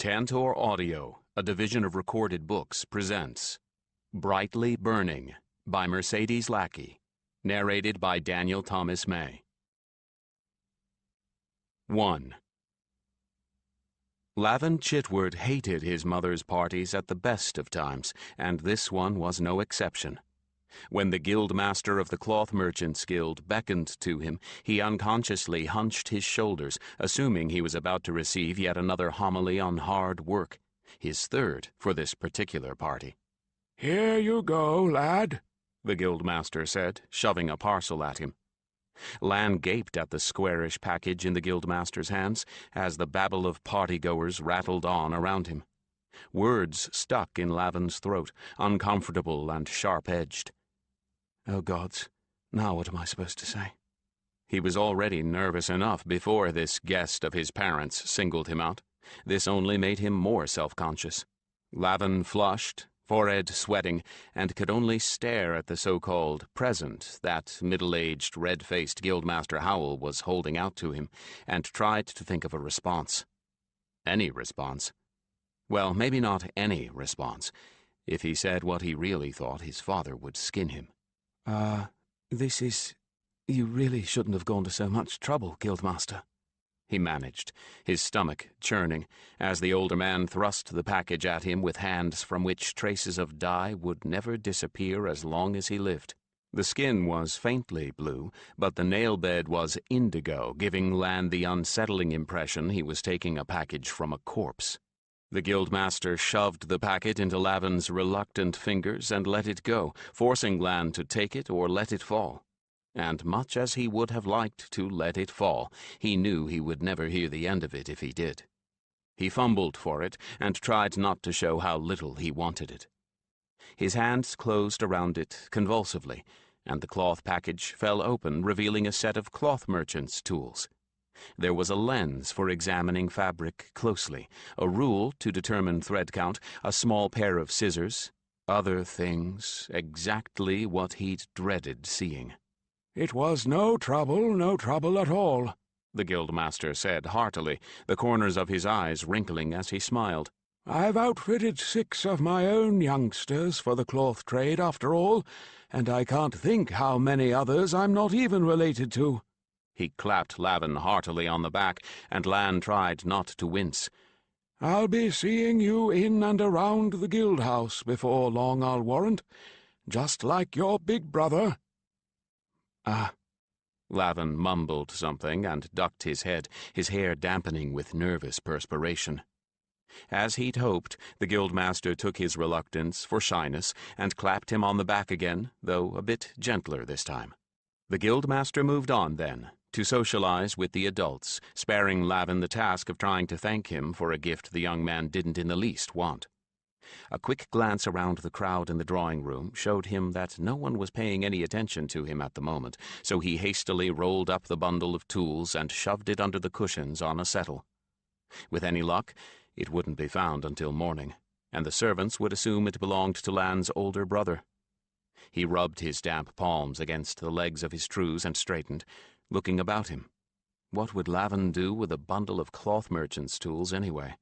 Tantor Audio, a division of Recorded Books, presents Brightly Burning by Mercedes Lackey, narrated by Daniel Thomas May. 1. Lavan Chitward hated his mother's parties at the best of times, and this one was no exception. When the guildmaster of the Cloth Merchants Guild beckoned to him, he unconsciously hunched his shoulders, assuming he was about to receive yet another homily on hard work, his third for this particular party. "Here you go, lad," the guildmaster said, shoving a parcel at him. Lan gaped at the squarish package in the guildmaster's hands as the babble of partygoers rattled on around him. Words stuck in Lavan's throat, uncomfortable and sharp-edged. Oh, gods, now what am I supposed to say? He was already nervous enough before this guest of his parents singled him out. This only made him more self-conscious. Lavan flushed, forehead sweating, and could only stare at the so-called present that middle-aged, red-faced Guildmaster Howell was holding out to him, and tried to think of a response. Any response. Well, maybe not any response. If he said what he really thought, his father would skin him. You really shouldn't have gone to so much trouble, Guildmaster," he managed, his stomach churning, as the older man thrust the package at him with hands from which traces of dye would never disappear as long as he lived. The skin was faintly blue, but the nail bed was indigo, giving Lan the unsettling impression he was taking a package from a corpse. The guildmaster shoved the packet into Lavan's reluctant fingers and let it go, forcing Lan to take it or let it fall. And much as he would have liked to let it fall, he knew he would never hear the end of it if he did. He fumbled for it and tried not to show how little he wanted it. His hands closed around it convulsively, and the cloth package fell open, revealing a set of cloth merchant's tools. There was a lens for examining fabric closely, a rule to determine thread count, a small pair of scissors, other things, exactly what he'd dreaded seeing. "It was no trouble at all," the guildmaster said heartily, the corners of his eyes wrinkling as he smiled. "I've outfitted 6 of my own youngsters for the cloth trade, after all, and I can't think how many others I'm not even related to." He clapped Lavan heartily on the back, and Lan tried not to wince. "I'll be seeing you in and around the guild house before long, I'll warrant, just like your big brother." Lavan mumbled something and ducked his head, his hair dampening with nervous perspiration. As he'd hoped, the guildmaster took his reluctance for shyness and clapped him on the back again, though a bit gentler this time. The guildmaster moved on then, to socialize with the adults, sparing Lavan the task of trying to thank him for a gift the young man didn't in the least want. A quick glance around the crowd in the drawing room showed him that no one was paying any attention to him at the moment, so he hastily rolled up the bundle of tools and shoved it under the cushions on a settle. With any luck, it wouldn't be found until morning, and the servants would assume it belonged to Lan's older brother. He rubbed his damp palms against the legs of his trews and straightened, looking about him. What would Lavan do with a bundle of cloth merchant's tools anyway?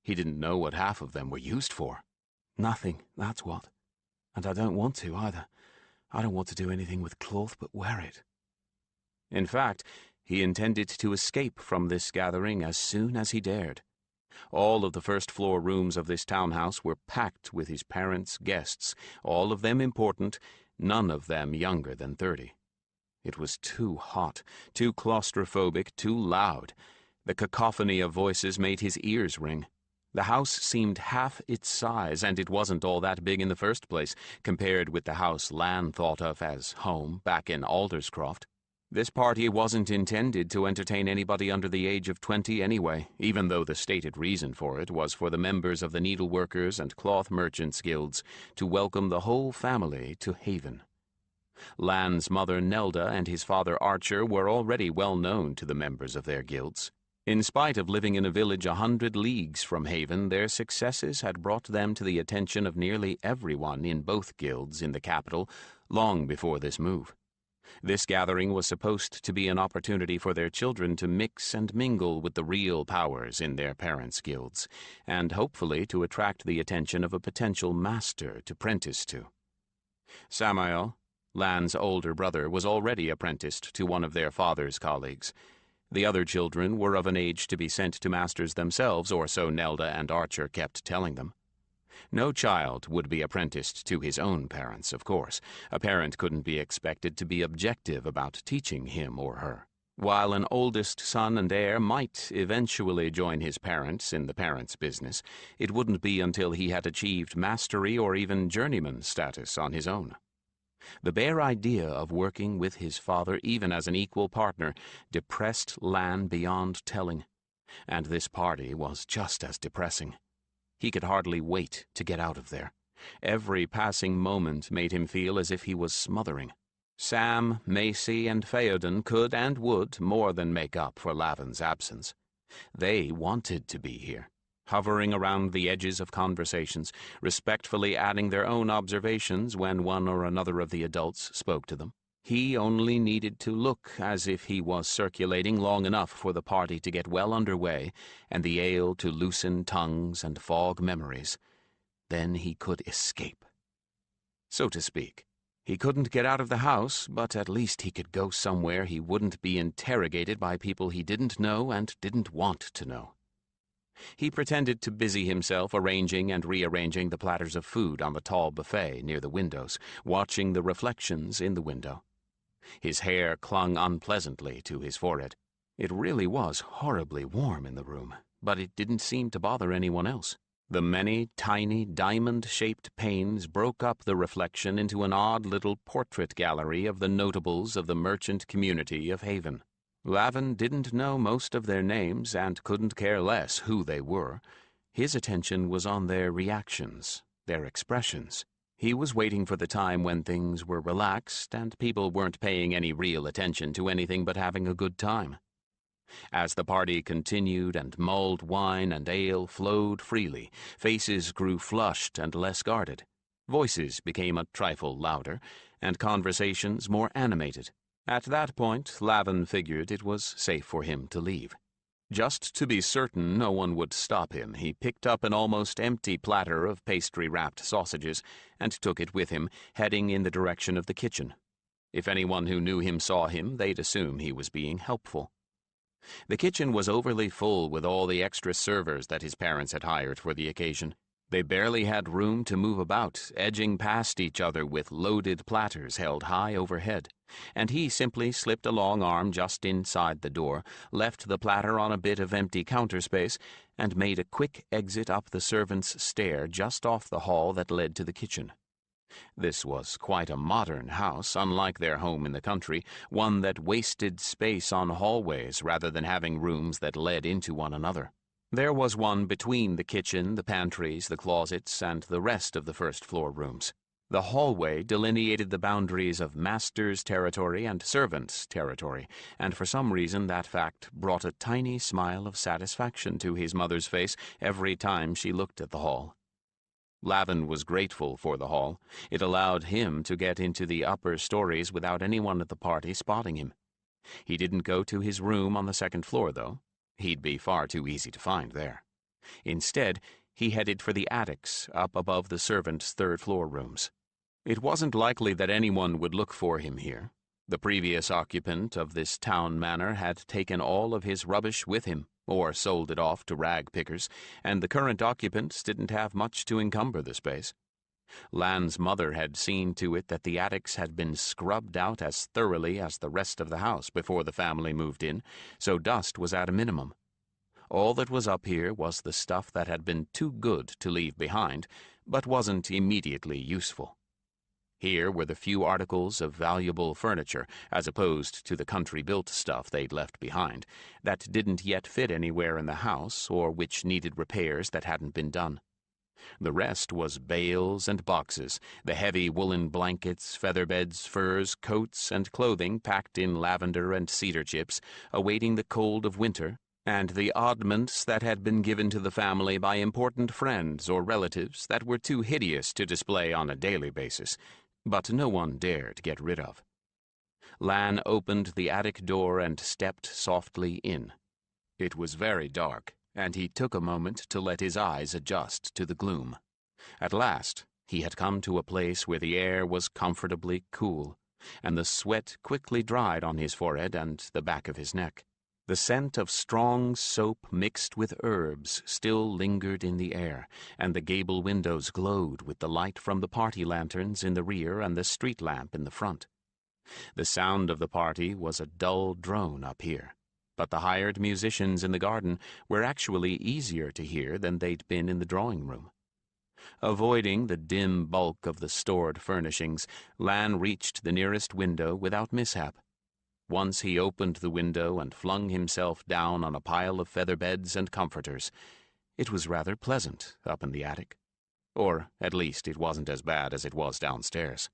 He didn't know what half of them were used for. Nothing, that's what. And I don't want to, either. I don't want to do anything with cloth but wear it. In fact, he intended to escape from this gathering as soon as he dared. All of the first-floor rooms of this townhouse were packed with his parents' guests, all of them important, none of them younger than 30. It was too hot, too claustrophobic, too loud. The cacophony of voices made his ears ring. The house seemed half its size, and it wasn't all that big in the first place, compared with the house Lan thought of as home back in Alderscroft. This party wasn't intended to entertain anybody under the age of 20 anyway, even though the stated reason for it was for the members of the needleworkers and cloth merchants guilds to welcome the whole family to Haven. Lan's mother Nelda and his father Archer were already well known to the members of their guilds. In spite of living in a village 100 leagues from Haven, their successes had brought them to the attention of nearly everyone in both guilds in the capital long before this move. This gathering was supposed to be an opportunity for their children to mix and mingle with the real powers in their parents' guilds, and hopefully to attract the attention of a potential master to prentice to. Samael, Lan's older brother, was already apprenticed to one of their father's colleagues. The other children were of an age to be sent to masters themselves, or so Nelda and Archer kept telling them. No child would be apprenticed to his own parents, of course. A parent couldn't be expected to be objective about teaching him or her. While an oldest son and heir might eventually join his parents in the parents' business, it wouldn't be until he had achieved mastery or even journeyman status on his own. The bare idea of working with his father, even as an equal partner, depressed Lan beyond telling. And this party was just as depressing. He could hardly wait to get out of there. Every passing moment made him feel as if he was smothering. Sam, Macy, and Theoden could and would more than make up for Lavan's absence. They wanted to be here, hovering around the edges of conversations, respectfully adding their own observations when one or another of the adults spoke to them. He only needed to look as if he was circulating long enough for the party to get well underway and the ale to loosen tongues and fog memories. Then he could escape. So to speak. He couldn't get out of the house, but at least he could go somewhere he wouldn't be interrogated by people he didn't know and didn't want to know. He pretended to busy himself arranging and rearranging the platters of food on the tall buffet near the windows, watching the reflections in the window. His hair clung unpleasantly to his forehead. It really was horribly warm in the room, but it didn't seem to bother anyone else. The many tiny diamond-shaped panes broke up the reflection into an odd little portrait gallery of the notables of the merchant community of Haven. Lavan didn't know most of their names and couldn't care less who they were. His attention was on their reactions, their expressions. He was waiting for the time when things were relaxed and people weren't paying any real attention to anything but having a good time. As the party continued and mulled wine and ale flowed freely, faces grew flushed and less guarded. Voices became a trifle louder, and conversations more animated. At that point, Lavan figured it was safe for him to leave. Just to be certain no one would stop him, he picked up an almost empty platter of pastry-wrapped sausages and took it with him, heading in the direction of the kitchen. If anyone who knew him saw him, they'd assume he was being helpful. The kitchen was overly full with all the extra servers that his parents had hired for the occasion. They barely had room to move about, edging past each other with loaded platters held high overhead, and he simply slipped a long arm just inside the door, left the platter on a bit of empty counter space, and made a quick exit up the servants' stair just off the hall that led to the kitchen. This was quite a modern house, unlike their home in the country, one that wasted space on hallways rather than having rooms that led into one another. There was one between the kitchen, the pantries, the closets, and the rest of the first-floor rooms. The hallway delineated the boundaries of master's territory and servant's territory, and for some reason that fact brought a tiny smile of satisfaction to his mother's face every time she looked at the hall. Lavan was grateful for the hall. It allowed him to get into the upper stories without anyone at the party spotting him. He didn't go to his room on the second floor, though. He'd be far too easy to find there. Instead, he headed for the attics up above the servants' third-floor rooms. It wasn't likely that anyone would look for him here. The previous occupant of this town manor had taken all of his rubbish with him, or sold it off to rag pickers, and the current occupants didn't have much to encumber the space. Lan's mother had seen to it that the attics had been scrubbed out as thoroughly as the rest of the house before the family moved in, so dust was at a minimum. All that was up here was the stuff that had been too good to leave behind, but wasn't immediately useful. Here were the few articles of valuable furniture, as opposed to the country-built stuff they'd left behind, that didn't yet fit anywhere in the house or which needed repairs that hadn't been done. The rest was bales and boxes, the heavy woolen blankets, featherbeds, furs, coats, and clothing packed in lavender and cedar chips, awaiting the cold of winter, and the oddments that had been given to the family by important friends or relatives that were too hideous to display on a daily basis, but no one dared get rid of. Lan opened the attic door and stepped softly in. It was very dark, and he took a moment to let his eyes adjust to the gloom. At last, he had come to a place where the air was comfortably cool, and the sweat quickly dried on his forehead and the back of his neck. The scent of strong soap mixed with herbs still lingered in the air, and the gable windows glowed with the light from the party lanterns in the rear and the street lamp in the front. The sound of the party was a dull drone up here, but the hired musicians in the garden were actually easier to hear than they'd been in the drawing room. Avoiding the dim bulk of the stored furnishings, Lan reached the nearest window without mishap. Once he opened the window and flung himself down on a pile of feather beds and comforters. It was rather pleasant up in the attic. Or, at least, it wasn't as bad as it was downstairs.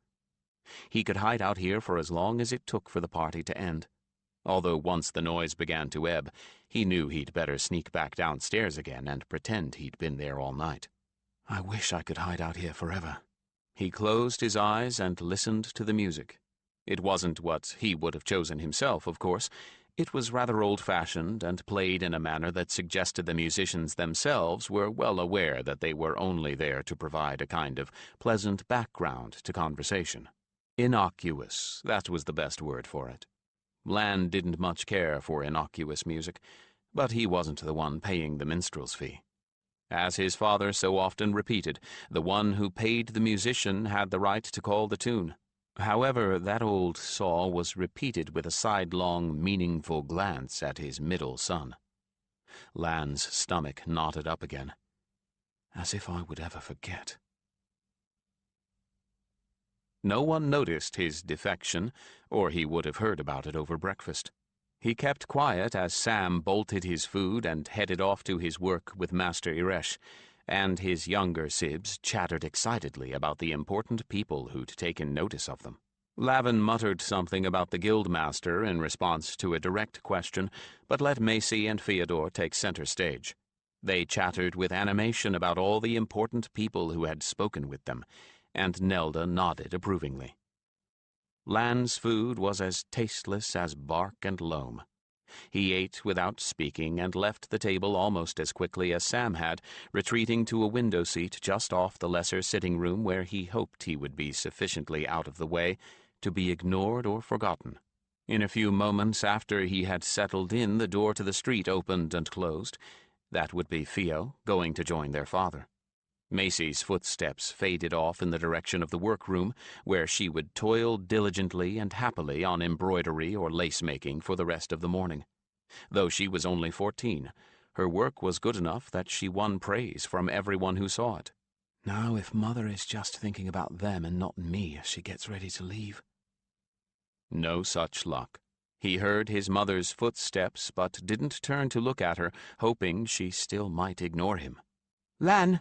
He could hide out here for as long as it took for the party to end. Although once the noise began to ebb, he knew he'd better sneak back downstairs again and pretend he'd been there all night. I wish I could hide out here forever. He closed his eyes and listened to the music. It wasn't what he would have chosen himself, of course. It was rather old-fashioned and played in a manner that suggested the musicians themselves were well aware that they were only there to provide a kind of pleasant background to conversation. Innocuous, that was the best word for it. Lan didn't much care for innocuous music, but he wasn't the one paying the minstrel's fee. As his father so often repeated, the one who paid the musician had the right to call the tune. However, that old saw was repeated with a sidelong, meaningful glance at his middle son. Lan's stomach knotted up again. As if I would ever forget. No one noticed his defection, or he would have heard about it over breakfast. He kept quiet as Sam bolted his food and headed off to his work with Master Iresh, and his younger sibs chattered excitedly about the important people who'd taken notice of them. Lavan muttered something about the guildmaster in response to a direct question, but let Macy and Fyodor take center stage. They chattered with animation about all the important people who had spoken with them, and Nelda nodded approvingly. Lan's food was as tasteless as bark and loam. He ate without speaking and left the table almost as quickly as Sam had, retreating to a window seat just off the lesser sitting room where he hoped he would be sufficiently out of the way to be ignored or forgotten. In a few moments after he had settled in, the door to the street opened and closed. That would be Theo, going to join their father. Macy's footsteps faded off in the direction of the workroom, where she would toil diligently and happily on embroidery or lace-making for the rest of the morning. Though she was only 14, her work was good enough that she won praise from everyone who saw it. Now if Mother is just thinking about them and not me as she gets ready to leave. No such luck. He heard his mother's footsteps, but didn't turn to look at her, hoping she still might ignore him. "Lan,"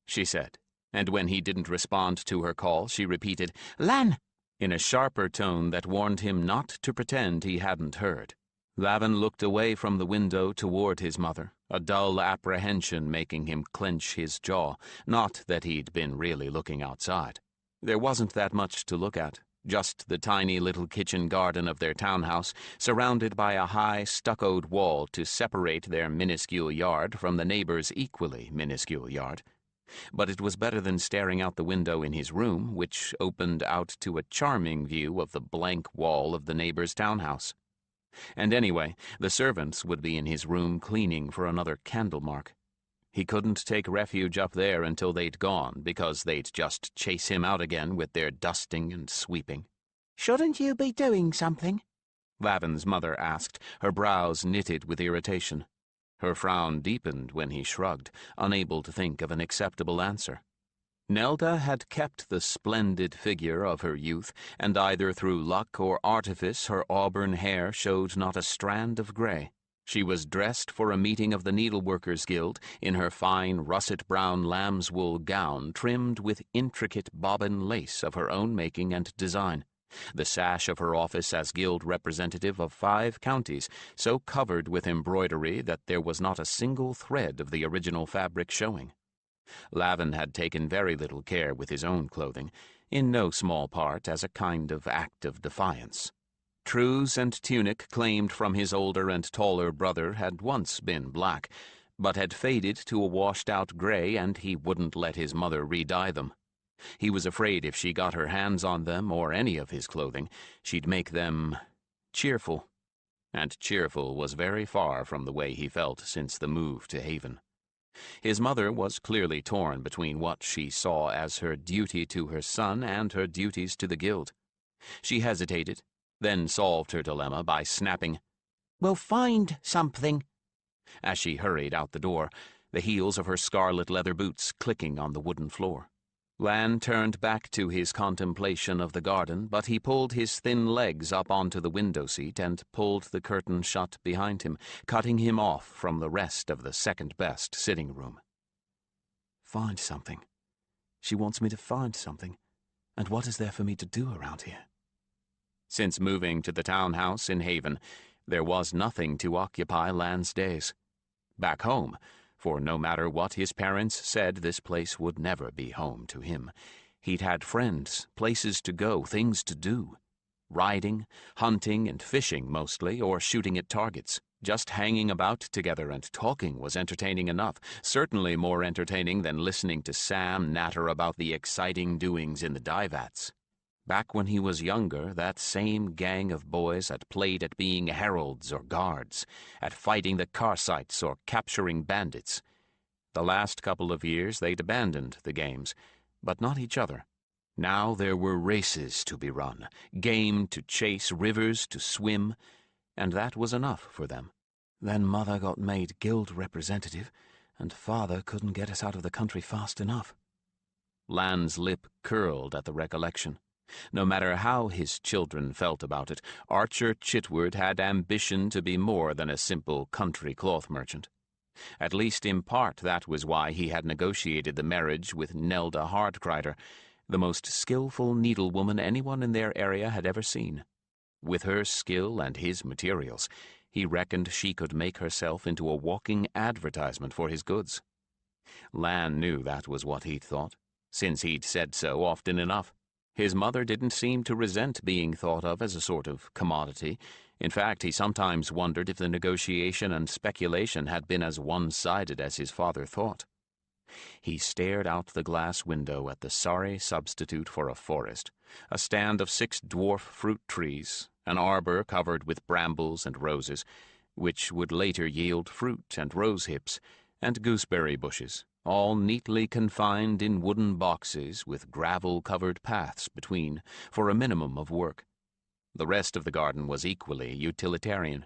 she said, and when he didn't respond to her call, she repeated, "Lan," in a sharper tone that warned him not to pretend he hadn't heard. Lavan looked away from the window toward his mother, a dull apprehension making him clench his jaw, not that he'd been really looking outside. There wasn't that much to look at, just the tiny little kitchen garden of their townhouse, surrounded by a high stuccoed wall to separate their minuscule yard from the neighbor's equally minuscule yard. But it was better than staring out the window in his room, which opened out to a charming view of the blank wall of the neighbor's townhouse. And anyway, the servants would be in his room cleaning for another candle mark. He couldn't take refuge up there until they'd gone, because they'd just chase him out again with their dusting and sweeping. "Shouldn't you be doing something?" Lavan's mother asked, her brows knitted with irritation. Her frown deepened when he shrugged, unable to think of an acceptable answer. Nelda had kept the splendid figure of her youth, and either through luck or artifice her auburn hair showed not a strand of gray. She was dressed for a meeting of the Needleworkers' Guild in her fine russet-brown lamb's-wool gown trimmed with intricate bobbin lace of her own making and design, the sash of her office as guild representative of 5 counties, so covered with embroidery that there was not a single thread of the original fabric showing. Lavan had taken very little care with his own clothing, in no small part as a kind of act of defiance. Trews and tunic claimed from his older and taller brother had once been black, but had faded to a washed-out gray, and he wouldn't let his mother re-dye them. He was afraid if she got her hands on them, or any of his clothing, she'd make them cheerful. And cheerful was very far from the way he felt since the move to Haven. His mother was clearly torn between what she saw as her duty to her son and her duties to the guild. She hesitated, then solved her dilemma by snapping, "We'll find something," as she hurried out the door, the heels of her scarlet leather boots clicking on the wooden floor. Lan turned back to his contemplation of the garden, but he pulled his thin legs up onto the window seat and pulled the curtain shut behind him, cutting him off from the rest of the second-best sitting room. Find something. She wants me to find something. And what is there for me to do around here? Since moving to the townhouse in Haven, there was nothing to occupy Lan's days. Back home, for no matter what his parents said, this place would never be home to him. He'd had friends, places to go, things to do. Riding, hunting, and fishing mostly, or shooting at targets. Just hanging about together and talking was entertaining enough, certainly more entertaining than listening to Sam natter about the exciting doings in the dye-vats. Back when he was younger, that same gang of boys had played at being heralds or guards, at fighting the Carsites or capturing bandits. The last couple of years they'd abandoned the games, but not each other. Now there were races to be run, game to chase, rivers to swim, and that was enough for them. Then Mother got made guild representative, and Father couldn't get us out of the country fast enough. Lan's lip curled at the recollection. No matter how his children felt about it, Archer Chitward had ambition to be more than a simple country cloth merchant. At least in part that was why he had negotiated the marriage with Nelda Hardkreider, the most skillful needlewoman anyone in their area had ever seen. With her skill and his materials, he reckoned she could make herself into a walking advertisement for his goods. Lan knew that was what he'd thought, since he'd said so often enough. His mother didn't seem to resent being thought of as a sort of commodity. In fact, he sometimes wondered if the negotiation and speculation had been as one-sided as his father thought. He stared out the glass window at the sorry substitute for a forest, a stand of 6 dwarf fruit trees, an arbor covered with brambles and roses, which would later yield fruit and rose hips, and gooseberry bushes, all neatly confined in wooden boxes with gravel-covered paths between, for a minimum of work. The rest of the garden was equally utilitarian.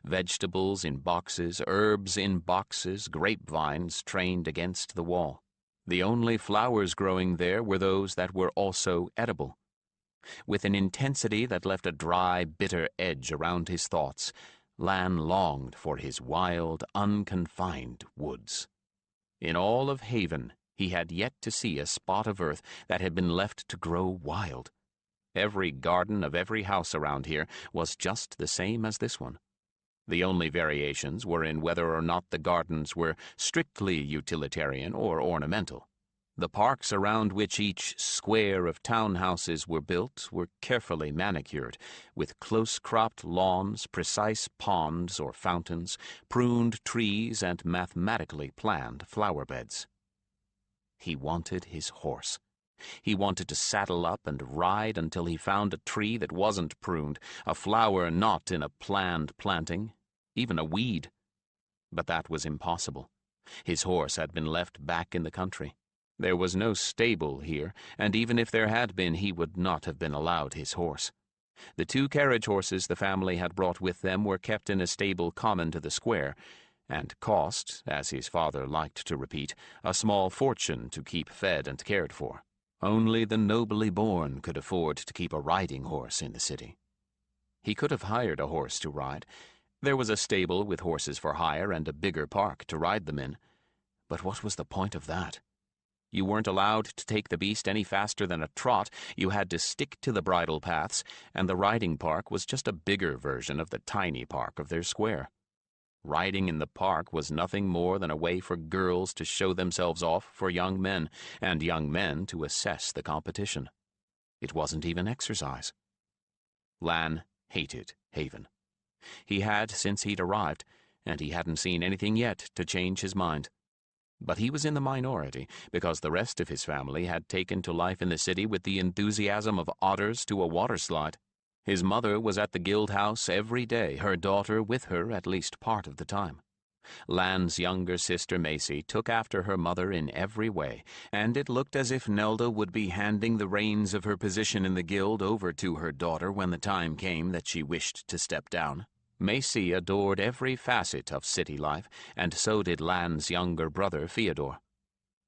Vegetables in boxes, herbs in boxes, grapevines trained against the wall. The only flowers growing there were those that were also edible. With an intensity that left a dry, bitter edge around his thoughts, Lan longed for his wild, unconfined woods. In all of Haven, he had yet to see a spot of earth that had been left to grow wild. Every garden of every house around here was just the same as this one. The only variations were in whether or not the gardens were strictly utilitarian or ornamental. The parks around which each square of townhouses were built were carefully manicured, with close-cropped lawns, precise ponds or fountains, pruned trees, and mathematically planned flower beds. He wanted his horse. He wanted to saddle up and ride until he found a tree that wasn't pruned, a flower not in a planned planting, even a weed. But that was impossible. His horse had been left back in the country. There was no stable here, and even if there had been, he would not have been allowed his horse. The 2 carriage horses the family had brought with them were kept in a stable common to the square, and cost, as his father liked to repeat, a small fortune to keep fed and cared for. Only the nobly born could afford to keep a riding horse in the city. He could have hired a horse to ride. There was a stable with horses for hire and a bigger park to ride them in. But what was the point of that? You weren't allowed to take the beast any faster than a trot. You had to stick to the bridle paths, and the riding park was just a bigger version of the tiny park of their square. Riding in the park was nothing more than a way for girls to show themselves off for young men, and young men to assess the competition. It wasn't even exercise. Lan hated Haven. He had since he'd arrived, and he hadn't seen anything yet to change his mind. But he was in the minority, because the rest of his family had taken to life in the city with the enthusiasm of otters to a waterslide. His mother was at the guild house every day, her daughter with her at least part of the time. Lan's younger sister Macy took after her mother in every way, and it looked as if Nelda would be handing the reins of her position in the guild over to her daughter when the time came that she wished to step down. Macy adored every facet of city life, and so did Lan's younger brother Theodore.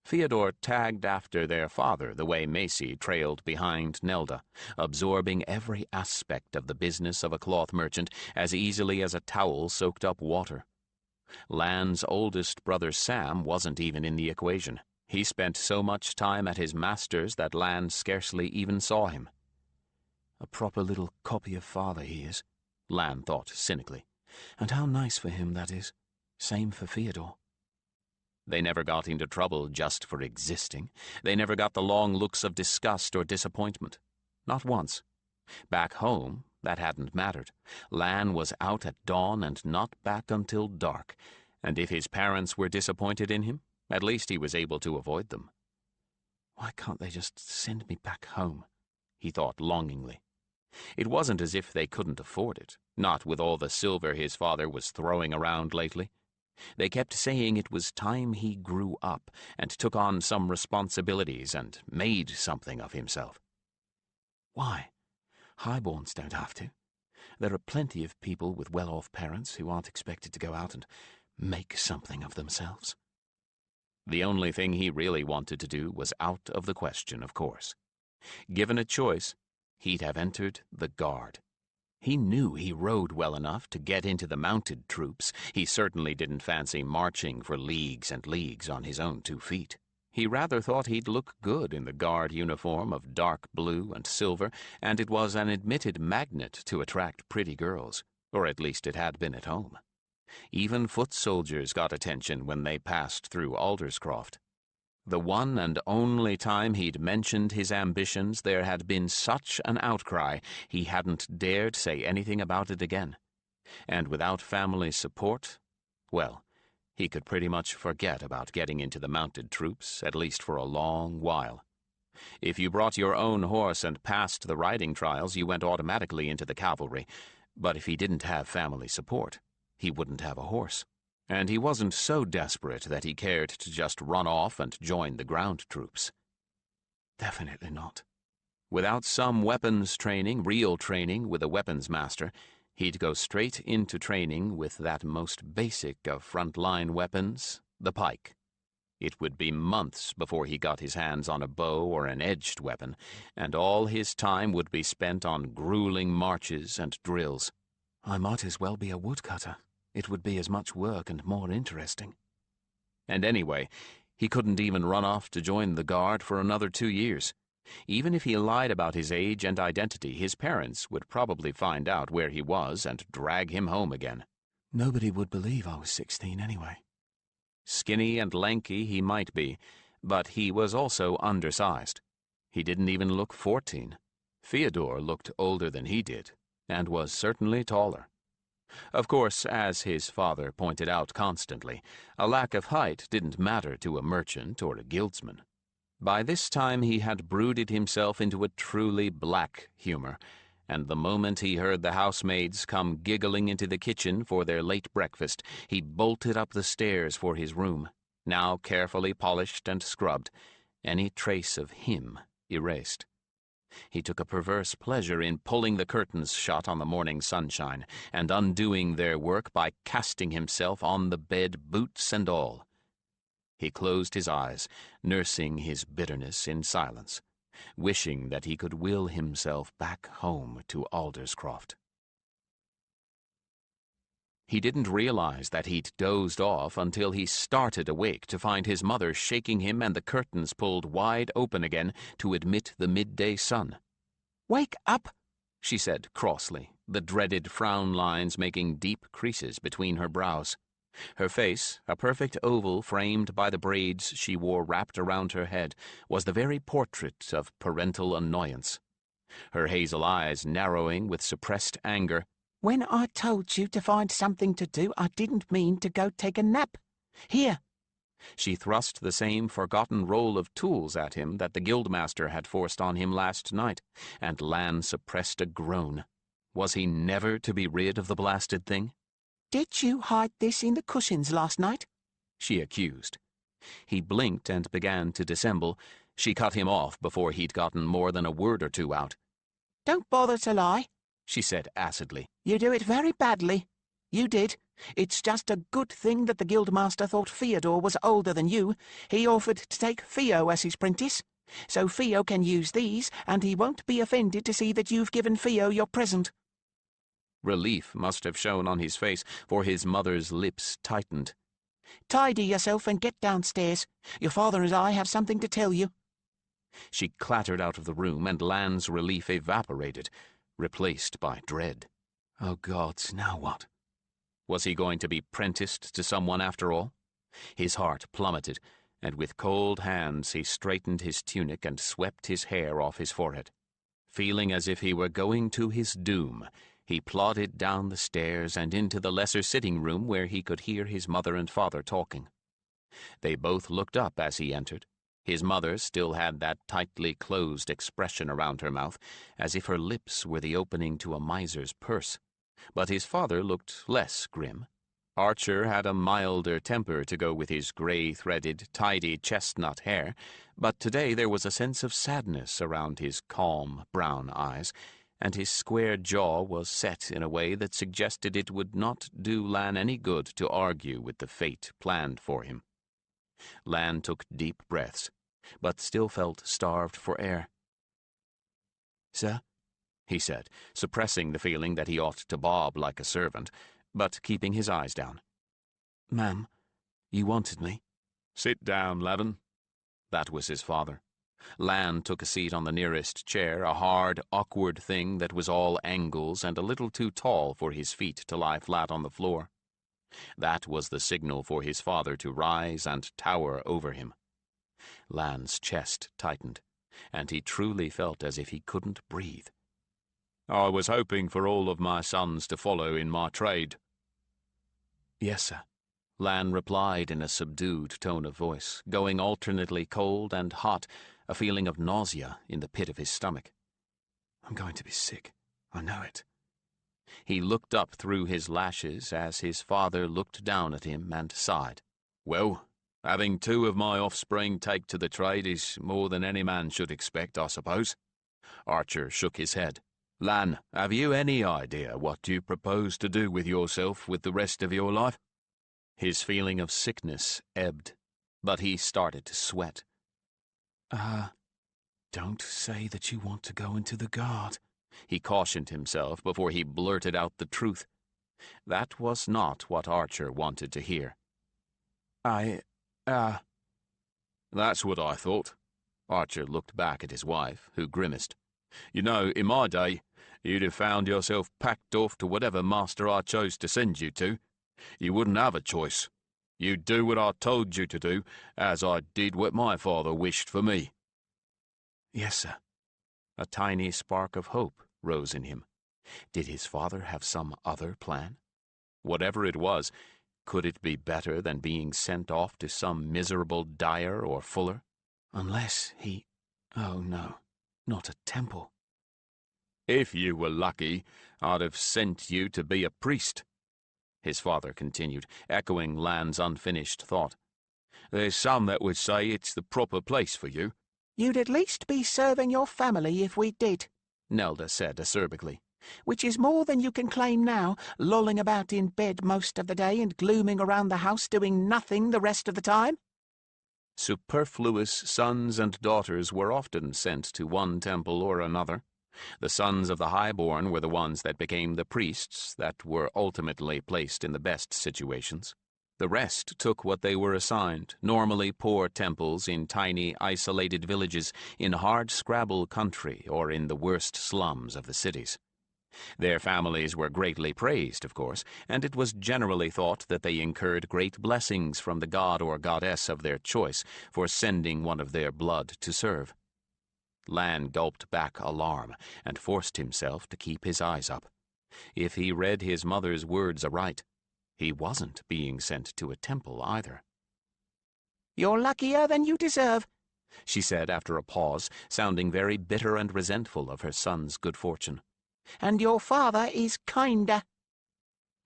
Theodore tagged after their father the way Macy trailed behind Nelda, absorbing every aspect of the business of a cloth merchant as easily as a towel soaked up water. Lan's oldest brother Sam wasn't even in the equation. He spent so much time at his master's that Lan scarcely even saw him. A proper little copy of father he is, Lan thought cynically. And how nice for him that is. Same for Theodore. They never got into trouble just for existing. They never got the long looks of disgust or disappointment. Not once. Back home, that hadn't mattered. Lan was out at dawn and not back until dark, and if his parents were disappointed in him, at least he was able to avoid them. Why can't they just send me back home? He thought longingly. It wasn't as if they couldn't afford it, not with all the silver his father was throwing around lately. They kept saying it was time he grew up and took on some responsibilities and made something of himself. Why? Highborns don't have to. There are plenty of people with well-off parents who aren't expected to go out and make something of themselves. The only thing he really wanted to do was out of the question, of course. Given a choice, he'd have entered the Guard. He knew he rode well enough to get into the mounted troops. He certainly didn't fancy marching for leagues and leagues on his own 2 feet. He rather thought he'd look good in the Guard uniform of dark blue and silver, and it was an admitted magnet to attract pretty girls, or at least it had been at home. Even foot soldiers got attention when they passed through Alderscroft. The one and only time he'd mentioned his ambitions, there had been such an outcry, he hadn't dared say anything about it again. And without family support, well, he could pretty much forget about getting into the mounted troops, at least for a long while. If you brought your own horse and passed the riding trials, you went automatically into the cavalry. But if he didn't have family support, he wouldn't have a horse. And he wasn't so desperate that he cared to just run off and join the ground troops. Definitely not. Without some weapons training, real training with a weapons master, he'd go straight into training with that most basic of front-line weapons, the pike. It would be months before he got his hands on a bow or an edged weapon, and all his time would be spent on grueling marches and drills. I might as well be a woodcutter. It would be as much work and more interesting. And anyway, he couldn't even run off to join the Guard for another 2 years. Even if he lied about his age and identity, his parents would probably find out where he was and drag him home again. Nobody would believe I was 16 anyway. Skinny and lanky he might be, but he was also undersized. He didn't even look 14. Theodore looked older than he did, and was certainly taller. Of course, as his father pointed out constantly, a lack of height didn't matter to a merchant or a guildsman. By this time he had brooded himself into a truly black humor, and the moment he heard the housemaids come giggling into the kitchen for their late breakfast, he bolted up the stairs for his room, now carefully polished and scrubbed, any trace of him erased. He took a perverse pleasure in pulling the curtains shut on the morning sunshine and undoing their work by casting himself on the bed, boots and all. He closed his eyes, nursing his bitterness in silence, wishing that he could will himself back home to Alderscroft. He didn't realize that he'd dozed off until he started awake to find his mother shaking him and the curtains pulled wide open again to admit the midday sun. Wake up, she said crossly, the dreaded frown lines making deep creases between her brows. Her face, a perfect oval framed by the braids she wore wrapped around her head, was the very portrait of parental annoyance. her hazel eyes narrowing with suppressed anger. When I told you to find something to do, I didn't mean to go take a nap. Here. She thrust the same forgotten roll of tools at him that the guildmaster had forced on him last night, and Lan suppressed a groan. Was he never to be rid of the blasted thing? Did you hide this in the cushions last night? She accused. He blinked and began to dissemble. She cut him off before he'd gotten more than a word or two out. Don't bother to lie, she said acidly. You do it very badly. You did. It's just a good thing that the guildmaster thought Theodore was older than you. He offered to take Theo as his prentice. So Theo can use these, and he won't be offended to see that you've given Theo your present. Relief must have shown on his face, for his mother's lips tightened. Tidy yourself and get downstairs. Your father and I have something to tell you. She clattered out of the room, and Lan's relief evaporated, replaced by dread. Oh, gods, now what? Was he going to be prenticed to someone after all? His heart plummeted, and with cold hands he straightened his tunic and swept his hair off his forehead. Feeling as if he were going to his doom, he plodded down the stairs and into the lesser sitting room where he could hear his mother and father talking. They both looked up as he entered. His mother still had that tightly closed expression around her mouth, as if her lips were the opening to a miser's purse. But his father looked less grim. Archer had a milder temper to go with his gray-threaded, tidy chestnut hair, but today there was a sense of sadness around his calm brown eyes, and his square jaw was set in a way that suggested it would not do Lan any good to argue with the fate planned for him. Lan took deep breaths, but still felt starved for air. "Sir?" he said, suppressing the feeling that he ought to bob like a servant, but keeping his eyes down. "Ma'am, you wanted me?" "Sit down, Lavan." That was his father. Lan took a seat on the nearest chair, a hard, awkward thing that was all angles and a little too tall for his feet to lie flat on the floor. That was the signal for his father to rise and tower over him. Lan's chest tightened, and he truly felt as if he couldn't breathe. "I was hoping for all of my sons to follow in my trade." "Yes, sir," Lan replied in a subdued tone of voice, going alternately cold and hot, a feeling of nausea in the pit of his stomach. "I'm going to be sick. I know it." He looked up through his lashes as his father looked down at him and sighed. "Well, having two of my offspring take to the trade is more than any man should expect, I suppose." Archer shook his head. "Lan, have you any idea what you propose to do with yourself with the rest of your life?" His feeling of sickness ebbed, but he started to sweat. Don't say that you want to go into the guard," he cautioned himself before he blurted out the truth. That was not what Archer wanted to hear. "That's what I thought." Archer looked back at his wife, who grimaced. "You know, in my day, you'd have found yourself packed off to whatever master I chose to send you to. You wouldn't have a choice. You'd do what I told you to do, as I did what my father wished for me." "Yes, sir." A tiny spark of hope rose in him. Did his father have some other plan? Whatever it was, could it be better than being sent off to some miserable dyer or fuller? Unless he... Oh, no, not a temple. "If you were lucky, I'd have sent you to be a priest," his father continued, echoing Lan's unfinished thought. "There's some that would say it's the proper place for you." You'd at least be serving your family if we did, Nelda said acerbically. Which is more than you can claim now, lolling about in bed most of the day and glooming around the house doing nothing the rest of the time. Superfluous sons and daughters were often sent to one temple or another. The sons of the highborn were the ones that became the priests that were ultimately placed in the best situations. The rest took what they were assigned, normally poor temples in tiny, isolated villages in hard-scrabble country or in the worst slums of the cities. Their families were greatly praised, of course, and it was generally thought that they incurred great blessings from the god or goddess of their choice for sending one of their blood to serve. Lan gulped back alarm and forced himself to keep his eyes up. If he read his mother's words aright, he wasn't being sent to a temple either. "You're luckier than you deserve," she said after a pause, sounding very bitter and resentful of her son's good fortune. "And your father is kinder."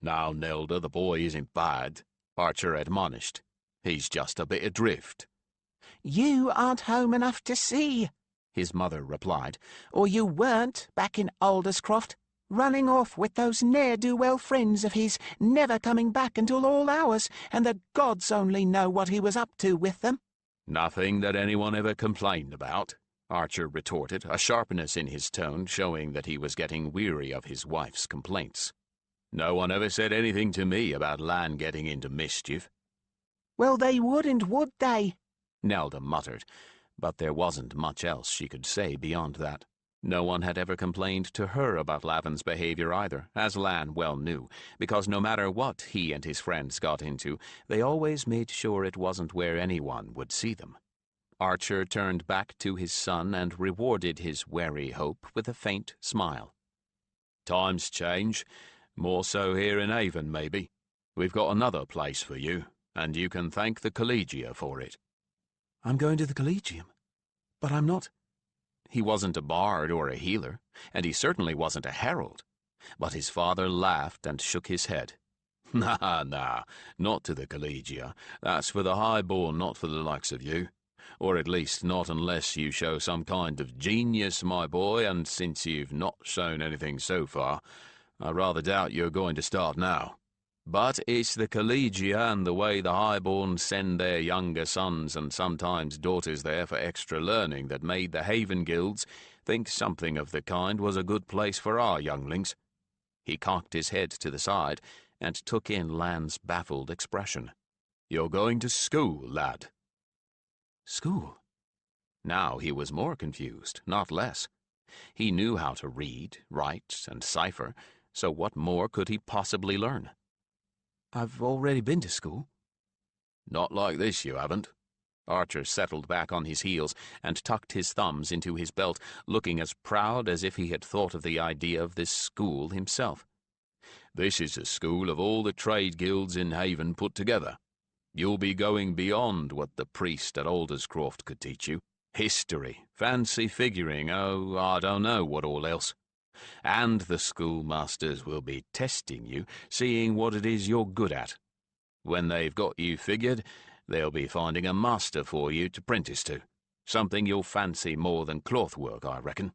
"Now, Nelda, the boy isn't bad," Archer admonished. "He's just a bit adrift." "You aren't home enough to see," his mother replied, "or you weren't back in Alderscroft, running off with those ne'er-do-well friends of his, never coming back until all hours, and the gods only know what he was up to with them." "Nothing that anyone ever complained about," Archer retorted, a sharpness in his tone showing that he was getting weary of his wife's complaints. "No one ever said anything to me about Lan getting into mischief." "Well, they wouldn't, would they?" Nelda muttered, but there wasn't much else she could say beyond that. No one had ever complained to her about Lavan's behavior either, as Lan well knew, because no matter what he and his friends got into, they always made sure it wasn't where anyone would see them. Archer turned back to his son and rewarded his wary hope with a faint smile. "Times change, more so here in Haven, maybe. We've got another place for you, and you can thank the Collegia for it." "I'm going to the Collegium, but I'm not—" He wasn't a bard or a healer, and he certainly wasn't a herald. But his father laughed and shook his head. Nah, not to the Collegia. That's for the highborn, not for the likes of you. Or at least not unless you show some kind of genius, my boy, and since you've not shown anything so far, I rather doubt you're going to start now. But it's the Collegia and the way the highborn send their younger sons and sometimes daughters there for extra learning that made the Haven guilds think something of the kind was a good place for our younglings. He cocked his head to the side and took in Lan's baffled expression. "You're going to school, lad." School? Now he was more confused, not less. He knew how to read, write, and cipher, so what more could he possibly learn? I've already been to school. "Not like this, you haven't." Archer settled back on his heels and tucked his thumbs into his belt, looking as proud as if he had thought of the idea of this school himself. "This is a school of all the trade guilds in Haven put together. You'll be going beyond what the priest at Alderscroft could teach you. History, fancy figuring, oh, I don't know what all else. And the schoolmasters will be testing you, seeing what it is you're good at. When they've got you figured, they'll be finding a master for you to prentice to. Something you'll fancy more than cloth work, I reckon."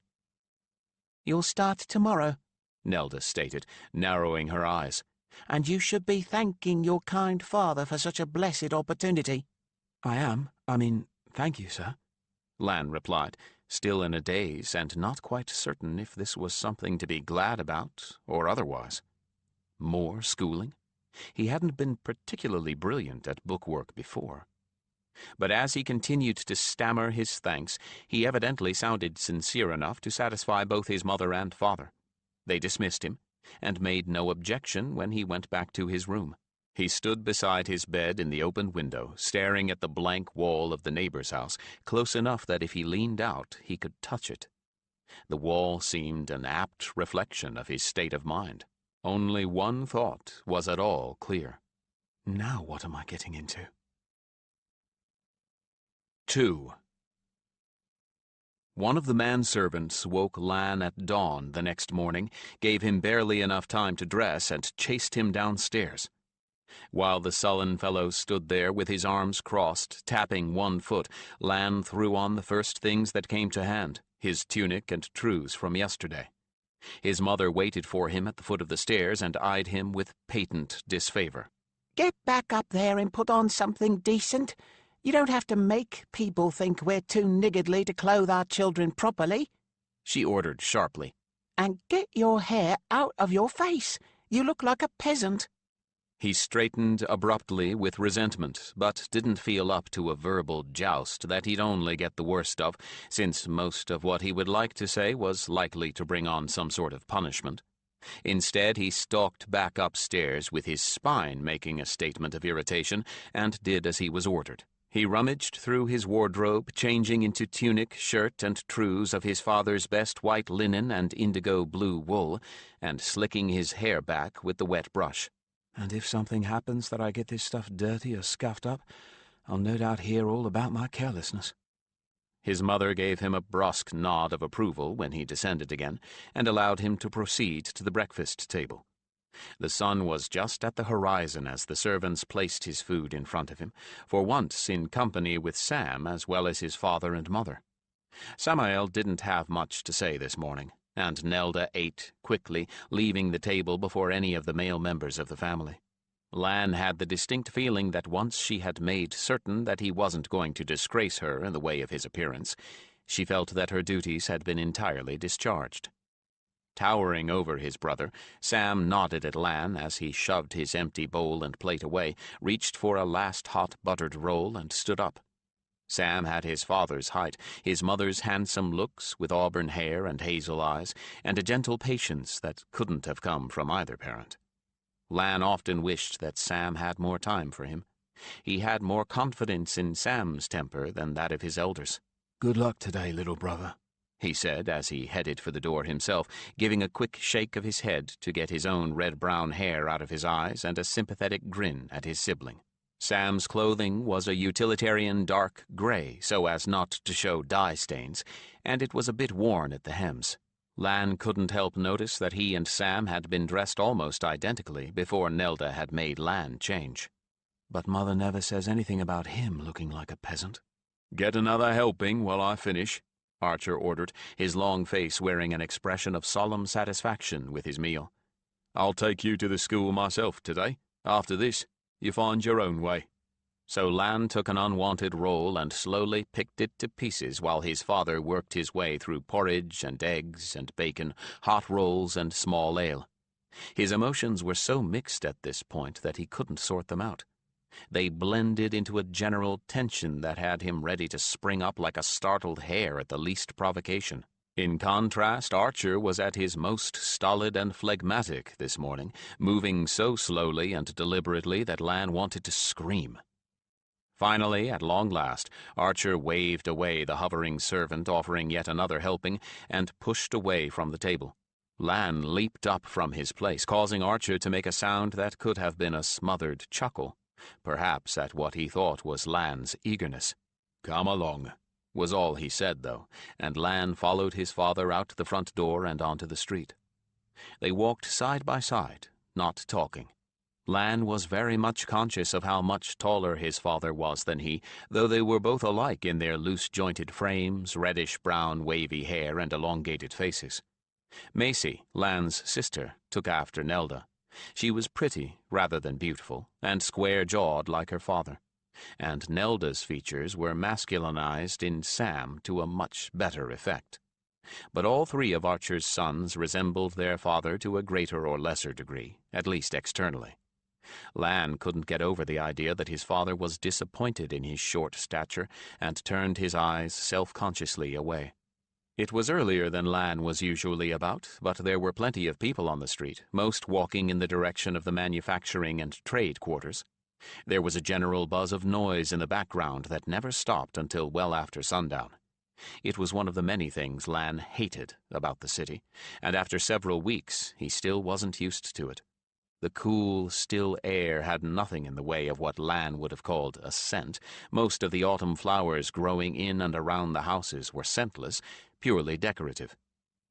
"You'll start tomorrow," Nelda stated, narrowing her eyes. "and you should be thanking your kind father for such a blessed opportunity." I am. Thank you, sir," Lan replied, still in a daze and not quite certain if this was something to be glad about or otherwise. More schooling? He hadn't been particularly brilliant at bookwork before. But as he continued to stammer his thanks, he evidently sounded sincere enough to satisfy both his mother and father. They dismissed him, and made no objection when he went back to his room. He stood beside his bed in the open window, staring at the blank wall of the neighbor's house, close enough that if he leaned out, he could touch it. The wall seemed an apt reflection of his state of mind. Only one thought was at all clear. Now what am I getting into? 2. One of the manservants woke Lan at dawn the next morning, gave him barely enough time to dress, and chased him downstairs. While the sullen fellow stood there with his arms crossed, tapping one foot, Lan threw on the first things that came to hand, his tunic and trews from yesterday. His mother waited for him at the foot of the stairs and eyed him with patent disfavor. "Get back up there and put on something decent. You don't have to make people think we're too niggardly to clothe our children properly," she ordered sharply. "And get your hair out of your face. You look like a peasant." He straightened abruptly with resentment, but didn't feel up to a verbal joust that he'd only get the worst of, since most of what he would like to say was likely to bring on some sort of punishment. Instead, he stalked back upstairs with his spine making a statement of irritation, and did as he was ordered. He rummaged through his wardrobe, changing into tunic, shirt, and trews of his father's best white linen and indigo blue wool, and slicking his hair back with the wet brush. And if something happens that I get this stuff dirty or scuffed up, I'll no doubt hear all about my carelessness. His mother gave him a brusque nod of approval when he descended again, and allowed him to proceed to the breakfast table. The sun was just at the horizon as the servants placed his food in front of him, for once in company with Sam as well as his father and mother. Samael didn't have much to say this morning, and Nelda ate quickly, leaving the table before any of the male members of the family. Lan had the distinct feeling that once she had made certain that he wasn't going to disgrace her in the way of his appearance, she felt that her duties had been entirely discharged. Towering over his brother, Sam nodded at Lan as he shoved his empty bowl and plate away, reached for a last hot buttered roll, and stood up. Sam had his father's height, his mother's handsome looks with auburn hair and hazel eyes, and a gentle patience that couldn't have come from either parent. Lan often wished that Sam had more time for him. He had more confidence in Sam's temper than that of his elders. "Good luck today, little brother," he said as he headed for the door himself, giving a quick shake of his head to get his own red-brown hair out of his eyes and a sympathetic grin at his sibling. Sam's clothing was a utilitarian dark gray, so as not to show dye stains, and it was a bit worn at the hems. Lan couldn't help notice that he and Sam had been dressed almost identically before Nelda had made Lan change. But Mother never says anything about him looking like a peasant. "Get another helping while I finish," Archer ordered, his long face wearing an expression of solemn satisfaction with his meal. "I'll take you to the school myself today. After this, you find your own way." So Lan took an unwanted roll and slowly picked it to pieces while his father worked his way through porridge and eggs and bacon, hot rolls and small ale. His emotions were so mixed at this point that he couldn't sort them out. They blended into a general tension that had him ready to spring up like a startled hare at the least provocation. In contrast, Archer was at his most stolid and phlegmatic this morning, moving so slowly and deliberately that Lan wanted to scream. Finally, at long last, Archer waved away the hovering servant offering yet another helping and pushed away from the table. Lan leaped up from his place, causing Archer to make a sound that could have been a smothered chuckle, perhaps at what he thought was Lan's eagerness. "Come along," was all he said, though, and Lan followed his father out the front door and onto the street. They walked side by side, not talking. Lan was very much conscious of how much taller his father was than he, though they were both alike in their loose-jointed frames, reddish-brown wavy hair, and elongated faces. Macy, Lan's sister, took after Nelda. She was pretty rather than beautiful, and square-jawed like her father. And Nelda's features were masculinized in Sam to a much better effect. But all three of Archer's sons resembled their father to a greater or lesser degree, at least externally. Lan couldn't get over the idea that his father was disappointed in his short stature and turned his eyes self-consciously away. It was earlier than Lan was usually about, but there were plenty of people on the street, most walking in the direction of the manufacturing and trade quarters. There was a general buzz of noise in the background that never stopped until well after sundown. It was one of the many things Lan hated about the city, and after several weeks he still wasn't used to it. The cool, still air had nothing in the way of what Lan would have called a scent. Most of the autumn flowers growing in and around the houses were scentless, purely decorative.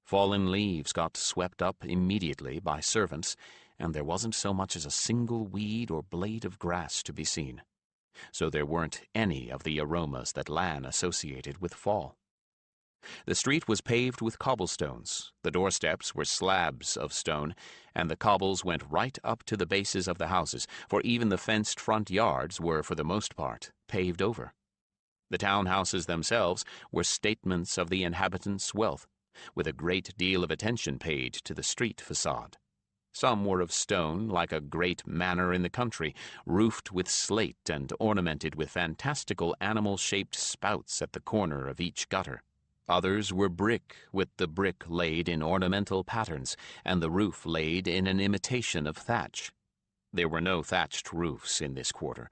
Fallen leaves got swept up immediately by servants, and there wasn't so much as a single weed or blade of grass to be seen. So there weren't any of the aromas that Lan associated with fall. The street was paved with cobblestones, the doorsteps were slabs of stone, and the cobbles went right up to the bases of the houses, for even the fenced front yards were, for the most part, paved over. The townhouses themselves were statements of the inhabitants' wealth, with a great deal of attention paid to the street facade. Some were of stone, like a great manor in the country, roofed with slate and ornamented with fantastical animal-shaped spouts at the corner of each gutter. Others were brick, with the brick laid in ornamental patterns, and the roof laid in an imitation of thatch. There were no thatched roofs in this quarter.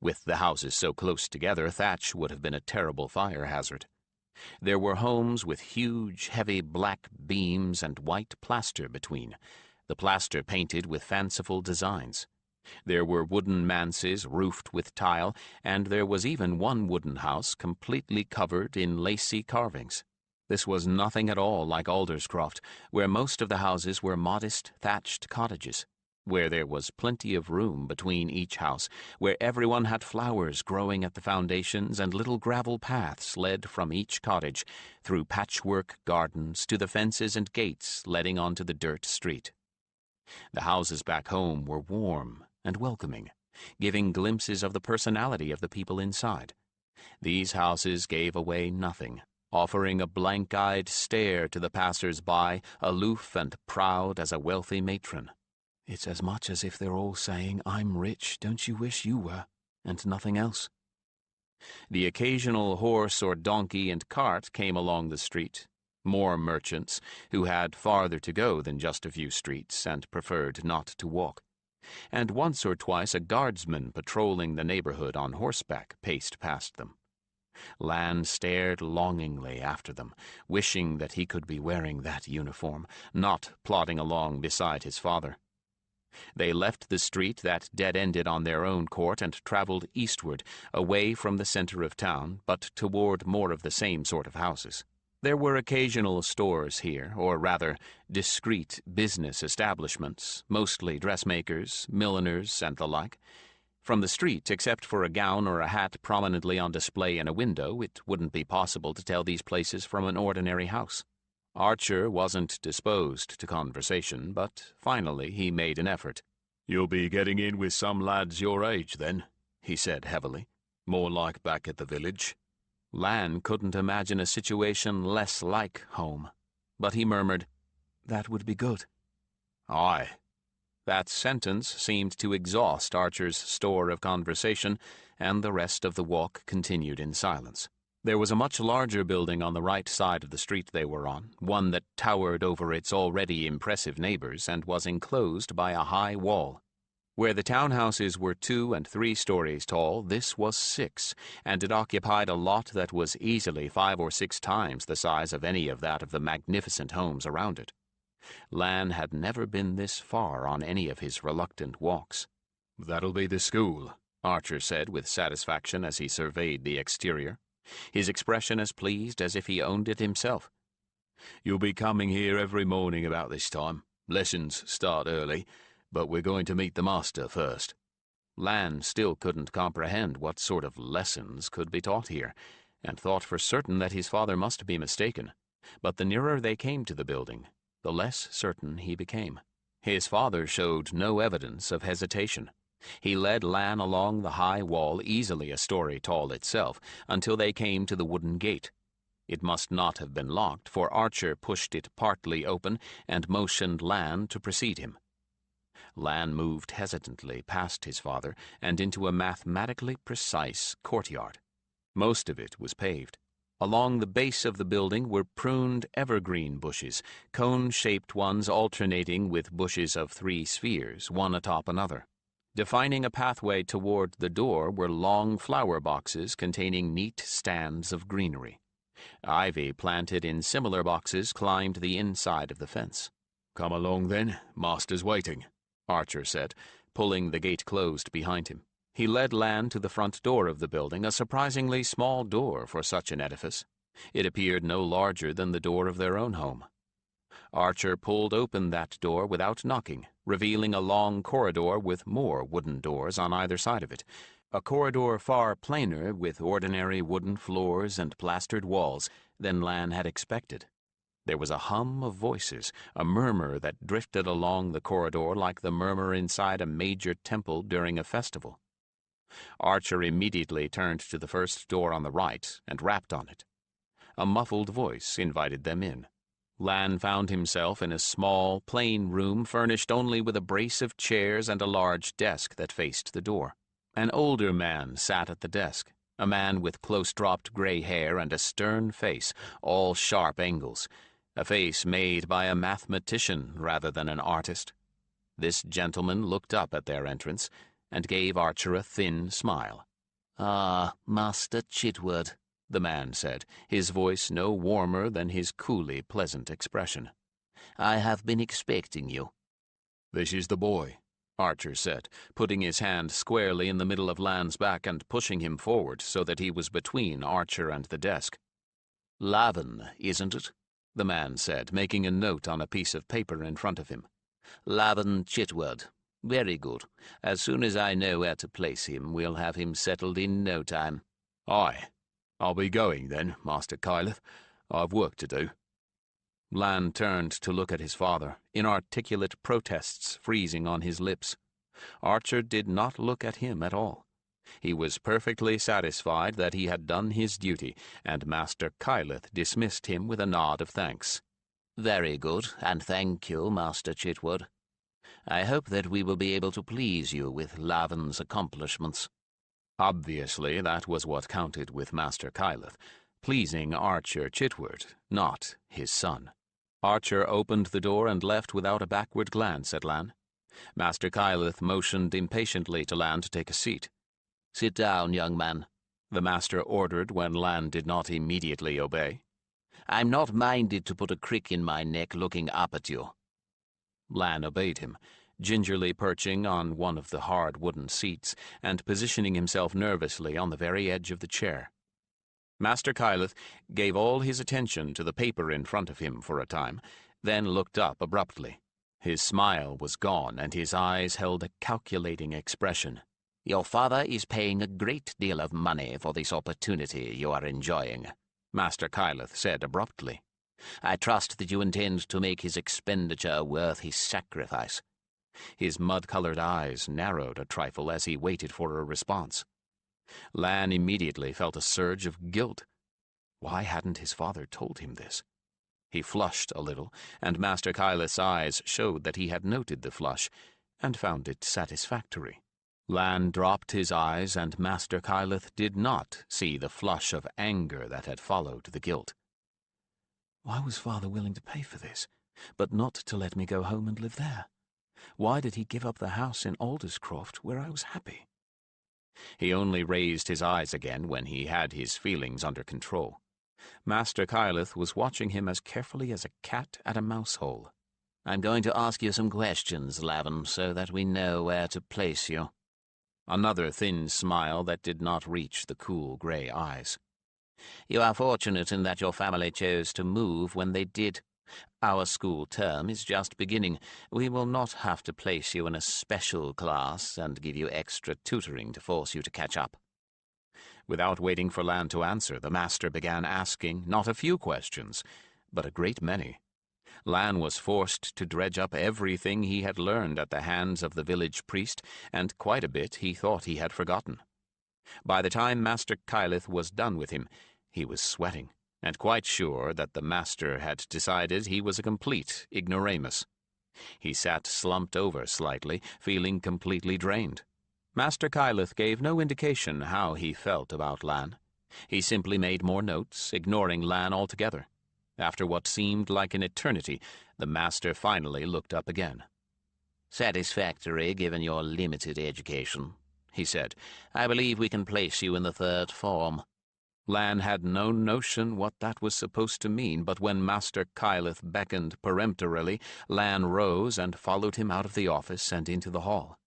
With the houses so close together, thatch would have been a terrible fire hazard. There were homes with huge, heavy black beams and white plaster between, the plaster painted with fanciful designs. There were wooden manses roofed with tile, and there was even one wooden house completely covered in lacy carvings. This was nothing at all like Alderscroft, where most of the houses were modest, thatched cottages, where there was plenty of room between each house, where everyone had flowers growing at the foundations and little gravel paths led from each cottage, through patchwork gardens to the fences and gates leading onto the dirt street. The houses back home were warm and welcoming, giving glimpses of the personality of the people inside. These houses gave away nothing, offering a blank-eyed stare to the passers-by, aloof and proud as a wealthy matron. It's as much as if they're all saying, "I'm rich, don't you wish you were?" and nothing else. The occasional horse or donkey and cart came along the street, more merchants, who had farther to go than just a few streets and preferred not to walk. And once or twice a guardsman patrolling the neighborhood on horseback paced past them. Lan stared longingly after them, wishing that he could be wearing that uniform, not plodding along beside his father. They left the street that dead-ended on their own court and traveled eastward, away from the center of town, but toward more of the same sort of houses. There were occasional stores here, or rather, discreet business establishments, mostly dressmakers, milliners, and the like. From the street, except for a gown or a hat prominently on display in a window, it wouldn't be possible to tell these places from an ordinary house. Archer wasn't disposed to conversation, but finally he made an effort. "You'll be getting in with some lads your age, then," he said heavily. "More like back at the village." Lan couldn't imagine a situation less like home, but he murmured, "That would be good." "Aye." That sentence seemed to exhaust Archer's store of conversation, and the rest of the walk continued in silence. There was a much larger building on the right side of the street they were on, one that towered over its already impressive neighbors and was enclosed by a high wall. Where the townhouses were 2 and 3 stories tall, this was 6, and it occupied a lot that was easily 5 or 6 times the size of any of that of the magnificent homes around it. Lan had never been this far on any of his reluctant walks. "That'll be the school," Archer said with satisfaction as he surveyed the exterior, his expression as pleased as if he owned it himself. "You'll be coming here every morning about this time. Lessons start early, but we're going to meet the master first." Lan still couldn't comprehend what sort of lessons could be taught here, and thought for certain that his father must be mistaken. But the nearer they came to the building, the less certain he became. His father showed no evidence of hesitation. He led Lan along the high wall, easily a story tall itself, until they came to the wooden gate. It must not have been locked, for Archer pushed it partly open and motioned Lan to precede him. Lan moved hesitantly past his father and into a mathematically precise courtyard. Most of it was paved. Along the base of the building were pruned evergreen bushes, cone-shaped ones alternating with bushes of 3 spheres, one atop another. Defining a pathway toward the door were long flower boxes containing neat stands of greenery. Ivy planted in similar boxes climbed the inside of the fence. "Come along then, master's waiting," Archer said, pulling the gate closed behind him. He led Lan to the front door of the building, a surprisingly small door for such an edifice. It appeared no larger than the door of their own home. Archer pulled open that door without knocking, revealing a long corridor with more wooden doors on either side of it, a corridor far plainer with ordinary wooden floors and plastered walls than Lan had expected. There was a hum of voices, a murmur that drifted along the corridor like the murmur inside a major temple during a festival. Archer immediately turned to the first door on the right and rapped on it. A muffled voice invited them in. Lan found himself in a small, plain room furnished only with a brace of chairs and a large desk that faced the door. An older man sat at the desk, a man with close-dropped gray hair and a stern face, all sharp angles, a face made by a mathematician rather than an artist. This gentleman looked up at their entrance and gave Archer a thin smile. "Ah, Master Chitwood," the man said, his voice no warmer than his coolly pleasant expression. "I have been expecting you." "This is the boy," Archer said, putting his hand squarely in the middle of Lan's back and pushing him forward so that he was between Archer and the desk. "Lavan, isn't it?" the man said, making a note on a piece of paper in front of him. "Lavan Chitwood. Very good. As soon as I know where to place him, we'll have him settled in no time." "Aye. I'll be going then, Master Kyleth. I've work to do." Lan turned to look at his father, inarticulate protests freezing on his lips. Archer did not look at him at all. He was perfectly satisfied that he had done his duty, and Master Kyleth dismissed him with a nod of thanks. "Very good, and thank you, Master Chitwood. I hope that we will be able to please you with Lavan's accomplishments." Obviously, that was what counted with Master Kyleth, pleasing Archer Chitwood, not his son. Archer opened the door and left without a backward glance at Lan. Master Kyleth motioned impatiently to Lan to take a seat. "Sit down, young man," the master ordered when Lan did not immediately obey. "I'm not minded to put a crick in my neck looking up at you." Lan obeyed him, gingerly perching on one of the hard wooden seats and positioning himself nervously on the very edge of the chair. Master Kyleth gave all his attention to the paper in front of him for a time, then looked up abruptly. His smile was gone, and his eyes held a calculating expression. "Your father is paying a great deal of money for this opportunity you are enjoying," Master Kyleth said abruptly. "I trust that you intend to make his expenditure worth his sacrifice." His mud-colored eyes narrowed a trifle as he waited for a response. Lan immediately felt a surge of guilt. Why hadn't his father told him this? He flushed a little, and Master Kyleth's eyes showed that he had noted the flush, and found it satisfactory. Lan dropped his eyes, and Master Kyleth did not see the flush of anger that had followed the guilt. Why was father willing to pay for this, but not to let me go home and live there? Why did he give up the house in Alderscroft where I was happy? He only raised his eyes again when he had his feelings under control. Master Kyleth was watching him as carefully as a cat at a mouse hole. "I'm going to ask you some questions, Lavan, so that we know where to place you." Another thin smile that did not reach the cool gray eyes. "You are fortunate in that your family chose to move when they did. Our school term is just beginning. We will not have to place you in a special class and give you extra tutoring to force you to catch up." Without waiting for Lan to answer, the master began asking not a few questions, but a great many. Lan was forced to dredge up everything he had learned at the hands of the village priest, and quite a bit he thought he had forgotten. By the time Master Kyleth was done with him, he was sweating, and quite sure that the master had decided he was a complete ignoramus. He sat slumped over slightly, feeling completely drained. Master Kyleth gave no indication how he felt about Lan. He simply made more notes, ignoring Lan altogether. After what seemed like an eternity, the master finally looked up again. "Satisfactory, given your limited education," he said. "I believe we can place you in the third form." Lan had no notion what that was supposed to mean, but when Master Kyleth beckoned peremptorily, Lan rose and followed him out of the office and into the hall.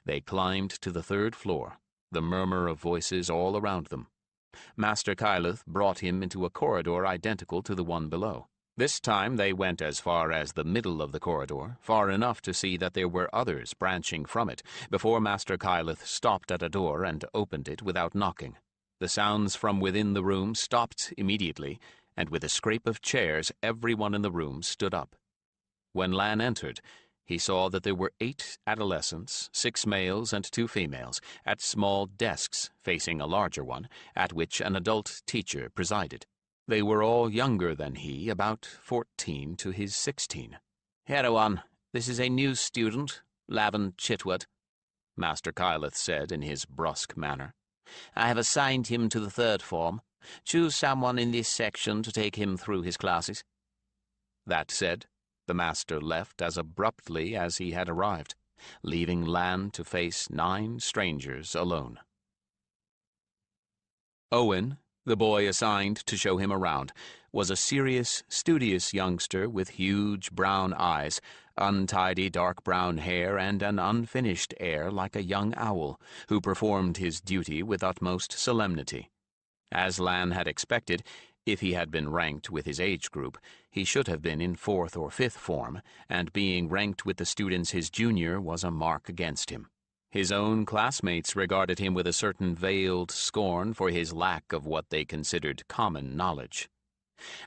They climbed to the third floor, the murmur of voices all around them. Master Kyleth brought him into a corridor identical to the one below. This time they went as far as the middle of the corridor, far enough to see that there were others branching from it, before Master Kyleth stopped at a door and opened it without knocking. The sounds from within the room stopped immediately, and with a scrape of chairs everyone in the room stood up. When Lan entered, he saw that there were 8 adolescents, 6 males and 2 females, at small desks facing a larger one, at which an adult teacher presided. They were all younger than he, about 14 to his 16. "Everyone, this is a new student, Lavan Chitwood," Master Kyleth said in his brusque manner. "I have assigned him to the third form. Choose someone in this section to take him through his classes." That said, the master left as abruptly as he had arrived, leaving Lan to face 9 strangers alone. Owen, the boy assigned to show him around, was a serious, studious youngster with huge brown eyes, untidy dark brown hair, and an unfinished air like a young owl, who performed his duty with utmost solemnity. As Lan had expected, if he had been ranked with his age group, he should have been in 4th or 5th form, and being ranked with the students his junior was a mark against him. His own classmates regarded him with a certain veiled scorn for his lack of what they considered common knowledge.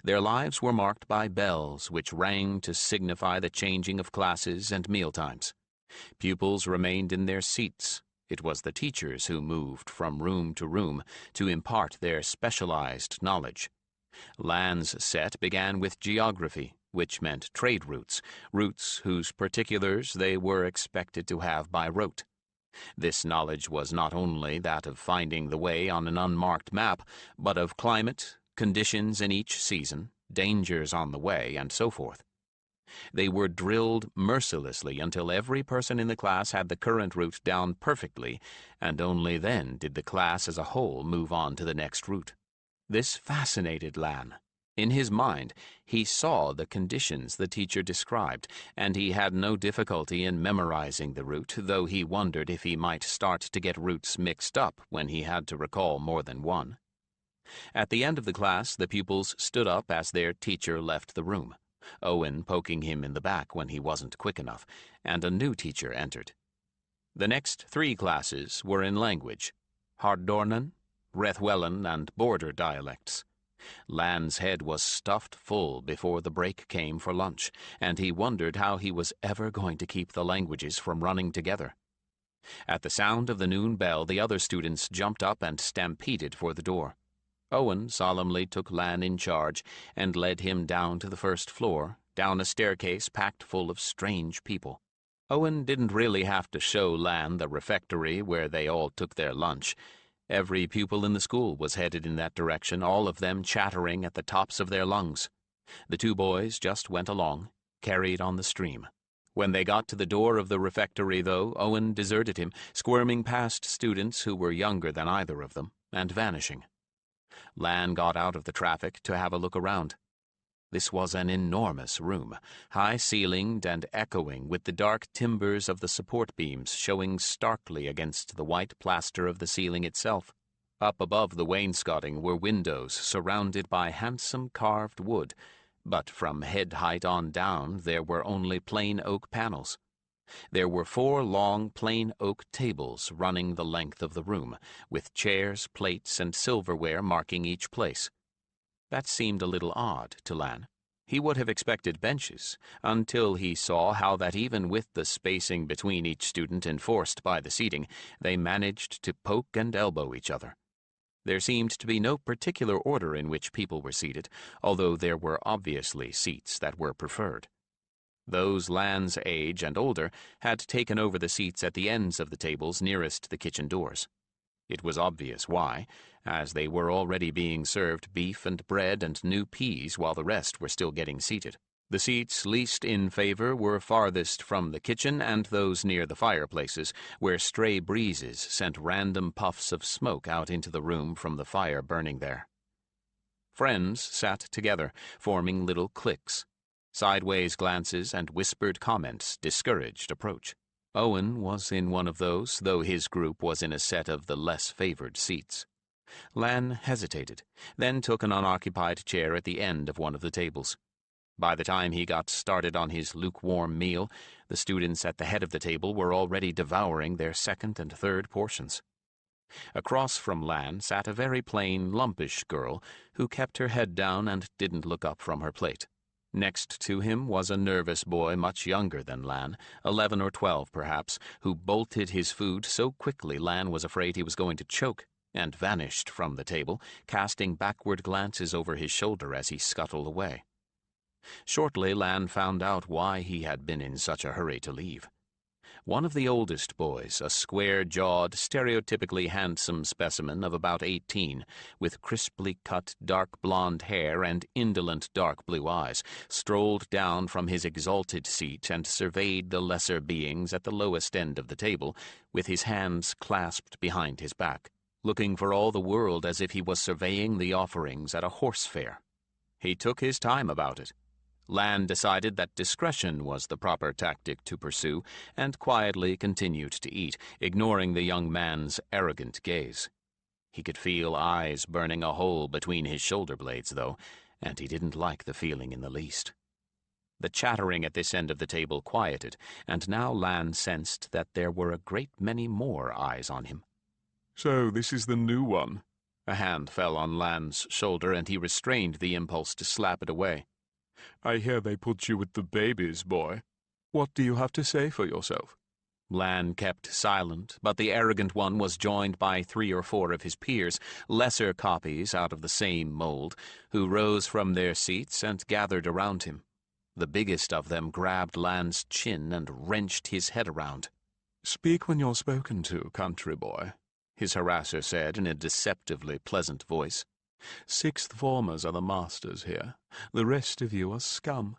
Their lives were marked by bells which rang to signify the changing of classes and mealtimes. Pupils remained in their seats. It was the teachers who moved from room to room to impart their specialized knowledge. Lan's set began with geography, which meant trade routes, routes whose particulars they were expected to have by rote. This knowledge was not only that of finding the way on an unmarked map, but of climate, conditions in each season, dangers on the way, and so forth. They were drilled mercilessly until every person in the class had the current route down perfectly, and only then did the class as a whole move on to the next route. This fascinated Lan. In his mind, he saw the conditions the teacher described, and he had no difficulty in memorizing the route, though he wondered if he might start to get routes mixed up when he had to recall more than one. At the end of the class, the pupils stood up as their teacher left the room, Owen poking him in the back when he wasn't quick enough, and a new teacher entered. The next 3 classes were in language: Hardornan, Rethwellan, and Border dialects. Lan's head was stuffed full before the break came for lunch, and he wondered how he was ever going to keep the languages from running together. At the sound of the noon bell, the other students jumped up and stampeded for the door. Owen solemnly took Lan in charge and led him down to the 1st floor, down a staircase packed full of strange people. Owen didn't really have to show Lan the refectory where they all took their lunch. Every pupil in the school was headed in that direction, all of them chattering at the tops of their lungs. The 2 boys just went along, carried on the stream. When they got to the door of the refectory, though, Owen deserted him, squirming past students who were younger than either of them, and vanishing. Lan got out of the traffic to have a look around. This was an enormous room, high-ceilinged and echoing, with the dark timbers of the support beams showing starkly against the white plaster of the ceiling itself. Up above the wainscoting were windows surrounded by handsome carved wood, but from head height on down there were only plain oak panels. There were 4 long plain oak tables running the length of the room, with chairs, plates, and silverware marking each place. That seemed a little odd to Lan. He would have expected benches, until he saw how that even with the spacing between each student enforced by the seating, they managed to poke and elbow each other. There seemed to be no particular order in which people were seated, although there were obviously seats that were preferred. Those Lan's age and older had taken over the seats at the ends of the tables nearest the kitchen doors. It was obvious why, as they were already being served beef and bread and new peas while the rest were still getting seated. The seats least in favor were farthest from the kitchen and those near the fireplaces, where stray breezes sent random puffs of smoke out into the room from the fire burning there. Friends sat together, forming little cliques. Sideways glances and whispered comments discouraged approach. Owen was in one of those, though his group was in a set of the less favored seats. Lan hesitated, then took an unoccupied chair at the end of one of the tables. By the time he got started on his lukewarm meal, the students at the head of the table were already devouring their 2nd and 3rd portions. Across from Lan sat a very plain, lumpish girl who kept her head down and didn't look up from her plate. Next to him was a nervous boy much younger than Lan, 11 or 12 perhaps, who bolted his food so quickly Lan was afraid he was going to choke, and vanished from the table, casting backward glances over his shoulder as he scuttled away. Shortly Lan found out why he had been in such a hurry to leave. One of the oldest boys, a square-jawed, stereotypically handsome specimen of about 18, with crisply cut dark blonde hair and indolent dark blue eyes, strolled down from his exalted seat and surveyed the lesser beings at the lowest end of the table, with his hands clasped behind his back. looking for all the world as if he was surveying the offerings at a horse fair. He took his time about it. Lan decided that discretion was the proper tactic to pursue, and quietly continued to eat, ignoring the young man's arrogant gaze. He could feel eyes burning a hole between his shoulder blades, though, and he didn't like the feeling in the least. The chattering at this end of the table quieted, and now Lan sensed that there were a great many more eyes on him. "So this is the new one." A hand fell on Lan's shoulder, and he restrained the impulse to slap it away. "I hear they put you with the babies, boy. What do you have to say for yourself?" Lan kept silent, but the arrogant one was joined by 3 or 4 of his peers, lesser copies out of the same mold, who rose from their seats and gathered around him. The biggest of them grabbed Lan's chin and wrenched his head around. "Speak when you're spoken to, country boy," his harasser said in a deceptively pleasant voice. "Sixth formers are the masters here. The rest of you are scum.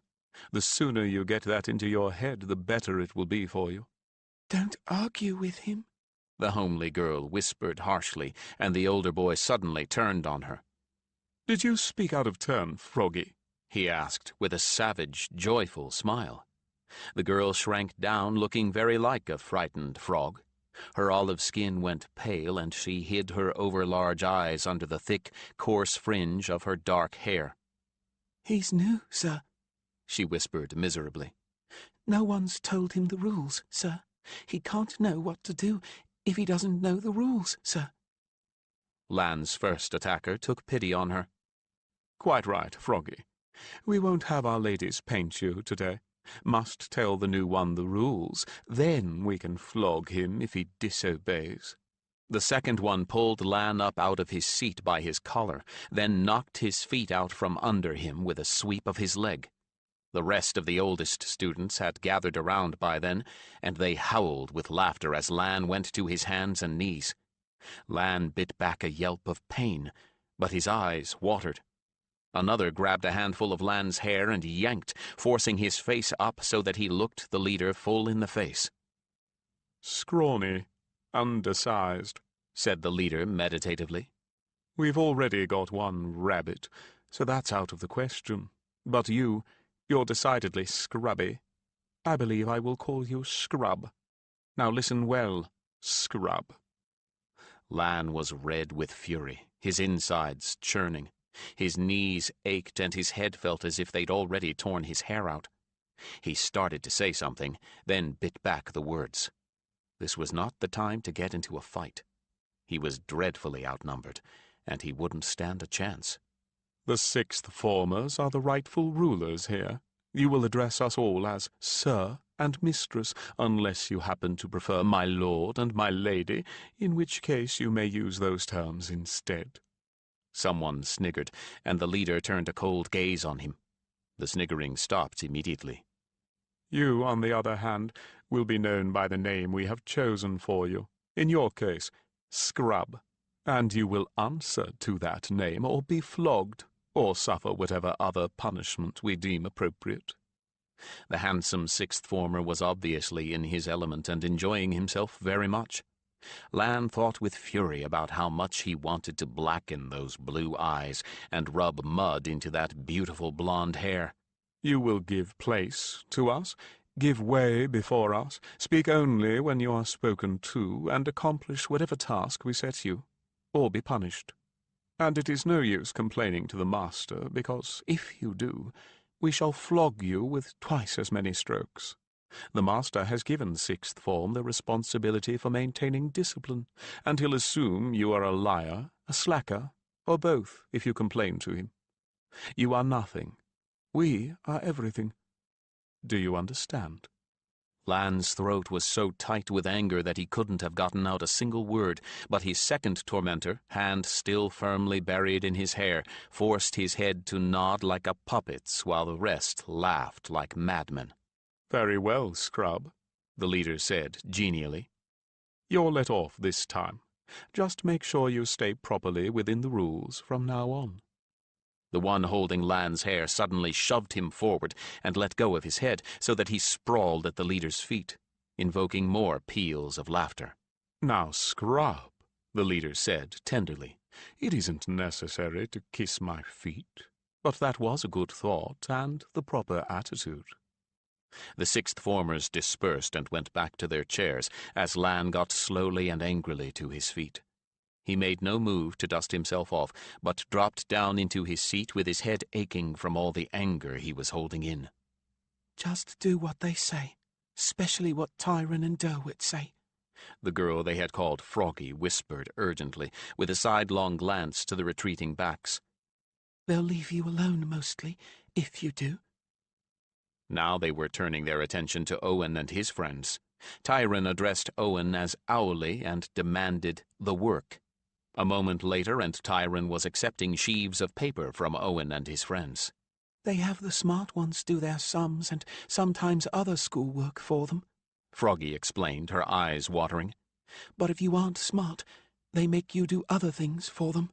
The sooner you get that into your head, the better it will be for you." "Don't argue with him," the homely girl whispered harshly, and the older boy suddenly turned on her. "Did you speak out of turn, Froggy?" he asked, with a savage, joyful smile. The girl shrank down, looking very like a frightened frog. Her olive skin went pale, and she hid her overlarge eyes under the thick, coarse fringe of her dark hair. "He's new, sir," she whispered miserably. "No one's told him the rules, sir. He can't know what to do if he doesn't know the rules, sir." Lan's first attacker took pity on her. "Quite right, Froggy. We won't have our ladies paint you today. Must tell the new one the rules. Then we can flog him if he disobeys." The second one pulled Lan up out of his seat by his collar, then knocked his feet out from under him with a sweep of his leg. The rest of the oldest students had gathered around by then, and they howled with laughter as Lan went to his hands and knees. Lan bit back a yelp of pain, but his eyes watered. Another grabbed a handful of Lan's hair and yanked, forcing his face up so that he looked the leader full in the face. "Scrawny, undersized," said the leader meditatively. "We've already got one rabbit, so that's out of the question. But you're decidedly scrubby. I believe I will call you Scrub. Now listen well, Scrub." Lan was red with fury, his insides churning. His knees ached and his head felt as if they'd already torn his hair out. He started to say something, then bit back the words. This was not the time to get into a fight. He was dreadfully outnumbered, and he wouldn't stand a chance. "The sixth formers are the rightful rulers here. You will address us all as Sir and Mistress, unless you happen to prefer my lord and my lady, in which case you may use those terms instead." Someone sniggered, and the leader turned a cold gaze on him. The sniggering stopped immediately. "You, on the other hand, will be known by the name we have chosen for you, in your case, Scrub, and you will answer to that name or be flogged, or suffer whatever other punishment we deem appropriate." The handsome sixth former was obviously in his element and enjoying himself very much. Lan thought with fury about how much he wanted to blacken those blue eyes and rub mud into that beautiful blonde hair. "You will give place to us, give way before us, speak only when you are spoken to, and accomplish whatever task we set you, or be punished. And it is no use complaining to the master, because if you do, we shall flog you with twice as many strokes. The master has given sixth form the responsibility for maintaining discipline, and he'll assume you are a liar, a slacker, or both if you complain to him. You are nothing. We are everything. Do you understand?" Lan's throat was so tight with anger that he couldn't have gotten out a single word, but his second tormentor, hand still firmly buried in his hair, forced his head to nod like a puppet's while the rest laughed like madmen. "Very well, Scrub," the leader said genially. "You're let off this time. Just make sure you stay properly within the rules from now on." The one holding Lan's hair suddenly shoved him forward and let go of his head so that he sprawled at the leader's feet, invoking more peals of laughter. "Now, Scrub," the leader said tenderly. "It isn't necessary to kiss my feet, but that was a good thought and the proper attitude." The sixth formers dispersed and went back to their chairs as Lan got slowly and angrily to his feet. He made no move to dust himself off, but dropped down into his seat with his head aching from all the anger he was holding in. "Just do what they say, especially what Tyron and Derwit say," the girl they had called Froggy whispered urgently, with a sidelong glance to the retreating backs. "They'll leave you alone mostly, if you do." Now they were turning their attention to Owen and his friends. Tyron addressed Owen as Owly and demanded the work. A moment later, and Tyron was accepting sheaves of paper from Owen and his friends. "They have the smart ones do their sums and sometimes other schoolwork for them," Froggy explained, her eyes watering. "But if you aren't smart, they make you do other things for them."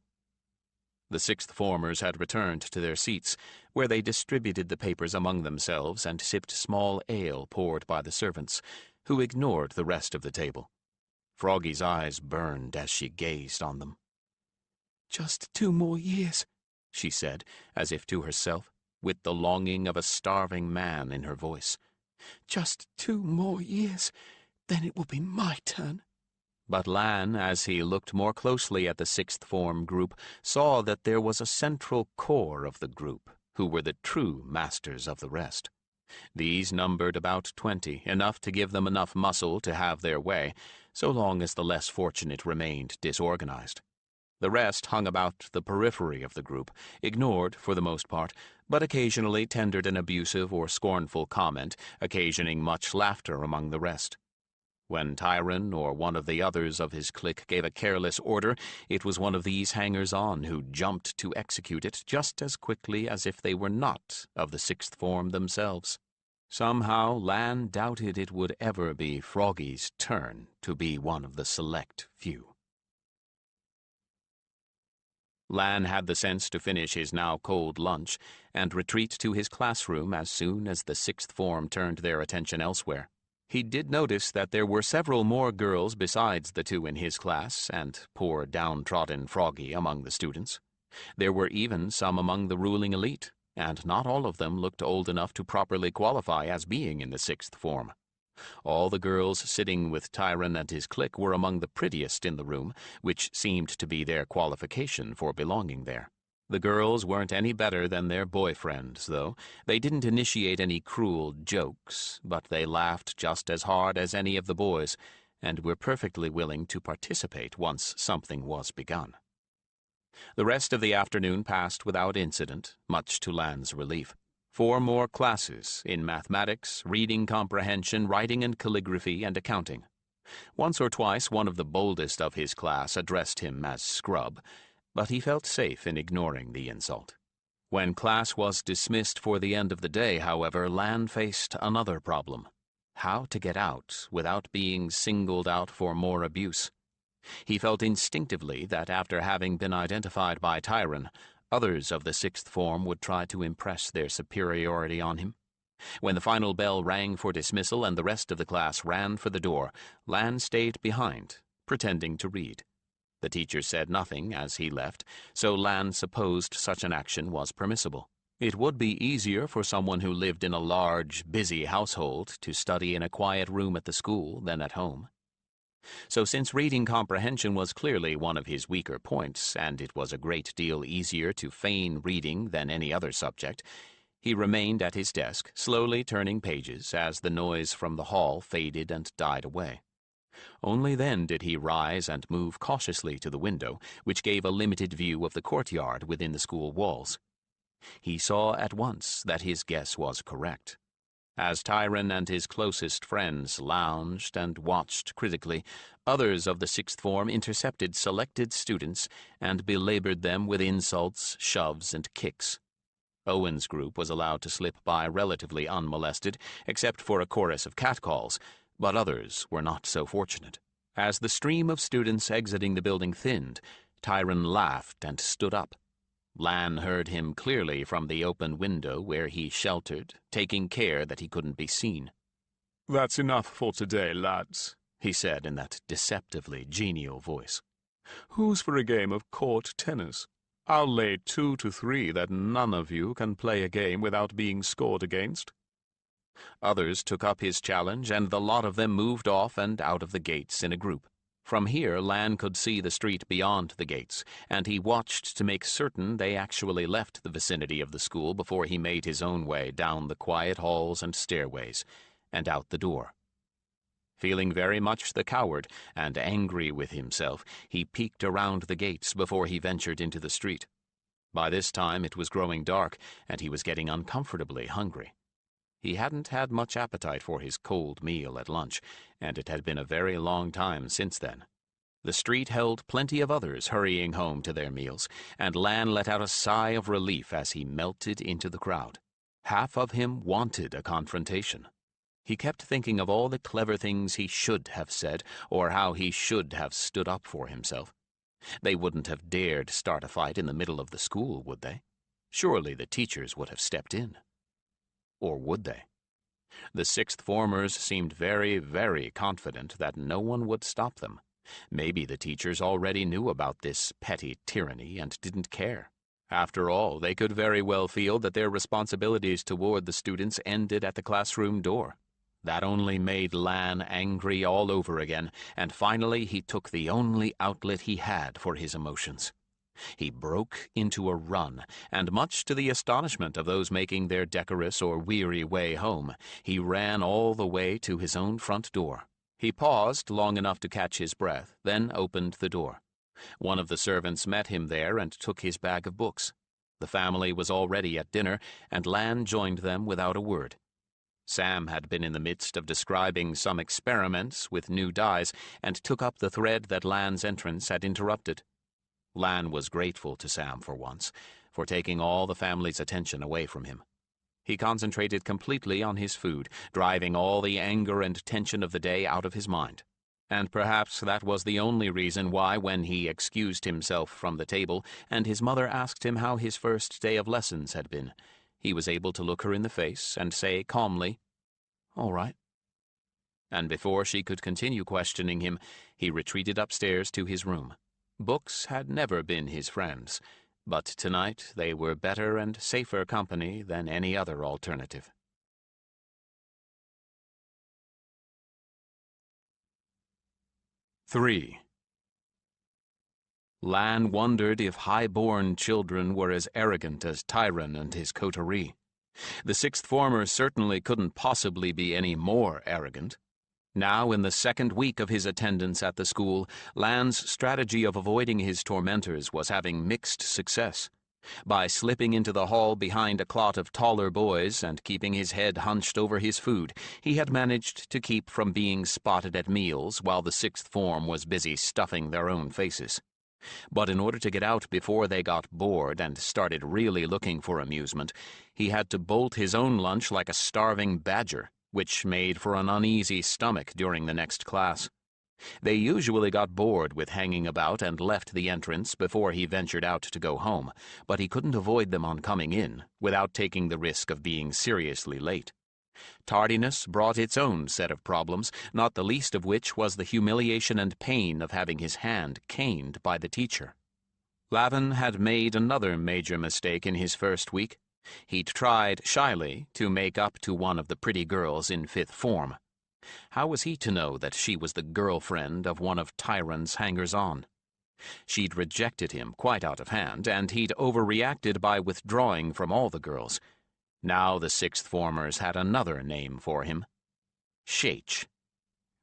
The sixth formers had returned to their seats, where they distributed the papers among themselves and sipped small ale poured by the servants, who ignored the rest of the table. Froggy's eyes burned as she gazed on them. "Just 2 more years," she said, as if to herself, with the longing of a starving man in her voice. "Just 2 more years, then it will be my turn." But Lan, as he looked more closely at the sixth form group, saw that there was a central core of the group, who were the true masters of the rest. These numbered about 20, enough to give them enough muscle to have their way, so long as the less fortunate remained disorganized. The rest hung about the periphery of the group, ignored for the most part, but occasionally tendered an abusive or scornful comment, occasioning much laughter among the rest. When Tyron or one of the others of his clique gave a careless order, it was one of these hangers-on who jumped to execute it just as quickly as if they were not of the sixth form themselves. Somehow Lan doubted it would ever be Froggy's turn to be one of the select few. Lan had the sense to finish his now cold lunch and retreat to his classroom as soon as the sixth form turned their attention elsewhere. He did notice that there were several more girls besides the 2 in his class, and poor downtrodden Froggy among the students. There were even some among the ruling elite, and not all of them looked old enough to properly qualify as being in the sixth form. All the girls sitting with Tyron and his clique were among the prettiest in the room, which seemed to be their qualification for belonging there. The girls weren't any better than their boyfriends, though. They didn't initiate any cruel jokes, but they laughed just as hard as any of the boys, and were perfectly willing to participate once something was begun. The rest of the afternoon passed without incident, much to Lan's relief. 4 more classes in mathematics, reading comprehension, writing and calligraphy, and accounting. Once or twice one of the boldest of his class addressed him as scrub, but he felt safe in ignoring the insult. When class was dismissed for the end of the day, however, Lan faced another problem: how to get out without being singled out for more abuse. He felt instinctively that after having been identified by Tyron, others of the sixth form would try to impress their superiority on him. When the final bell rang for dismissal and the rest of the class ran for the door, Lan stayed behind, pretending to read. The teacher said nothing as he left, so Lan supposed such an action was permissible. It would be easier for someone who lived in a large, busy household to study in a quiet room at the school than at home. So since reading comprehension was clearly one of his weaker points, and it was a great deal easier to feign reading than any other subject, he remained at his desk, slowly turning pages as the noise from the hall faded and died away. Only then did he rise and move cautiously to the window, which gave a limited view of the courtyard within the school walls. He saw at once that his guess was correct. As Tyron and his closest friends lounged and watched critically, others of the sixth form intercepted selected students and belabored them with insults, shoves, and kicks. Owen's group was allowed to slip by relatively unmolested, except for a chorus of catcalls, but others were not so fortunate. As the stream of students exiting the building thinned, Tyron laughed and stood up. Lan heard him clearly from the open window where he sheltered, taking care that he couldn't be seen. "That's enough for today, lads," he said in that deceptively genial voice. "Who's for a game of court tennis? I'll lay 2 to 3 that none of you can play a game without being scored against." Others took up his challenge, and the lot of them moved off and out of the gates in a group. From here, Lan could see the street beyond the gates, and he watched to make certain they actually left the vicinity of the school before he made his own way down the quiet halls and stairways, and out the door. Feeling very much the coward and angry with himself, he peeked around the gates before he ventured into the street. By this time it was growing dark, and he was getting uncomfortably hungry. He hadn't had much appetite for his cold meal at lunch, and it had been a very long time since then. The street held plenty of others hurrying home to their meals, and Lan let out a sigh of relief as he melted into the crowd. Half of him wanted a confrontation. He kept thinking of all the clever things he should have said, or how he should have stood up for himself. They wouldn't have dared start a fight in the middle of the school, would they? Surely the teachers would have stepped in. Or would they? The sixth formers seemed very, very confident that no one would stop them. Maybe the teachers already knew about this petty tyranny and didn't care. After all, they could very well feel that their responsibilities toward the students ended at the classroom door. That only made Lan angry all over again, and finally he took the only outlet he had for his emotions. He broke into a run, and much to the astonishment of those making their decorous or weary way home, he ran all the way to his own front door. He paused long enough to catch his breath, then opened the door. One of the servants met him there and took his bag of books. The family was already at dinner, and Lan joined them without a word. Sam had been in the midst of describing some experiments with new dyes, and took up the thread that Lan's entrance had interrupted. Lan was grateful to Sam for once, for taking all the family's attention away from him. He concentrated completely on his food, driving all the anger and tension of the day out of his mind. And perhaps that was the only reason why, when he excused himself from the table and his mother asked him how his first day of lessons had been, he was able to look her in the face and say calmly, "All right." And before she could continue questioning him, he retreated upstairs to his room. Books had never been his friends, but tonight they were better and safer company than any other alternative. "3. Lan wondered if high-born children were as arrogant as Tyron and his coterie. The sixth formers certainly couldn't possibly be any more arrogant. Now, in the second week of his attendance at the school, Lan's strategy of avoiding his tormentors was having mixed success. By slipping into the hall behind a clot of taller boys and keeping his head hunched over his food, he had managed to keep from being spotted at meals while the sixth form was busy stuffing their own faces. But in order to get out before they got bored and started really looking for amusement, he had to bolt his own lunch like a starving badger, which made for an uneasy stomach during the next class. They usually got bored with hanging about and left the entrance before he ventured out to go home, but he couldn't avoid them on coming in without taking the risk of being seriously late. Tardiness brought its own set of problems, not the least of which was the humiliation and pain of having his hand caned by the teacher. Lavan had made another major mistake in his first week. He'd tried, shyly, to make up to one of the pretty girls in fifth form. How was he to know that she was the girlfriend of one of Tyron's hangers-on? She'd rejected him quite out of hand, and he'd overreacted by withdrawing from all the girls. Now the sixth formers had another name for him. Shach.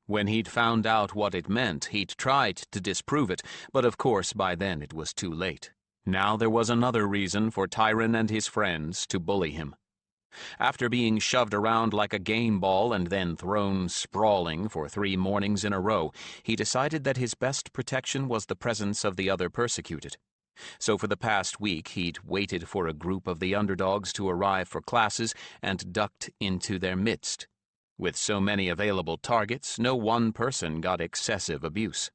When he'd found out what it meant, he'd tried to disprove it, but of course by then it was too late. Now there was another reason for Tyron and his friends to bully him. After being shoved around like a game ball and then thrown sprawling for 3 mornings in a row, he decided that his best protection was the presence of the other persecuted. So for the past week he'd waited for a group of the underdogs to arrive for classes and ducked into their midst. With so many available targets, no one person got excessive abuse.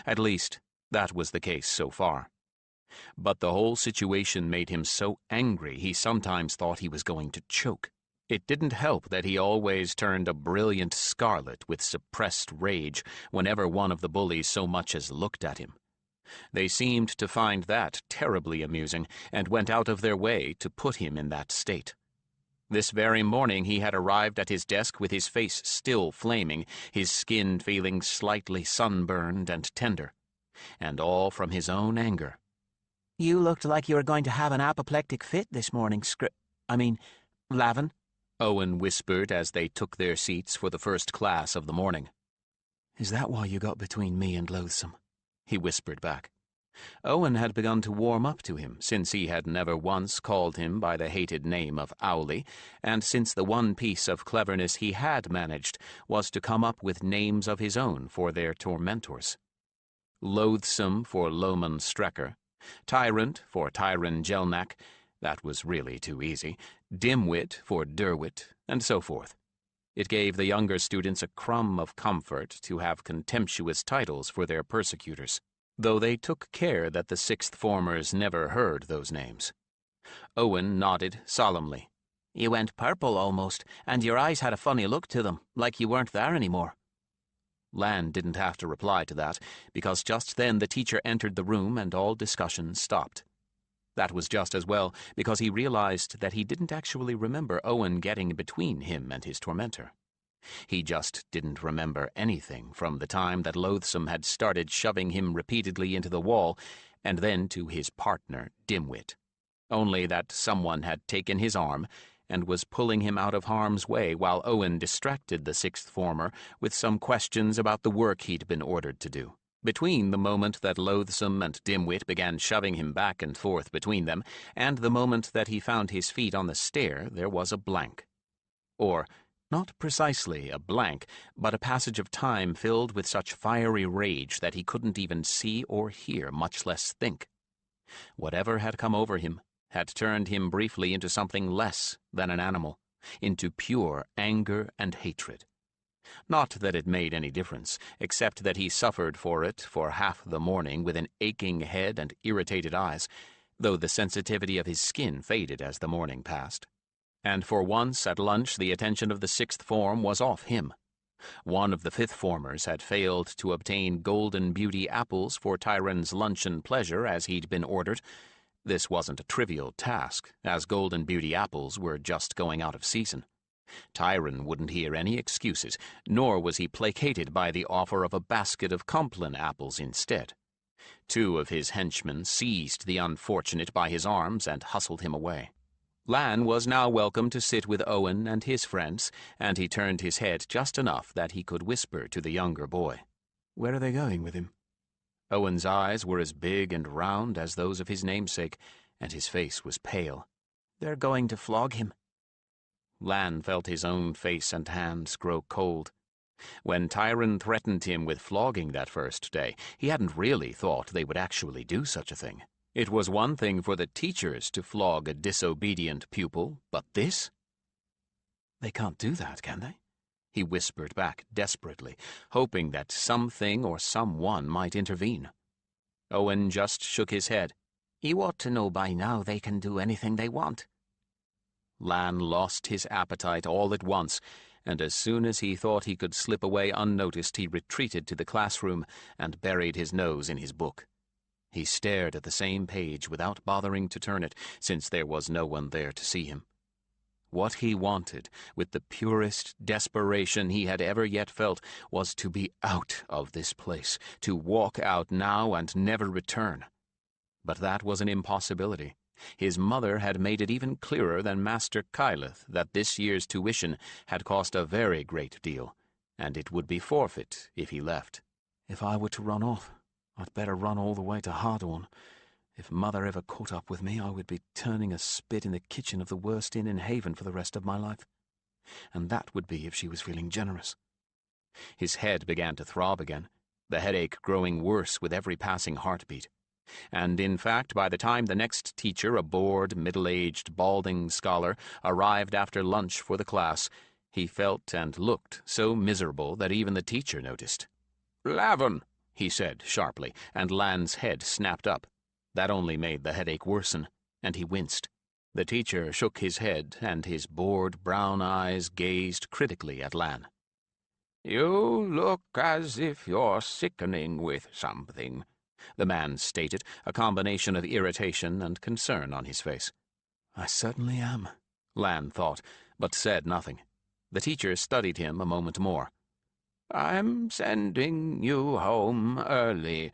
At least, that was the case so far. But the whole situation made him so angry he sometimes thought he was going to choke. It didn't help that he always turned a brilliant scarlet with suppressed rage whenever one of the bullies so much as looked at him. They seemed to find that terribly amusing, and went out of their way to put him in that state. This very morning he had arrived at his desk with his face still flaming, his skin feeling slightly sunburned and tender, and all from his own anger. "You looked like you were going to have an apoplectic fit this morning, Lavan," Owen whispered as they took their seats for the first class of the morning. "Is that why you got between me and Loathsome?" He whispered back. Owen had begun to warm up to him, since he had never once called him by the hated name of Owlie, and since the one piece of cleverness he had managed was to come up with names of his own for their tormentors. Loathsome for Loman Strecker, Tyrant for Tyron Jelnak, that was really too easy, Dimwit for Derwit, and so forth. It gave the younger students a crumb of comfort to have contemptuous titles for their persecutors, though they took care that the sixth formers never heard those names. Owen nodded solemnly. "You went purple almost, and your eyes had a funny look to them, like you weren't there anymore." Lan didn't have to reply to that, because just then the teacher entered the room and all discussion stopped. That was just as well, because he realized that he didn't actually remember Owen getting between him and his tormentor. He just didn't remember anything from the time that Loathsome had started shoving him repeatedly into the wall, and then to his partner, Dimwit. Only that someone had taken his arm and was pulling him out of harm's way while Owen distracted the sixth former with some questions about the work he'd been ordered to do. Between the moment that Loathsome and Dimwit began shoving him back and forth between them and the moment that he found his feet on the stair, there was a blank. Or, not precisely a blank, but a passage of time filled with such fiery rage that he couldn't even see or hear, much less think. Whatever had come over him had turned him briefly into something less than an animal, into pure anger and hatred. Not that it made any difference, except that he suffered for it for half the morning with an aching head and irritated eyes, though the sensitivity of his skin faded as the morning passed. And for once at lunch the attention of the sixth form was off him. One of the fifth formers had failed to obtain golden beauty apples for Tyron's luncheon pleasure as he'd been ordered. This wasn't a trivial task, as golden beauty apples were just going out of season. Tyron wouldn't hear any excuses, nor was he placated by the offer of a basket of Complin apples instead. Two of his henchmen seized the unfortunate by his arms and hustled him away. Lan was now welcome to sit with Owen and his friends, and he turned his head just enough that he could whisper to the younger boy. "Where are they going with him?" Owen's eyes were as big and round as those of his namesake, and his face was pale. "They're going to flog him." Lan felt his own face and hands grow cold. When Tyron threatened him with flogging that first day, he hadn't really thought they would actually do such a thing. It was one thing for the teachers to flog a disobedient pupil, but this? "They can't do that, can they?" He whispered back desperately, hoping that something or someone might intervene. Owen just shook his head. "You ought to know by now they can do anything they want." Lan lost his appetite all at once, and as soon as he thought he could slip away unnoticed, he retreated to the classroom and buried his nose in his book. He stared at the same page without bothering to turn it, since there was no one there to see him. What he wanted, with the purest desperation he had ever yet felt, was to be out of this place, to walk out now and never return. But that was an impossibility. His mother had made it even clearer than Master Kyleth that this year's tuition had cost a very great deal, and it would be forfeit if he left. "If I were to run off, I'd better run all the way to Hardorn. If Mother ever caught up with me, I would be turning a spit in the kitchen of the worst inn in Haven for the rest of my life. And that would be if she was feeling generous." His head began to throb again, the headache growing worse with every passing heartbeat. And in fact, by the time the next teacher, a bored, middle-aged, balding scholar, arrived after lunch for the class, he felt and looked so miserable that even the teacher noticed. "Lavan," he said sharply, and Lan's head snapped up. That only made the headache worsen, and he winced. The teacher shook his head, and his bored brown eyes gazed critically at Lan. "You look as if you're sickening with something," the man stated, a combination of irritation and concern on his face. I certainly am, Lan thought, but said nothing. The teacher studied him a moment more. I'm sending you home early.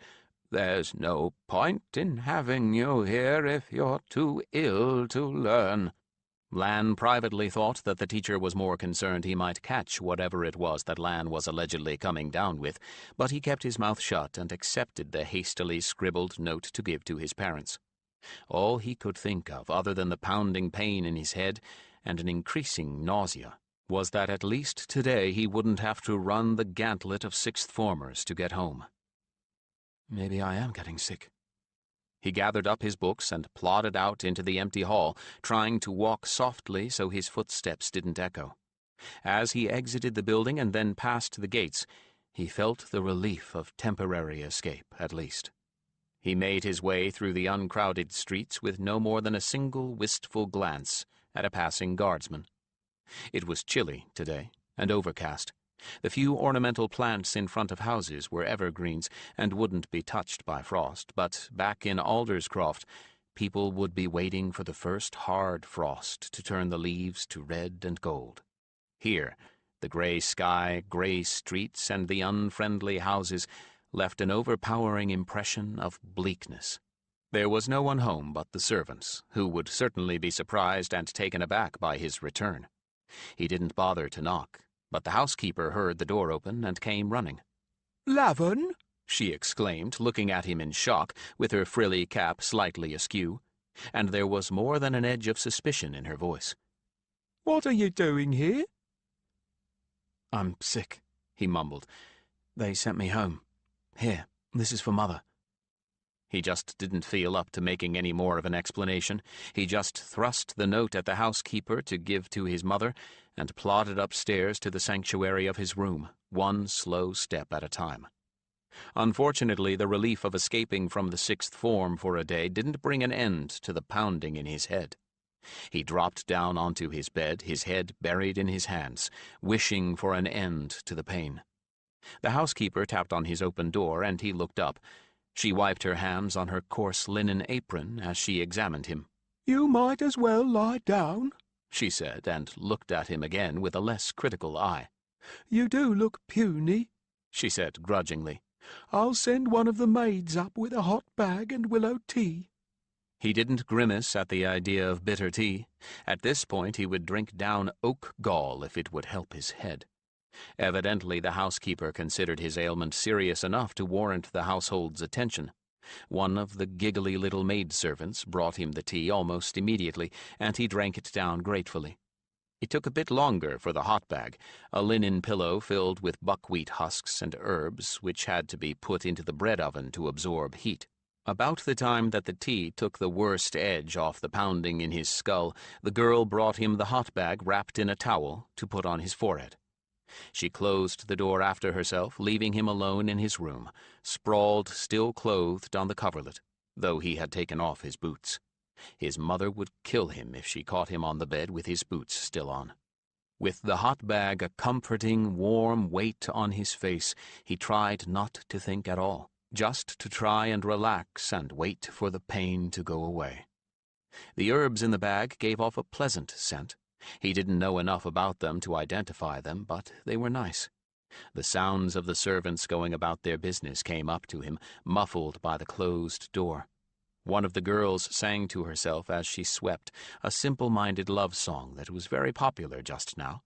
There's no point in having you here if you're too ill to learn. Lan privately thought that the teacher was more concerned he might catch whatever it was that Lan was allegedly coming down with, but he kept his mouth shut and accepted the hastily scribbled note to give to his parents. All he could think of, other than the pounding pain in his head and an increasing nausea, was that at least today he wouldn't have to run the gauntlet of sixth formers to get home. Maybe I am getting sick. He gathered up his books and plodded out into the empty hall, trying to walk softly so his footsteps didn't echo. As he exited the building and then passed the gates, he felt the relief of temporary escape, at least. He made his way through the uncrowded streets with no more than a single wistful glance at a passing guardsman. It was chilly today, and overcast. The few ornamental plants in front of houses were evergreens and wouldn't be touched by frost, but back in Alderscroft, people would be waiting for the first hard frost to turn the leaves to red and gold. Here, the grey sky, grey streets, and the unfriendly houses left an overpowering impression of bleakness. There was no one home but the servants, who would certainly be surprised and taken aback by his return. He didn't bother to knock, but the housekeeper heard the door open and came running. "Lavan?" she exclaimed, looking at him in shock, with her frilly cap slightly askew, and there was more than an edge of suspicion in her voice. "What are you doing here?" I'm sick, he mumbled. They sent me home. Here, this is for Mother. He just didn't feel up to making any more of an explanation. He just thrust the note at the housekeeper to give to his mother and plodded upstairs to the sanctuary of his room, one slow step at a time. Unfortunately, the relief of escaping from the sixth form for a day didn't bring an end to the pounding in his head. He dropped down onto his bed, his head buried in his hands, wishing for an end to the pain. The housekeeper tapped on his open door, and he looked up. She wiped her hands on her coarse linen apron as she examined him. "You might as well lie down," she said, and looked at him again with a less critical eye. "You do look puny," she said grudgingly. "I'll send one of the maids up with a hot bag and willow tea." He didn't grimace at the idea of bitter tea. At this point he would drink down oak gall if it would help his head. Evidently the housekeeper considered his ailment serious enough to warrant the household's attention. One of the giggly little maidservants brought him the tea almost immediately, and he drank it down gratefully. It took a bit longer for the hot bag, a linen pillow filled with buckwheat husks and herbs which had to be put into the bread oven to absorb heat. About the time that the tea took the worst edge off the pounding in his skull, the girl brought him the hot bag wrapped in a towel to put on his forehead. She closed the door after herself, leaving him alone in his room, sprawled, still clothed on the coverlet, though he had taken off his boots. His mother would kill him if she caught him on the bed with his boots still on. With the hot bag a comforting, warm weight on his face, he tried not to think at all, just to try and relax and wait for the pain to go away. The herbs in the bag gave off a pleasant scent. He didn't know enough about them to identify them, but they were nice. The sounds of the servants going about their business came up to him, muffled by the closed door. One of the girls sang to herself as she swept, a simple-minded love song that was very popular just now.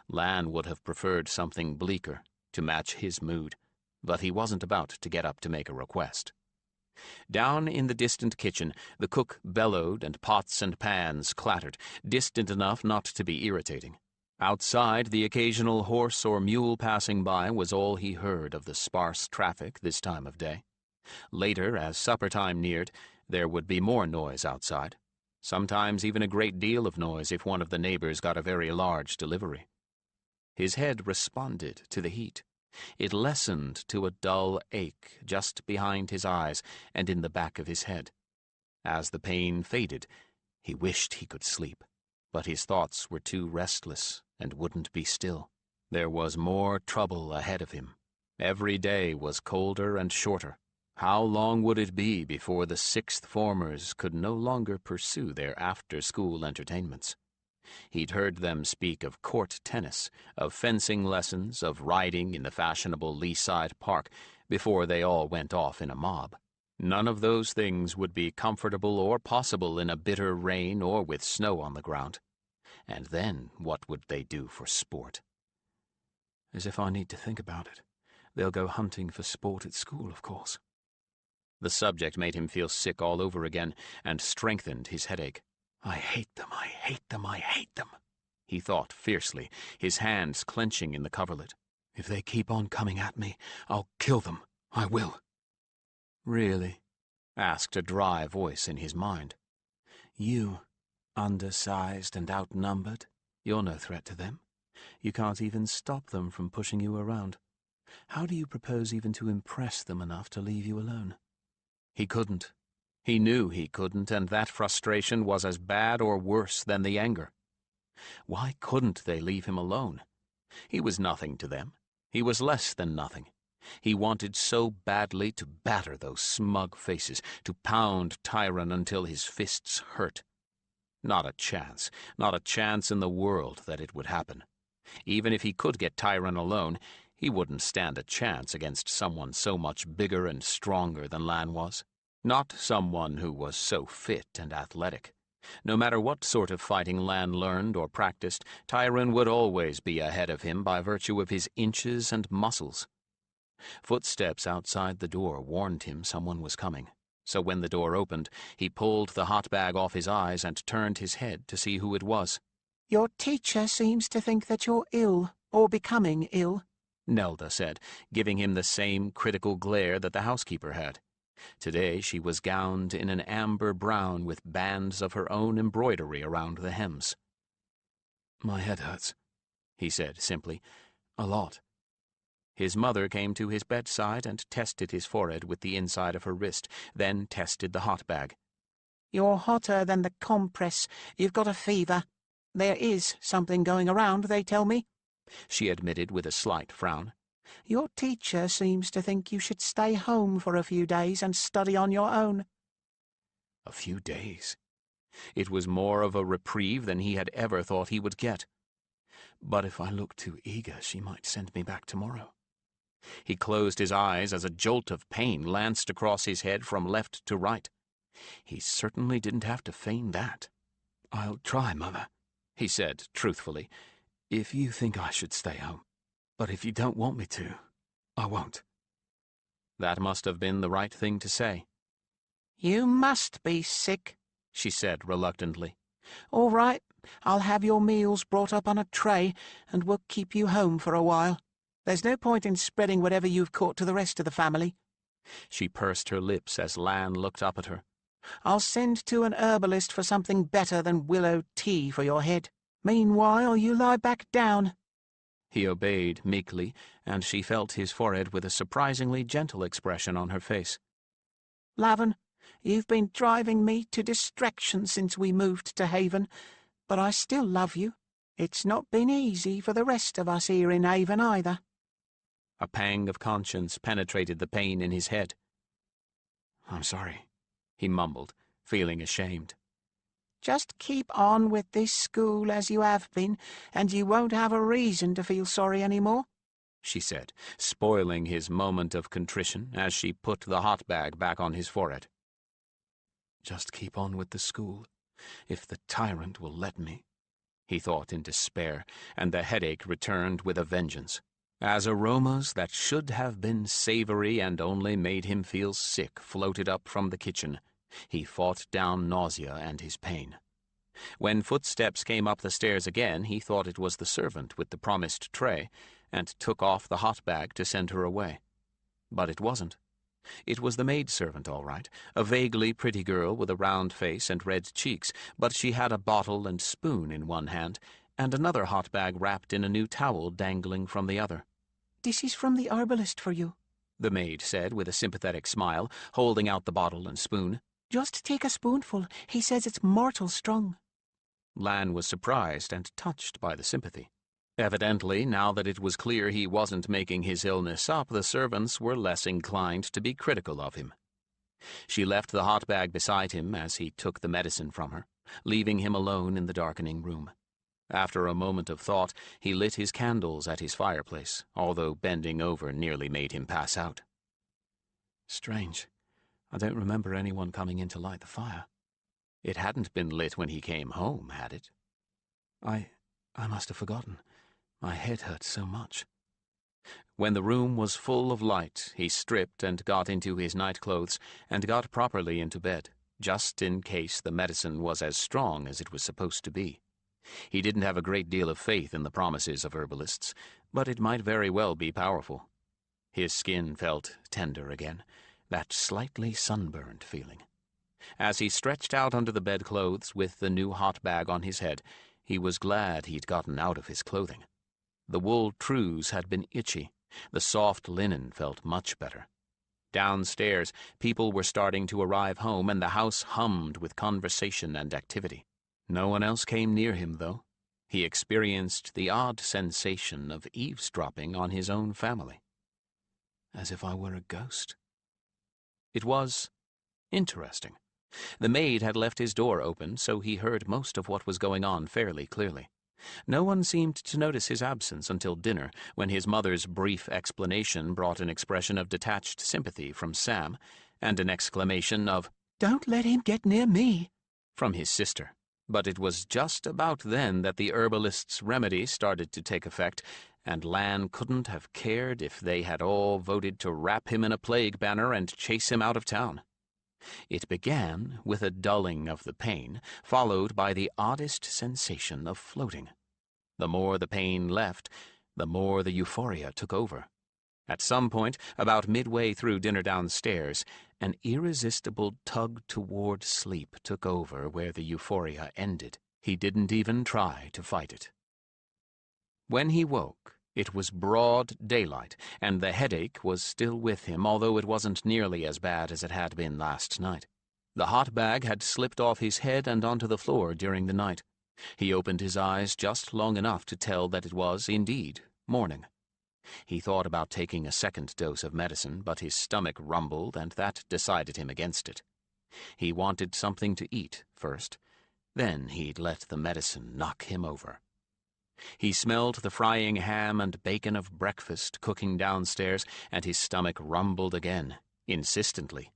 Lan would have preferred something bleaker, to match his mood, but he wasn't about to get up to make a request. Down in the distant kitchen, the cook bellowed and pots and pans clattered, distant enough not to be irritating. Outside, the occasional horse or mule passing by was all he heard of the sparse traffic this time of day. Later, as supper time neared, there would be more noise outside, sometimes even a great deal of noise if one of the neighbors got a very large delivery. His head responded to the heat. It lessened to a dull ache just behind his eyes and in the back of his head. As the pain faded, he wished he could sleep, but his thoughts were too restless and wouldn't be still. There was more trouble ahead of him. Every day was colder and shorter. How long would it be before the sixth formers could no longer pursue their after-school entertainments? He'd heard them speak of court tennis, of fencing lessons, of riding in the fashionable Leaside Park, before they all went off in a mob. None of those things would be comfortable or possible in a bitter rain or with snow on the ground. And then what would they do for sport? As if I need to think about it. They'll go hunting for sport at school, of course. The subject made him feel sick all over again and strengthened his headache. I hate them, I hate them, I hate them, he thought fiercely, his hands clenching in the coverlet. If they keep on coming at me, I'll kill them. I will. Really? Asked a dry voice in his mind. You, undersized and outnumbered, you're no threat to them. You can't even stop them from pushing you around. How do you propose even to impress them enough to leave you alone? He couldn't. He knew he couldn't, and that frustration was as bad or worse than the anger. Why couldn't they leave him alone? He was nothing to them. He was less than nothing. He wanted so badly to batter those smug faces, to pound Tyron until his fists hurt. Not a chance in the world that it would happen. Even if he could get Tyron alone, he wouldn't stand a chance against someone so much bigger and stronger than Lan was. Not someone who was so fit and athletic. No matter what sort of fighting Lan learned or practiced, Tyron would always be ahead of him by virtue of his inches and muscles. Footsteps outside the door warned him someone was coming, so when the door opened, he pulled the hot bag off his eyes and turned his head to see who it was. Your teacher seems to think that you're ill, or becoming ill, Nelda said, giving him the same critical glare that the housekeeper had. Today she was gowned in an amber brown with bands of her own embroidery around the hems. My head hurts, he said simply. A lot. His mother came to his bedside and tested his forehead with the inside of her wrist, then tested the hot bag. You're hotter than the compress. You've got a fever. There is something going around, they tell me, she admitted with a slight frown. Your teacher seems to think you should stay home for a few days and study on your own. A few days? It was more of a reprieve than he had ever thought he would get. But if I look too eager, she might send me back tomorrow. He closed his eyes as a jolt of pain lanced across his head from left to right. He certainly didn't have to feign that. I'll try, Mother, he said truthfully. If you think I should stay home. But if you don't want me to, I won't. That must have been the right thing to say. You must be sick, she said reluctantly. All right, I'll have your meals brought up on a tray, and we'll keep you home for a while. There's no point in spreading whatever you've caught to the rest of the family. She pursed her lips as Lan looked up at her. I'll send to an herbalist for something better than willow tea for your head. Meanwhile, you lie back down. He obeyed meekly, and she felt his forehead with a surprisingly gentle expression on her face. Lavan, you've been driving me to distraction since we moved to Haven, but I still love you. It's not been easy for the rest of us here in Haven either. A pang of conscience penetrated the pain in his head. I'm sorry, he mumbled, feeling ashamed. Just keep on with this school as you have been, and you won't have a reason to feel sorry any more, she said, spoiling his moment of contrition as she put the hot bag back on his forehead. Just keep on with the school, if the tyrant will let me, he thought in despair, and the headache returned with a vengeance. As aromas that should have been savory and only made him feel sick floated up from the kitchen, he fought down nausea and his pain. When footsteps came up the stairs again, he thought it was the servant with the promised tray, and took off the hot bag to send her away. But it wasn't. It was the maidservant, all right, a vaguely pretty girl with a round face and red cheeks, but she had a bottle and spoon in one hand, and another hot bag wrapped in a new towel dangling from the other. This is from the herbalist for you, the maid said with a sympathetic smile, holding out the bottle and spoon. Just take a spoonful. He says it's mortal strong. Lan was surprised and touched by the sympathy. Evidently, now that it was clear he wasn't making his illness up, the servants were less inclined to be critical of him. She left the hot bag beside him as he took the medicine from her, leaving him alone in the darkening room. After a moment of thought, he lit his candles at his fireplace, although bending over nearly made him pass out. Strange. I don't remember anyone coming in to light the fire. It hadn't been lit when he came home, had it? I must have forgotten. My head hurt so much. When the room was full of light, he stripped and got into his nightclothes and got properly into bed, just in case the medicine was as strong as it was supposed to be. He didn't have a great deal of faith in the promises of herbalists, but it might very well be powerful. His skin felt tender again, that slightly sunburned feeling. As he stretched out under the bedclothes with the new hot bag on his head, he was glad he'd gotten out of his clothing. The wool trews had been itchy. The soft linen felt much better. Downstairs, people were starting to arrive home, and the house hummed with conversation and activity. No one else came near him, though. He experienced the odd sensation of eavesdropping on his own family. As if I were a ghost. It was interesting. The maid had left his door open, so he heard most of what was going on fairly clearly. No one seemed to notice his absence until dinner, when his mother's brief explanation brought an expression of detached sympathy from Sam, and an exclamation of, "Don't let him get near me," from his sister. But it was just about then that the herbalist's remedy started to take effect, and Lan couldn't have cared if they had all voted to wrap him in a plague banner and chase him out of town. It began with a dulling of the pain, followed by the oddest sensation of floating. The more the pain left, the more the euphoria took over. At some point, about midway through dinner downstairs, an irresistible tug toward sleep took over where the euphoria ended. He didn't even try to fight it. When he woke, it was broad daylight, and the headache was still with him, although it wasn't nearly as bad as it had been last night. The hot bag had slipped off his head and onto the floor during the night. He opened his eyes just long enough to tell that it was, indeed, morning. He thought about taking a second dose of medicine, but his stomach rumbled, and that decided him against it. He wanted something to eat first. Then he'd let the medicine knock him over. He smelled the frying ham and bacon of breakfast cooking downstairs, and his stomach rumbled again, insistently.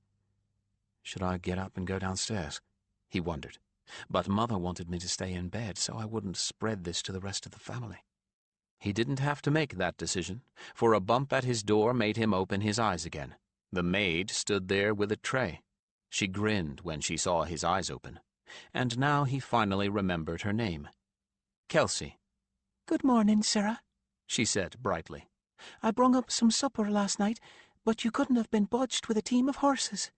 Should I get up and go downstairs? He wondered. But Mother wanted me to stay in bed, so I wouldn't spread this to the rest of the family. He didn't have to make that decision, for a bump at his door made him open his eyes again. The maid stood there with a tray. She grinned when she saw his eyes open, and now he finally remembered her name. Kelsey. "Good morning, Sarah," she said brightly. "I brung up some supper last night, but you couldn't have been budged with a team of horses."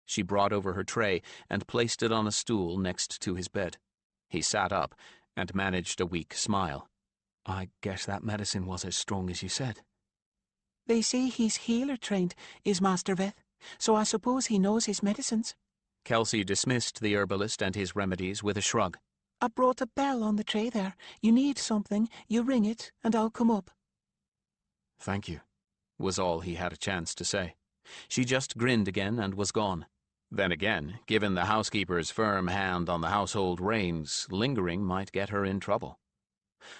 She brought over her tray and placed it on a stool next to his bed. He sat up and managed a weak smile. I guess that medicine was as strong as you said. "They say he's healer trained, is Master Veth, so I suppose he knows his medicines." Kelsey dismissed the herbalist and his remedies with a shrug. "I brought a bell on the tray there. You need something, you ring it, and I'll come up." Thank you, was all he had a chance to say. She just grinned again and was gone. Then again, given the housekeeper's firm hand on the household reins, lingering might get her in trouble.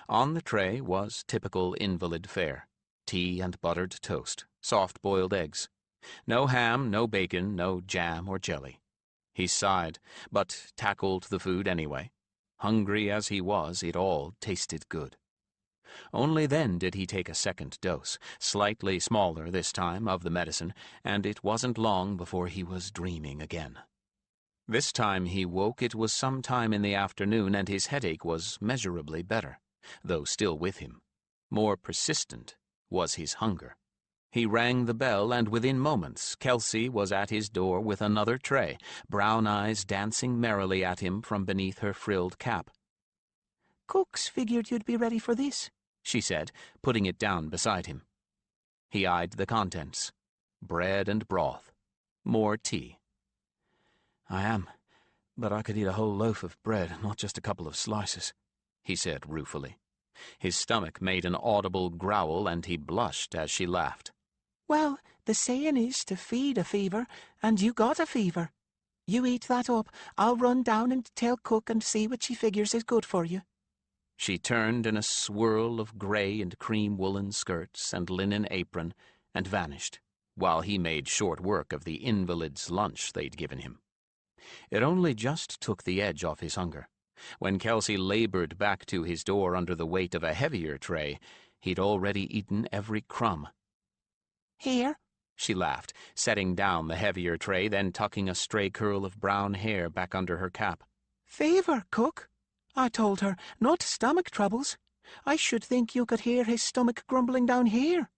On the tray was typical invalid fare: tea and buttered toast, soft-boiled eggs. No ham, no bacon, no jam or jelly. He sighed, but tackled the food anyway. Hungry as he was, it all tasted good. Only then did he take a second dose, slightly smaller this time, of the medicine, and it wasn't long before he was dreaming again. This time he woke, it was some time in the afternoon, and his headache was measurably better, though still with him. More persistent was his hunger. He rang the bell, and within moments Kelsey was at his door with another tray, brown eyes dancing merrily at him from beneath her frilled cap. "Cooks figured you'd be ready for this," she said, putting it down beside him. He eyed the contents. Bread and broth. More tea. I am, but I could eat a whole loaf of bread, not just a couple of slices, he said ruefully. His stomach made an audible growl, and he blushed as she laughed. Well, the saying is to feed a fever, and you got a fever. You eat that up. I'll run down and tell cook and see what she figures is good for you. She turned in a swirl of grey and cream woolen skirts and linen apron and vanished, while he made short work of the invalid's lunch they'd given him. It only just took the edge off his hunger. When Kelsey labored back to his door under the weight of a heavier tray, he'd already eaten every crumb. Here, she laughed, setting down the heavier tray, then tucking a stray curl of brown hair back under her cap. Fever, cook. I told her, not stomach troubles. I should think you could hear his stomach grumbling down here.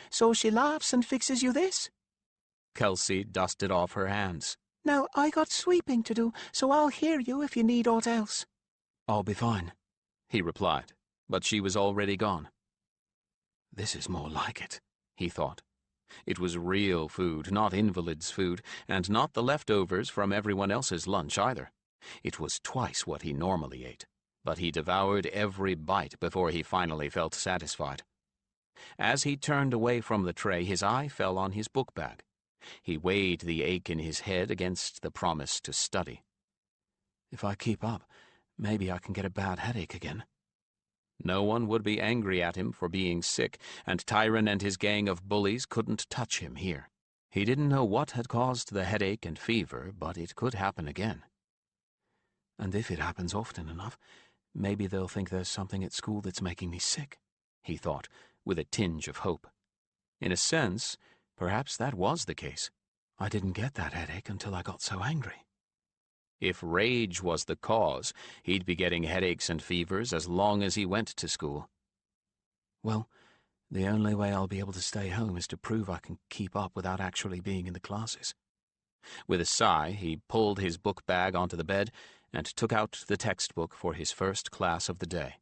So she laughs and fixes you this. Kelsey dusted off her hands. Now, I got sweeping to do, so I'll hear you if you need aught else. I'll be fine, he replied, but she was already gone. This is more like it, he thought. It was real food, not invalid's food, and not the leftovers from everyone else's lunch either. It was twice what he normally ate, but he devoured every bite before he finally felt satisfied. As he turned away from the tray, his eye fell on his book bag. He weighed the ache in his head against the promise to study. If I keep up, maybe I can get a bad headache again. No one would be angry at him for being sick, and Tyron and his gang of bullies couldn't touch him here. He didn't know what had caused the headache and fever, but it could happen again. And if it happens often enough, maybe they'll think there's something at school that's making me sick, he thought, with a tinge of hope. In a sense, perhaps that was the case. I didn't get that headache until I got so angry. If rage was the cause, he'd be getting headaches and fevers as long as he went to school. Well, the only way I'll be able to stay home is to prove I can keep up without actually being in the classes. With a sigh, he pulled his book bag onto the bed and took out the textbook for his first class of the day.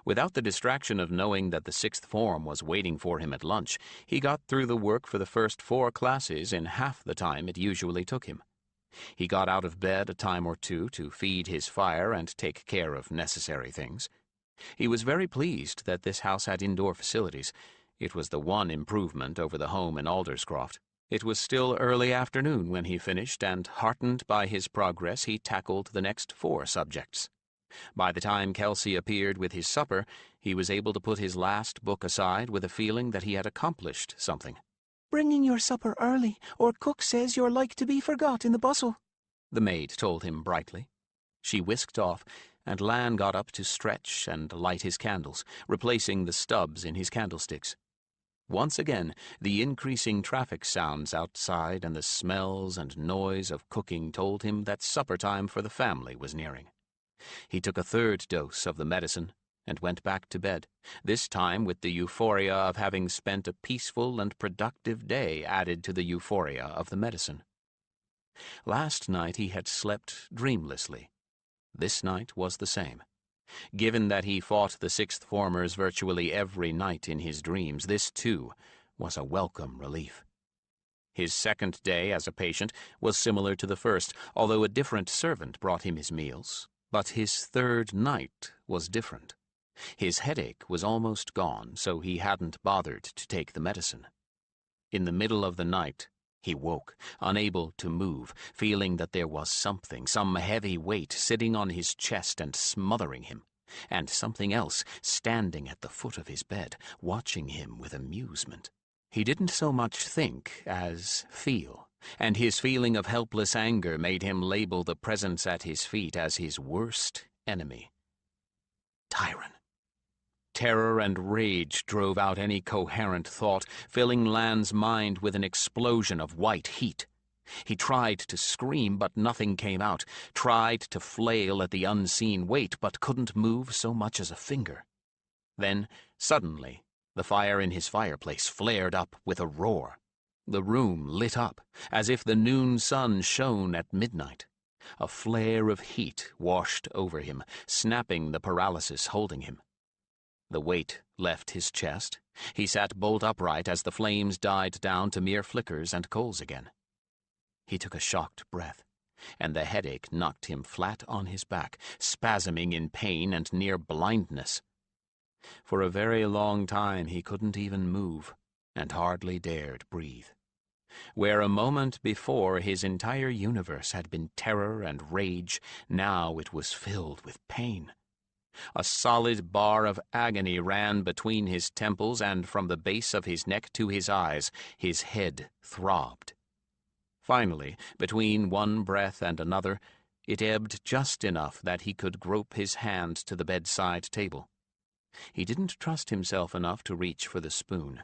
Without the distraction of knowing that the sixth form was waiting for him at lunch, he got through the work for the first 4 classes in half the time it usually took him. He got out of bed a time or two to feed his fire and take care of necessary things. He was very pleased that this house had indoor facilities. It was the one improvement over the home in Alderscroft. It was still early afternoon when he finished, and heartened by his progress, he tackled the next 4 subjects. By the time Kelsey appeared with his supper, he was able to put his last book aside with a feeling that he had accomplished something. Bringing your supper early, or cook says you're like to be forgot in the bustle, the maid told him brightly. She whisked off, and Lan got up to stretch and light his candles, replacing the stubs in his candlesticks. Once again, the increasing traffic sounds outside and the smells and noise of cooking told him that supper time for the family was nearing. He took a 3rd dose of the medicine and went back to bed, this time with the euphoria of having spent a peaceful and productive day added to the euphoria of the medicine. Last night he had slept dreamlessly. This night was the same. Given that he fought the sixth formers virtually every night in his dreams, this, too, was a welcome relief. His 2nd day as a patient was similar to the first, although a different servant brought him his meals. But his 3rd night was different. His headache was almost gone, so he hadn't bothered to take the medicine. In the middle of the night, he woke, unable to move, feeling that there was something, some heavy weight sitting on his chest and smothering him, and something else standing at the foot of his bed, watching him with amusement. He didn't so much think as feel, and his feeling of helpless anger made him label the presence at his feet as his worst enemy. Tyron. Terror and rage drove out any coherent thought, filling Lan's mind with an explosion of white heat. He tried to scream, but nothing came out, tried to flail at the unseen weight, but couldn't move so much as a finger. Then, suddenly, the fire in his fireplace flared up with a roar. The room lit up, as if the noon sun shone at midnight. A flare of heat washed over him, snapping the paralysis holding him. The weight left his chest. He sat bolt upright as the flames died down to mere flickers and coals again. He took a shocked breath, and the headache knocked him flat on his back, spasming in pain and near blindness. For a very long time he couldn't even move, and hardly dared breathe. Where a moment before his entire universe had been terror and rage, now it was filled with pain. A solid bar of agony ran between his temples, and from the base of his neck to his eyes, his head throbbed. Finally, between one breath and another, it ebbed just enough that he could grope his hand to the bedside table. He didn't trust himself enough to reach for the spoon.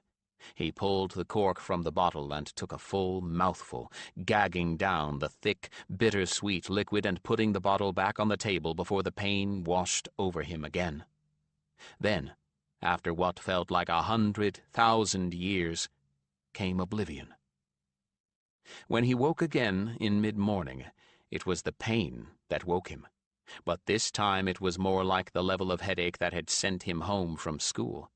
He pulled the cork from the bottle and took a full mouthful, gagging down the thick, bitter-sweet liquid and putting the bottle back on the table before the pain washed over him again. Then, after what felt like 100,000 years, came oblivion. When he woke again in mid-morning, it was the pain that woke him, but this time it was more like the level of headache that had sent him home from school.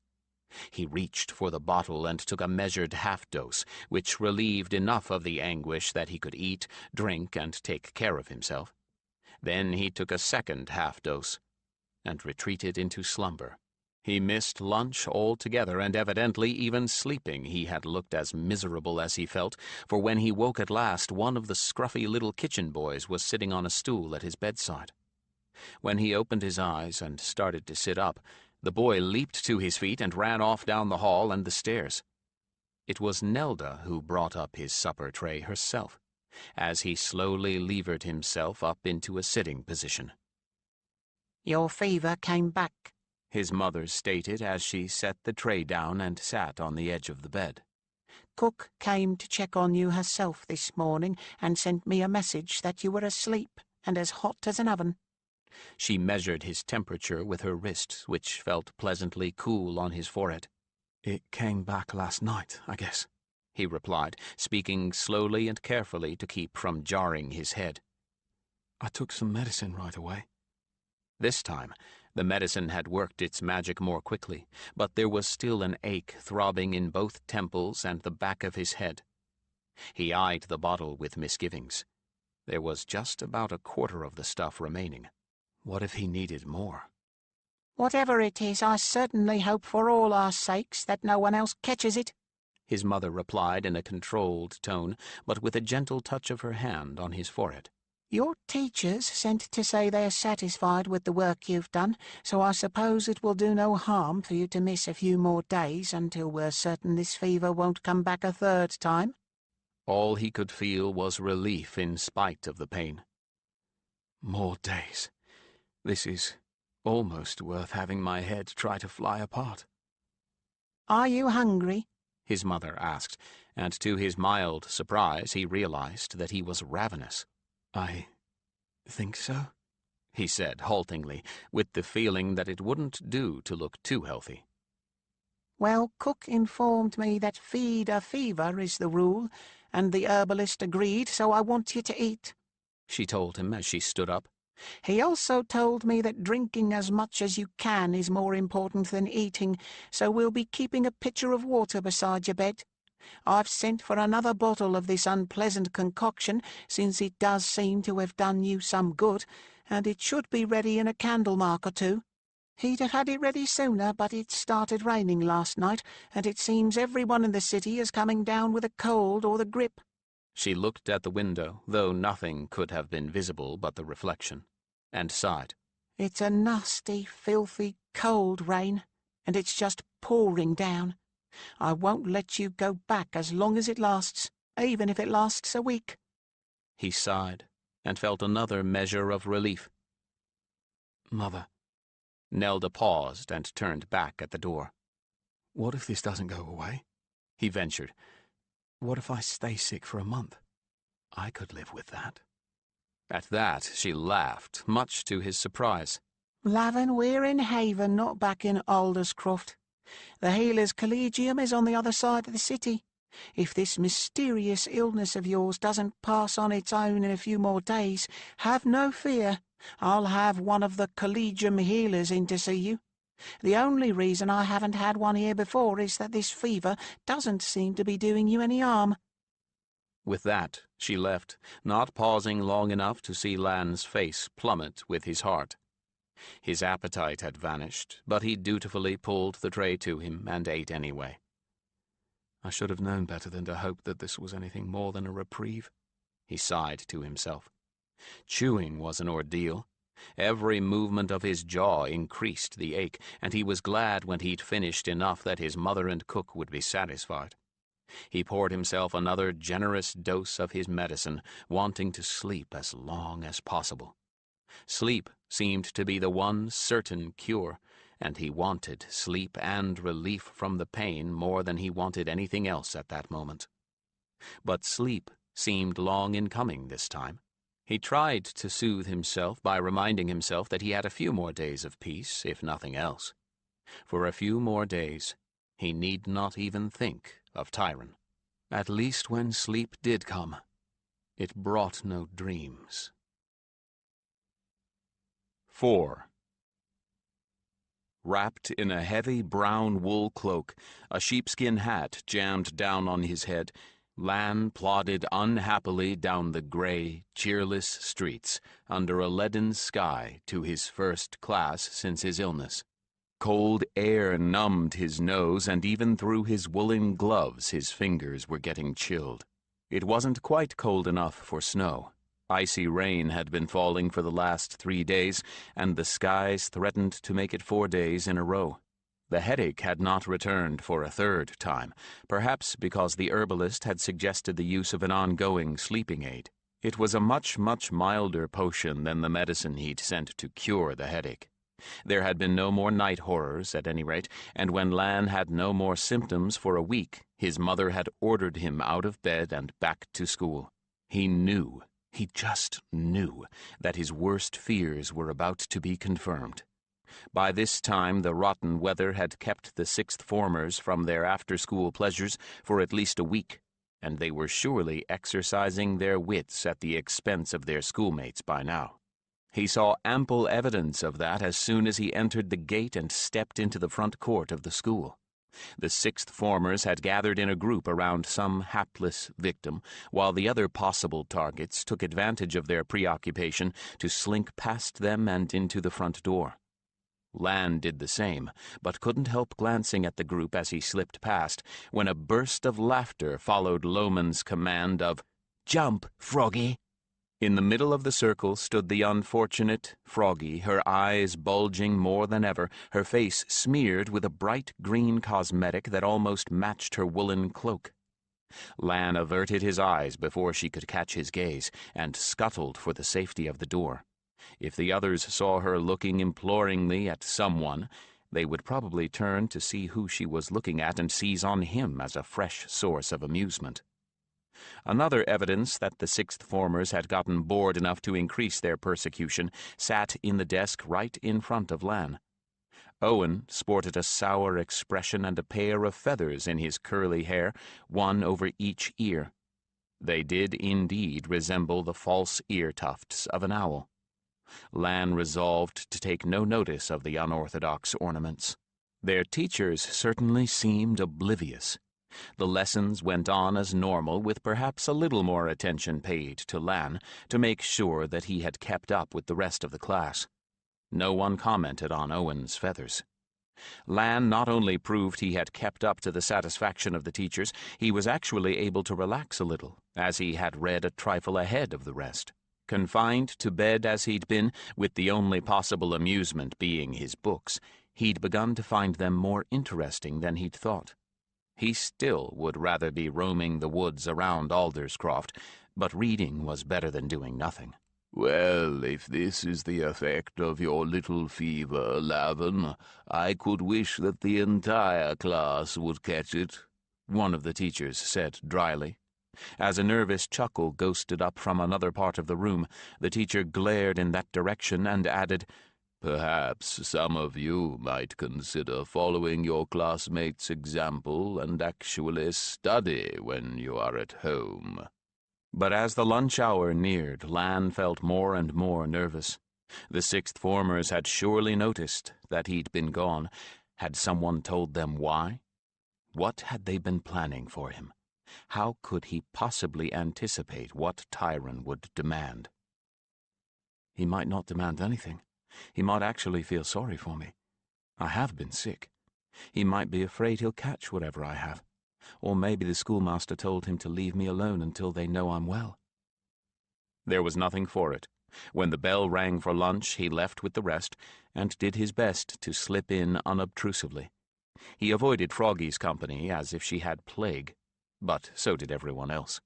He reached for the bottle and took a measured half-dose, which relieved enough of the anguish that he could eat, drink, and take care of himself. Then he took a second half-dose and retreated into slumber. He missed lunch altogether, and evidently even sleeping he had looked as miserable as he felt, for when he woke at last, one of the scruffy little kitchen boys was sitting on a stool at his bedside. When he opened his eyes and started to sit up, the boy leaped to his feet and ran off down the hall and the stairs. It was Nelda who brought up his supper tray herself, as he slowly levered himself up into a sitting position. "Your fever came back," his mother stated as she set the tray down and sat on the edge of the bed. "Cook came to check on you herself this morning and sent me a message that you were asleep and as hot as an oven." She measured his temperature with her wrist, which felt pleasantly cool on his forehead. "It came back last night, I guess," he replied, speaking slowly and carefully to keep from jarring his head. "I took some medicine right away." This time, the medicine had worked its magic more quickly, but there was still an ache throbbing in both temples and the back of his head. He eyed the bottle with misgivings. There was just about a quarter of the stuff remaining. What if he needed more? "Whatever it is, I certainly hope for all our sakes that no one else catches it," his mother replied in a controlled tone, but with a gentle touch of her hand on his forehead. "Your teachers sent to say they're satisfied with the work you've done, so I suppose it will do no harm for you to miss a few more days until we're certain this fever won't come back a third time." All he could feel was relief in spite of the pain. "More days. This is almost worth having my head try to fly apart." "Are you hungry?" his mother asked, and to his mild surprise he realized that he was ravenous. "I think so," he said haltingly, with the feeling that it wouldn't do to look too healthy. "Well, Cook informed me that feed a fever is the rule, and the herbalist agreed, so I want you to eat," she told him as she stood up. "He also told me that drinking as much as you can is more important than eating, so we'll be keeping a pitcher of water beside your bed. I've sent for another bottle of this unpleasant concoction, since it does seem to have done you some good, and it should be ready in a candle-mark or two. He'd have had it ready sooner, but it started raining last night, and it seems everyone in the city is coming down with a cold or the grip." She looked at the window, though nothing could have been visible but the reflection, and sighed. "It's a nasty, filthy, cold rain, and it's just pouring down. I won't let you go back as long as it lasts, even if it lasts a week." He sighed, and felt another measure of relief. "Mother." Nelda paused and turned back at the door. "What if this doesn't go away?" he ventured. "What if I stay sick for a month? I could live with that." At that she laughed, much to his surprise. "Lavan, we're in Haven, not back in Alderscroft. The Healers' Collegium is on the other side of the city. If this mysterious illness of yours doesn't pass on its own in a few more days, have no fear. I'll have one of the Collegium healers in to see you. The only reason I haven't had one here before is that this fever doesn't seem to be doing you any harm." With that, she left, not pausing long enough to see Lan's face plummet with his heart. His appetite had vanished, but he dutifully pulled the tray to him and ate anyway. I should have known better than to hope that this was anything more than a reprieve. He sighed to himself. Chewing was an ordeal. Every movement of his jaw increased the ache, and he was glad when he'd finished enough that his mother and cook would be satisfied. He poured himself another generous dose of his medicine, wanting to sleep as long as possible. Sleep seemed to be the one certain cure, and he wanted sleep and relief from the pain more than he wanted anything else at that moment. But sleep seemed long in coming this time. He tried to soothe himself by reminding himself that he had a few more days of peace, if nothing else. For a few more days, he need not even think of Tyron. At least when sleep did come, it brought no dreams. 4. Wrapped in a heavy brown wool cloak, a sheepskin hat jammed down on his head, Lan plodded unhappily down the gray, cheerless streets under a leaden sky to his first class since his illness. Cold air numbed his nose, and even through his woolen gloves his fingers were getting chilled. It wasn't quite cold enough for snow. Icy rain had been falling for the last 3 days, and the skies threatened to make it 4 days in a row. The headache had not returned for a third time, perhaps because the herbalist had suggested the use of an ongoing sleeping aid. It was a much, much milder potion than the medicine he'd sent to cure the headache. There had been no more night horrors, at any rate, and when Lan had no more symptoms for a week, his mother had ordered him out of bed and back to school. He just knew, that his worst fears were about to be confirmed. By this time, the rotten weather had kept the sixth formers from their after-school pleasures for at least a week, and they were surely exercising their wits at the expense of their schoolmates by now. He saw ample evidence of that as soon as he entered the gate and stepped into the front court of the school. The sixth formers had gathered in a group around some hapless victim, while the other possible targets took advantage of their preoccupation to slink past them and into the front door. Lan did the same, but couldn't help glancing at the group as he slipped past, when a burst of laughter followed Loman's command of, "Jump, Froggy!" In the middle of the circle stood the unfortunate Froggy, her eyes bulging more than ever, her face smeared with a bright green cosmetic that almost matched her woolen cloak. Lan averted his eyes before she could catch his gaze, and scuttled for the safety of the door. If the others saw her looking imploringly at someone, they would probably turn to see who she was looking at and seize on him as a fresh source of amusement. Another evidence that the sixth formers had gotten bored enough to increase their persecution sat in the desk right in front of Lan. Owen sported a sour expression and a pair of feathers in his curly hair, one over each ear. They did indeed resemble the false ear tufts of an owl. Lan resolved to take no notice of the unorthodox ornaments. Their teachers certainly seemed oblivious. The lessons went on as normal, with perhaps a little more attention paid to Lan to make sure that he had kept up with the rest of the class. No one commented on Owen's feathers. Lan not only proved he had kept up to the satisfaction of the teachers, he was actually able to relax a little, as he had read a trifle ahead of the rest. Confined to bed as he'd been, with the only possible amusement being his books, he'd begun to find them more interesting than he'd thought. He still would rather be roaming the woods around Alderscroft, but reading was better than doing nothing. "Well, if this is the effect of your little fever, Lavan, I could wish that the entire class would catch it," one of the teachers said dryly. As a nervous chuckle ghosted up from another part of the room, the teacher glared in that direction and added, "Perhaps some of you might consider following your classmates' example and actually study when you are at home." But as the lunch hour neared, Lan felt more and more nervous. The sixth formers had surely noticed that he'd been gone. Had someone told them why? What had they been planning for him? How could he possibly anticipate what Tyron would demand? He might not demand anything. He might actually feel sorry for me. I have been sick. He might be afraid he'll catch whatever I have. Or maybe the schoolmaster told him to leave me alone until they know I'm well. There was nothing for it. When the bell rang for lunch, he left with the rest, and did his best to slip in unobtrusively. He avoided Froggy's company as if she had plague, but so did everyone else.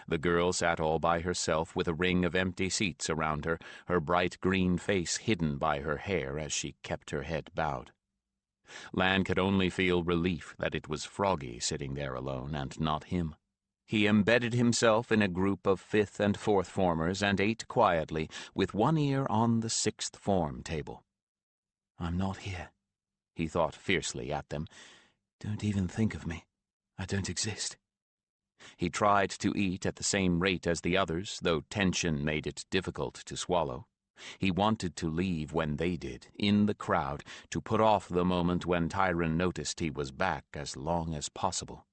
The girl sat all by herself with a ring of empty seats around her, her bright green face hidden by her hair as she kept her head bowed. Lan could only feel relief that it was Froggy sitting there alone, and not him. He embedded himself in a group of 5th and 4th formers and ate quietly, with one ear on the 6th form table. I'm not here, he thought fiercely at them. Don't even think of me. I don't exist. He tried to eat at the same rate as the others, though tension made it difficult to swallow. He wanted to leave when they did, in the crowd, to put off the moment when Tyrone noticed he was back as long as possible.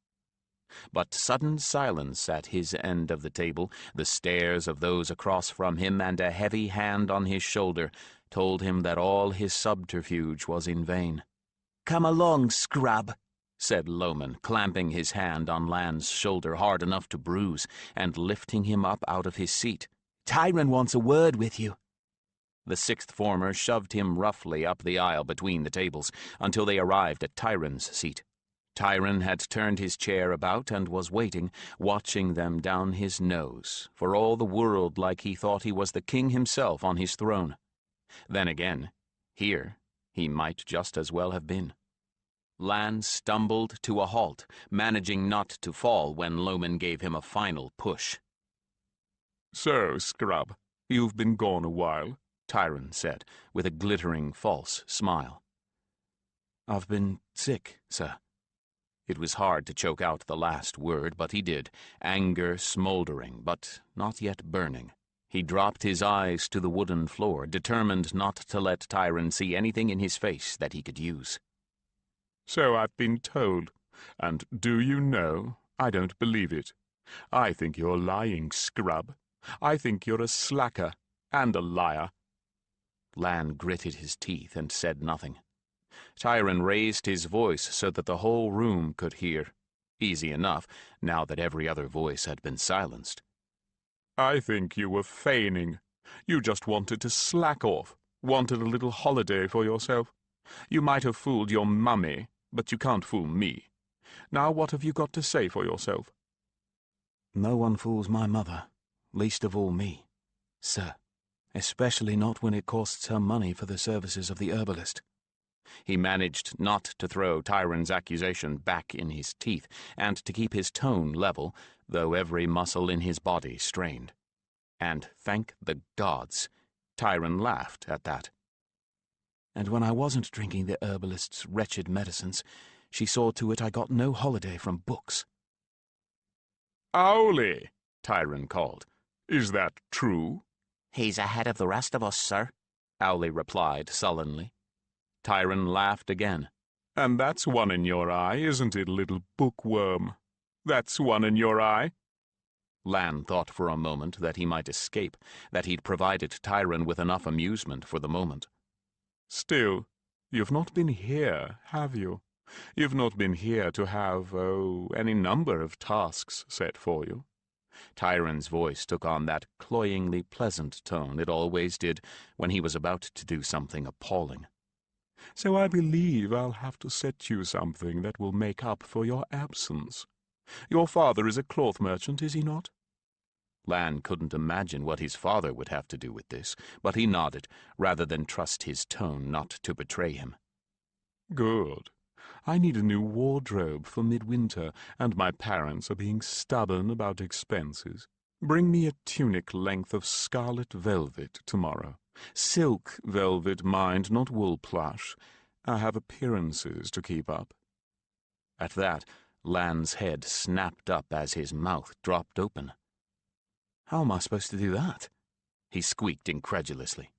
But sudden silence at his end of the table, the stares of those across from him, and a heavy hand on his shoulder told him that all his subterfuge was in vain. "Come along, scrub," said Loman, clamping his hand on Lan's shoulder hard enough to bruise, and lifting him up out of his seat. "Tyrone wants a word with you." The 6th former shoved him roughly up the aisle between the tables, until they arrived at Tyrone's seat. Tyrone had turned his chair about and was waiting, watching them down his nose, for all the world like he thought he was the king himself on his throne. Then again, here he might just as well have been. Lan stumbled to a halt, managing not to fall when Loman gave him a final push. "So, Scrub, you've been gone a while," Tyrone said, with a glittering false smile. "I've been sick, sir." It was hard to choke out the last word, but he did, anger smoldering, but not yet burning. He dropped his eyes to the wooden floor, determined not to let Tyrone see anything in his face that he could use. "So I've been told. And do you know, I don't believe it. I think you're lying, Scrub. I think you're a slacker and a liar." Lan gritted his teeth and said nothing. Tyrone raised his voice so that the whole room could hear. Easy enough, now that every other voice had been silenced. "I think you were feigning. You just wanted to slack off, wanted a little holiday for yourself. You might have fooled your mummy, but you can't fool me. Now what have you got to say for yourself?" "No one fools my mother, least of all me, sir. Especially not when it costs her money for the services of the herbalist." He managed not to throw Tyrone's accusation back in his teeth, and to keep his tone level, though every muscle in his body strained. And, thank the gods, Tyrone laughed at that. "And when I wasn't drinking the herbalist's wretched medicines, she saw to it I got no holiday from books." "Owly," Tyrone called. "Is that true?" "He's ahead of the rest of us, sir," Owly replied sullenly. Tyrone laughed again. "And that's one in your eye, isn't it, little bookworm? That's one in your eye?" Lan thought for a moment that he might escape, that he'd provided Tyrone with enough amusement for the moment. "Still, you've not been here, have you? You've not been here to have, any number of tasks set for you." Tyrone's voice took on that cloyingly pleasant tone it always did when he was about to do something appalling. "So I believe I'll have to set you something that will make up for your absence. Your father is a cloth merchant, is he not?" Lan couldn't imagine what his father would have to do with this, but he nodded, rather than trust his tone not to betray him. "Good. I need a new wardrobe for midwinter, and my parents are being stubborn about expenses. Bring me a tunic length of scarlet velvet tomorrow. Silk velvet, mind, not wool plush. I have appearances to keep up." At that, Lan's head snapped up as his mouth dropped open. "How am I supposed to do that?" he squeaked incredulously.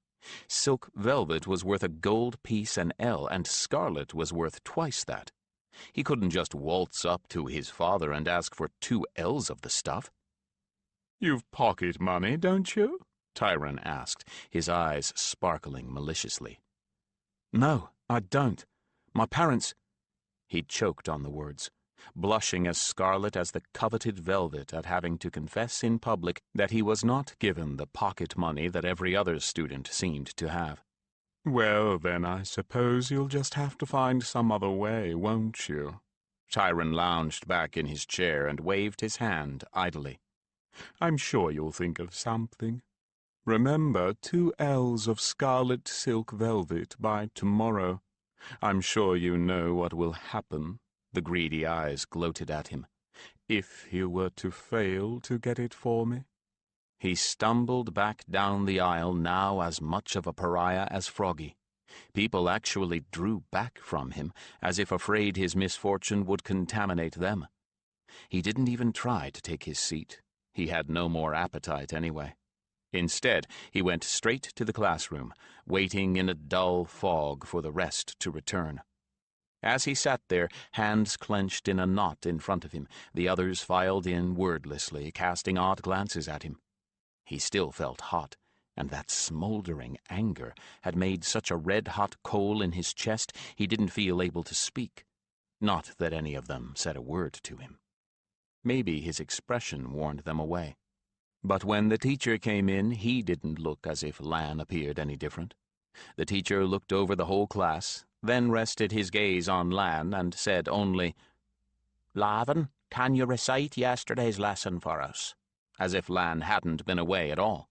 Silk velvet was worth a gold piece an ell, and scarlet was worth twice that. He couldn't just waltz up to his father and ask for 2 ells of the stuff. "You've pocket money, don't you?" Tyrone asked, his eyes sparkling maliciously. "No, I don't. My parents—" He choked on the words, blushing as scarlet as the coveted velvet at having to confess in public that he was not given the pocket money that every other student seemed to have. "Well, then, I suppose you'll just have to find some other way, won't you?" Tyrone lounged back in his chair and waved his hand idly. "I'm sure you'll think of something. Remember, 2 ells of scarlet silk velvet by tomorrow. I'm sure you know what will happen," The greedy eyes gloated at him. "if you were to fail to get it for me." He stumbled back down the aisle, now as much of a pariah as Froggy. People actually drew back from him, as if afraid his misfortune would contaminate them. He didn't even try to take his seat. He had no more appetite anyway. Instead, he went straight to the classroom, waiting in a dull fog for the rest to return. As he sat there, hands clenched in a knot in front of him, the others filed in wordlessly, casting odd glances at him. He still felt hot, and that smoldering anger had made such a red-hot coal in his chest he didn't feel able to speak. Not that any of them said a word to him. Maybe his expression warned them away. But when the teacher came in, he didn't look as if Lan appeared any different. The teacher looked over the whole class, then rested his gaze on Lan and said only, "Lavan, can you recite yesterday's lesson for us?" as if Lan hadn't been away at all.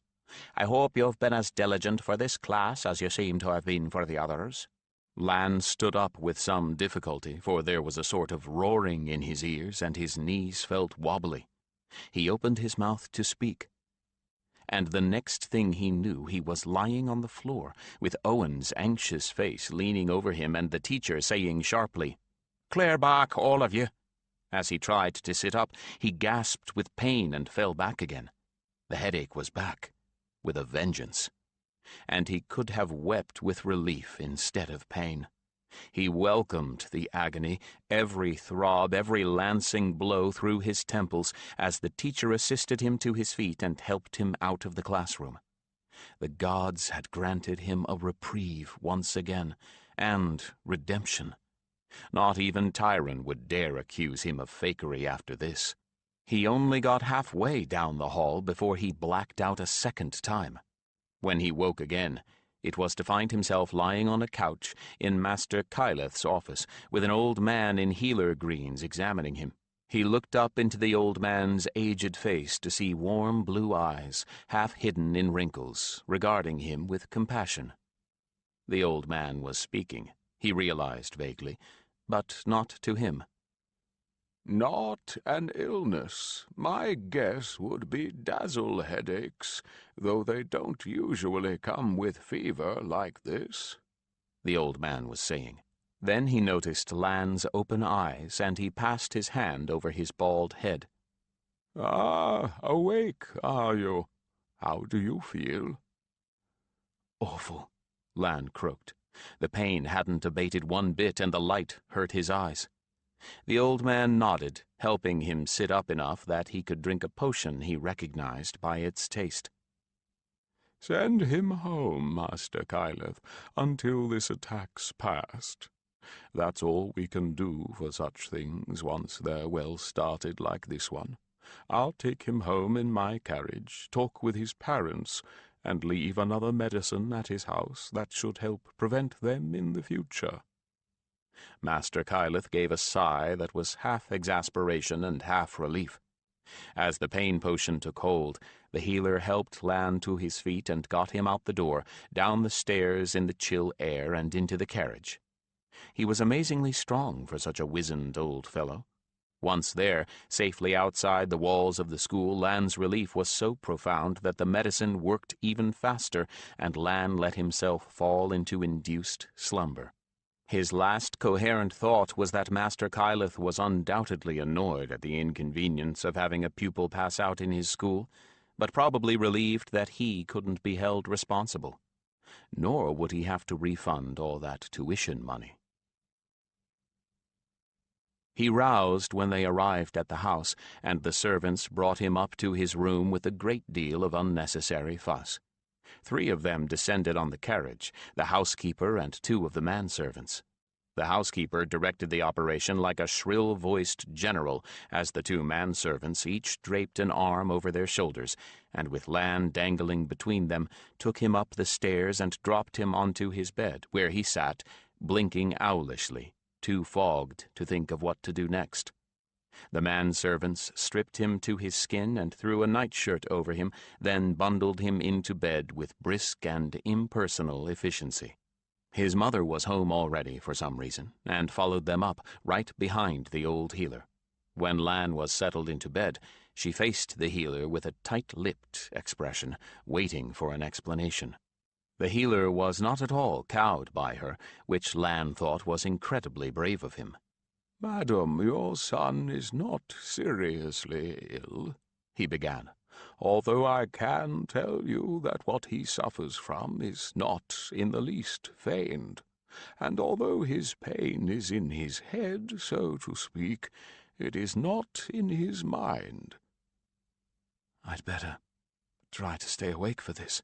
"I hope you've been as diligent for this class as you seem to have been for the others." Lan stood up with some difficulty, for there was a sort of roaring in his ears and his knees felt wobbly. He opened his mouth to speak, and the next thing he knew he was lying on the floor, with Owen's anxious face leaning over him and the teacher saying sharply, "Clear back, all of you." As he tried to sit up, he gasped with pain and fell back again. The headache was back, with a vengeance, and he could have wept with relief instead of pain. He welcomed the agony, every throb, every lancing blow through his temples, as the teacher assisted him to his feet and helped him out of the classroom. The gods had granted him a reprieve once again, and redemption. Not even Tyrone would dare accuse him of fakery after this. He only got halfway down the hall before he blacked out a second time. When he woke again, it was to find himself lying on a couch in Master Kyleth's office, with an old man in healer greens examining him. He looked up into the old man's aged face to see warm blue eyes, half hidden in wrinkles, regarding him with compassion. The old man was speaking, he realized vaguely, but not to him. "Not an illness. My guess would be dazzle headaches, though they don't usually come with fever like this," the old man was saying. Then he noticed Lan's open eyes, and he passed his hand over his bald head. "Ah, awake, are you? How do you feel?" "Awful," Lan croaked. The pain hadn't abated one bit, and the light hurt his eyes. The old man nodded, helping him sit up enough that he could drink a potion he recognized by its taste. "Send him home, Master Kyleth, until this attack's past. That's all we can do for such things once they're well started like this one. I'll take him home in my carriage, talk with his parents, and leave another medicine at his house that should help prevent them in the future." Master Kyleth gave a sigh that was half exasperation and half relief. As the pain potion took hold, the healer helped Lan to his feet and got him out the door, down the stairs in the chill air and into the carriage. He was amazingly strong for such a wizened old fellow. Once there, safely outside the walls of the school, Lan's relief was so profound that the medicine worked even faster, and Lan let himself fall into induced slumber. His last coherent thought was that Master Kyleth was undoubtedly annoyed at the inconvenience of having a pupil pass out in his school, but probably relieved that he couldn't be held responsible. Nor would he have to refund all that tuition money. He roused when they arrived at the house, and the servants brought him up to his room with a great deal of unnecessary fuss. 3 of them descended on the carriage, the housekeeper and 2 of the manservants. The housekeeper directed the operation like a shrill-voiced general, as the 2 manservants each draped an arm over their shoulders, and with Lan dangling between them, took him up the stairs and dropped him onto his bed, where he sat, blinking owlishly, too fogged to think of what to do next. The manservants stripped him to his skin and threw a nightshirt over him, then bundled him into bed with brisk and impersonal efficiency. His mother was home already for some reason, and followed them up, right behind the old healer. When Lan was settled into bed, she faced the healer with a tight-lipped expression, waiting for an explanation. The healer was not at all cowed by her, which Lan thought was incredibly brave of him. "Madam, your son is not seriously ill," he began, "although I can tell you that what he suffers from is not in the least feigned, and although his pain is in his head, so to speak, it is not in his mind." I'd better try to stay awake for this,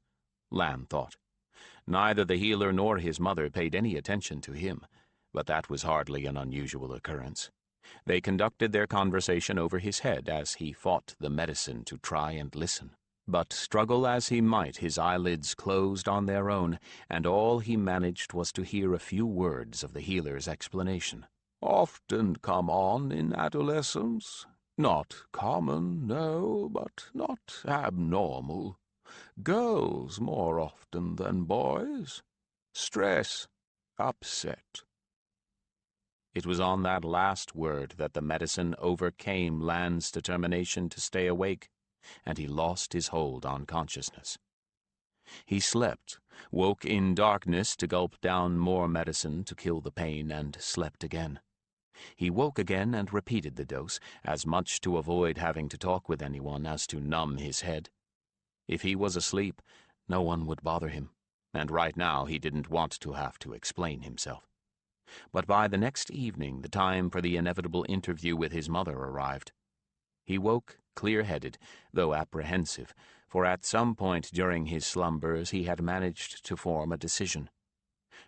Lan thought. Neither the healer nor his mother paid any attention to him, but that was hardly an unusual occurrence. They conducted their conversation over his head as he fought the medicine to try and listen. But struggle as he might, his eyelids closed on their own, and all he managed was to hear a few words of the healer's explanation. "Often come on in adolescence. Not common, no, but not abnormal. Girls more often than boys. Stress, upset." It was on that last word that the medicine overcame Lan's determination to stay awake, and he lost his hold on consciousness. He slept, woke in darkness to gulp down more medicine to kill the pain, and slept again. He woke again and repeated the dose, as much to avoid having to talk with anyone as to numb his head. If he was asleep, no one would bother him, and right now he didn't want to have to explain himself. But by the next evening, the time for the inevitable interview with his mother arrived. He woke clear-headed, though apprehensive, for at some point during his slumbers he had managed to form a decision.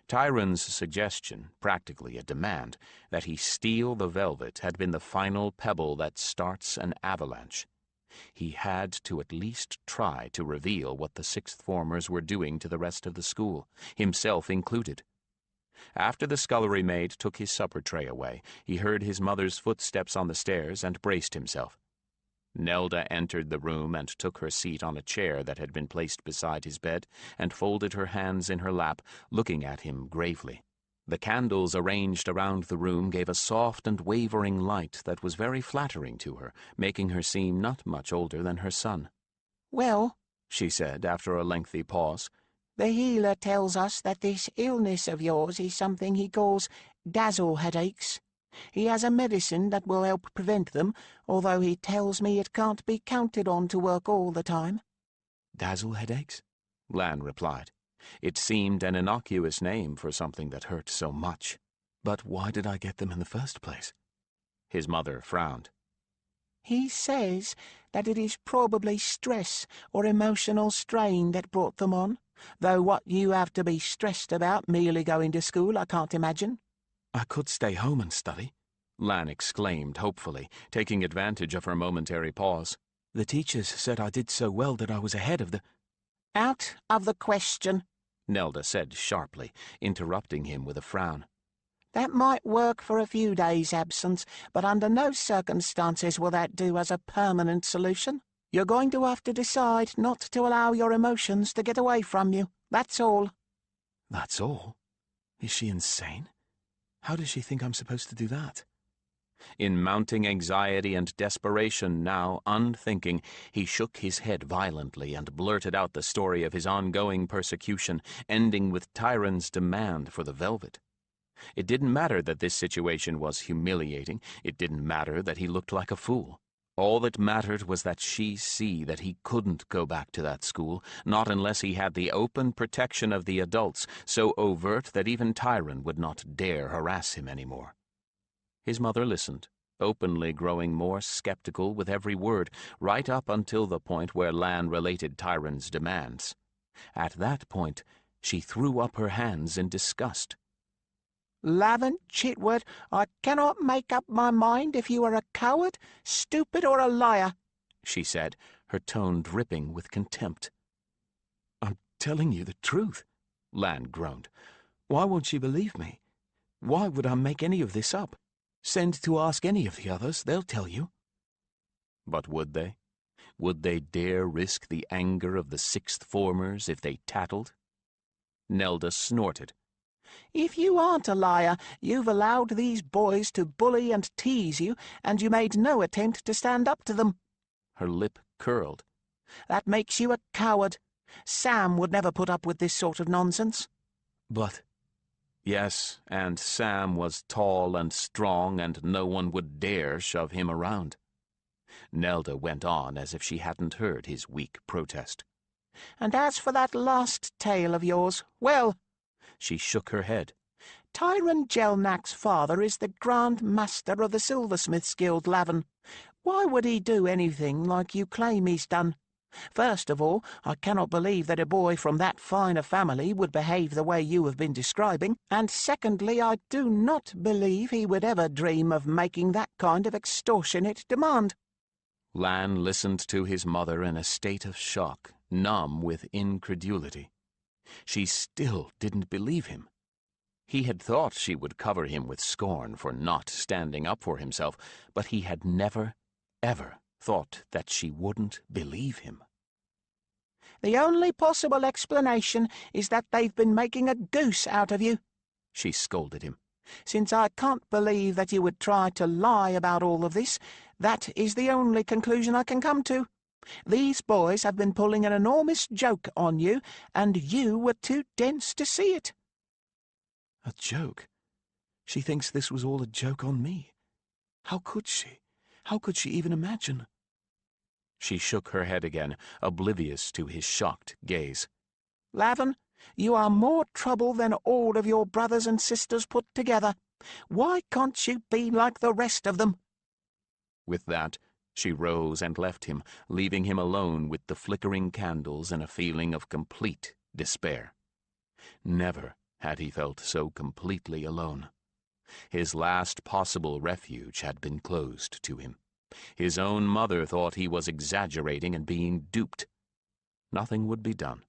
Tyrann's suggestion, practically a demand, that he steal the velvet had been the final pebble that starts an avalanche. He had to at least try to reveal what the sixth formers were doing to the rest of the school, himself included. After the scullery maid took his supper tray away, he heard his mother's footsteps on the stairs and braced himself. Nelda entered the room and took her seat on a chair that had been placed beside his bed, and folded her hands in her lap, looking at him gravely. The candles arranged around the room gave a soft and wavering light that was very flattering to her, making her seem not much older than her son. "Well," she said after a lengthy pause, "the healer tells us that this illness of yours is something he calls dazzle headaches. He has a medicine that will help prevent them, although he tells me it can't be counted on to work all the time." Dazzle headaches? Lan replied. It seemed an innocuous name for something that hurt so much. But why did I get them in the first place? His mother frowned. "He says that it is probably stress or emotional strain that brought them on, though what you have to be stressed about merely going to school I can't imagine." I could stay home and study, Lan exclaimed hopefully, taking advantage of her momentary pause. The teachers said I did so well that I was ahead of the— "Out of the question," Nelda said sharply, interrupting him with a frown. "That might work for a few days' absence, but under no circumstances will that do as a permanent solution. You're going to have to decide not to allow your emotions to get away from you. That's all." That's all? Is she insane? How does she think I'm supposed to do that? In mounting anxiety and desperation now, unthinking, he shook his head violently and blurted out the story of his ongoing persecution, ending with Tyrann's demand for the velvet. It didn't matter that this situation was humiliating. It didn't matter that he looked like a fool. All that mattered was that she see that he couldn't go back to that school, not unless he had the open protection of the adults, so overt that even Tyrant would not dare harass him any more. His mother listened, openly growing more skeptical with every word, right up until the point where Lan related Tyrant's demands. At that point, she threw up her hands in disgust. Lavan, Chitwood, I cannot make up my mind if you are a coward, stupid, or a liar, she said, her tone dripping with contempt. I'm telling you the truth, Lan groaned. Why won't she believe me? Why would I make any of this up? Send to ask any of the others, they'll tell you. But would they? Would they dare risk the anger of the sixth formers if they tattled? Nelda snorted. If you aren't a liar, you've allowed these boys to bully and tease you, and you made no attempt to stand up to them. Her lip curled. That makes you a coward. Sam would never put up with this sort of nonsense. But... Yes, and Sam was tall and strong, and no one would dare shove him around. Nelda went on as if she hadn't heard his weak protest. And as for that last tale of yours, well... She shook her head. Tyrone Jelnak's father is the Grand Master of the Silversmiths Guild, Lavan. Why would he do anything like you claim he's done? First of all, I cannot believe that a boy from that fine a family would behave the way you have been describing, and secondly, I do not believe he would ever dream of making that kind of extortionate demand. Lan listened to his mother in a state of shock, numb with incredulity. She still didn't believe him. He had thought she would cover him with scorn for not standing up for himself, but he had never, ever thought that she wouldn't believe him. The only possible explanation is that they've been making a goose out of you, she scolded him. Since I can't believe that you would try to lie about all of this, that is the only conclusion I can come to. These boys have been pulling an enormous joke on you, and you were too dense to see it. A joke? She thinks this was all a joke on me. How could she? How could she even imagine? She shook her head again, oblivious to his shocked gaze. Lavan, you are more trouble than all of your brothers and sisters put together. Why can't you be like the rest of them? With that, she rose and left him, leaving him alone with the flickering candles and a feeling of complete despair. Never had he felt so completely alone. His last possible refuge had been closed to him. His own mother thought he was exaggerating and being duped. Nothing would be done,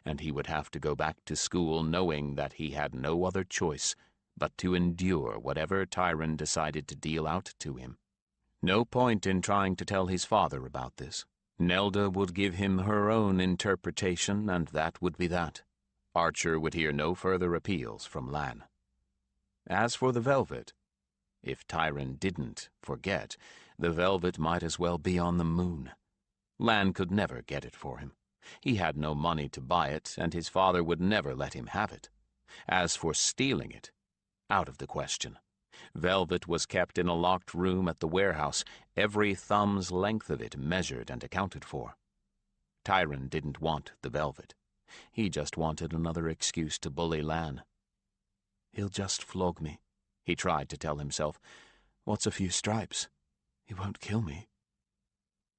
and he would have to go back to school knowing that he had no other choice but to endure whatever Tyrone decided to deal out to him. No point in trying to tell his father about this. Nelda would give him her own interpretation, and that would be that. Archer would hear no further appeals from Lan. As for the velvet, if Tyrone didn't forget, the velvet might as well be on the moon. Lan could never get it for him. He had no money to buy it, and his father would never let him have it. As for stealing it, out of the question. Velvet was kept in a locked room at the warehouse, every thumb's length of it measured and accounted for. Tyrone didn't want the velvet. He just wanted another excuse to bully Lan. He'll just flog me, he tried to tell himself. What's a few stripes? He won't kill me.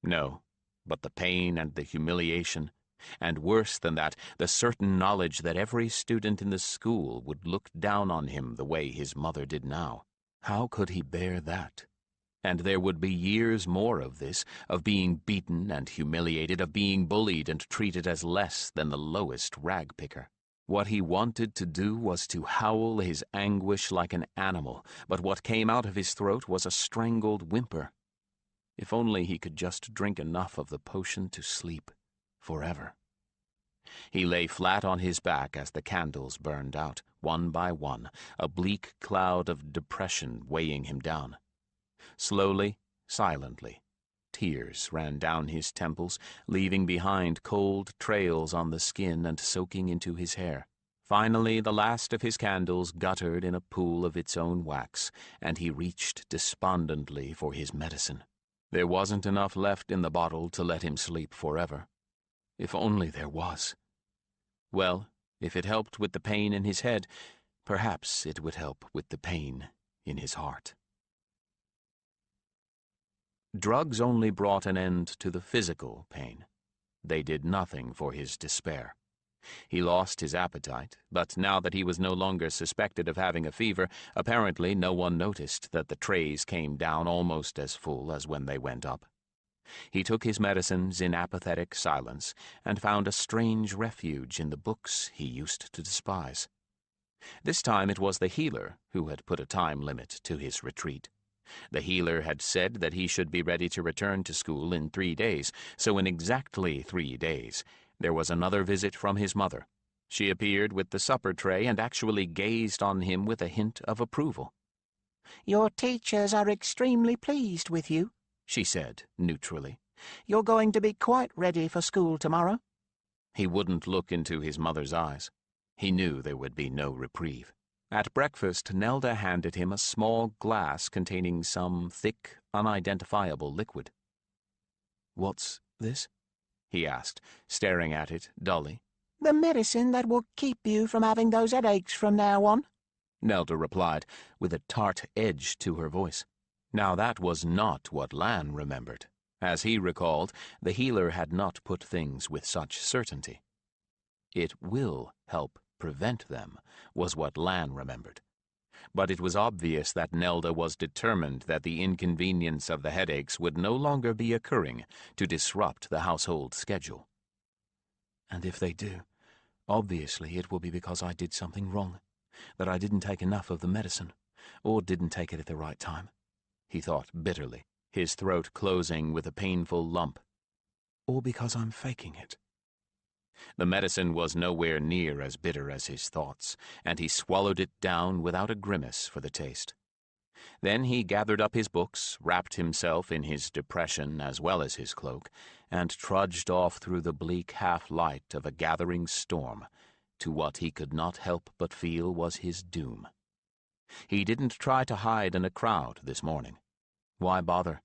No, but the pain and the humiliation, and worse than that, the certain knowledge that every student in the school would look down on him the way his mother did now. How could he bear that? And there would be years more of this, of being beaten and humiliated, of being bullied and treated as less than the lowest rag-picker. What he wanted to do was to howl his anguish like an animal, but what came out of his throat was a strangled whimper. If only he could just drink enough of the potion to sleep forever. He lay flat on his back as the candles burned out, one by one, a bleak cloud of depression weighing him down. Slowly, silently, tears ran down his temples, leaving behind cold trails on the skin and soaking into his hair. Finally, the last of his candles guttered in a pool of its own wax, and he reached despondently for his medicine. There wasn't enough left in the bottle to let him sleep forever. If only there was. Well, if it helped with the pain in his head, perhaps it would help with the pain in his heart. Drugs only brought an end to the physical pain. They did nothing for his despair. He lost his appetite, but now that he was no longer suspected of having a fever, apparently no one noticed that the trays came down almost as full as when they went up. He took his medicines in apathetic silence and found a strange refuge in the books he used to despise. This time it was the healer who had put a time limit to his retreat. The healer had said that he should be ready to return to school in 3 days, so in exactly 3 days there was another visit from his mother. She appeared with the supper tray and actually gazed on him with a hint of approval. "Your teachers are extremely pleased with you," she said, neutrally. "You're going to be quite ready for school tomorrow." He wouldn't look into his mother's eyes. He knew there would be no reprieve. At breakfast, Nelda handed him a small glass containing some thick, unidentifiable liquid. "What's this?" he asked, staring at it dully. "The medicine that will keep you from having those headaches from now on," Nelda replied, with a tart edge to her voice. Now that was not what Lan remembered. As he recalled, the healer had not put things with such certainty. It will help prevent them, was what Lan remembered. But it was obvious that Nelda was determined that the inconvenience of the headaches would no longer be occurring to disrupt the household schedule. "And if they do, obviously it will be because I did something wrong, that I didn't take enough of the medicine, or didn't take it at the right time," he thought bitterly, his throat closing with a painful lump. "Or because I'm faking it." The medicine was nowhere near as bitter as his thoughts, and he swallowed it down without a grimace for the taste. Then he gathered up his books, wrapped himself in his depression as well as his cloak, and trudged off through the bleak half-light of a gathering storm to what he could not help but feel was his doom. He didn't try to hide in a crowd this morning. Why bother?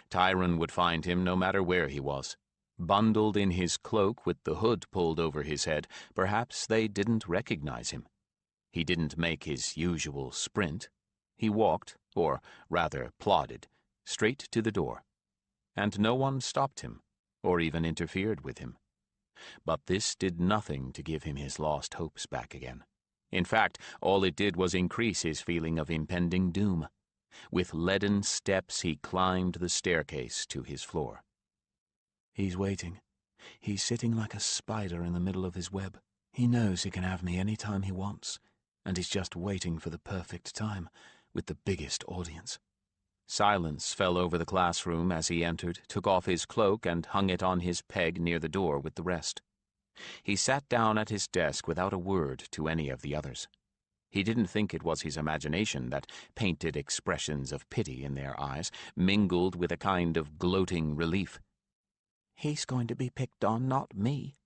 Tyrone would find him no matter where he was. Bundled in his cloak with the hood pulled over his head, perhaps they didn't recognize him. He didn't make his usual sprint. He walked, or rather plodded, straight to the door. And no one stopped him, or even interfered with him. But this did nothing to give him his lost hopes back again. In fact, all it did was increase his feeling of impending doom. With leaden steps he climbed the staircase to his floor. He's waiting. He's sitting like a spider in the middle of his web. He knows he can have me any time he wants, and he's just waiting for the perfect time, with the biggest audience. Silence fell over the classroom as he entered, took off his cloak, and hung it on his peg near the door with the rest. He sat down at his desk without a word to any of the others. He didn't think it was his imagination that painted expressions of pity in their eyes, mingled with a kind of gloating relief. "He's going to be picked on, not me."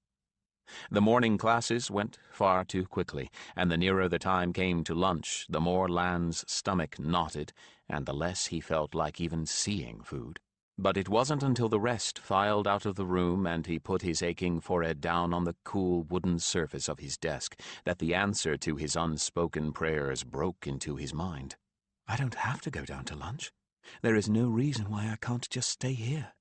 The morning classes went far too quickly, and the nearer the time came to lunch, the more Lan's stomach knotted, and the less he felt like even seeing food. But it wasn't until the rest filed out of the room and he put his aching forehead down on the cool wooden surface of his desk that the answer to his unspoken prayers broke into his mind. "I don't have to go down to lunch. There is no reason why I can't just stay here."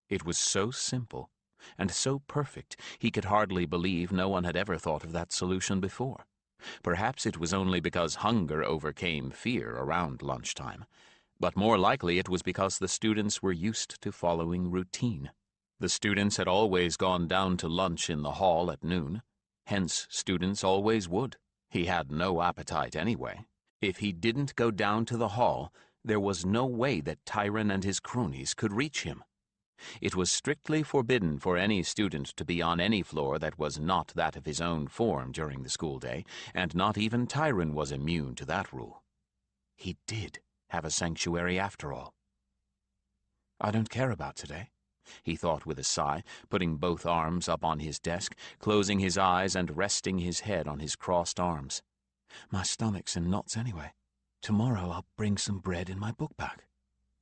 It was so simple, and so perfect, he could hardly believe no one had ever thought of that solution before. Perhaps it was only because hunger overcame fear around lunchtime, but more likely it was because the students were used to following routine. The students had always gone down to lunch in the hall at noon. Hence, students always would. He had no appetite anyway. If he didn't go down to the hall, there was no way that Tyrone and his cronies could reach him. It was strictly forbidden for any student to be on any floor that was not that of his own form during the school day, and not even Tyrone was immune to that rule. He did have a sanctuary after all. "I don't care about today," he thought with a sigh, putting both arms up on his desk, closing his eyes and resting his head on his crossed arms. "My stomach's in knots anyway. Tomorrow I'll bring some bread in my book bag."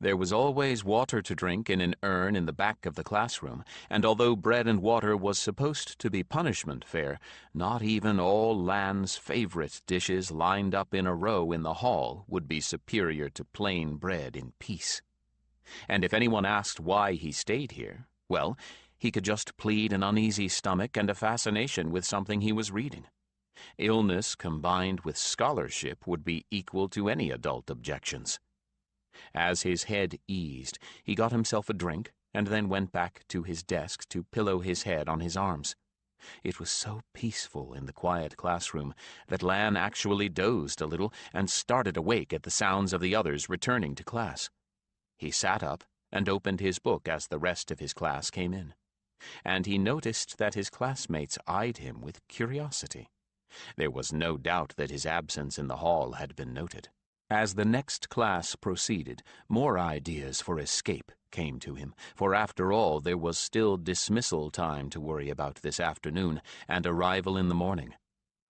There was always water to drink in an urn in the back of the classroom, and although bread and water was supposed to be punishment fare, not even all Lan's favorite dishes lined up in a row in the hall would be superior to plain bread in peace. And if anyone asked why he stayed here, well, He could just plead an uneasy stomach and a fascination with something he was reading. Illness combined with scholarship would be equal to any adult objections. As his head eased, he got himself a drink and then went back to his desk to pillow his head on his arms. It was so peaceful in the quiet classroom that Lan actually dozed a little and started awake at the sounds of the others returning to class. He sat up and opened his book as the rest of his class came in, and he noticed that his classmates eyed him with curiosity. There was no doubt that his absence in the hall had been noted. As the next class proceeded, more ideas for escape came to him, for after all there was still dismissal time to worry about this afternoon and arrival in the morning.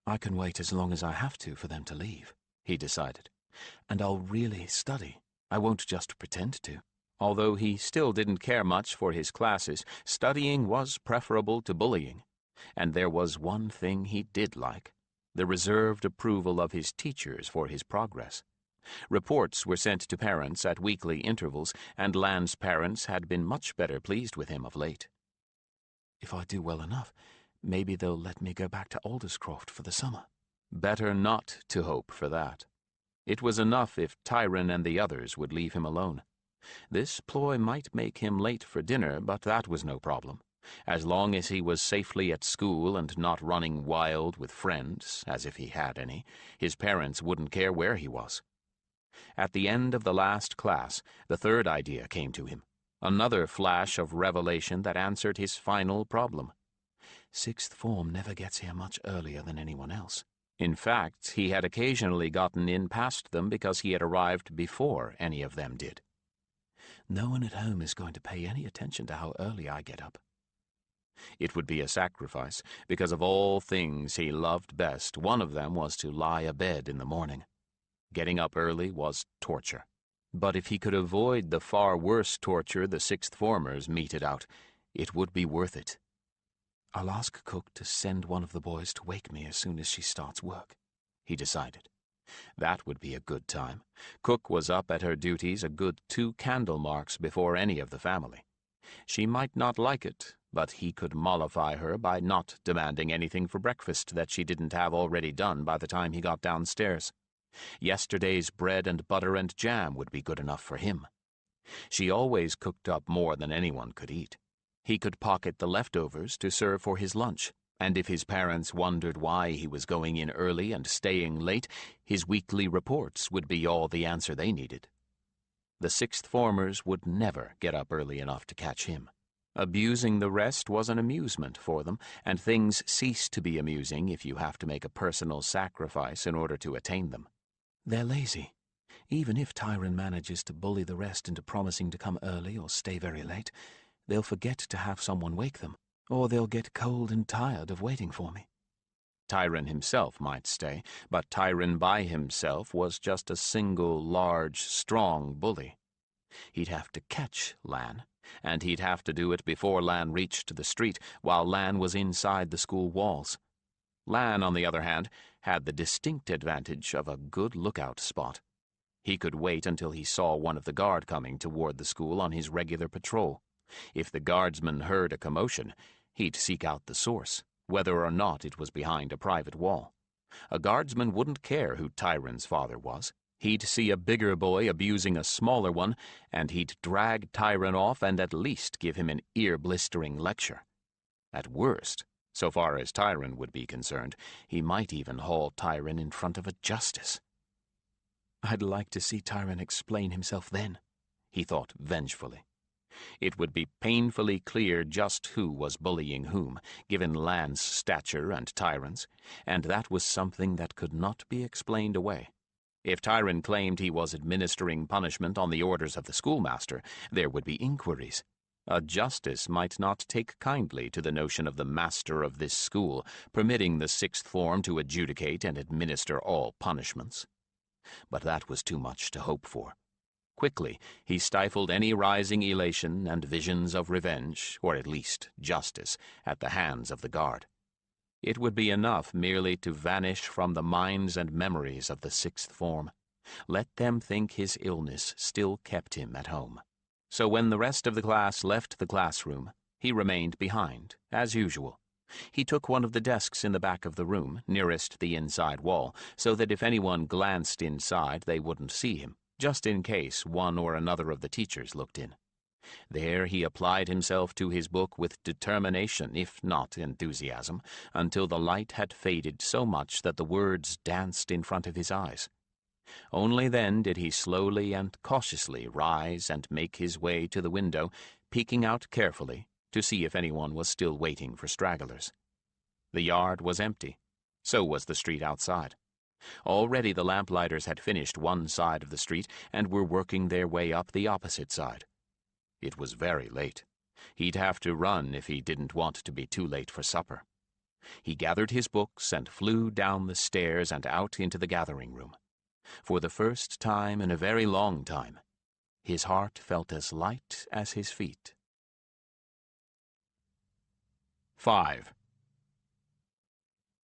I can wait as long as I have to for them to leave, he decided, and I'll really study. I won't just pretend to. Although he still didn't care much for his classes, studying was preferable to bullying. And there was one thing he did like: the reserved approval of his teachers for his progress. Reports were sent to parents at weekly intervals, and Lan's parents had been much better pleased with him of late. If I do well enough, maybe they'll let me go back to Alderscroft for the summer. Better not to hope for that. It was enough if Tyrone and the others would leave him alone. This ploy might make him late for dinner, but that was no problem. As long as he was safely at school and not running wild with friends, as if he had any, his parents wouldn't care where he was. At the end of the last class, the third idea came to him, another flash of revelation that answered his final problem. Sixth form never gets here much earlier than anyone else. In fact, he had occasionally gotten in past them because he had arrived before any of them did. No one at home is going to pay any attention to how early I get up. It would be a sacrifice, because of all things he loved best, one of them was to lie abed in the morning. Getting up early was torture. But if he could avoid the far worse torture the sixth formers meted out, it would be worth it. I'll ask Cook to send one of the boys to wake me as soon as she starts work, he decided. That would be a good time. Cook was up at her duties a good 2 candle marks before any of the family. She might not like it, but he could mollify her by not demanding anything for breakfast that she didn't have already done by the time he got downstairs. Yesterday's bread and butter and jam would be good enough for him. She always cooked up more than anyone could eat. He could pocket the leftovers to serve for his lunch, and if his parents wondered why he was going in early and staying late, his weekly reports would be all the answer they needed. The sixth formers would never get up early enough to catch him. Abusing the rest was an amusement for them, and things cease to be amusing if you have to make a personal sacrifice in order to attain them. They're lazy. Even if Tyrone manages to bully the rest into promising to come early or stay very late, they'll forget to have someone wake them, or they'll get cold and tired of waiting for me. Tyrone himself might stay, but Tyrone by himself was just a single, large, strong bully. He'd have to catch Lan, and he'd have to do it before Lan reached the street, while Lan was inside the school walls. Lan, on the other hand, had the distinct advantage of a good lookout spot. He could wait until he saw one of the guard coming toward the school on his regular patrol. If the guardsman heard a commotion, he'd seek out the source, whether or not it was behind a private wall. A guardsman wouldn't care who Tyrone's father was. He'd see a bigger boy abusing a smaller one, and he'd drag Tyrone off and at least give him an ear-blistering lecture. At worst, so far as Tyrone would be concerned, he might even haul Tyrone in front of a justice. I'd like to see Tyrone explain himself then, he thought vengefully. It would be painfully clear just who was bullying whom, given Lan's stature and Tyrone's, and that was something that could not be explained away. If Tyrone claimed he was administering punishment on the orders of the schoolmaster, there would be inquiries. A justice might not take kindly to the notion of the master of this school permitting the sixth form to adjudicate and administer all punishments. But that was too much to hope for. Quickly, he stifled any rising elation and visions of revenge, or at least justice, at the hands of the guard. It would be enough merely to vanish from the minds and memories of the sixth form. Let them think his illness still kept him at home. So when the rest of the class left the classroom, He remained behind, as usual. He took one of the desks in the back of the room, nearest the inside wall, so that if anyone glanced inside they wouldn't see him, just in case one or another of the teachers looked in. There he applied himself to his book with determination, if not enthusiasm, until the light had faded so much that the words danced in front of his eyes. Only then did he slowly and cautiously rise and make his way to the window, peeking out carefully to see if anyone was still waiting for stragglers. The yard was empty. So was the street outside. Already the lamplighters had finished one side of the street and were working their way up the opposite side. It was very late. He'd have to run if he didn't want to be too late for supper. He gathered his books and flew down the stairs and out into the gathering room. For the first time in a very long time, his heart felt as light as his feet. 5.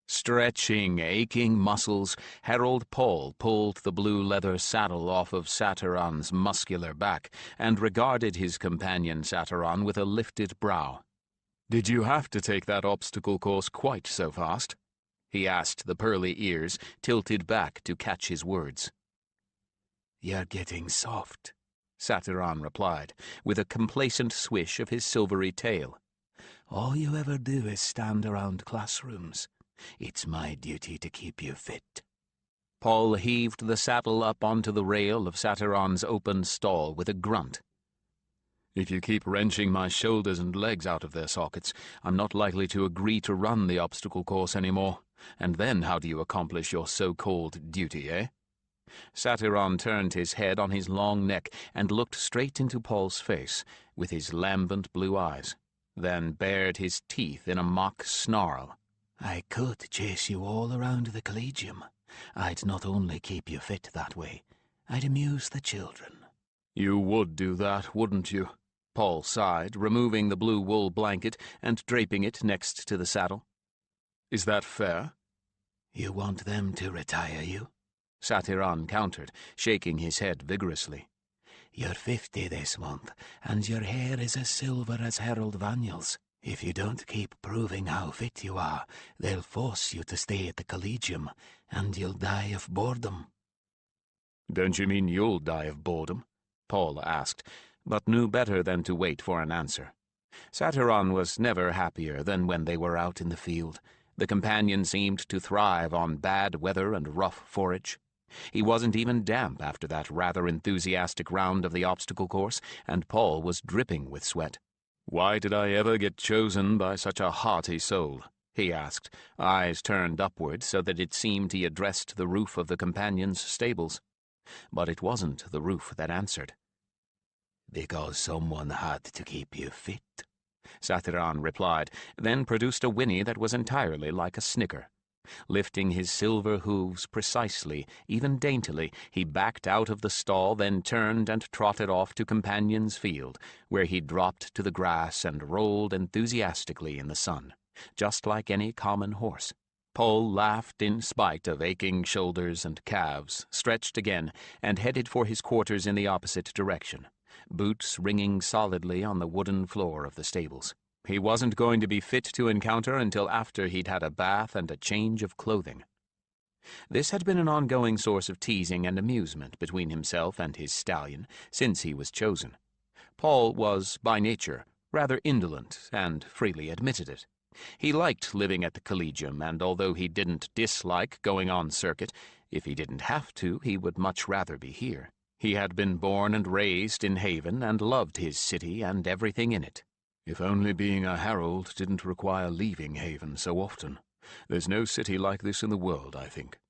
Stretching, aching muscles, Harold Paul pulled the blue leather saddle off of Satyron's muscular back and regarded his companion Satyron with a lifted brow. "Did you have to take that obstacle course quite so fast?" he asked the pearly ears, tilted back to catch his words. "You're getting soft," Satyron replied, with a complacent swish of his silvery tail. "All you ever do is stand around classrooms. It's my duty to keep you fit." Paul heaved the saddle up onto the rail of Satyron's open stall with a grunt. "If you keep wrenching my shoulders and legs out of their sockets, I'm not likely to agree to run the obstacle course anymore. And then how do you accomplish your so-called duty, eh?" Satyron turned his head on his long neck and looked straight into Paul's face with his lambent blue eyes, then bared his teeth in a mock snarl. "I could chase you all around the Collegium. I'd not only keep you fit that way, I'd amuse the children." "You would do that, wouldn't you?" Paul sighed, removing the blue wool blanket and draping it next to the saddle. "Is that fair?" "You want them to retire you?" Satyron countered, shaking his head vigorously. "You're 50 this month, and your hair is as silver as Harold Vanel's. If you don't keep proving how fit you are, they'll force you to stay at the Collegium, and you'll die of boredom." "Don't you mean you'll die of boredom?" Paul asked, but knew better than to wait for an answer. Satyron was never happier than when they were out in the field. The companion seemed to thrive on bad weather and rough forage. He wasn't even damp after that rather enthusiastic round of the obstacle course, and Paul was dripping with sweat. "Why did I ever get chosen by such a hearty soul?" he asked, eyes turned upward so that it seemed he addressed the roof of the companion's stables. But it wasn't the roof that answered. "Because someone had to keep you fit," Satyron replied, then produced a whinny that was entirely like a snicker. Lifting his silver hooves precisely, even daintily, he backed out of the stall, then turned and trotted off to Companion's Field, where he dropped to the grass and rolled enthusiastically in the sun, just like any common horse. Paul laughed in spite of aching shoulders and calves, stretched again, and headed for his quarters in the opposite direction, boots ringing solidly on the wooden floor of the stables. He wasn't going to be fit to encounter until after he'd had a bath and a change of clothing. This had been an ongoing source of teasing and amusement between himself and his stallion since he was chosen. Paul was, by nature, rather indolent and freely admitted it. He liked living at the Collegium, and although he didn't dislike going on circuit, if he didn't have to, he would much rather be here. He had been born and raised in Haven and loved his city and everything in it. If only being a herald didn't require leaving Haven so often. There's no city like this in the world, I think.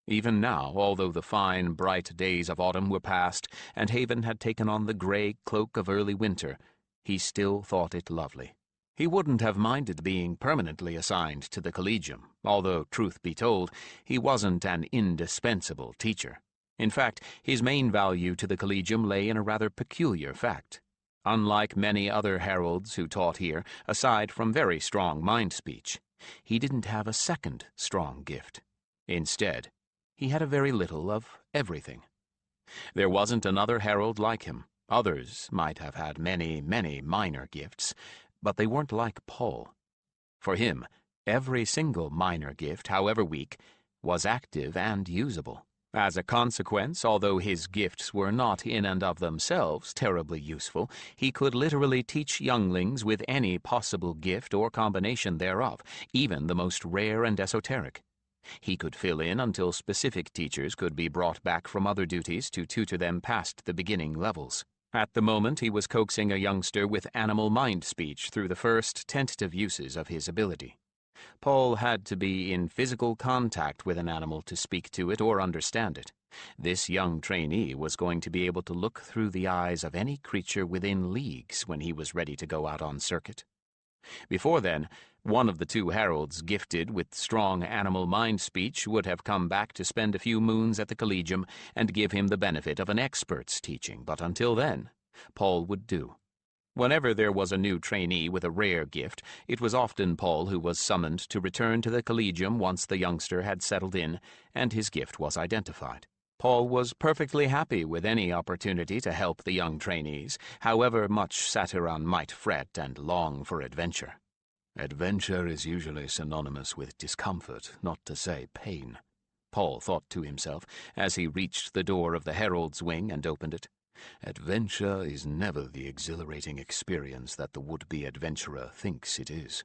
Even now, although the fine, bright days of autumn were past, and Haven had taken on the grey cloak of early winter, he still thought it lovely. He wouldn't have minded being permanently assigned to the Collegium, although, truth be told, he wasn't an indispensable teacher. In fact, his main value to the Collegium lay in a rather peculiar fact. Unlike many other heralds who taught here, aside from very strong mind-speech, he didn't have a second strong gift. Instead, he had a very little of everything. There wasn't another herald like him. Others might have had many, many minor gifts, But they weren't like Paul. For him, every single minor gift, however weak, was active and usable. As a consequence, although his gifts were not in and of themselves terribly useful, he could literally teach younglings with any possible gift or combination thereof, even the most rare and esoteric. He could fill in until specific teachers could be brought back from other duties to tutor them past the beginning levels. At the moment, he was coaxing a youngster with animal mind speech through the first tentative uses of his ability. Paul had to be in physical contact with an animal to speak to it or understand it. This young trainee was going to be able to look through the eyes of any creature within leagues when he was ready to go out on circuit. Before then, one of the two heralds gifted with strong animal mind speech would have come back to spend a few moons at the Collegium and give him the benefit of an expert's teaching, but until then, Paul would do. Whenever there was a new trainee with a rare gift, it was often Paul who was summoned to return to the Collegium once the youngster had settled in and his gift was identified. Paul was perfectly happy with any opportunity to help the young trainees, however much Satyron might fret and long for adventure. Adventure is usually synonymous with discomfort, not to say pain, Paul thought to himself as he reached the door of the herald's wing and opened it. Adventure is never the exhilarating experience that the would-be adventurer thinks it is.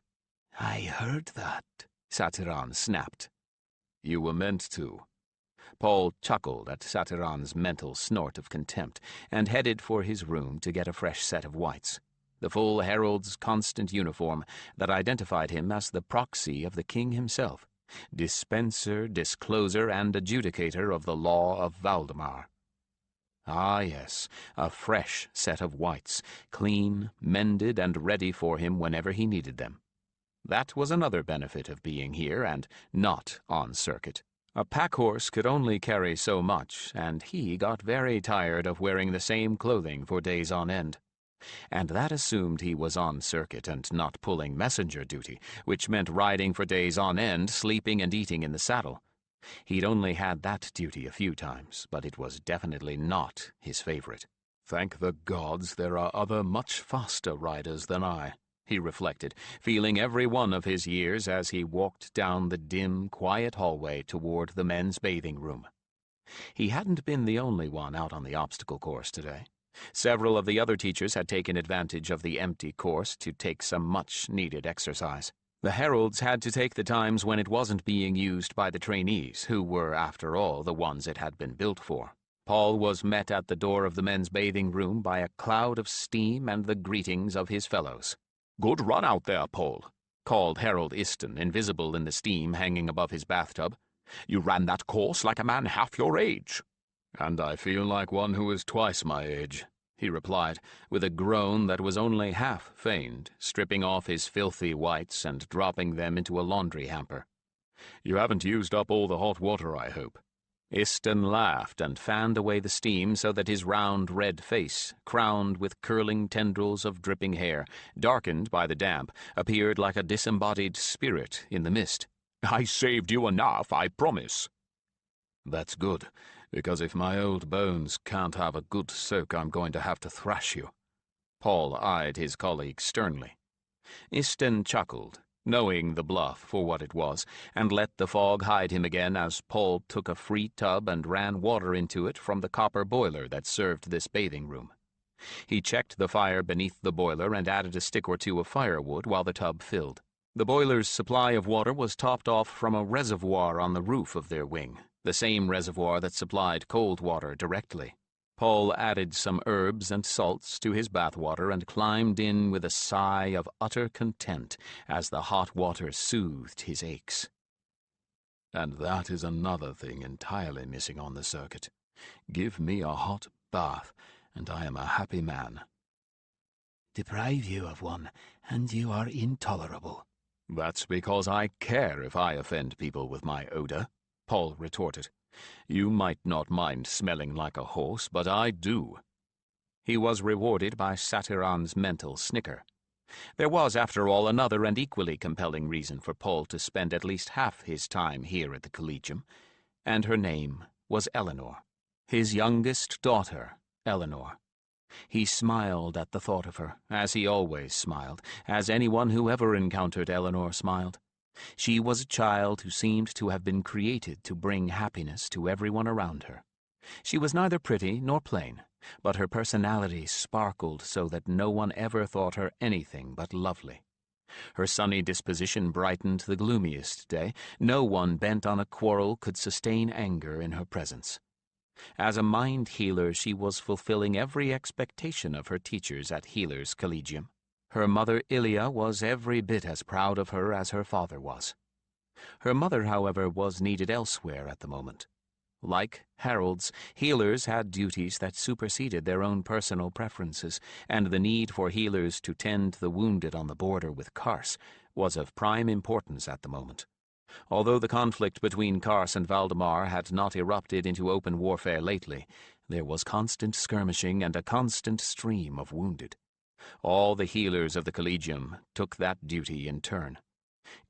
I heard that, Satyron snapped. You were meant to. Paul chuckled at Satyron's mental snort of contempt and headed for his room to get a fresh set of whites, the full herald's constant uniform that identified him as the proxy of the king himself, dispenser, discloser, and adjudicator of the law of Valdemar. Ah, yes, a fresh set of whites, clean, mended, and ready for him whenever he needed them. That was another benefit of being here and not on circuit. A pack horse could only carry so much, and he got very tired of wearing the same clothing for days on end. And that assumed he was on circuit and not pulling messenger duty, which meant riding for days on end, sleeping and eating in the saddle. He'd only had that duty a few times, but it was definitely not his favorite. Thank the gods there are other much faster riders than I, he reflected, feeling every one of his years as he walked down the dim, quiet hallway toward the men's bathing room. He hadn't been the only one out on the obstacle course today. Several of the other teachers had taken advantage of the empty course to take some much-needed exercise. The heralds had to take the times when it wasn't being used by the trainees, who were, after all, the ones it had been built for. Paul was met at the door of the men's bathing room by a cloud of steam and the greetings of his fellows. "Good run out there, Paul," called Herald Iston, invisible in the steam hanging above his bathtub. "You ran that course like a man half your age." "And I feel like one who is twice my age," he replied, with a groan that was only half feigned, stripping off his filthy whites and dropping them into a laundry hamper. "You haven't used up all the hot water, I hope." Iston laughed and fanned away the steam so that his round red face, crowned with curling tendrils of dripping hair, darkened by the damp, appeared like a disembodied spirit in the mist. "I saved you enough, I promise." "That's good, because if my old bones can't have a good soak, I'm going to have to thrash you." Paul eyed his colleague sternly. Iston chuckled, knowing the bluff for what it was, and let the fog hide him again as Paul took a free tub and ran water into it from the copper boiler that served this bathing room. He checked the fire beneath the boiler and added a stick or two of firewood while the tub filled. The boiler's supply of water was topped off from a reservoir on the roof of their wing, the same reservoir that supplied cold water directly. Paul added some herbs and salts to his bathwater and climbed in with a sigh of utter content as the hot water soothed his aches. And that is another thing entirely missing on the circuit. Give me a hot bath, and I am a happy man. Deprive you of one, and you are intolerable. That's because I care if I offend people with my odor, Paul retorted. You might not mind smelling like a horse, but I do. He was rewarded by Satyron's mental snicker. There was, after all, another and equally compelling reason for Paul to spend at least half his time here at the Collegium, and her name was Eleanor. His youngest daughter, Eleanor. He smiled at the thought of her, as he always smiled, as anyone who ever encountered Eleanor smiled. She was a child who seemed to have been created to bring happiness to everyone around her. She was neither pretty nor plain, but her personality sparkled so that no one ever thought her anything but lovely. Her sunny disposition brightened the gloomiest day. No one bent on a quarrel could sustain anger in her presence. As a mind healer, she was fulfilling every expectation of her teachers at Healer's Collegium. Her mother Ilia was every bit as proud of her as her father was. Her mother, however, was needed elsewhere at the moment. Like heralds, healers had duties that superseded their own personal preferences, and the need for healers to tend the wounded on the border with Kars was of prime importance at the moment. Although the conflict between Kars and Valdemar had not erupted into open warfare lately, there was constant skirmishing and a constant stream of wounded. All the healers of the Collegium took that duty in turn.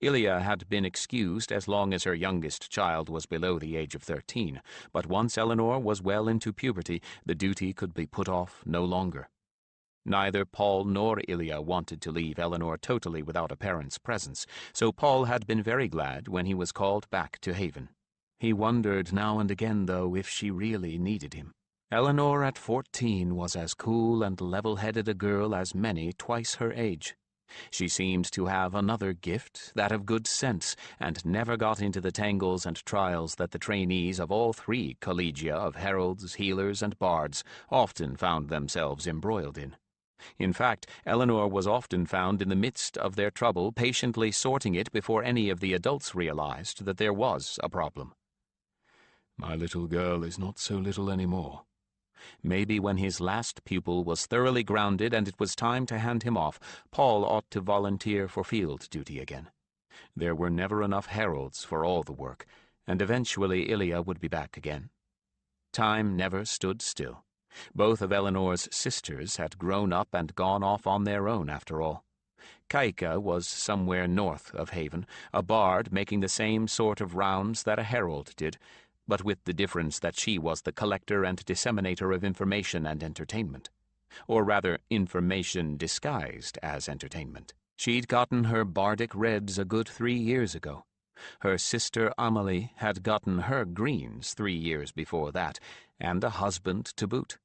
Ilia had been excused as long as her youngest child was below the age of 13, but once Eleanor was well into puberty, the duty could be put off no longer. Neither Paul nor Ilia wanted to leave Eleanor totally without a parent's presence, so Paul had been very glad when he was called back to Haven. He wondered now and again, though, if she really needed him. Eleanor at 14 was as cool and level-headed a girl as many twice her age. She seemed to have another gift, that of good sense, and never got into the tangles and trials that the trainees of all three collegia of heralds, healers, and bards often found themselves embroiled in. In fact, Eleanor was often found in the midst of their trouble, patiently sorting it before any of the adults realized that there was a problem. My little girl is not so little anymore. Maybe when his last pupil was thoroughly grounded and it was time to hand him off, Paul ought to volunteer for field duty again. There were never enough heralds for all the work, and eventually Ilia would be back again. Time never stood still. Both of Eleanor's sisters had grown up and gone off on their own after all. Kaika was somewhere north of Haven, a bard making the same sort of rounds that a herald did, but with the difference that she was the collector and disseminator of information and entertainment. Or rather, information disguised as entertainment. She'd gotten her bardic reds a good 3 years ago. Her sister Amelie had gotten her greens 3 years before that, and a husband to boot.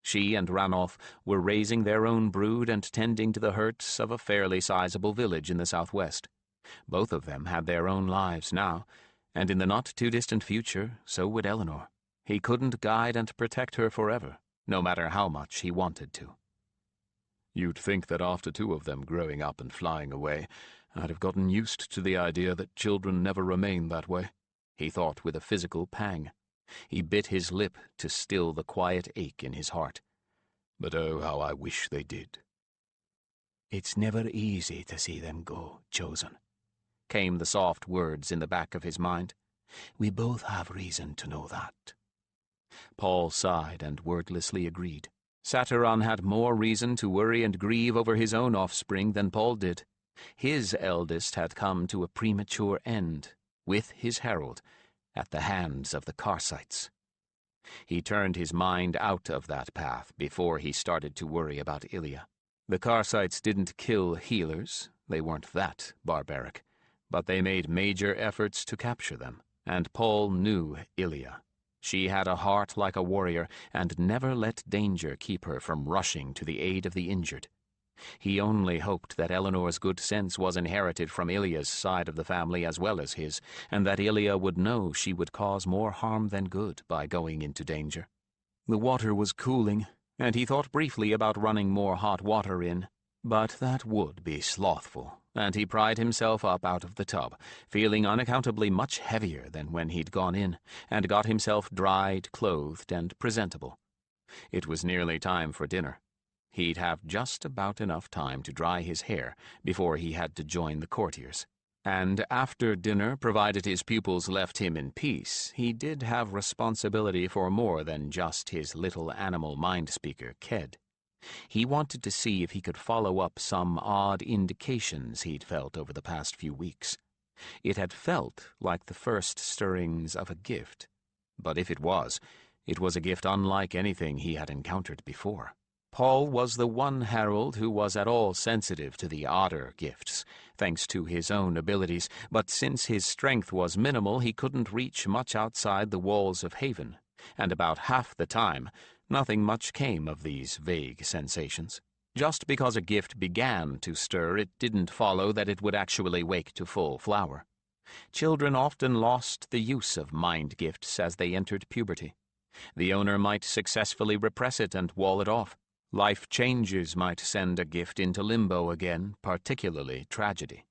She and Ranulf were raising their own brood and tending to the hurts of a fairly sizable village in the southwest. Both of them had their own lives now, and in the not-too-distant future, so would Eleanor. He couldn't guide and protect her forever, no matter how much he wanted to. You'd think that after 2 of them growing up and flying away, I'd have gotten used to the idea that children never remain that way, he thought with a physical pang. He bit his lip to still the quiet ache in his heart. But oh, how I wish they did. It's never easy to see them go, Chosen, came the soft words in the back of his mind. We both have reason to know that. Paul sighed and wordlessly agreed. Satyron had more reason to worry and grieve over his own offspring than Paul did. His eldest had come to a premature end, with his herald, at the hands of the Karsites. He turned his mind out of that path before he started to worry about Ilia. The Karsites didn't kill healers, they weren't that barbaric, but they made major efforts to capture them, and Paul knew Ilia. She had a heart like a warrior, and never let danger keep her from rushing to the aid of the injured. He only hoped that Eleanor's good sense was inherited from Ilia's side of the family as well as his, and that Ilia would know she would cause more harm than good by going into danger. The water was cooling, and he thought briefly about running more hot water in, but that would be slothful, and he pried himself up out of the tub, feeling unaccountably much heavier than when he'd gone in, and got himself dried, clothed, and presentable. It was nearly time for dinner. He'd have just about enough time to dry his hair before he had to join the courtiers. And after dinner, provided his pupils left him in peace, he did have responsibility for more than just his little animal mind-speaker, Ked. He wanted to see if he could follow up some odd indications he'd felt over the past few weeks. It had felt like the first stirrings of a gift, but if it was a gift unlike anything he had encountered before. Paul was the one herald who was at all sensitive to the odder gifts, thanks to his own abilities, but since his strength was minimal, he couldn't reach much outside the walls of Haven, and about half the time, nothing much came of these vague sensations. Just because a gift began to stir, it didn't follow that it would actually wake to full flower. Children often lost the use of mind gifts as they entered puberty. The owner might successfully repress it and wall it off. Life changes might send a gift into limbo again, particularly tragedy.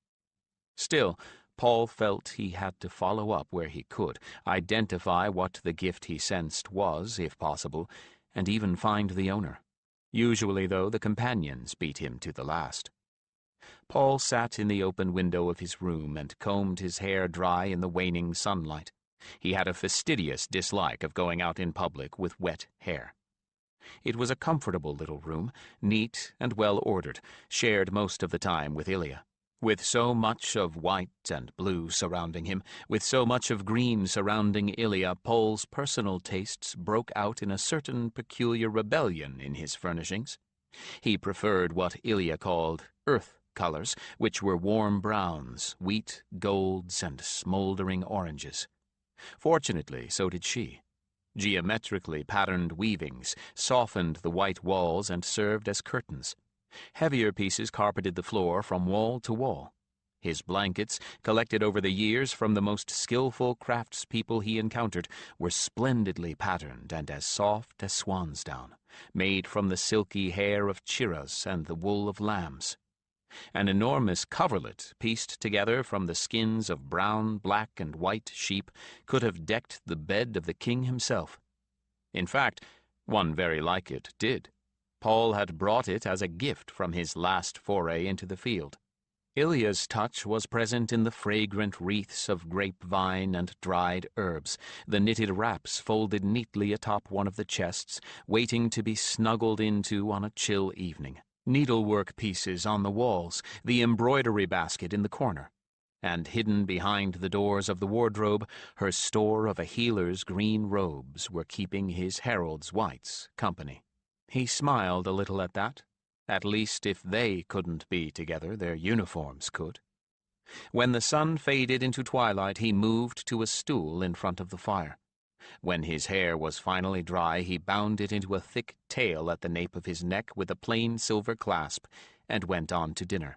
Still, Paul felt he had to follow up where he could, identify what the gift he sensed was, if possible, and even find the owner. Usually, though, the companions beat him to the last. Paul sat in the open window of his room and combed his hair dry in the waning sunlight. He had a fastidious dislike of going out in public with wet hair. It was a comfortable little room, neat and well-ordered, shared most of the time with Ilya. With so much of white and blue surrounding him, with so much of green surrounding Ilya, Paul's personal tastes broke out in a certain peculiar rebellion in his furnishings. He preferred what Ilya called earth colors, which were warm browns, wheat, golds, and smoldering oranges. Fortunately, so did she. Geometrically patterned weavings softened the white walls and served as curtains. Heavier pieces carpeted the floor from wall to wall. His blankets, collected over the years from the most skillful craftspeople he encountered, were splendidly patterned and as soft as swan's down, made from the silky hair of chiras and the wool of lambs. An enormous coverlet, pieced together from the skins of brown, black, and white sheep, could have decked the bed of the king himself. In fact, one very like it did. Paul had brought it as a gift from his last foray into the field. Ilya's touch was present in the fragrant wreaths of grapevine and dried herbs, the knitted wraps folded neatly atop one of the chests, waiting to be snuggled into on a chill evening. Needlework pieces on the walls, the embroidery basket in the corner, and hidden behind the doors of the wardrobe, her store of a healer's green robes were keeping his herald's whites company. He smiled a little at that. At least if they couldn't be together, their uniforms could. When the sun faded into twilight, he moved to a stool in front of the fire. When his hair was finally dry, he bound it into a thick tail at the nape of his neck with a plain silver clasp, and went on to dinner.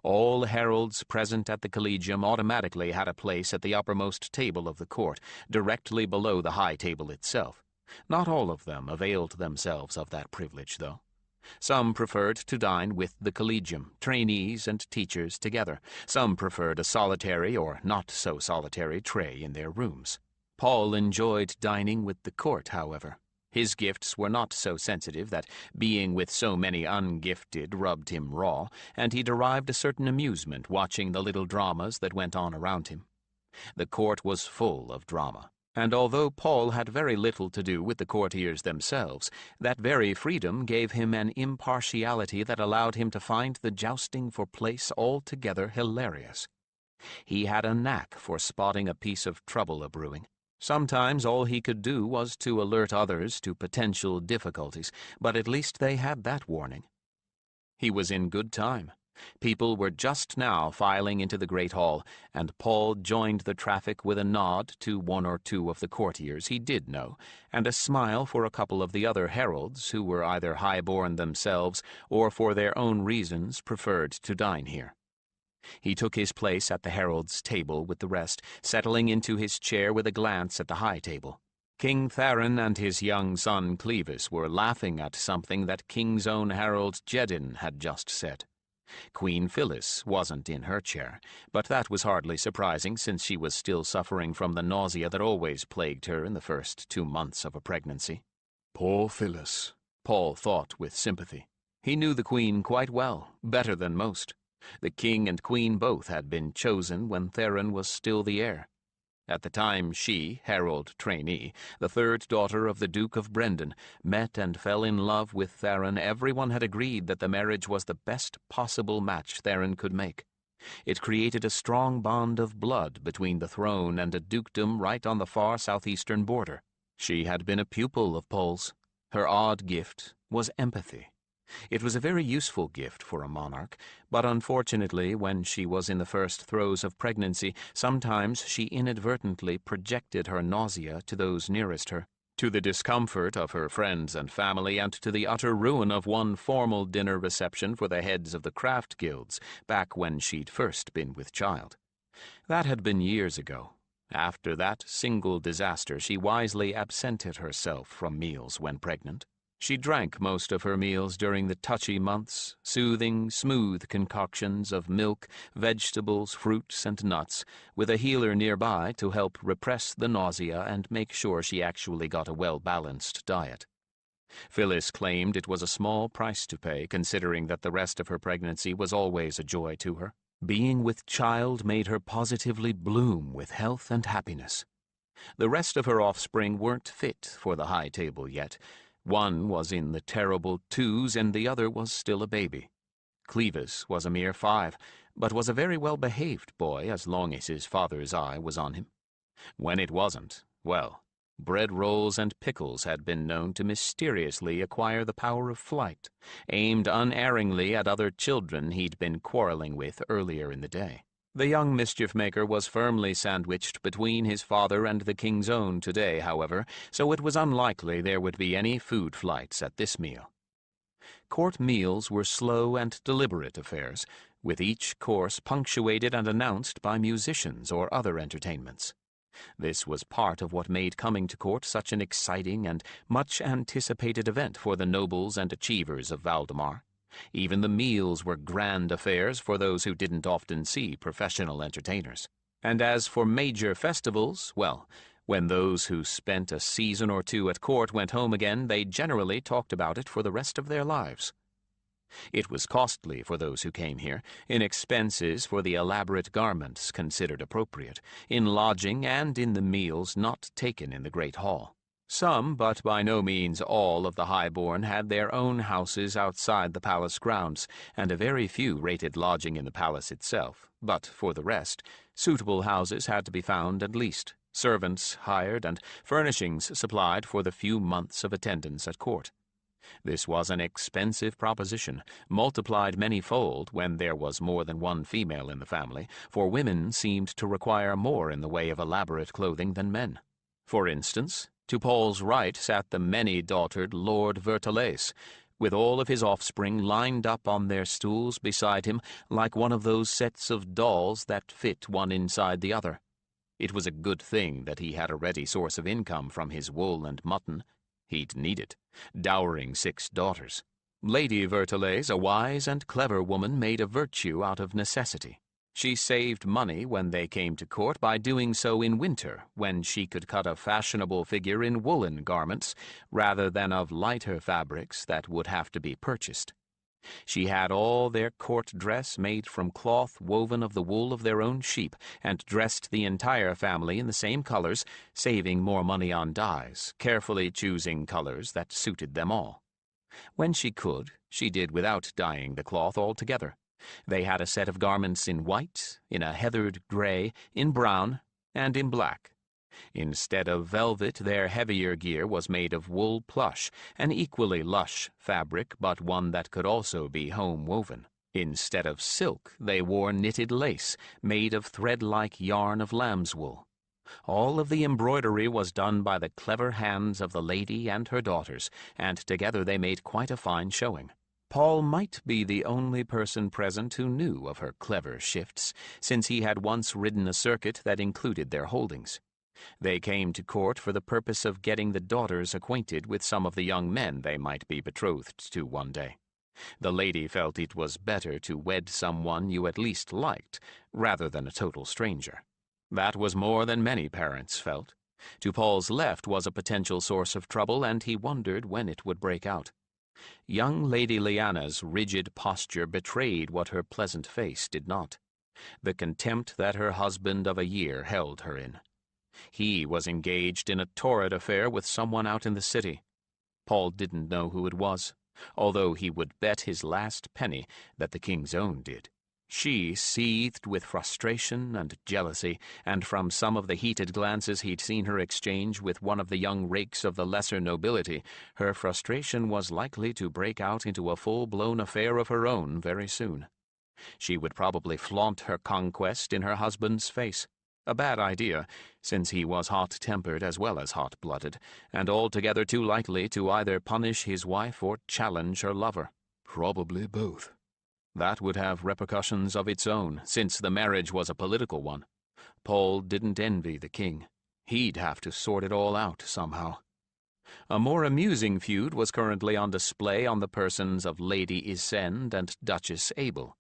All heralds present at the Collegium automatically had a place at the uppermost table of the court, directly below the high table itself. Not all of them availed themselves of that privilege, though. Some preferred to dine with the Collegium, trainees and teachers together. Some preferred a solitary or not-so-solitary tray in their rooms. Paul enjoyed dining with the court, however. His gifts were not so sensitive that being with so many ungifted rubbed him raw, and he derived a certain amusement watching the little dramas that went on around him. The court was full of drama, and although Paul had very little to do with the courtiers themselves, that very freedom gave him an impartiality that allowed him to find the jousting for place altogether hilarious. He had a knack for spotting a piece of trouble a-brewing. Sometimes all he could do was to alert others to potential difficulties, but at least they had that warning. He was in good time. People were just now filing into the great hall, and Paul joined the traffic with a nod to one or two of the courtiers he did know, and a smile for a couple of the other heralds who were either high-born themselves or for their own reasons preferred to dine here. He took his place at the herald's table with the rest, settling into his chair with a glance at the high table. King Theron and his young son Clevis were laughing at something that King's own herald Jedin had just said. Queen Phyllis wasn't in her chair, but that was hardly surprising since she was still suffering from the nausea that always plagued her in the first 2 months of a pregnancy. Poor Phyllis, Paul thought with sympathy. He knew the Queen quite well, better than most. The King and Queen both had been chosen when Theron was still the heir. At the time she, herald trainee, the third daughter of the Duke of Brendan, met and fell in love with Theron, everyone had agreed that the marriage was the best possible match Theron could make. It created a strong bond of blood between the throne and a dukedom right on the far southeastern border. She had been a pupil of Paul's. Her odd gift, was empathy. It was a very useful gift for a monarch, but unfortunately, when she was in the first throes of pregnancy, sometimes she inadvertently projected her nausea to those nearest her, to the discomfort of her friends and family, and to the utter ruin of one formal dinner reception for the heads of the craft guilds, back when she'd first been with child. That had been years ago. After that single disaster, she wisely absented herself from meals when pregnant. She drank most of her meals during the touchy months, soothing, smooth concoctions of milk, vegetables, fruits, and nuts, with a healer nearby to help repress the nausea and make sure she actually got a well-balanced diet. Phyllis claimed it was a small price to pay, considering that the rest of her pregnancy was always a joy to her. Being with child made her positively bloom with health and happiness. The rest of her offspring weren't fit for the high table yet. One was in the terrible 2s, and the other was still a baby. Clevis was a mere 5, but was a very well-behaved boy as long as his father's eye was on him. When it wasn't, well, bread rolls and pickles had been known to mysteriously acquire the power of flight, aimed unerringly at other children he'd been quarreling with earlier in the day. The young mischief-maker was firmly sandwiched between his father and the King's Own today, however, so it was unlikely there would be any food flights at this meal. Court meals were slow and deliberate affairs, with each course punctuated and announced by musicians or other entertainments. This was part of what made coming to court such an exciting and much-anticipated event for the nobles and achievers of Valdemar. Even the meals were grand affairs for those who didn't often see professional entertainers. And as for major festivals, well, when those who spent a season or two at court went home again, they generally talked about it for the rest of their lives. It was costly for those who came here, in expenses for the elaborate garments considered appropriate, in lodging, and in the meals not taken in the great hall. Some, but by no means all, of the highborn had their own houses outside the palace grounds, and a very few rated lodging in the palace itself. But for the rest, suitable houses had to be found and leased, servants hired, and furnishings supplied for the few months of attendance at court. This was an expensive proposition, multiplied many-fold when there was more than one female in the family, for women seemed to require more in the way of elaborate clothing than men. For instance, to Paul's right sat the many-daughtered Lord Vertelace, with all of his offspring lined up on their stools beside him like one of those sets of dolls that fit one inside the other. It was a good thing that he had a ready source of income from his wool and mutton. He'd need it, dowering 6 daughters. Lady Vertelace, a wise and clever woman, made a virtue out of necessity. She saved money when they came to court by doing so in winter, when she could cut a fashionable figure in woolen garments, rather than of lighter fabrics that would have to be purchased. She had all their court dress made from cloth woven of the wool of their own sheep, and dressed the entire family in the same colors, saving more money on dyes, carefully choosing colors that suited them all. When she could, she did without dyeing the cloth altogether. They had a set of garments in white, in a heathered gray, in brown, and in black. Instead of velvet, their heavier gear was made of wool plush, an equally lush fabric, but one that could also be home-woven. Instead of silk, they wore knitted lace, made of thread-like yarn of lamb's wool. All of the embroidery was done by the clever hands of the lady and her daughters, and together they made quite a fine showing. Paul might be the only person present who knew of her clever shifts, since he had once ridden a circuit that included their holdings. They came to court for the purpose of getting the daughters acquainted with some of the young men they might be betrothed to one day. The lady felt it was better to wed someone you at least liked, rather than a total stranger. That was more than many parents felt. To Paul's left was a potential source of trouble, and he wondered when it would break out. Young Lady Lyanna's rigid posture betrayed what her pleasant face did not: the contempt that her husband of a year held her in. He was engaged in a torrid affair with someone out in the city. Paul didn't know who it was, although he would bet his last penny that the King's Own did. She seethed with frustration and jealousy, and from some of the heated glances he'd seen her exchange with one of the young rakes of the lesser nobility, her frustration was likely to break out into a full-blown affair of her own very soon. She would probably flaunt her conquest in her husband's face. A bad idea, since he was hot-tempered as well as hot-blooded, and altogether too likely to either punish his wife or challenge her lover. Probably both. That would have repercussions of its own, since the marriage was a political one. Paul didn't envy the king. He'd have to sort it all out somehow. A more amusing feud was currently on display on the persons of Lady Isend and Duchess Abel.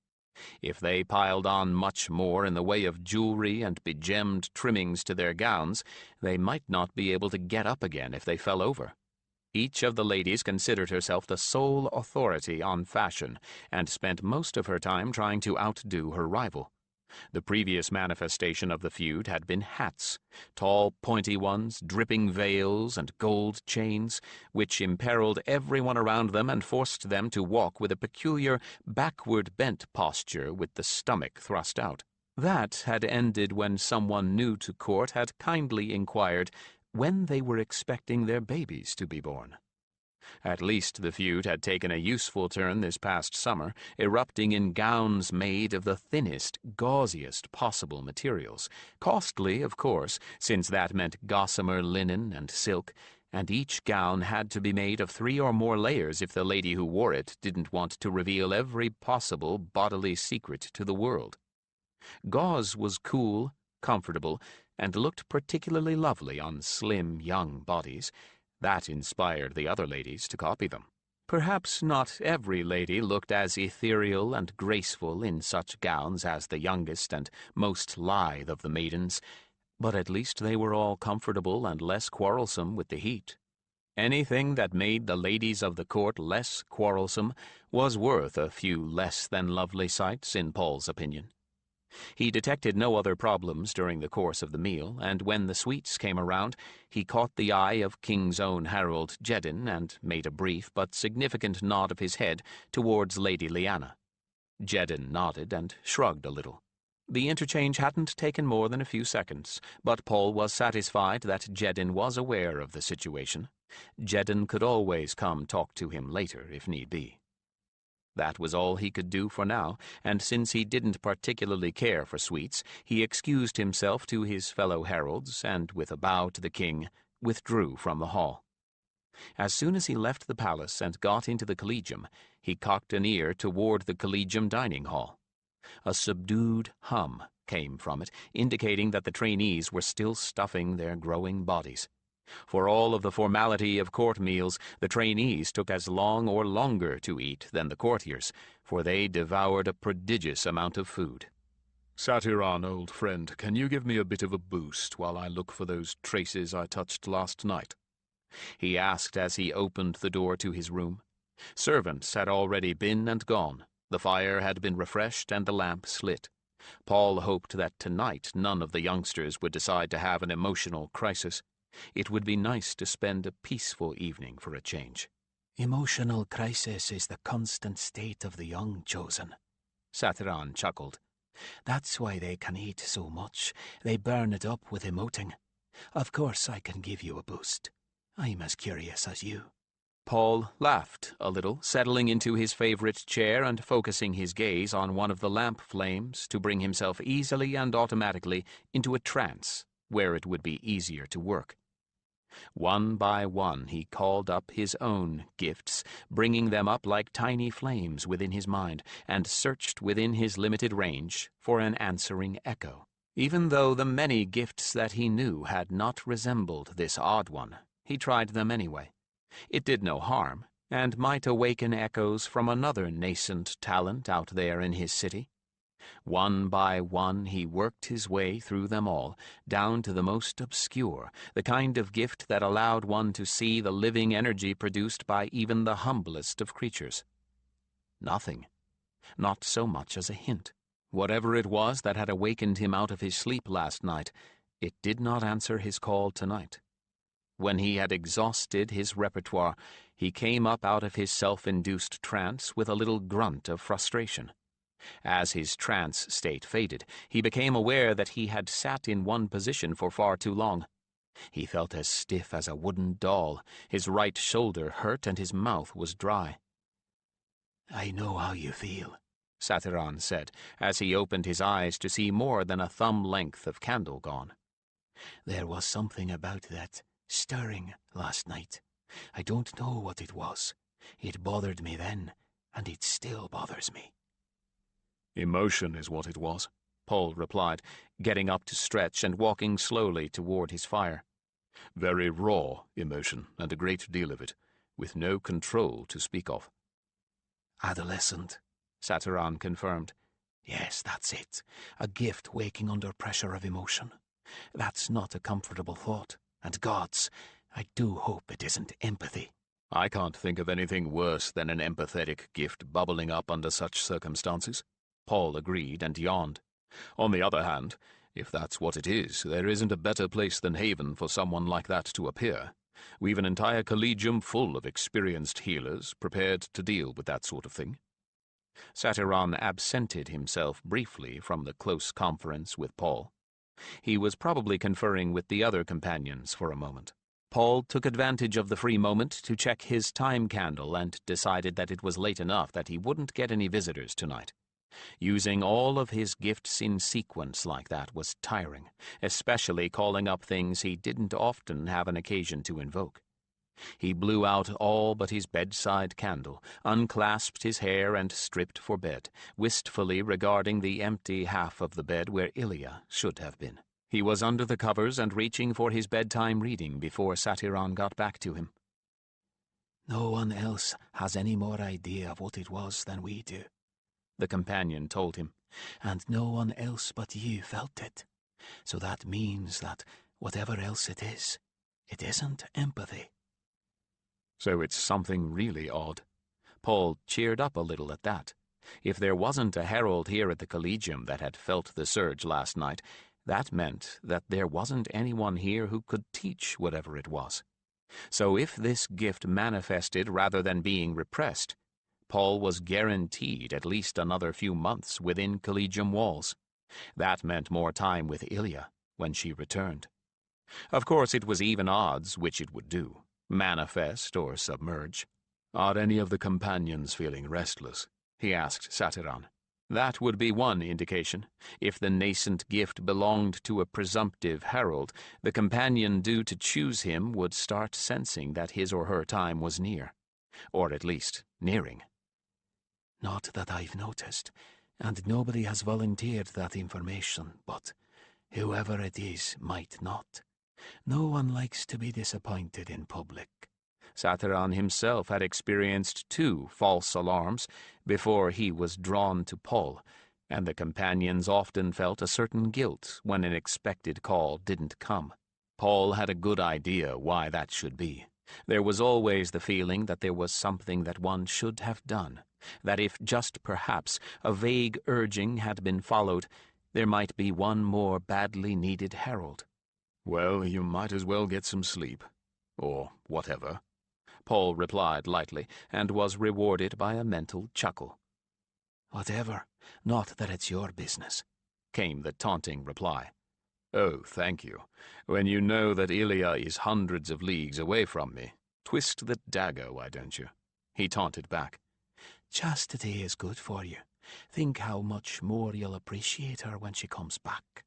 If they piled on much more in the way of jewelry and begemmed trimmings to their gowns, they might not be able to get up again if they fell over. Each of the ladies considered herself the sole authority on fashion, and spent most of her time trying to outdo her rival. The previous manifestation of the feud had been hats, tall pointy ones, dripping veils, and gold chains, which imperiled everyone around them and forced them to walk with a peculiar backward-bent posture with the stomach thrust out. That had ended when someone new to court had kindly inquired when they were expecting their babies to be born. At least the feud had taken a useful turn this past summer, erupting in gowns made of the thinnest, gauziest possible materials. Costly, of course, since that meant gossamer linen and silk, and each gown had to be made of 3 or more layers if the lady who wore it didn't want to reveal every possible bodily secret to the world. Gauze was cool, comfortable, and looked particularly lovely on slim, young bodies. That inspired the other ladies to copy them. Perhaps not every lady looked as ethereal and graceful in such gowns as the youngest and most lithe of the maidens, but at least they were all comfortable and less quarrelsome with the heat. Anything that made the ladies of the court less quarrelsome was worth a few less-than-lovely sights, in Paul's opinion. He detected no other problems during the course of the meal, and when the sweets came around, he caught the eye of King's own Harold Jedden and made a brief but significant nod of his head towards Lady Lyanna. Jedden nodded and shrugged a little. The interchange hadn't taken more than a few seconds, but Paul was satisfied that Jedden was aware of the situation. Jedden could always come talk to him later if need be. That was all he could do for now, and since he didn't particularly care for sweets, he excused himself to his fellow heralds and, with a bow to the king, withdrew from the hall. As soon as he left the palace and got into the collegium, he cocked an ear toward the collegium dining hall. A subdued hum came from it, indicating that the trainees were still stuffing their growing bodies. For all of the formality of court meals, the trainees took as long or longer to eat than the courtiers, for they devoured a prodigious amount of food. "Satiron, old friend, can you give me a bit of a boost while I look for those traces I touched last night?" he asked as he opened the door to his room. Servants had already been and gone. The fire had been refreshed and the lamps lit. Paul hoped that tonight none of the youngsters would decide to have an emotional crisis. It would be nice to spend a peaceful evening for a change. Emotional crisis is the constant state of the young, Chosen. Satiron chuckled. That's why they can eat so much. They burn it up with emoting. Of course I can give you a boost. I'm as curious as you. Paul laughed a little, settling into his favorite chair and focusing his gaze on one of the lamp flames to bring himself easily and automatically into a trance where it would be easier to work. One by one he called up his own gifts, bringing them up like tiny flames within his mind, and searched within his limited range for an answering echo. Even though the many gifts that he knew had not resembled this odd one, he tried them anyway. It did no harm, and might awaken echoes from another nascent talent out there in his city. One by one he worked his way through them all, down to the most obscure, the kind of gift that allowed one to see the living energy produced by even the humblest of creatures. Nothing. Not so much as a hint. Whatever it was that had awakened him out of his sleep last night, it did not answer his call tonight. When he had exhausted his repertoire, he came up out of his self-induced trance with a little grunt of frustration. As his trance state faded, he became aware that he had sat in one position for far too long. He felt as stiff as a wooden doll, his right shoulder hurt and his mouth was dry. "I know how you feel," Satiran said, as he opened his eyes to see more than a thumb length of candle gone. "There was something about that stirring last night. I don't know what it was. It bothered me then, and it still bothers me." "Emotion is what it was," Paul replied, getting up to stretch and walking slowly toward his fire. "Very raw emotion, and a great deal of it, with no control to speak of." "Adolescent," Satiran confirmed. "Yes, that's it. A gift waking under pressure of emotion. That's not a comfortable thought, and gods, I do hope it isn't empathy." "I can't think of anything worse than an empathetic gift bubbling up under such circumstances," Paul agreed and yawned. "On the other hand, if that's what it is, there isn't a better place than Haven for someone like that to appear. We've an entire collegium full of experienced healers prepared to deal with that sort of thing." Satiran absented himself briefly from the close conference with Paul. He was probably conferring with the other companions for a moment. Paul took advantage of the free moment to check his time candle and decided that it was late enough that he wouldn't get any visitors tonight. Using all of his gifts in sequence like that was tiring, especially calling up things he didn't often have an occasion to invoke. He blew out all but his bedside candle, unclasped his hair and stripped for bed, wistfully regarding the empty half of the bed where Ilya should have been. He was under the covers and reaching for his bedtime reading before Satiran got back to him. "No one else has any more idea of what it was than we do," the companion told him. "And no one else but you felt it. So that means that whatever else it isn't empathy." "So it's something really odd." Paul cheered up a little at that. If there wasn't a herald here at the Collegium that had felt the surge last night, that meant that there wasn't anyone here who could teach whatever it was. So if this gift manifested rather than being repressed, Paul was guaranteed at least another few months within Collegium walls. That meant more time with Ilya when she returned. Of course, it was even odds which it would do, manifest or submerge. "Are any of the companions feeling restless?" he asked Satiran. That would be one indication. If the nascent gift belonged to a presumptive herald, the companion due to choose him would start sensing that his or her time was near, or at least nearing. "Not that I've noticed, and nobody has volunteered that information, but whoever it is might not. No one likes to be disappointed in public." Satiran himself had experienced 2 false alarms before he was drawn to Paul, and the companions often felt a certain guilt when an expected call didn't come. Paul had a good idea why that should be. There was always the feeling that there was something that one should have done, that if just perhaps a vague urging had been followed, there might be one more badly needed herald. "Well, you might as well get some sleep, or whatever," Paul replied lightly, and was rewarded by a mental chuckle. "Whatever, not that it's your business," came the taunting reply. "Oh, thank you. When you know that Ilya is hundreds of leagues away from me, twist the dagger, why don't you?" he taunted back. "Chastity is good for you. Think how much more you'll appreciate her when she comes back,"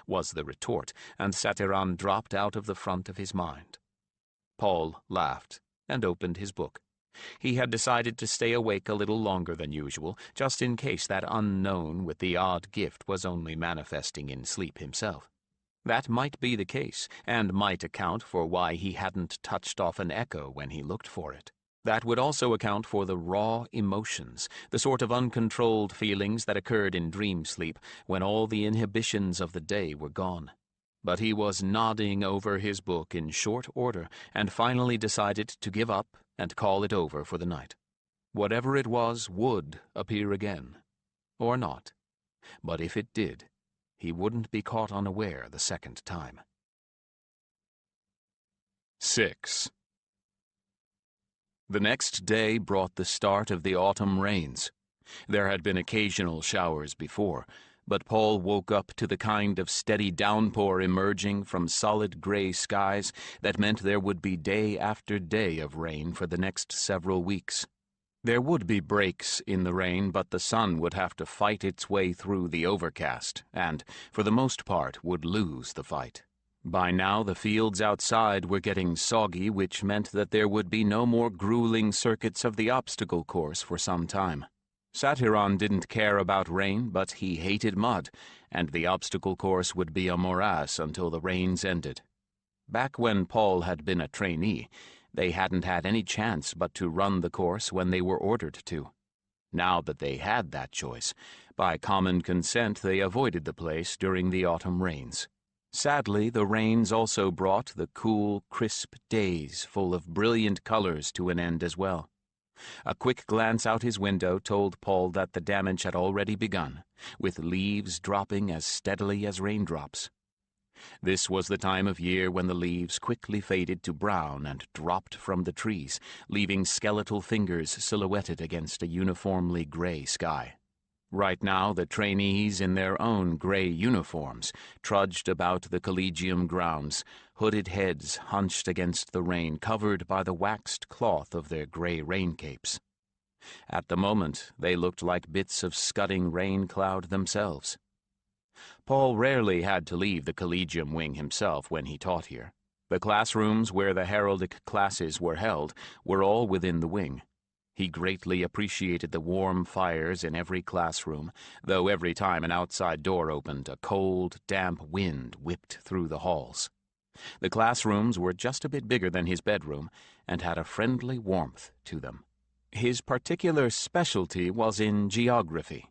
was the retort, and Satiran dropped out of the front of his mind. Paul laughed and opened his book. He had decided to stay awake a little longer than usual, just in case that unknown with the odd gift was only manifesting in sleep himself. That might be the case, and might account for why he hadn't touched off an echo when he looked for it. That would also account for the raw emotions, the sort of uncontrolled feelings that occurred in dream sleep when all the inhibitions of the day were gone. But he was nodding over his book in short order and finally decided to give up and call it over for the night. Whatever it was would appear again. Or not. But if it did, he wouldn't be caught unaware the second time. 6. The next day brought the start of the autumn rains. There had been occasional showers before, but Paul woke up to the kind of steady downpour emerging from solid gray skies that meant there would be day after day of rain for the next several weeks. There would be breaks in the rain, but the sun would have to fight its way through the overcast and, for the most part, would lose the fight. By now the fields outside were getting soggy, which meant that there would be no more grueling circuits of the obstacle course for some time. Satyron didn't care about rain, but he hated mud, and the obstacle course would be a morass until the rains ended. Back when Paul had been a trainee, they hadn't had any chance but to run the course when they were ordered to. Now that they had that choice, by common consent they avoided the place during the autumn rains. Sadly, the rains also brought the cool, crisp days full of brilliant colors to an end as well. A quick glance out his window told Paul that the damage had already begun, with leaves dropping as steadily as raindrops. This was the time of year when the leaves quickly faded to brown and dropped from the trees, leaving skeletal fingers silhouetted against a uniformly gray sky. Right now, the trainees in their own gray uniforms trudged about the collegium grounds, hooded heads hunched against the rain, covered by the waxed cloth of their gray raincapes. At the moment, they looked like bits of scudding rain cloud themselves. Paul rarely had to leave the collegium wing himself when he taught here. The classrooms where the heraldic classes were held were all within the wing. He greatly appreciated the warm fires in every classroom, though every time an outside door opened, a cold, damp wind whipped through the halls. The classrooms were just a bit bigger than his bedroom and had a friendly warmth to them. His particular specialty was in geography.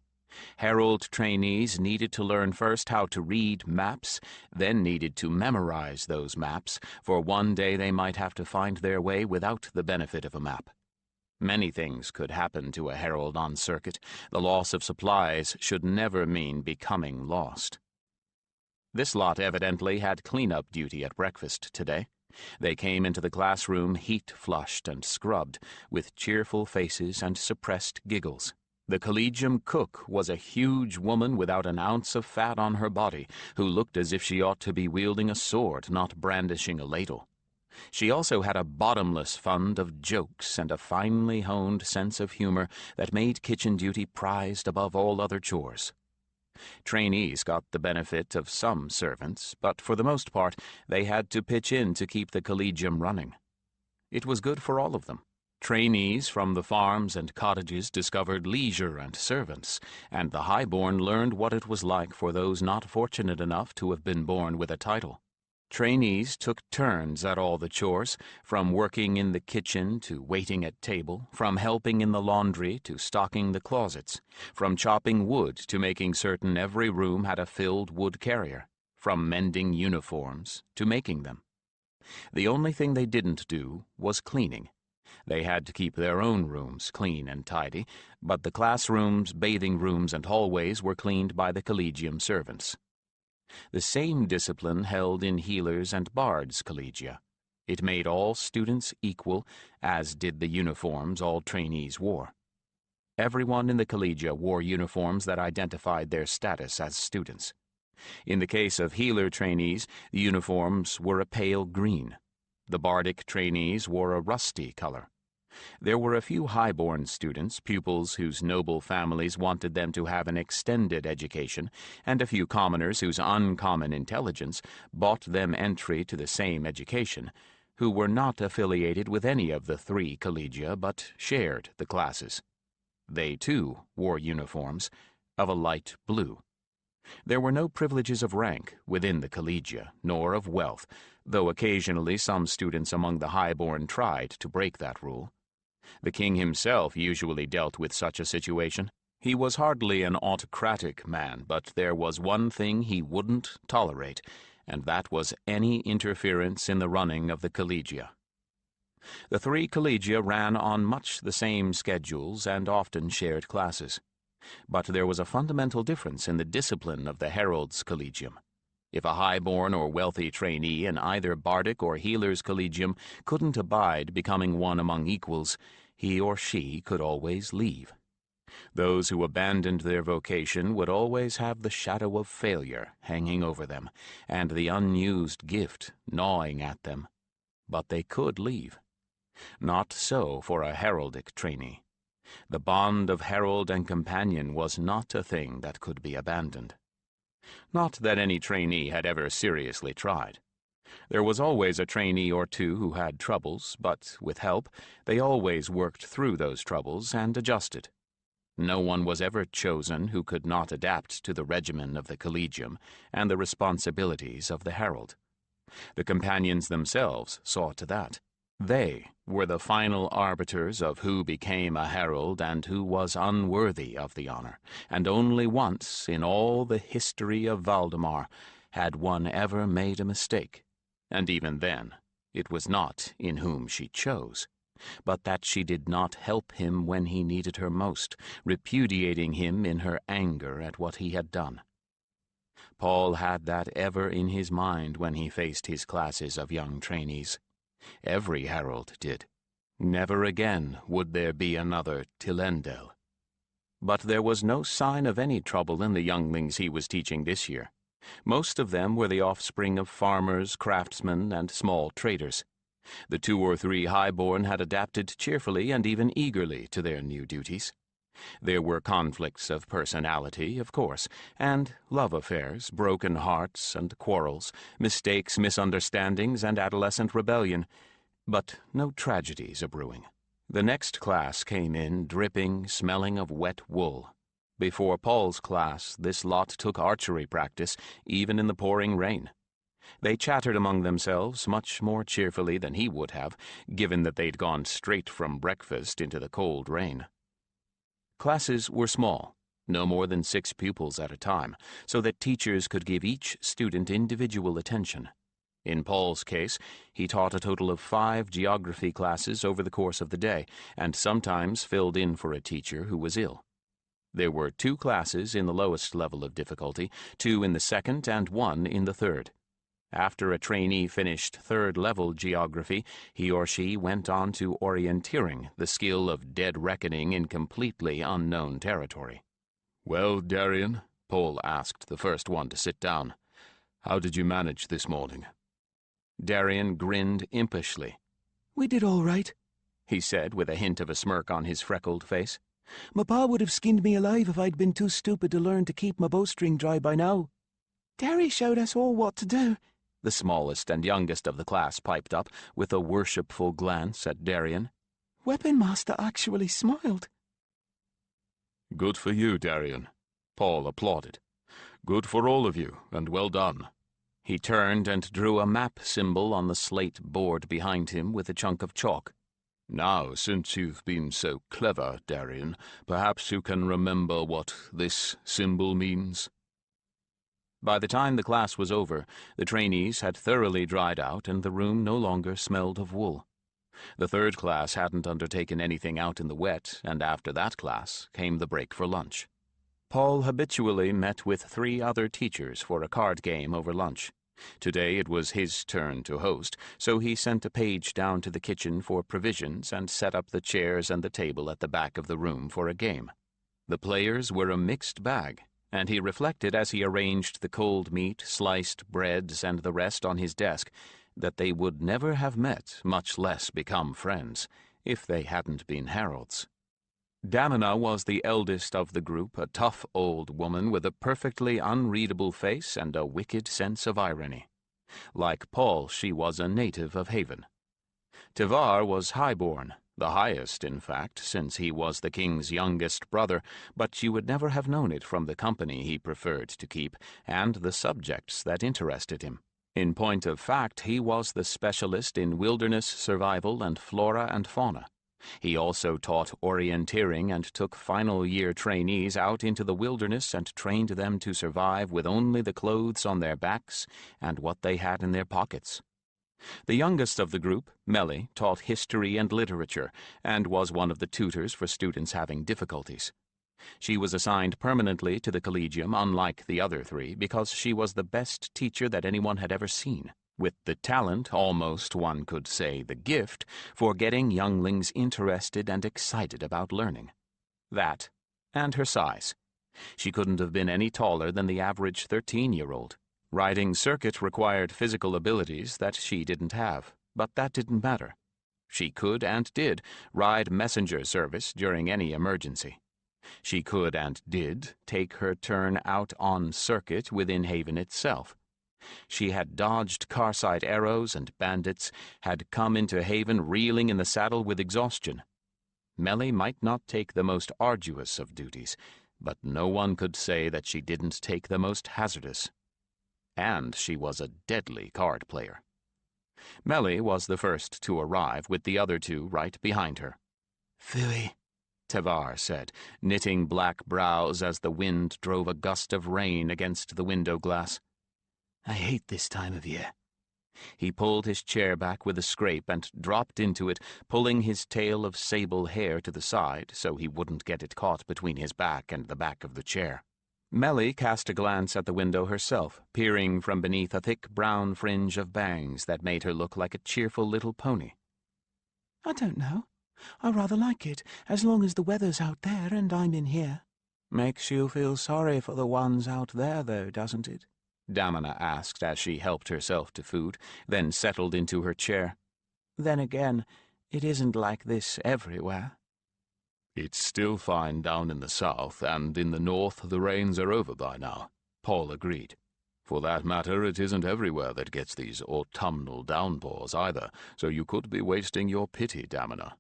Herald trainees needed to learn first how to read maps, then needed to memorize those maps, for one day they might have to find their way without the benefit of a map. Many things could happen to a herald on circuit. The loss of supplies should never mean becoming lost. This lot evidently had cleanup duty at breakfast today. They came into the classroom heat-flushed and scrubbed, with cheerful faces and suppressed giggles. The collegium cook was a huge woman without an ounce of fat on her body, who looked as if she ought to be wielding a sword, not brandishing a ladle. She also had a bottomless fund of jokes and a finely honed sense of humor that made kitchen duty prized above all other chores. Trainees got the benefit of some servants, but for the most part they had to pitch in to keep the collegium running. It was good for all of them. Trainees from the farms and cottages discovered leisure and servants, and the highborn learned what it was like for those not fortunate enough to have been born with a title. Trainees took turns at all the chores, from working in the kitchen to waiting at table, from helping in the laundry to stocking the closets, from chopping wood to making certain every room had a filled wood carrier, from mending uniforms to making them. The only thing they didn't do was cleaning. They had to keep their own rooms clean and tidy, but the classrooms, bathing rooms, and hallways were cleaned by the collegium servants. The same discipline held in healers and bards collegia. It made all students equal, as did the uniforms all trainees wore. Everyone in the collegia wore uniforms that identified their status as students. In the case of healer trainees, the uniforms were a pale green. The bardic trainees wore a rusty color. There were a few highborn students, pupils whose noble families wanted them to have an extended education, and a few commoners whose uncommon intelligence bought them entry to the same education, who were not affiliated with any of the 3 collegia but shared the classes. They, too, wore uniforms of a light blue. There were no privileges of rank within the collegia, nor of wealth, though occasionally some students among the highborn tried to break that rule. The king himself usually dealt with such a situation. He was hardly an autocratic man, but there was one thing he wouldn't tolerate, and that was any interference in the running of the collegia. The 3 collegia ran on much the same schedules and often shared classes. But there was a fundamental difference in the discipline of the herald's collegium. If a highborn or wealthy trainee in either bardic or healer's collegium couldn't abide becoming one among equals, he or she could always leave. Those who abandoned their vocation would always have the shadow of failure hanging over them, and the unused gift gnawing at them. But they could leave. Not so for a heraldic trainee. The bond of herald and companion was not a thing that could be abandoned. Not that any trainee had ever seriously tried. There was always a trainee or two who had troubles, but with help, they always worked through those troubles and adjusted. No one was ever chosen who could not adapt to the regimen of the collegium and the responsibilities of the herald. The companions themselves saw to that. They were the final arbiters of who became a herald and who was unworthy of the honor, and only once in all the history of Valdemar had one ever made a mistake, and even then it was not in whom she chose, but that she did not help him when he needed her most, repudiating him in her anger at what he had done. Paul had that ever in his mind when he faced his classes of young trainees. Every herald did. Never again would there be another Tillendel. But there was no sign of any trouble in the younglings he was teaching this year. Most of them were the offspring of farmers, craftsmen, and small traders. The 2 or 3 highborn had adapted cheerfully and even eagerly to their new duties. There were conflicts of personality, of course, and love affairs, broken hearts and quarrels, mistakes, misunderstandings, and adolescent rebellion, but no tragedies a-brewing. The next class came in dripping, smelling of wet wool. Before Paul's class, this lot took archery practice, even in the pouring rain. They chattered among themselves much more cheerfully than he would have, given that they'd gone straight from breakfast into the cold rain. Classes were small, no more than 6 pupils at a time, so that teachers could give each student individual attention. In Paul's case, he taught a total of 5 geography classes over the course of the day, and sometimes filled in for a teacher who was ill. There were 2 classes in the lowest level of difficulty, 2 in the second and 1 in the third. After a trainee finished 3rd-level geography, he or she went on to orienteering, the skill of dead reckoning in completely unknown territory. "Well, Darien," Paul asked the first one to sit down, "how did you manage this morning?" Darien grinned impishly. "We did all right," he said with a hint of a smirk on his freckled face. "My pa would have skinned me alive if I'd been too stupid to learn to keep my bowstring dry by now. Derry showed us all what to do," the smallest and youngest of the class piped up, with a worshipful glance at Darien. "Weapon Master actually smiled." "Good for you, Darien," Paul applauded. "Good for all of you, and well done." He turned and drew a map symbol on the slate board behind him with a chunk of chalk. "Now, since you've been so clever, Darien, perhaps you can remember what this symbol means?" By the time the class was over, the trainees had thoroughly dried out and the room no longer smelled of wool. The 3rd class hadn't undertaken anything out in the wet, and after that class came the break for lunch. Paul habitually met with 3 other teachers for a card game over lunch. Today it was his turn to host, so he sent a page down to the kitchen for provisions and set up the chairs and the table at the back of the room for a game. The players were a mixed bag, and he reflected as he arranged the cold meat, sliced breads, and the rest on his desk, that they would never have met, much less become friends, if they hadn't been heralds. Damina was the eldest of the group, a tough old woman with a perfectly unreadable face and a wicked sense of irony. Like Paul, she was a native of Haven. Tivar was highborn, the highest, in fact, since he was the king's youngest brother, but you would never have known it from the company he preferred to keep and the subjects that interested him. In point of fact, he was the specialist in wilderness survival and flora and fauna. He also taught orienteering and took final-year trainees out into the wilderness and trained them to survive with only the clothes on their backs and what they had in their pockets. The youngest of the group, Melly, taught history and literature and was one of the tutors for students having difficulties. She was assigned permanently to the collegium, unlike the other 3, because she was the best teacher that anyone had ever seen, with the talent, almost one could say the gift, for getting younglings interested and excited about learning. That, and her size. She couldn't have been any taller than the average 13-year-old. Riding circuit required physical abilities that she didn't have, but that didn't matter. She could and did ride messenger service during any emergency. She could and did take her turn out on circuit within Haven itself. She had dodged Carsite arrows and bandits, had come into Haven reeling in the saddle with exhaustion. Melly might not take the most arduous of duties, but no one could say that she didn't take the most hazardous. And she was a deadly card player. Melly was the first to arrive, with the other two right behind her. "Phooey," Tevar said, knitting black brows as the wind drove a gust of rain against the window glass. "I hate this time of year." He pulled his chair back with a scrape and dropped into it, pulling his tail of sable hair to the side so he wouldn't get it caught between his back and the back of the chair. Melly cast a glance at the window herself, peering from beneath a thick brown fringe of bangs that made her look like a cheerful little pony. "I don't know. I rather like it, as long as the weather's out there and I'm in here." "Makes you feel sorry for the ones out there, though, doesn't it?" Damina asked as she helped herself to food, then settled into her chair. "Then again, it isn't like this everywhere." "It's still fine down in the south, and in the north the rains are over by now," Paul agreed. "For that matter, it isn't everywhere that gets these autumnal downpours either, so you could be wasting your pity, Damina."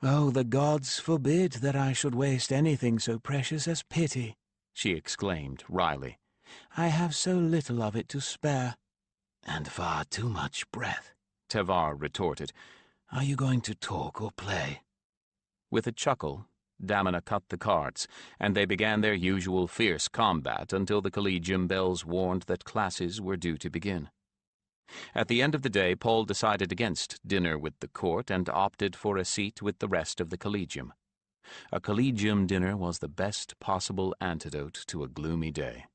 "Oh, the gods forbid that I should waste anything so precious as pity," she exclaimed wryly. "I have so little of it to spare." "And far too much breath," Tevar retorted. "Are you going to talk or play?" With a chuckle, Damina cut the cards, and they began their usual fierce combat until the collegium bells warned that classes were due to begin. At the end of the day, Paul decided against dinner with the court and opted for a seat with the rest of the collegium. A collegium dinner was the best possible antidote to a gloomy day.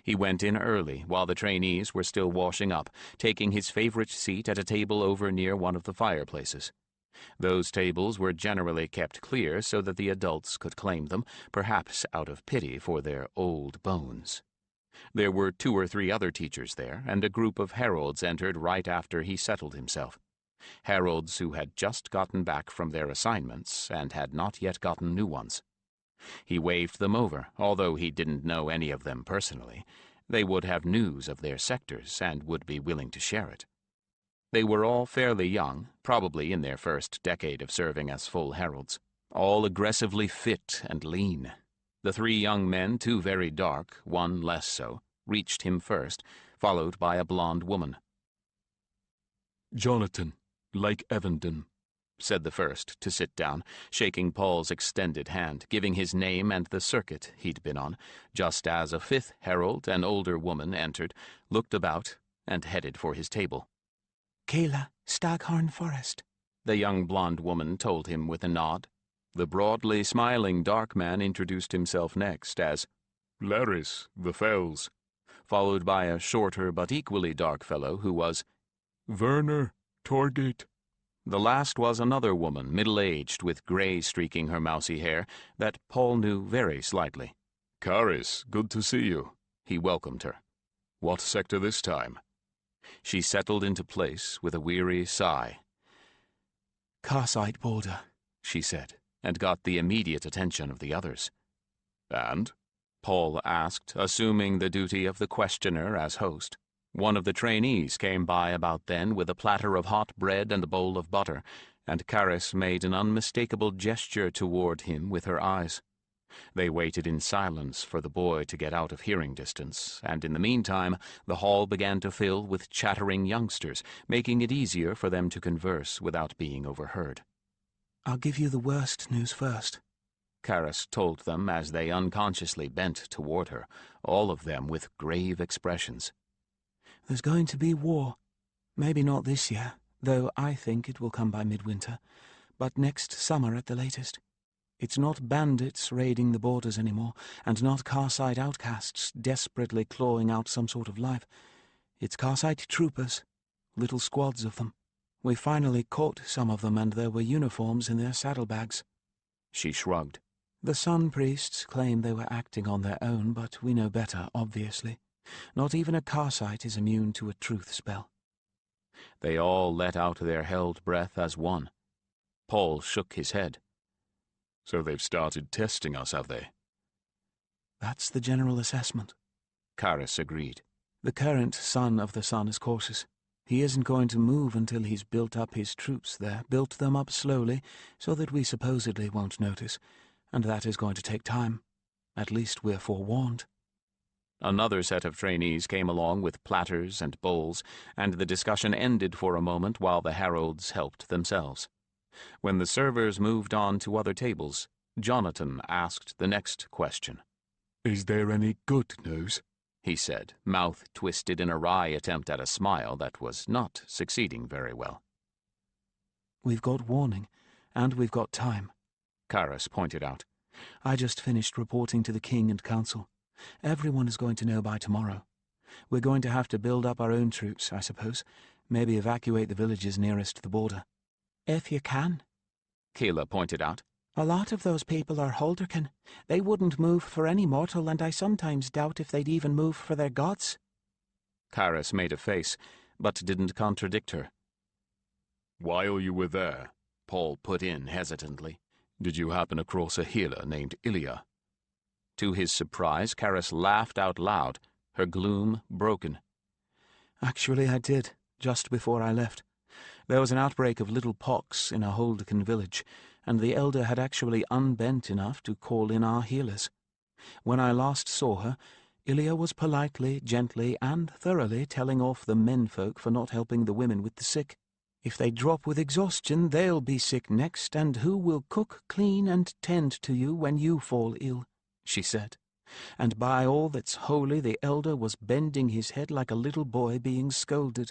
He went in early, while the trainees were still washing up, taking his favorite seat at a table over near one of the fireplaces. Those tables were generally kept clear so that the adults could claim them, perhaps out of pity for their old bones. There were 2 or 3 other teachers there, and a group of heralds entered right after he settled himself. Heralds who had just gotten back from their assignments and had not yet gotten new ones. He waved them over, although he didn't know any of them personally. They would have news of their sectors and would be willing to share it. They were all fairly young, probably in their first decade of serving as full heralds, all aggressively fit and lean. The 3 young men, 2 very dark, 1 less so, reached him first, followed by a blonde woman. "Jonathan, Lake Evandon," said the first to sit down, shaking Paul's extended hand, giving his name and the circuit he'd been on, just as a 5th herald, an older woman, entered, looked about, and headed for his table. "Kayla, Staghorn Forest," the young blonde woman told him with a nod. The broadly smiling dark man introduced himself next as "Laris, the Fells," followed by a shorter but equally dark fellow who was "Werner, Torgate." The last was another woman, middle-aged, with grey streaking her mousy hair, that Paul knew very slightly. "Caris, good to see you," he welcomed her. "What sector this time?" She settled into place with a weary sigh. "Carsite border," she said, and got the immediate attention of the others. "And?" Paul asked, assuming the duty of the questioner as host. One of the trainees came by about then with a platter of hot bread and a bowl of butter, and Caris made an unmistakable gesture toward him with her eyes. They waited in silence for the boy to get out of hearing distance, and in the meantime the hall began to fill with chattering youngsters, making it easier for them to converse without being overheard. "I'll give you the worst news first," Caris told them as they unconsciously bent toward her, all of them with grave expressions. "There's going to be war. Maybe not this year, though I think it will come by midwinter, but next summer at the latest. It's not bandits raiding the borders anymore, and not Carsite outcasts desperately clawing out some sort of life. It's Carsite troopers, little squads of them. We finally caught some of them, and there were uniforms in their saddlebags." She shrugged. The Sun Priests claim they were acting on their own, but we know better, obviously. Not even a Karsite is immune to a truth spell. They all let out their held breath as one. Paul shook his head. So they've started testing us, have they? That's the general assessment. Karis agreed. The current Son of the Sun is cautious. He isn't going to move until he's built up his troops there, built them up slowly, so that we supposedly won't notice, and that is going to take time. At least we're forewarned. Another set of trainees came along with platters and bowls, and the discussion ended for a moment while the heralds helped themselves. When the servers moved on to other tables, Jonathan asked the next question. Is there any good news? He said, mouth twisted in a wry attempt at a smile that was not succeeding very well. We've got warning, and we've got time, Karis pointed out. I just finished reporting to the king and council. Everyone is going to know by tomorrow. We're going to have to build up our own troops, I suppose. Maybe evacuate the villages nearest the border. If you can, Keela pointed out. A lot of those people are Holderkin. They wouldn't move for any mortal, and I sometimes doubt if they'd even move for their gods. Karis made a face, but didn't contradict her. While you were there, Paul put in hesitantly, did you happen across a healer named Ilya? To his surprise, Karis laughed out loud, her gloom broken. Actually, I did, just before I left. There was an outbreak of little pox in a Holderkin village, and the elder had actually unbent enough to call in our healers. When I last saw her, Ilya was politely, gently, and thoroughly telling off the menfolk for not helping the women with the sick. If they drop with exhaustion, they'll be sick next, and who will cook, clean, and tend to you when you fall ill, she said. And by all that's holy, the elder was bending his head like a little boy being scolded.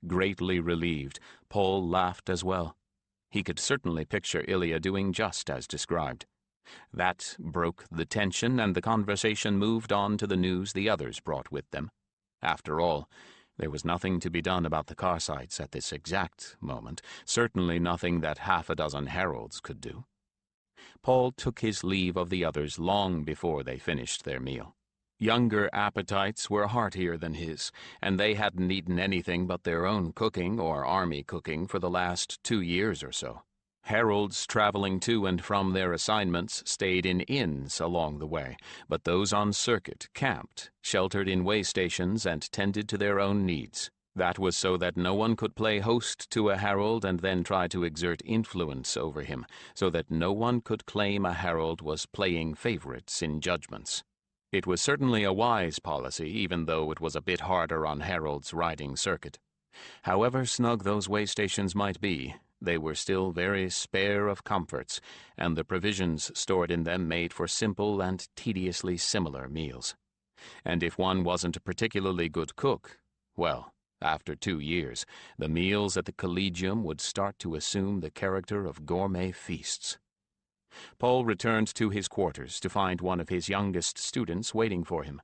Greatly relieved, Paul laughed as well. He could certainly picture Ilya doing just as described. That broke the tension, and the conversation moved on to the news the others brought with them. After all, there was nothing to be done about the Karsites at this exact moment, certainly nothing that half a dozen heralds could do. Paul took his leave of the others long before they finished their meal. Younger appetites were heartier than his, and they hadn't eaten anything but their own cooking or army cooking for the last 2 years or so. Heralds traveling to and from their assignments stayed in inns along the way, but those on circuit camped, sheltered in way stations, and tended to their own needs. That was so that no one could play host to a herald and then try to exert influence over him, so that no one could claim a herald was playing favorites in judgments. It was certainly a wise policy, even though it was a bit harder on heralds riding circuit. However snug those way stations might be, they were still very spare of comforts, and the provisions stored in them made for simple and tediously similar meals. And if one wasn't a particularly good cook, well, after 2 years, the meals at the Collegium would start to assume the character of gourmet feasts. Paul returned to his quarters to find one of his youngest students waiting for him,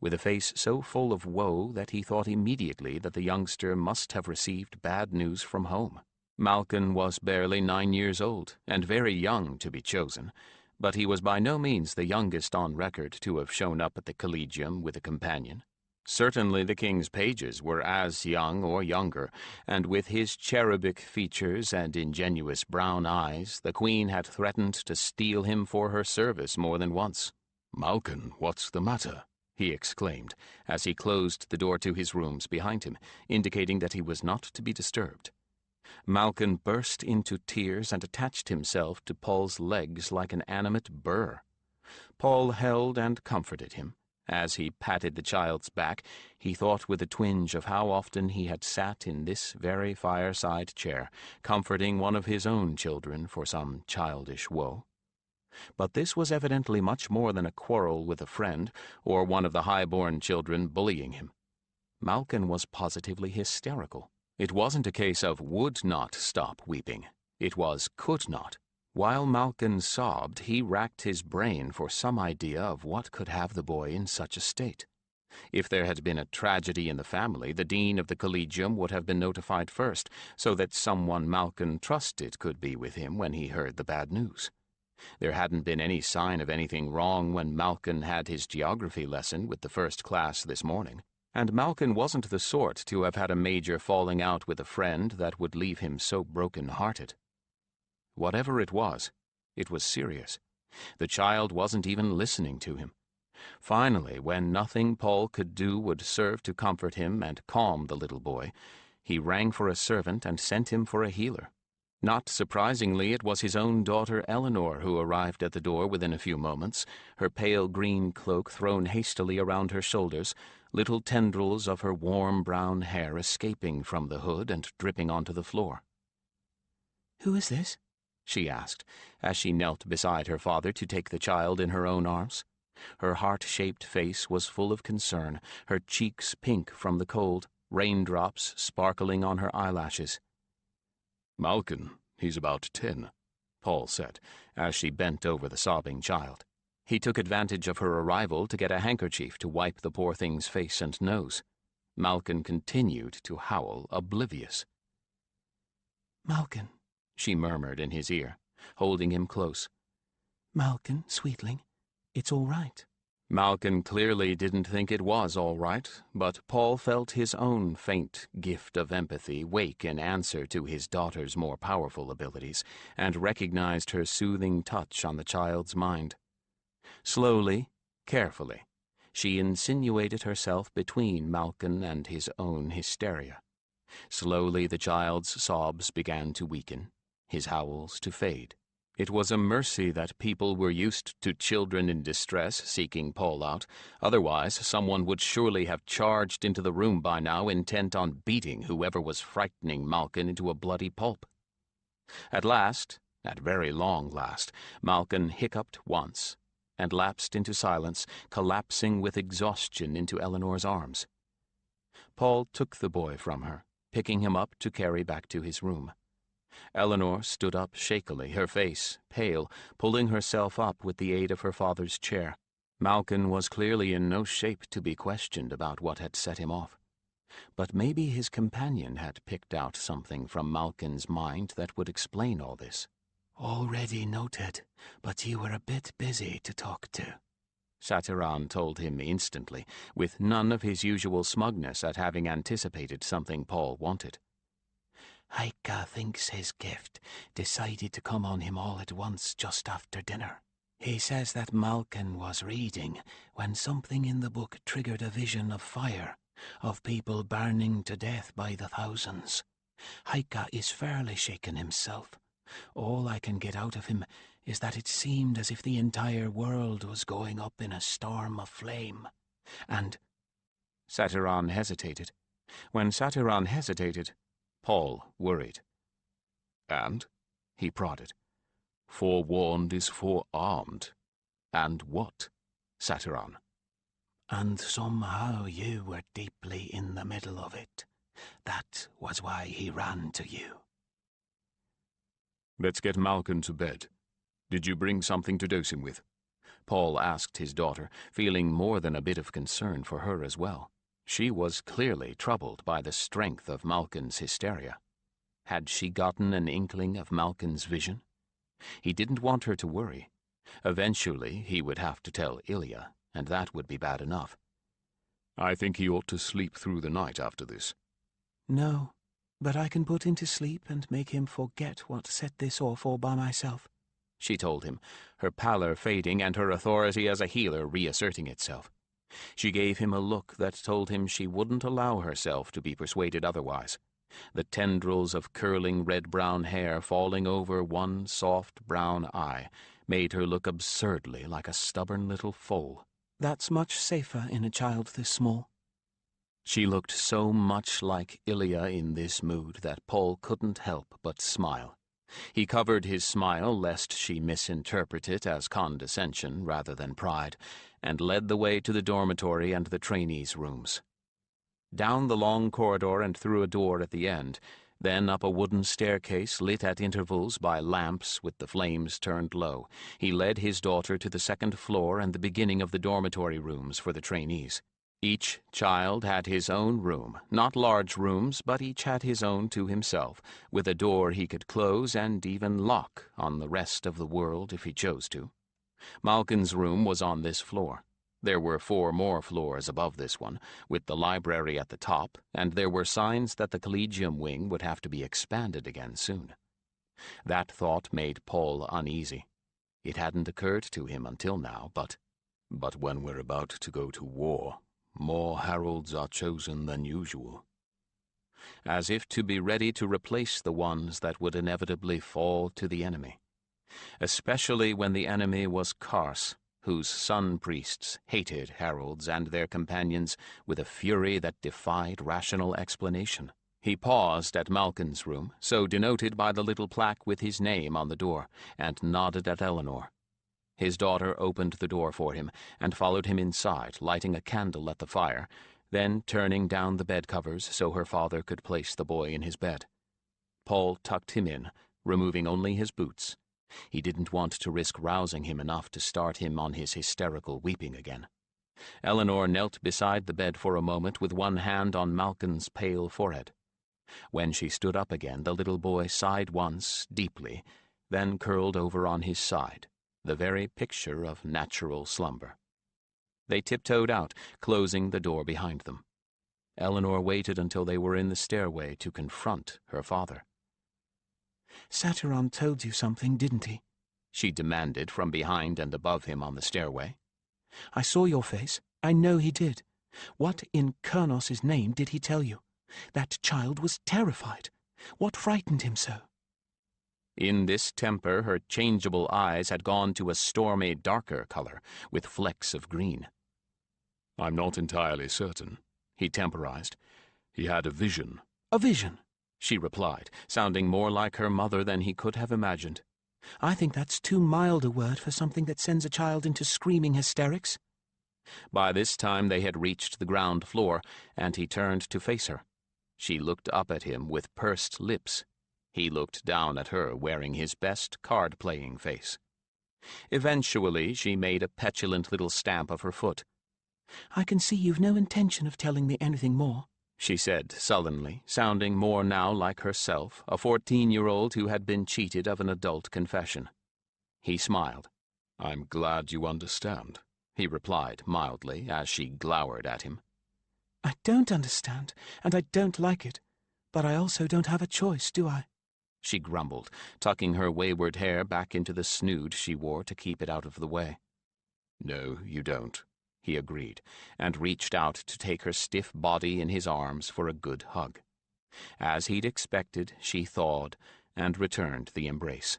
with a face so full of woe that he thought immediately that the youngster must have received bad news from home. Malkin was barely 9 years old, and very young to be chosen, but he was by no means the youngest on record to have shown up at the Collegium with a companion. Certainly the king's pages were as young or younger, and with his cherubic features and ingenuous brown eyes, the queen had threatened to steal him for her service more than once. "Malkin, what's the matter?" he exclaimed, as he closed the door to his rooms behind him, indicating that he was not to be disturbed. Malkin burst into tears and attached himself to Paul's legs like an animate burr. Paul held and comforted him. As he patted the child's back, he thought with a twinge of how often he had sat in this very fireside chair, comforting one of his own children for some childish woe. But this was evidently much more than a quarrel with a friend, or one of the high-born children bullying him. Malkin was positively hysterical. It wasn't a case of would not stop weeping. It was could not. While Malkin sobbed, he racked his brain for some idea of what could have the boy in such a state. If there had been a tragedy in the family, the dean of the Collegium would have been notified first, so that someone Malkin trusted could be with him when he heard the bad news. There hadn't been any sign of anything wrong when Malkin had his geography lesson with the first class this morning, and Malkin wasn't the sort to have had a major falling out with a friend that would leave him so broken-hearted. Whatever it was serious. The child wasn't even listening to him. Finally, when nothing Paul could do would serve to comfort him and calm the little boy, he rang for a servant and sent him for a healer. Not surprisingly, it was his own daughter Eleanor who arrived at the door within a few moments, her pale green cloak thrown hastily around her shoulders, little tendrils of her warm brown hair escaping from the hood and dripping onto the floor. "Who is this?" she asked, as she knelt beside her father to take the child in her own arms. Her heart-shaped face was full of concern, her cheeks pink from the cold, raindrops sparkling on her eyelashes. "Malkin, he's about 10, Paul said, as she bent over the sobbing child. He took advantage of her arrival to get a handkerchief to wipe the poor thing's face and nose. Malkin continued to howl, oblivious. "Malkin," she murmured in his ear, holding him close. "Malkin, sweetling, it's all right." Malkin clearly didn't think it was all right, but Paul felt his own faint gift of empathy wake in answer to his daughter's more powerful abilities, and recognized her soothing touch on the child's mind. Slowly, carefully, she insinuated herself between Malkin and his own hysteria. Slowly the child's sobs began to weaken, his howls to fade. It was a mercy that people were used to children in distress seeking Paul out. Otherwise, someone would surely have charged into the room by now, intent on beating whoever was frightening Malkin into a bloody pulp. At last, at very long last, Malkin hiccuped once and lapsed into silence, collapsing with exhaustion into Eleanor's arms. Paul took the boy from her, picking him up to carry back to his room. Eleanor stood up shakily, her face pale, pulling herself up with the aid of her father's chair. Malkin was clearly in no shape to be questioned about what had set him off. But maybe his companion had picked out something from Malkin's mind that would explain all this. "Already noted, but you were a bit busy to talk to," Satiran told him instantly, with none of his usual smugness at having anticipated something Paul wanted. "Haika thinks his gift decided to come on him all at once just after dinner. He says that Malkin was reading when something in the book triggered a vision of fire, of people burning to death by the thousands. Haika is fairly shaken himself. All I can get out of him is that it seemed as if the entire world was going up in a storm of flame. And—" Satiran hesitated. When Satiran hesitated, Paul worried. "And?" he prodded. "Forewarned is forearmed. And what, Satiran?" "And somehow you were deeply in the middle of it. That was why he ran to you." "Let's get Malkin to bed. Did you bring something to dose him with?" Paul asked his daughter, feeling more than a bit of concern for her as well. She was clearly troubled by the strength of Malkin's hysteria. Had she gotten an inkling of Malkin's vision? He didn't want her to worry. Eventually he would have to tell Ilya, and that would be bad enough. "I think he ought to sleep through the night after this." "No, but I can put him to sleep and make him forget what set this off all by myself," she told him, her pallor fading and her authority as a healer reasserting itself. She gave him a look that told him she wouldn't allow herself to be persuaded otherwise. The tendrils of curling red-brown hair falling over one soft brown eye made her look absurdly like a stubborn little foal. "That's much safer in a child this small." She looked so much like Ilya in this mood that Paul couldn't help but smile. He covered his smile lest she misinterpret it as condescension rather than pride, and led the way to the dormitory and the trainees' rooms. Down the long corridor and through a door at the end, then up a wooden staircase lit at intervals by lamps with the flames turned low, he led his daughter to the second floor and the beginning of the dormitory rooms for the trainees. Each child had his own room, not large rooms, but each had his own to himself, with a door he could close and even lock on the rest of the world if he chose to. Malkin's room was on this floor. There were 4 more floors above this one, with the library at the top, and there were signs that the Collegium wing would have to be expanded again soon. That thought made Paul uneasy. It hadn't occurred to him until now, but when we're about to go to war, more heralds are chosen than usual. As if to be ready to replace the ones that would inevitably fall to the enemy. Especially when the enemy was Kars, whose sun-priests hated heralds and their companions with a fury that defied rational explanation. He paused at Malkin's room, so denoted by the little plaque with his name on the door, and nodded at Eleanor. His daughter opened the door for him and followed him inside, lighting a candle at the fire, then turning down the bed covers so her father could place the boy in his bed. Paul tucked him in, removing only his boots. He didn't want to risk rousing him enough to start him on his hysterical weeping again. Eleanor knelt beside the bed for a moment with one hand on Malkin's pale forehead. When she stood up again, the little boy sighed once, deeply, then curled over on his side, the very picture of natural slumber. They tiptoed out, closing the door behind them. Eleanor waited until they were in the stairway to confront her father. "Satyron told you something, didn't he?" she demanded from behind and above him on the stairway. "I saw your face. I know he did. What in Kurnos's name did he tell you? That child was terrified. What frightened him so?" In this temper, her changeable eyes had gone to a stormy, darker color, with flecks of green. "I'm not entirely certain," he temporized. "He had a vision." "A vision?" she replied, sounding more like her mother than he could have imagined. "I think that's too mild a word for something that sends a child into screaming hysterics." By this time they had reached the ground floor, and he turned to face her. She looked up at him with pursed lips. He looked down at her, wearing his best card-playing face. Eventually, she made a petulant little stamp of her foot. "I can see you've no intention of telling me anything more," she said sullenly, sounding more now like herself, a 14-year-old who had been cheated of an adult confession. He smiled. "I'm glad you understand," he replied mildly, as she glowered at him. "I don't understand, and I don't like it, but I also don't have a choice, do I?" she grumbled, tucking her wayward hair back into the snood she wore to keep it out of the way. "No, you don't," he agreed, and reached out to take her stiff body in his arms for a good hug. As he'd expected, she thawed and returned the embrace.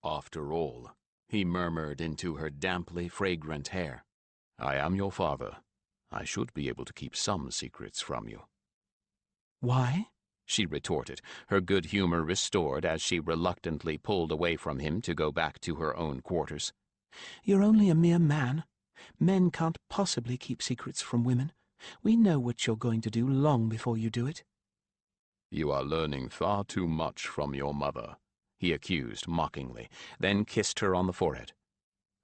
"After all," he murmured into her damply fragrant hair, "I am your father. I should be able to keep some secrets from you." "Why?" she retorted, her good humor restored as she reluctantly pulled away from him to go back to her own quarters. "You're only a mere man. Men can't possibly keep secrets from women. We know what you're going to do long before you do it." "You are learning far too much from your mother," he accused mockingly, then kissed her on the forehead.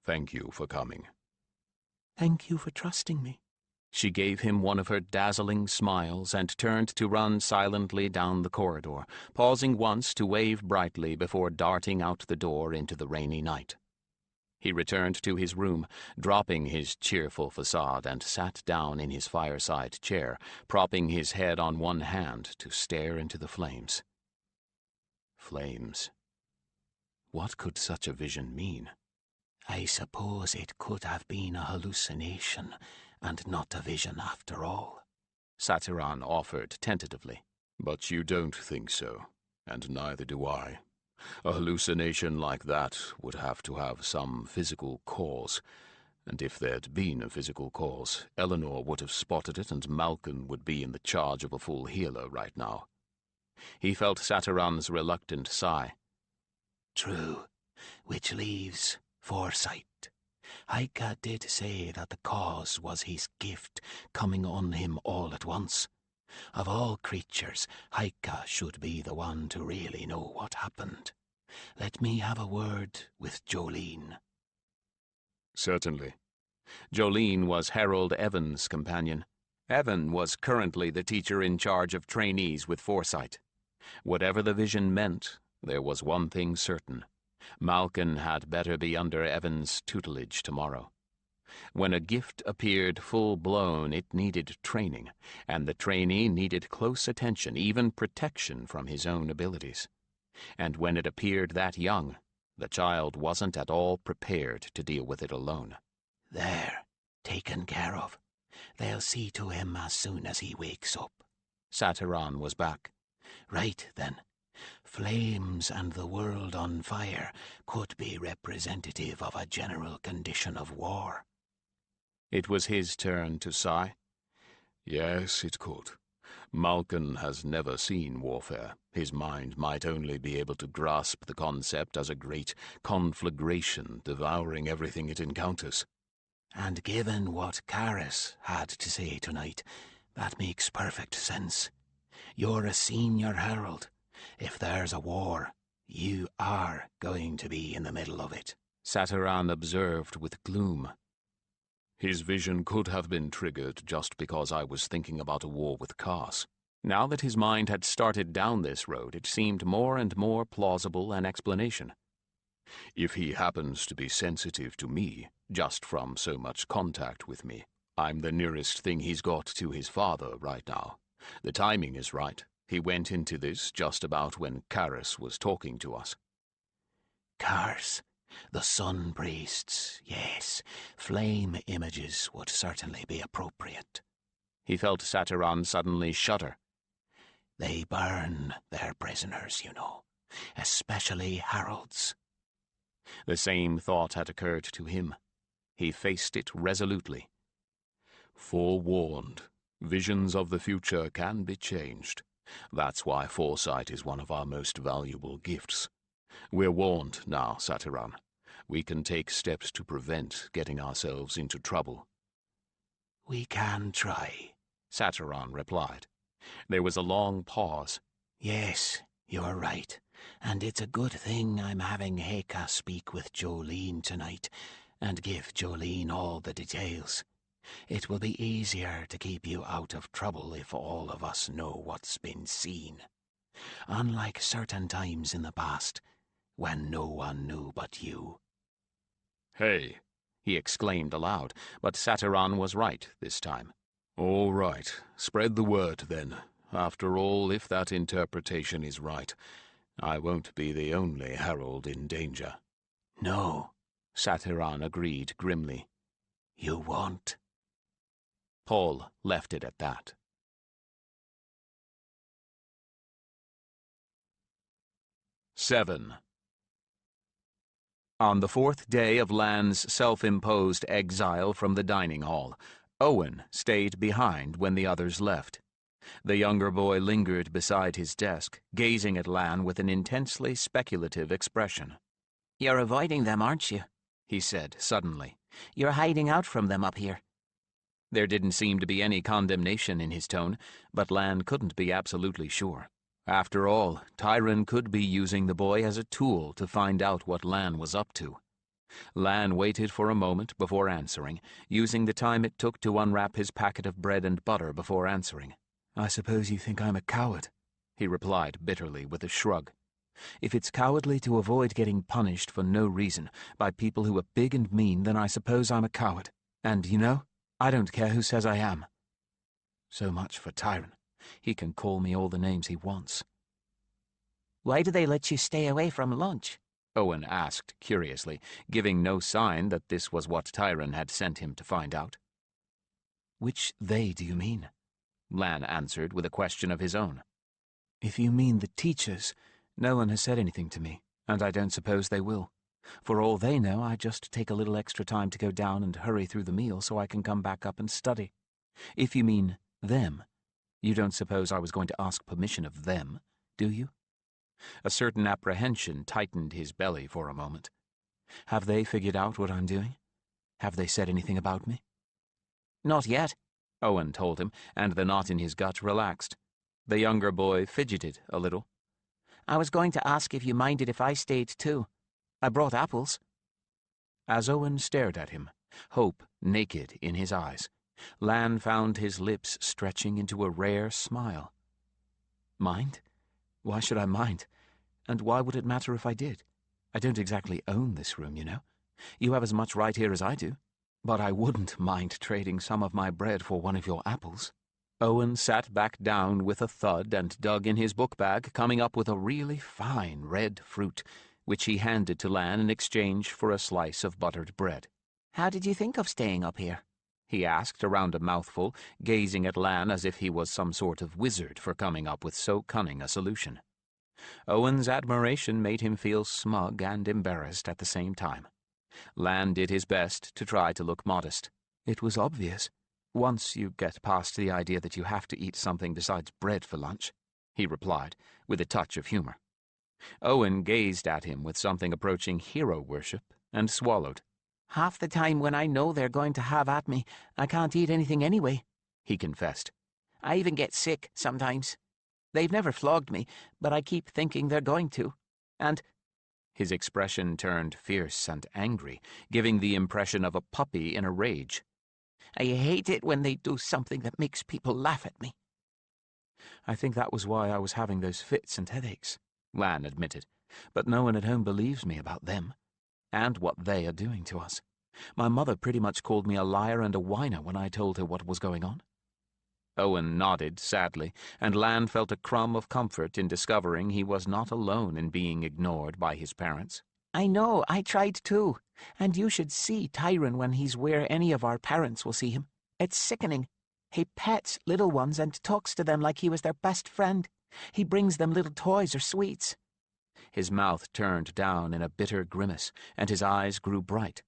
"Thank you for coming." "Thank you for trusting me." She gave him one of her dazzling smiles and turned to run silently down the corridor, pausing once to wave brightly before darting out the door into the rainy night. He returned to his room, dropping his cheerful facade, and sat down in his fireside chair, propping his head on one hand to stare into the flames. Flames. What could such a vision mean? "I suppose it could have been a hallucination, and not a vision after all," Satyron offered tentatively. "But you don't think so, and neither do I. A hallucination like that would have to have some physical cause, and if there'd been a physical cause, Eleanor would have spotted it and Malkin would be in the charge of a full healer right now." He felt Satyron's reluctant sigh. "True, which leaves foresight. Haika did say that the cause was his gift coming on him all at once. Of all creatures, Haika should be the one to really know what happened. Let me have a word with Jolene." "Certainly." Jolene was Harold Evan's companion. Evan was currently the teacher in charge of trainees with foresight. Whatever the vision meant, there was one thing certain. Malkin had better be under Evan's tutelage tomorrow. When a gift appeared full-blown, it needed training, and the trainee needed close attention, even protection from his own abilities. And when it appeared that young, the child wasn't at all prepared to deal with it alone. There, taken care of. They'll see to him as soon as he wakes up. Satiran was back. Right then. Flames and the world on fire could be representative of a general condition of war. It was his turn to sigh. Yes, it could. Malkin has never seen warfare. His mind might only be able to grasp the concept as a great conflagration devouring everything it encounters. And given what Karis had to say tonight, that makes perfect sense. You're a senior herald. If there's a war, you are going to be in the middle of it. Satiran observed with gloom. His vision could have been triggered just because I was thinking about a war with Kars. Now that his mind had started down this road, it seemed more and more plausible an explanation. If he happens to be sensitive to me, just from so much contact with me, I'm the nearest thing he's got to his father right now. The timing is right. He went into this just about when Karis was talking to us. Kars, the sun priests, yes. Flame images would certainly be appropriate. He felt Satiran suddenly shudder. They burn their prisoners, you know, especially heralds. The same thought had occurred to him. He faced it resolutely. Forewarned, visions of the future can be changed. That's why foresight is one of our most valuable gifts. We're warned now, Satiran. We can take steps to prevent getting ourselves into trouble. We can try, Satiran replied. There was a long pause. Yes, you're right. And it's a good thing I'm having Heka speak with Jolene tonight and give Jolene all the details. It will be easier to keep you out of trouble if all of us know what's been seen. Unlike certain times in the past, when no one knew but you. Hey, he exclaimed aloud, but Satiran was right this time. All right, spread the word then. After all, if that interpretation is right, I won't be the only herald in danger. No, Satiran agreed grimly. You won't. Paul left it at that. "7. On the 4th day of Lan's self-imposed exile from the dining hall, Owen stayed behind when the others left. The younger boy lingered beside his desk, gazing at Lan with an intensely speculative expression. You're avoiding them, aren't you? He said suddenly. You're hiding out from them up here. There didn't seem to be any condemnation in his tone, but Lan couldn't be absolutely sure. After all, Tyron could be using the boy as a tool to find out what Lan was up to. Lan waited for a moment before answering, using the time it took to unwrap his packet of bread and butter before answering. I suppose you think I'm a coward, he replied bitterly with a shrug. If it's cowardly to avoid getting punished for no reason by people who are big and mean, then I suppose I'm a coward. And, you know, I don't care who says I am. So much for Tyron. He can call me all the names he wants. Why do they let you stay away from lunch? Owen asked curiously, giving no sign that this was what Tyron had sent him to find out. Which they do you mean? Lan answered with a question of his own. If you mean the teachers, no one has said anything to me, and I don't suppose they will. For all they know, I just take a little extra time to go down and hurry through the meal so I can come back up and study. If you mean them, you don't suppose I was going to ask permission of them, do you? A certain apprehension tightened his belly for a moment. Have they figured out what I'm doing? Have they said anything about me? Not yet, Owen told him, and the knot in his gut relaxed. The younger boy fidgeted a little. I was going to ask if you minded if I stayed too. I brought apples. As Owen stared at him, hope naked in his eyes. Lan found his lips stretching into a rare smile. Mind? Why should I mind? And why would it matter if I did? I don't exactly own this room, you know. You have as much right here as I do. But I wouldn't mind trading some of my bread for one of your apples. Owen sat back down with a thud and dug in his book bag, coming up with a really fine red fruit, which he handed to Lan in exchange for a slice of buttered bread. How did you think of staying up here? He asked around a mouthful, gazing at Lan as if he was some sort of wizard for coming up with so cunning a solution. Owen's admiration made him feel smug and embarrassed at the same time. Lan did his best to try to look modest. It was obvious. Once you get past the idea that you have to eat something besides bread for lunch, he replied, with a touch of humor. Owen gazed at him with something approaching hero worship and swallowed. Half the time when I know they're going to have at me, I can't eat anything anyway, he confessed. I even get sick sometimes. They've never flogged me, but I keep thinking they're going to. And his expression turned fierce and angry, giving the impression of a puppy in a rage. I hate it when they do something that makes people laugh at me. I think that was why I was having those fits and headaches, Lan admitted. But no one at home believes me about them, and what they are doing to us. My mother pretty much called me a liar and a whiner when I told her what was going on. Owen nodded sadly, and Lan felt a crumb of comfort in discovering he was not alone in being ignored by his parents. I know, I tried too. And you should see Tyron when he's where any of our parents will see him. It's sickening. He pets little ones and talks to them like he was their best friend. He brings them little toys or sweets. His mouth turned down in a bitter grimace, and his eyes grew bright.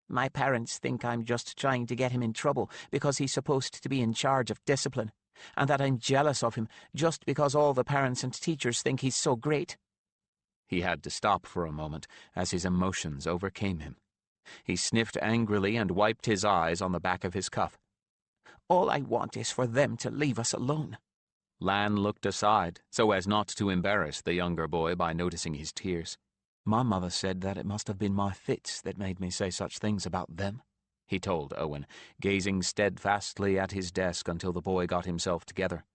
My parents think I'm just trying to get him in trouble because he's supposed to be in charge of discipline, and that I'm jealous of him just because all the parents and teachers think he's so great. He had to stop for a moment as his emotions overcame him. He sniffed angrily and wiped his eyes on the back of his cuff. All I want is for them to leave us alone. Lan looked aside, so as not to embarrass the younger boy by noticing his tears. My mother said that it must have been my fits that made me say such things about them, he told Owen, gazing steadfastly at his desk until the boy got himself together.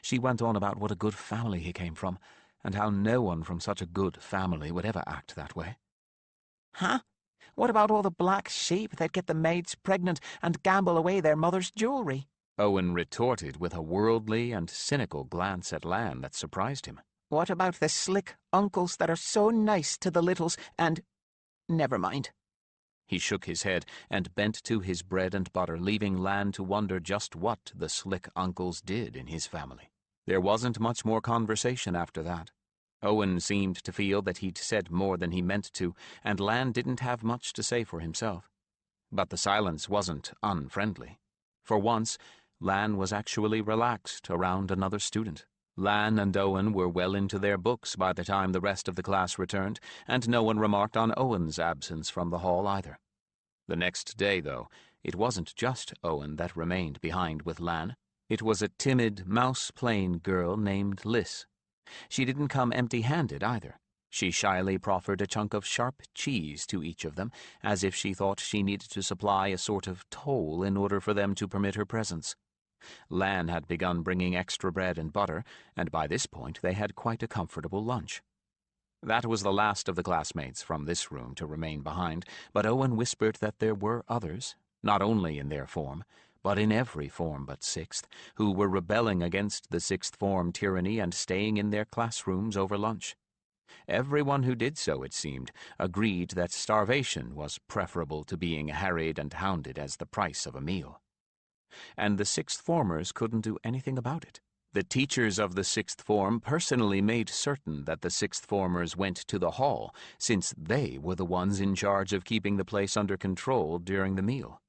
She went on about what a good family he came from, and how no one from such a good family would ever act that way. Huh? What about all the black sheep that get the maids pregnant and gamble away their mother's jewelry? Owen retorted with a worldly and cynical glance at Lan that surprised him. What about the slick uncles that are so nice to the littles and— never mind. He shook his head and bent to his bread and butter, leaving Lan to wonder just what the slick uncles did in his family. There wasn't much more conversation after that. Owen seemed to feel that he'd said more than he meant to, and Lan didn't have much to say for himself. But the silence wasn't unfriendly. For once, Lan was actually relaxed around another student. Lan and Owen were well into their books by the time the rest of the class returned, and no one remarked on Owen's absence from the hall either. The next day, though, it wasn't just Owen that remained behind with Lan. It was a timid, mouse-plain girl named Liss. She didn't come empty-handed either. She shyly proffered a chunk of sharp cheese to each of them, as if she thought she needed to supply a sort of toll in order for them to permit her presence. Lan had begun bringing extra bread and butter, and by this point they had quite a comfortable lunch. That was the last of the classmates from this room to remain behind, but Owen whispered that there were others, not only in their form, but in every form but sixth, who were rebelling against the sixth form tyranny and staying in their classrooms over lunch. Everyone who did so, it seemed, agreed that starvation was preferable to being harried and hounded as the price of a meal. And the sixth formers couldn't do anything about it. The teachers of the sixth form personally made certain that the sixth formers went to the hall, since they were the ones in charge of keeping the place under control during the meal.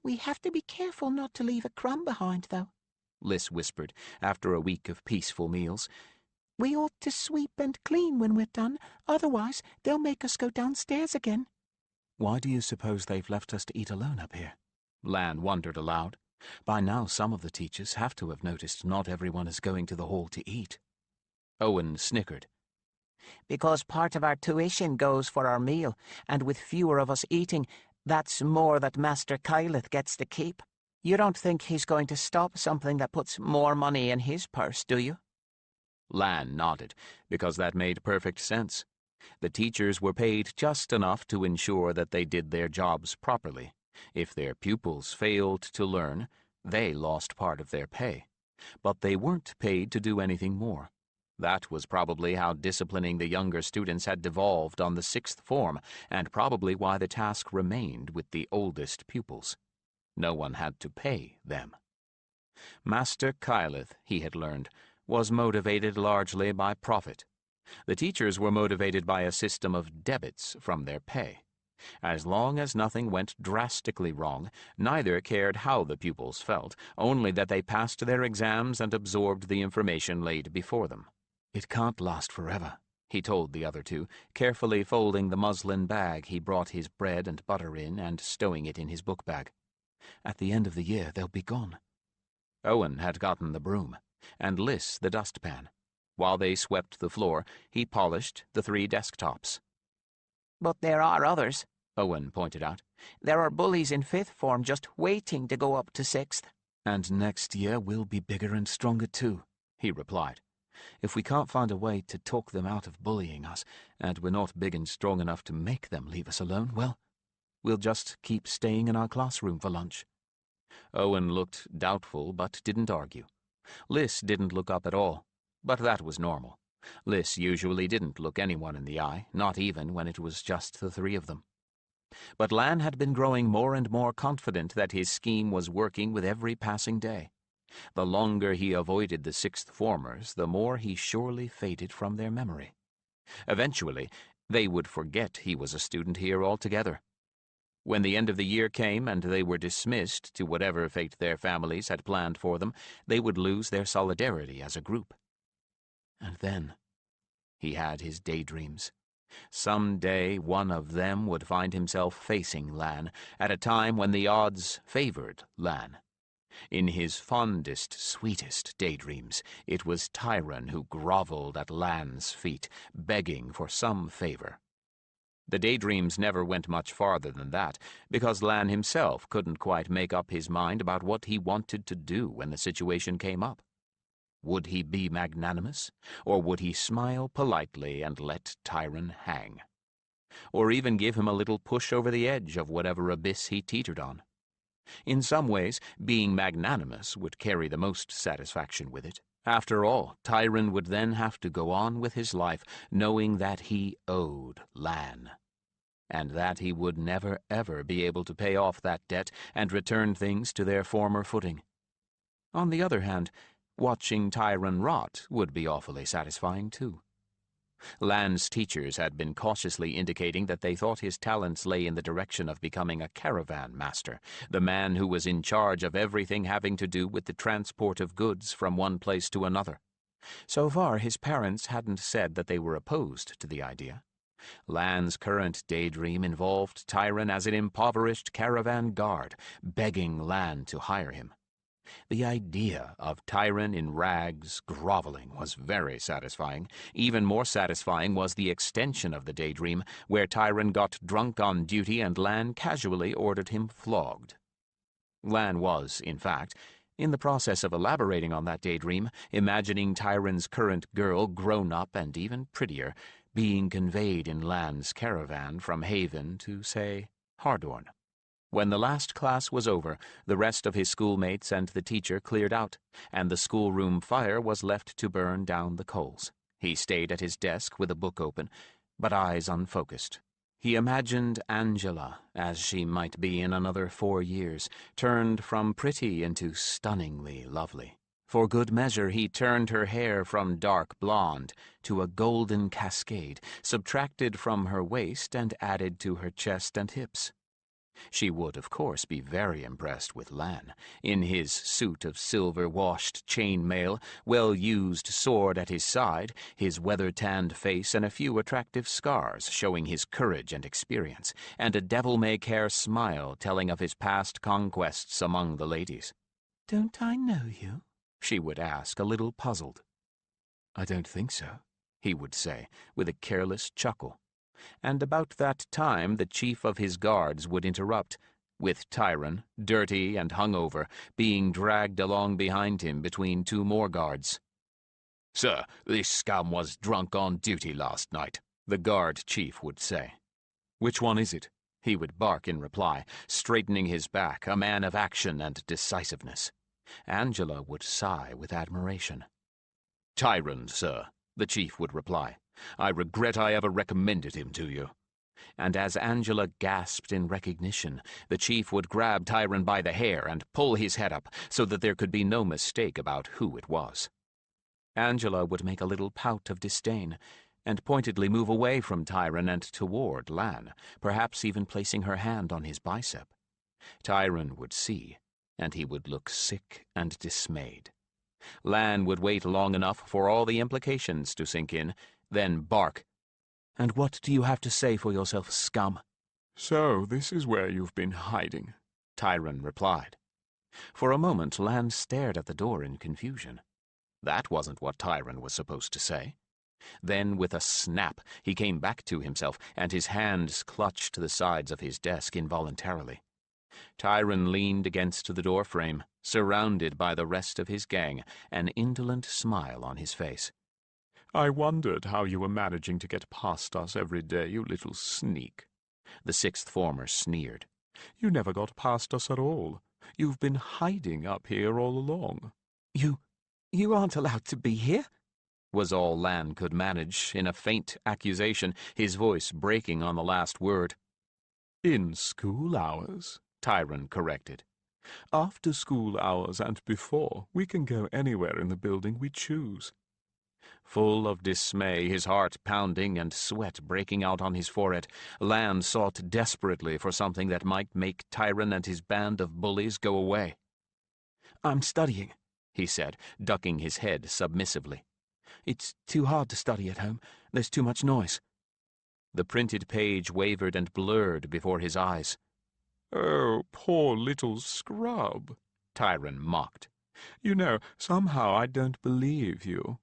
We have to be careful not to leave a crumb behind, though, Liss whispered, after a week of peaceful meals. We ought to sweep and clean when we're done, otherwise they'll make us go downstairs again. Why do you suppose they've left us to eat alone up here? Lan wondered aloud. By now some of the teachers have to have noticed not everyone is going to the hall to eat. Owen snickered. Because part of our tuition goes for our meal, and with fewer of us eating, That's more that Master Kyleth gets to keep. You don't think he's going to stop something that puts more money in his purse, do you? Lan nodded, because that made perfect sense. The teachers were paid just enough to ensure that they did their jobs properly. If their pupils failed to learn, they lost part of their pay. But they weren't paid to do anything more. That was probably how disciplining the younger students had devolved on the sixth form, and probably why the task remained with the oldest pupils. No one had to pay them. Master Kyleth, he had learned, was motivated largely by profit. The teachers were motivated by a system of debits from their pay. As long as nothing went drastically wrong, neither cared how the pupils felt, only that they passed their exams and absorbed the information laid before them. It can't last forever, he told the other two, carefully folding the muslin bag he brought his bread and butter in and stowing it in his book bag. At the end of the year, they'll be gone. Owen had gotten the broom, and Liss the dustpan. While they swept the floor, he polished the 3 desktops. But there are others, Owen pointed out. There are bullies in 5th form just waiting to go up to 6th. And next year we'll be bigger and stronger too, he replied. If we can't find a way to talk them out of bullying us, and we're not big and strong enough to make them leave us alone, well, we'll just keep staying in our classroom for lunch. Owen looked doubtful, but didn't argue. Liss didn't look up at all, but that was normal. Liss usually didn't look anyone in the eye, not even when it was just the 3 of them. But Lan had been growing more and more confident that his scheme was working with every passing day. The longer he avoided the 6th formers, the more he surely faded from their memory. Eventually, they would forget he was a student here altogether. When the end of the year came and they were dismissed to whatever fate their families had planned for them, they would lose their solidarity as a group. And then he had his daydreams. Some day one of them would find himself facing Lan at a time when the odds favored Lan. In his fondest, sweetest daydreams, it was Tyrone who groveled at Lan's feet, begging for some favor. The daydreams never went much farther than that, because Lan himself couldn't quite make up his mind about what he wanted to do when the situation came up. Would he be magnanimous, or would he smile politely and let Tyrone hang? Or even give him a little push over the edge of whatever abyss he teetered on? In some ways, being magnanimous would carry the most satisfaction with it. After all, Tyrone would then have to go on with his life, knowing that he owed Lan, and that he would never ever be able to pay off that debt and return things to their former footing. On the other hand, watching Tyrone rot would be awfully satisfying too. Lan's teachers had been cautiously indicating that they thought his talents lay in the direction of becoming a caravan master, the man who was in charge of everything having to do with the transport of goods from one place to another. So far, his parents hadn't said that they were opposed to the idea. Lan's current daydream involved Tyrone as an impoverished caravan guard, begging Lan to hire him. The idea of Tyrone in rags, groveling, was very satisfying. Even more satisfying was the extension of the daydream, where Tyrone got drunk on duty and Lan casually ordered him flogged. Lan was, in fact, in the process of elaborating on that daydream, imagining Tyrone's current girl grown up and even prettier, being conveyed in Lan's caravan from Haven to, say, Hardorn. When the last class was over, the rest of his schoolmates and the teacher cleared out, and the schoolroom fire was left to burn down the coals. He stayed at his desk with a book open, but eyes unfocused. He imagined Angela, as she might be in another 4 years, turned from pretty into stunningly lovely. For good measure, he turned her hair from dark blonde to a golden cascade, subtracted from her waist and added to her chest and hips. She would, of course, be very impressed with Lan, in his suit of silver-washed chain-mail, well-used sword at his side, his weather-tanned face and a few attractive scars showing his courage and experience, and a devil-may-care smile telling of his past conquests among the ladies. "Don't I know you?" she would ask, a little puzzled. "I don't think so," he would say, with a careless chuckle. And about that time the chief of his guards would interrupt, with Tyrone, dirty and hungover, being dragged along behind him between two more guards. "Sir, this scum was drunk on duty last night," the guard chief would say. "Which one is it?" He would bark in reply, straightening his back, a man of action and decisiveness. Angela would sigh with admiration. "Tyrone, sir," the chief would reply. "I regret I ever recommended him to you." And as Angela gasped in recognition, the chief would grab Tyrone by the hair and pull his head up so that there could be no mistake about who it was. Angela would make a little pout of disdain, and pointedly move away from Tyrone and toward Lan, perhaps even placing her hand on his bicep. Tyrone would see, and he would look sick and dismayed. Lan would wait long enough for all the implications to sink in, then bark. "And what do you have to say for yourself, scum?" "So this is where you've been hiding," Tyrone replied. For a moment Lan stared at the door in confusion. That wasn't what Tyrone was supposed to say. Then, with a snap, he came back to himself, and his hands clutched the sides of his desk involuntarily. Tyrone leaned against the doorframe, surrounded by the rest of his gang, an indolent smile on his face. "I wondered how you were managing to get past us every day, you little sneak." The sixth former sneered. "You never got past us at all. You've been hiding up here all along." You aren't allowed to be here?" was all Lan could manage in a faint accusation, his voice breaking on the last word. "In school hours," Tyrone corrected. "After school hours and before, we can go anywhere in the building we choose." Full of dismay, his heart pounding and sweat breaking out on his forehead, Lan sought desperately for something that might make Tyrone and his band of bullies go away. "I'm studying," he said, ducking his head submissively. "It's too hard to study at home. There's too much noise." The printed page wavered and blurred before his eyes. "Oh, poor little scrub," Tyrone mocked. "You know, somehow I don't believe you.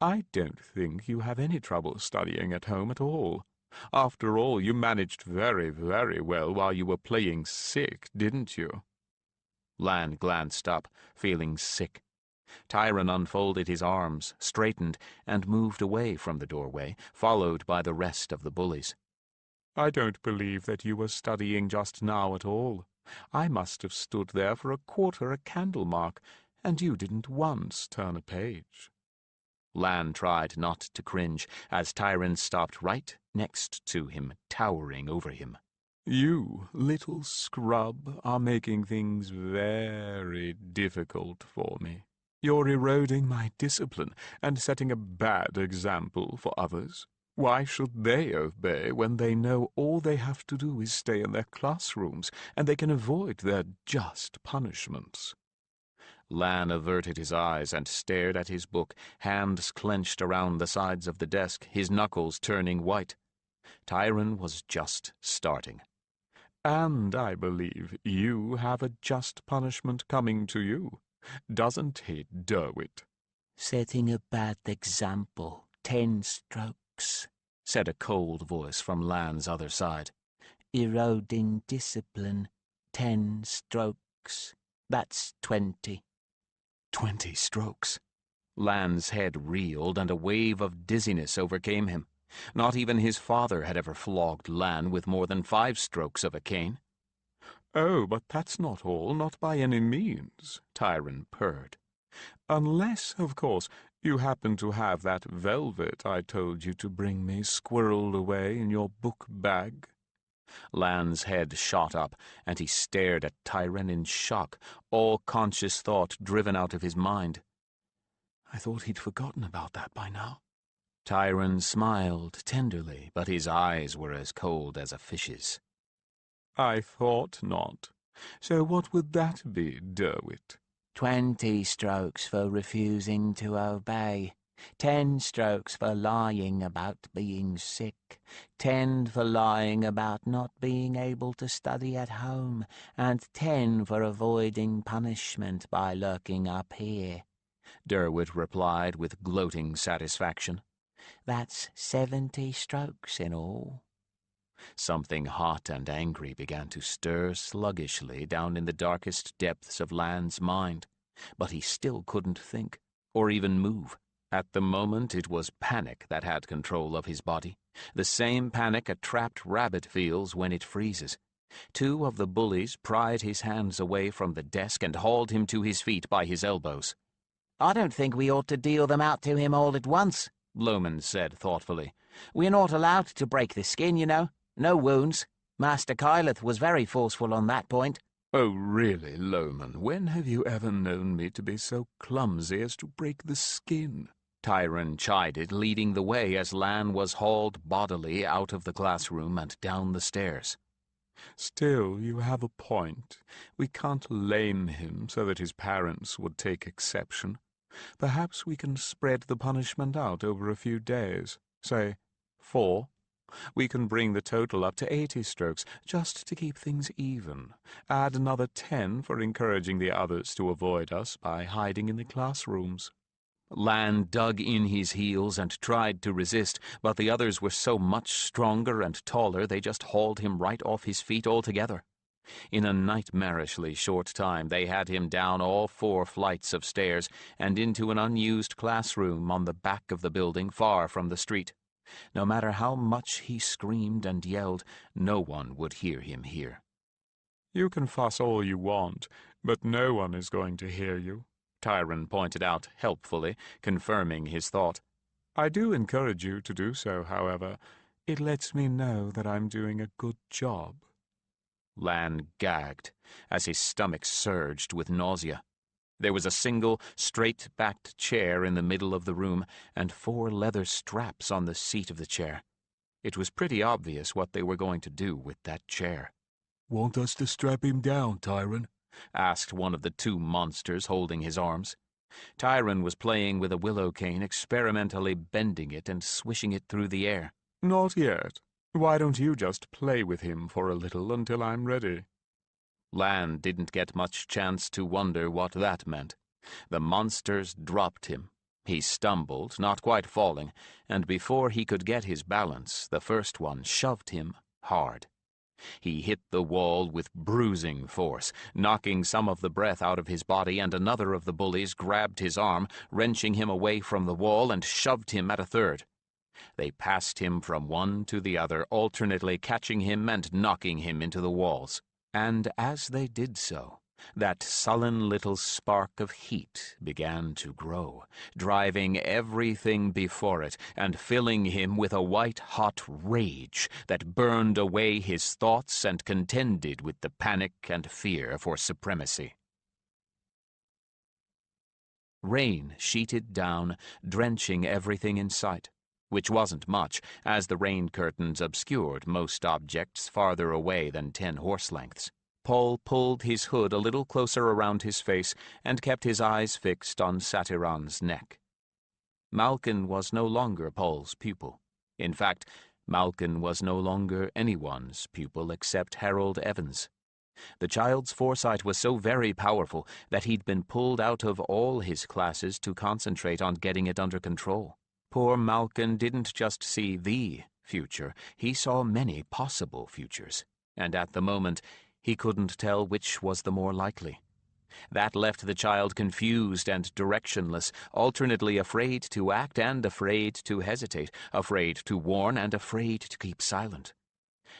I don't think you have any trouble studying at home at all. After all, you managed very, very well while you were playing sick, didn't you?" Lan glanced up, feeling sick. Tyrone unfolded his arms, straightened, and moved away from the doorway, followed by the rest of the bullies. "I don't believe that you were studying just now at all. I must have stood there for a quarter a candle mark, and you didn't once turn a page." Lan tried not to cringe as Tyrone stopped right next to him, towering over him. "You, little scrub, are making things very difficult for me. You're eroding my discipline and setting a bad example for others. Why should they obey when they know all they have to do is stay in their classrooms and they can avoid their just punishments?" Lan averted his eyes and stared at his book, hands clenched around the sides of the desk, his knuckles turning white. Tyrone was just starting. "And I believe you have a just punishment coming to you. Doesn't he, Derwit?" "Setting a bad example, 10 strokes," said a cold voice from Lan's other side. "Eroding discipline, 10 strokes. That's 20. 20 strokes. Lan's head reeled and a wave of dizziness overcame him. Not even his father had ever flogged Lan with more than 5 strokes of a cane. "Oh, but that's not all, not by any means," Tyrone purred. "Unless, of course, you happen to have that velvet I told you to bring me squirreled away in your book bag." Lan's head shot up, and he stared at Tyrone in shock, all conscious thought driven out of his mind. "I thought he'd forgotten about that by now." Tyrone smiled tenderly, but his eyes were as cold as a fish's. "I thought not. So what would that be, Derwit?" 20 strokes for refusing to obey. 10 strokes for lying about being sick. 10 for lying about not being able to study at home. And 10 for avoiding punishment by lurking up here," Derwit replied with gloating satisfaction. "That's 70 strokes in all." Something hot and angry began to stir sluggishly down in the darkest depths of Lan's mind, but he still couldn't think, or even move. At the moment it was panic that had control of his body, the same panic a trapped rabbit feels when it freezes. Two of the bullies pried his hands away from the desk and hauled him to his feet by his elbows. "I don't think we ought to deal them out to him all at once," Loman said thoughtfully. "We're not allowed to break the skin, you know. No wounds. Master Kyleth was very forceful on that point." "Oh, really, Loman, when have you ever known me to be so clumsy as to break the skin?" Tyrone chided, leading the way as Lan was hauled bodily out of the classroom and down the stairs. "Still, you have a point. We can't lame him so that his parents would take exception. Perhaps we can spread the punishment out over a few days. Say, 4. We can bring the total up to 80 strokes, just to keep things even. Add another 10 for encouraging the others to avoid us by hiding in the classrooms." Lan dug in his heels and tried to resist, but the others were so much stronger and taller they just hauled him right off his feet altogether. In a nightmarishly short time they had him down all 4 flights of stairs and into an unused classroom on the back of the building far from the street. No matter how much he screamed and yelled, no one would hear him here. "You can fuss all you want, but no one is going to hear you," Tyrone pointed out helpfully, confirming his thought. "I do encourage you to do so, however. It lets me know that I'm doing a good job." Lan gagged as his stomach surged with nausea. There was a single, straight-backed chair in the middle of the room and 4 leather straps on the seat of the chair. It was pretty obvious what they were going to do with that chair. "Want us to strap him down, Tyrone?" asked one of the 2 monsters holding his arms. Tyrone was playing with a willow cane, experimentally bending it and swishing it through the air. "Not yet. Why don't you just play with him for a little until I'm ready?" Lan didn't get much chance to wonder what that meant. The monsters dropped him. He stumbled, not quite falling, and before he could get his balance, the first one shoved him hard. He hit the wall with bruising force, knocking some of the breath out of his body, and another of the bullies grabbed his arm, wrenching him away from the wall, and shoved him at a third. They passed him from one to the other, alternately catching him and knocking him into the walls. And as they did so, that sullen little spark of heat began to grow, driving everything before it and filling him with a white-hot rage that burned away his thoughts and contended with the panic and fear for supremacy. Rain sheeted down, drenching everything in sight, which wasn't much, as the rain curtains obscured most objects farther away than 10 horse lengths. Paul pulled his hood a little closer around his face and kept his eyes fixed on Satiron's neck. Malkin was no longer Paul's pupil. In fact, Malkin was no longer anyone's pupil except Harold Evans. The child's foresight was so very powerful that he'd been pulled out of all his classes to concentrate on getting it under control. Poor Malkin didn't just see the future, he saw many possible futures, and at the moment he couldn't tell which was the more likely. That left the child confused and directionless, alternately afraid to act and afraid to hesitate, afraid to warn and afraid to keep silent.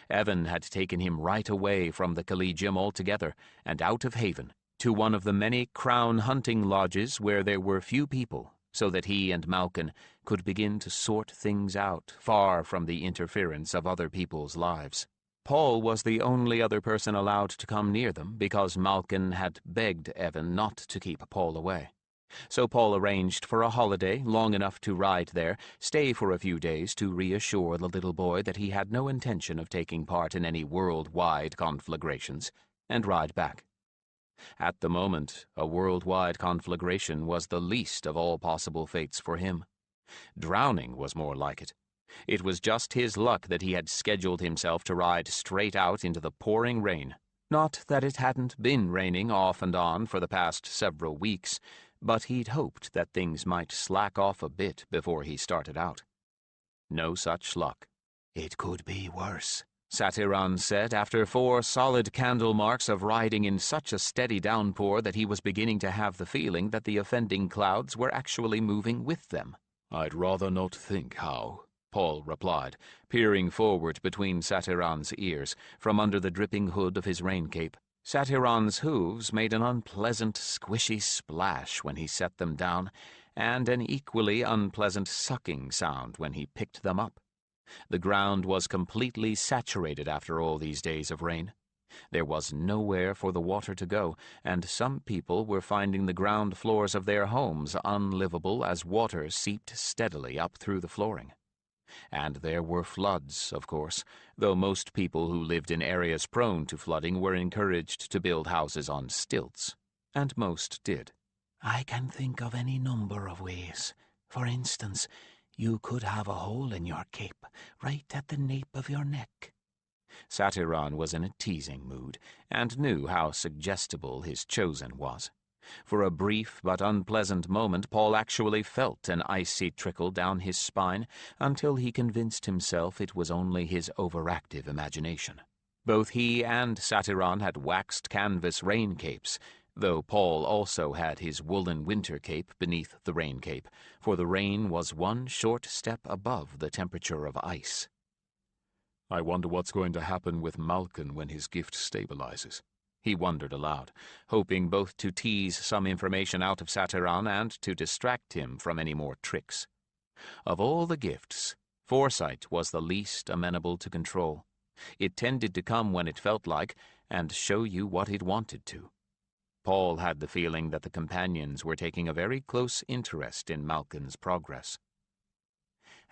Evan had taken him right away from the collegium altogether, and out of Haven, to one of the many crown hunting lodges where there were few people, so that he and Malkin could begin to sort things out, far from the interference of other people's lives. Paul was the only other person allowed to come near them, because Malkin had begged Evan not to keep Paul away. So Paul arranged for a holiday long enough to ride there, stay for a few days to reassure the little boy that he had no intention of taking part in any worldwide conflagrations, and ride back. At the moment, a worldwide conflagration was the least of all possible fates for him. Drowning was more like it. It was just his luck that he had scheduled himself to ride straight out into the pouring rain. Not that it hadn't been raining off and on for the past several weeks, but he'd hoped that things might slack off a bit before he started out. No such luck. "It could be worse," Satiran said after 4 solid candle marks of riding in such a steady downpour that he was beginning to have the feeling that the offending clouds were actually moving with them. "I'd rather not think how," Paul replied, peering forward between Satiran's ears, from under the dripping hood of his rain-cape. Satiran's hooves made an unpleasant, squishy splash when he set them down, and an equally unpleasant sucking sound when he picked them up. The ground was completely saturated after all these days of rain. There was nowhere for the water to go, and some people were finding the ground floors of their homes unlivable as water seeped steadily up through the flooring. And there were floods, of course, though most people who lived in areas prone to flooding were encouraged to build houses on stilts, and most did. I can think of any number of ways. For instance, you could have a hole in your cape, right at the nape of your neck. Satiran was in a teasing mood, and knew how suggestible his chosen was. For a brief but unpleasant moment, Paul actually felt an icy trickle down his spine, until he convinced himself it was only his overactive imagination. Both he and Satiran had waxed canvas rain-capes, though Paul also had his woolen winter cape beneath the rain-cape, for the rain was one short step above the temperature of ice. "I wonder what's going to happen with Malkin when his gift stabilizes," he wondered aloud, hoping both to tease some information out of Satiran and to distract him from any more tricks. Of all the gifts, foresight was the least amenable to control. It tended to come when it felt like, and show you what it wanted to. Paul had the feeling that the companions were taking a very close interest in Malkin's progress.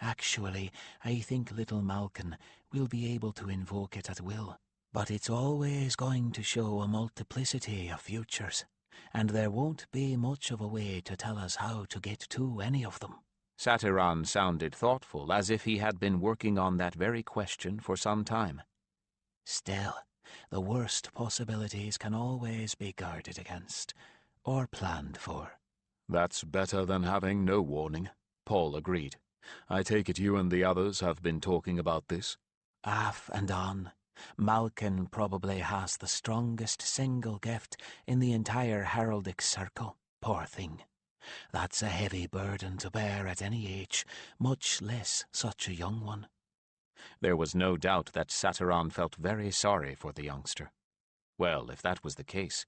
Actually, I think little Malkin will be able to invoke it at will, but it's always going to show a multiplicity of futures, and there won't be much of a way to tell us how to get to any of them. Satiran sounded thoughtful, as if he had been working on that very question for some time. Still, the worst possibilities can always be guarded against, or planned for. "That's better than having no warning," Paul agreed. "I take it you and the others have been talking about this?" Off and on. Malkin probably has the strongest single gift in the entire heraldic circle, poor thing. That's a heavy burden to bear at any age, much less such a young one. There was no doubt that Satiran felt very sorry for the youngster. Well, if that was the case,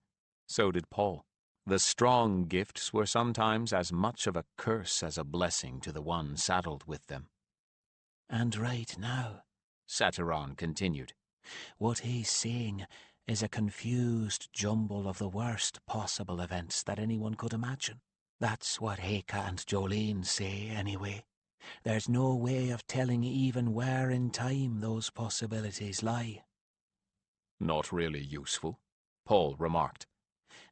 so did Paul. The strong gifts were sometimes as much of a curse as a blessing to the one saddled with them. And right now, Satiran continued, what he's seeing is a confused jumble of the worst possible events that anyone could imagine. That's what Heka and Jolene say, anyway. There's no way of telling even where in time those possibilities lie. "Not really useful," Paul remarked.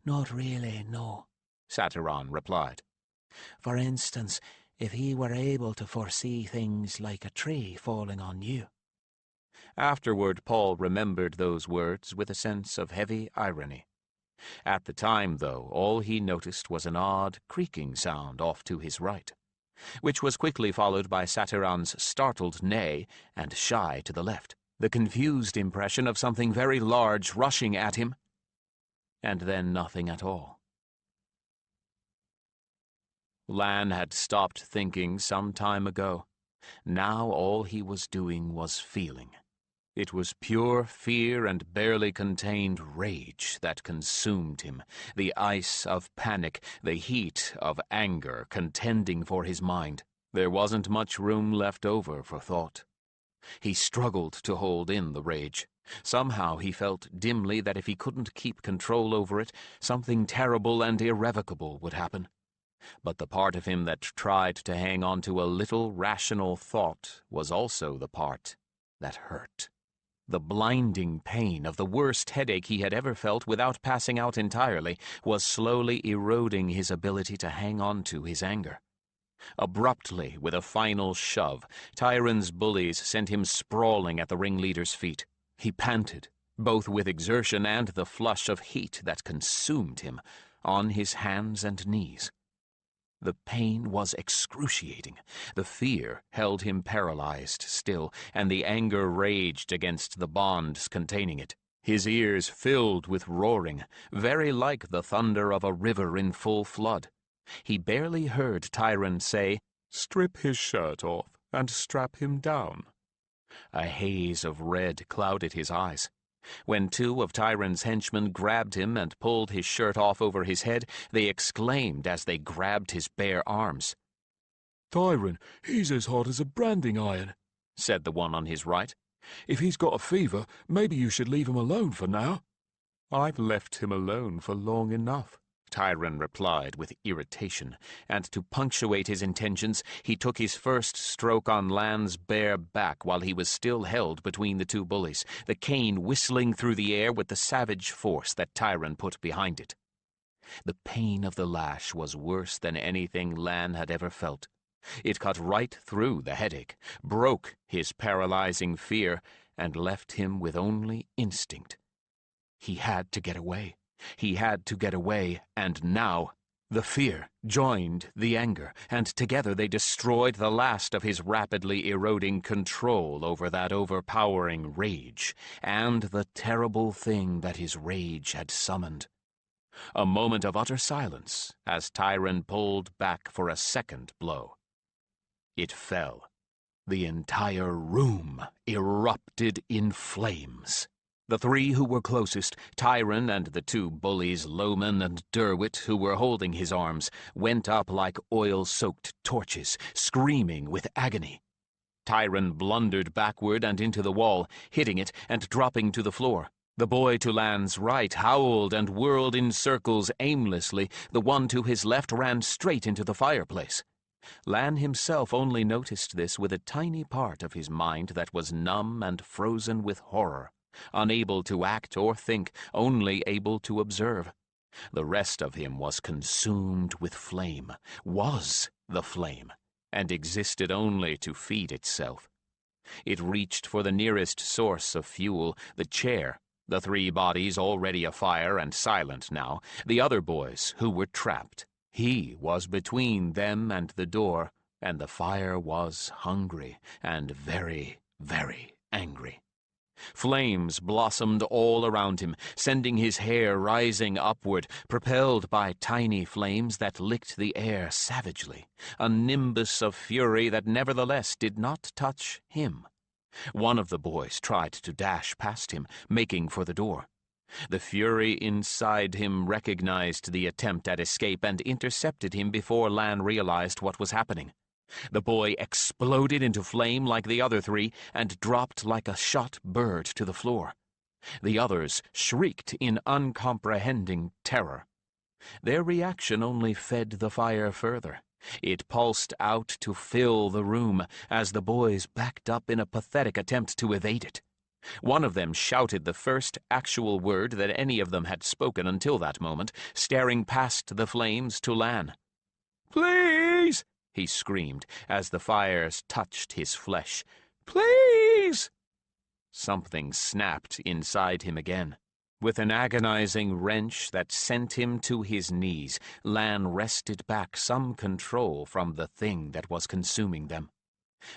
Not really, no, Satiran replied. For instance, if he were able to foresee things like a tree falling on you. Afterward, Paul remembered those words with a sense of heavy irony. At the time, though, all he noticed was an odd creaking sound off to his right, which was quickly followed by Satiran's startled neigh and shy to the left, the confused impression of something very large rushing at him, and then nothing at all. Lan had stopped thinking some time ago. Now all he was doing was feeling. It was pure fear and barely contained rage that consumed him, the ice of panic, the heat of anger contending for his mind. There wasn't much room left over for thought. He struggled to hold in the rage. Somehow he felt dimly that if he couldn't keep control over it, something terrible and irrevocable would happen. But the part of him that tried to hang on to a little rational thought was also the part that hurt. The blinding pain of the worst headache he had ever felt without passing out entirely was slowly eroding his ability to hang on to his anger. Abruptly, with a final shove, Tyron's bullies sent him sprawling at the ringleader's feet. He panted, both with exertion and the flush of heat that consumed him, on his hands and knees. The pain was excruciating. The fear held him paralyzed still, and the anger raged against the bonds containing it. His ears filled with roaring, very like the thunder of a river in full flood. He barely heard Tyrone say, "Strip his shirt off and strap him down." A haze of red clouded his eyes. When two of Tyrone's henchmen grabbed him and pulled his shirt off over his head, they exclaimed as they grabbed his bare arms. "Tyrone, he's as hot as a branding iron," said the one on his right. "If he's got a fever, maybe you should leave him alone for now." "I've left him alone for long enough," Tyrone replied with irritation, and to punctuate his intentions, he took his first stroke on Lan's bare back while he was still held between the two bullies, the cane whistling through the air with the savage force that Tyrone put behind it. The pain of the lash was worse than anything Lan had ever felt. It cut right through the headache, broke his paralyzing fear, and left him with only instinct. He had to get away. He had to get away, and now the fear joined the anger, and together they destroyed the last of his rapidly eroding control over that overpowering rage, and the terrible thing that his rage had summoned. A moment of utter silence as Tyrone pulled back for a second blow. It fell. The entire room erupted in flames. The three who were closest, Tyrone and the two bullies, Loman and Derwit, who were holding his arms, went up like oil-soaked torches, screaming with agony. Tyrone blundered backward and into the wall, hitting it and dropping to the floor. The boy to Lan's right howled and whirled in circles aimlessly. The one to his left ran straight into the fireplace. Lan himself only noticed this with a tiny part of his mind that was numb and frozen with horror, unable to act or think, only able to observe. The rest of him was consumed with flame, was the flame, and existed only to feed itself. It reached for the nearest source of fuel, the chair, the three bodies already afire and silent now, the other boys who were trapped. He was between them and the door, and the fire was hungry and very, very angry. Flames blossomed all around him, sending his hair rising upward, propelled by tiny flames that licked the air savagely, a nimbus of fury that nevertheless did not touch him. One of the boys tried to dash past him, making for the door. The fury inside him recognized the attempt at escape and intercepted him before Lan realized what was happening. The boy exploded into flame like the other three and dropped like a shot bird to the floor. The others shrieked in uncomprehending terror. Their reaction only fed the fire further. It pulsed out to fill the room as the boys backed up in a pathetic attempt to evade it. One of them shouted the first actual word that any of them had spoken until that moment, staring past the flames to Lan. "Please!" he screamed as the fires touched his flesh. "Please!" Something snapped inside him again. With an agonizing wrench that sent him to his knees, Lan wrested back some control from the thing that was consuming them.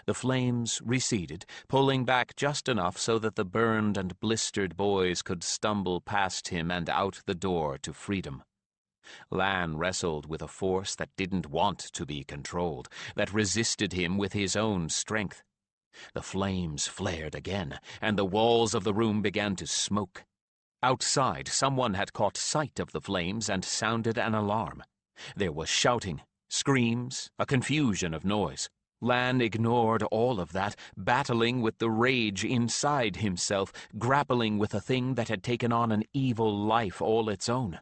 The flames receded, pulling back just enough so that the burned and blistered boys could stumble past him and out the door to freedom. Lan wrestled with a force that didn't want to be controlled, that resisted him with his own strength. The flames flared again, and the walls of the room began to smoke. Outside, someone had caught sight of the flames and sounded an alarm. There was shouting, screams, a confusion of noise. Lan ignored all of that, battling with the rage inside himself, grappling with a thing that had taken on an evil life all its own.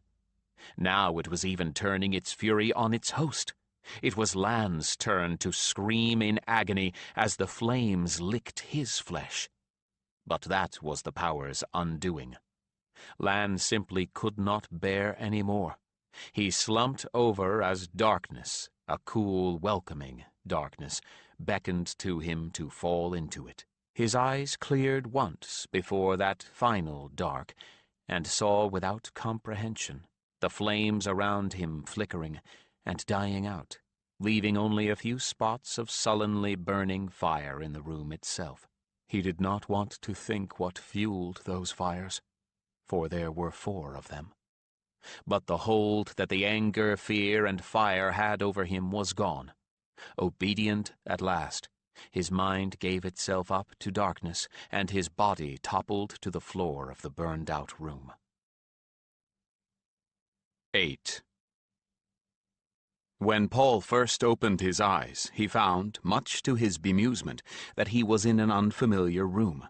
Now it was even turning its fury on its host. It was Lan's turn to scream in agony as the flames licked his flesh. But that was the power's undoing. Lan simply could not bear any more. He slumped over as darkness, a cool, welcoming darkness, beckoned to him to fall into it. His eyes cleared once before that final dark, and saw without comprehension the flames around him flickering and dying out leaving only a few spots of sullenly burning fire in the room itself. He did not want to think what fueled those fires, for there were 4 of them. But the hold that the anger, fear, and fire had over him was gone. Obedient at last, his mind gave itself up to darkness, and his body toppled to the floor of the burned-out room. 8. When Paul first opened his eyes, he found, much to his bemusement, that he was in an unfamiliar room.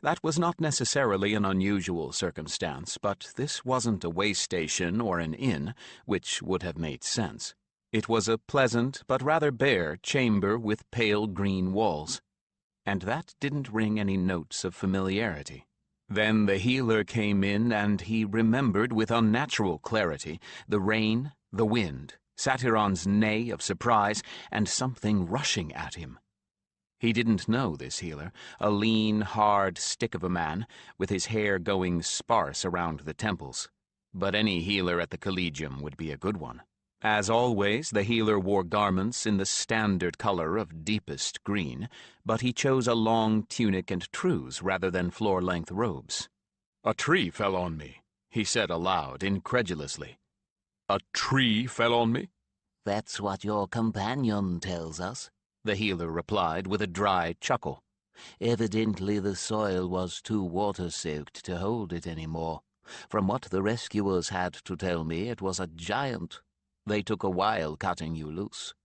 That was not necessarily an unusual circumstance, but this wasn't a way station or an inn, which would have made sense. It was a pleasant but rather bare chamber with pale green walls, and that didn't ring any notes of familiarity. Then the healer came in, and he remembered with unnatural clarity the rain, the wind, Satyron's neigh of surprise, and something rushing at him. He didn't know this healer, a lean, hard stick of a man, with his hair going sparse around the temples. But any healer at the Collegium would be a good one. As always, the healer wore garments in the standard color of deepest green, but he chose a long tunic and trews rather than floor-length robes. "A tree fell on me," he said aloud, incredulously. "A tree fell on me?" That's what your companion tells us, the healer replied with a dry chuckle. Evidently the soil was too water-soaked to hold it any more. From what the rescuers had to tell me, it was a giant. They took a while cutting you loose.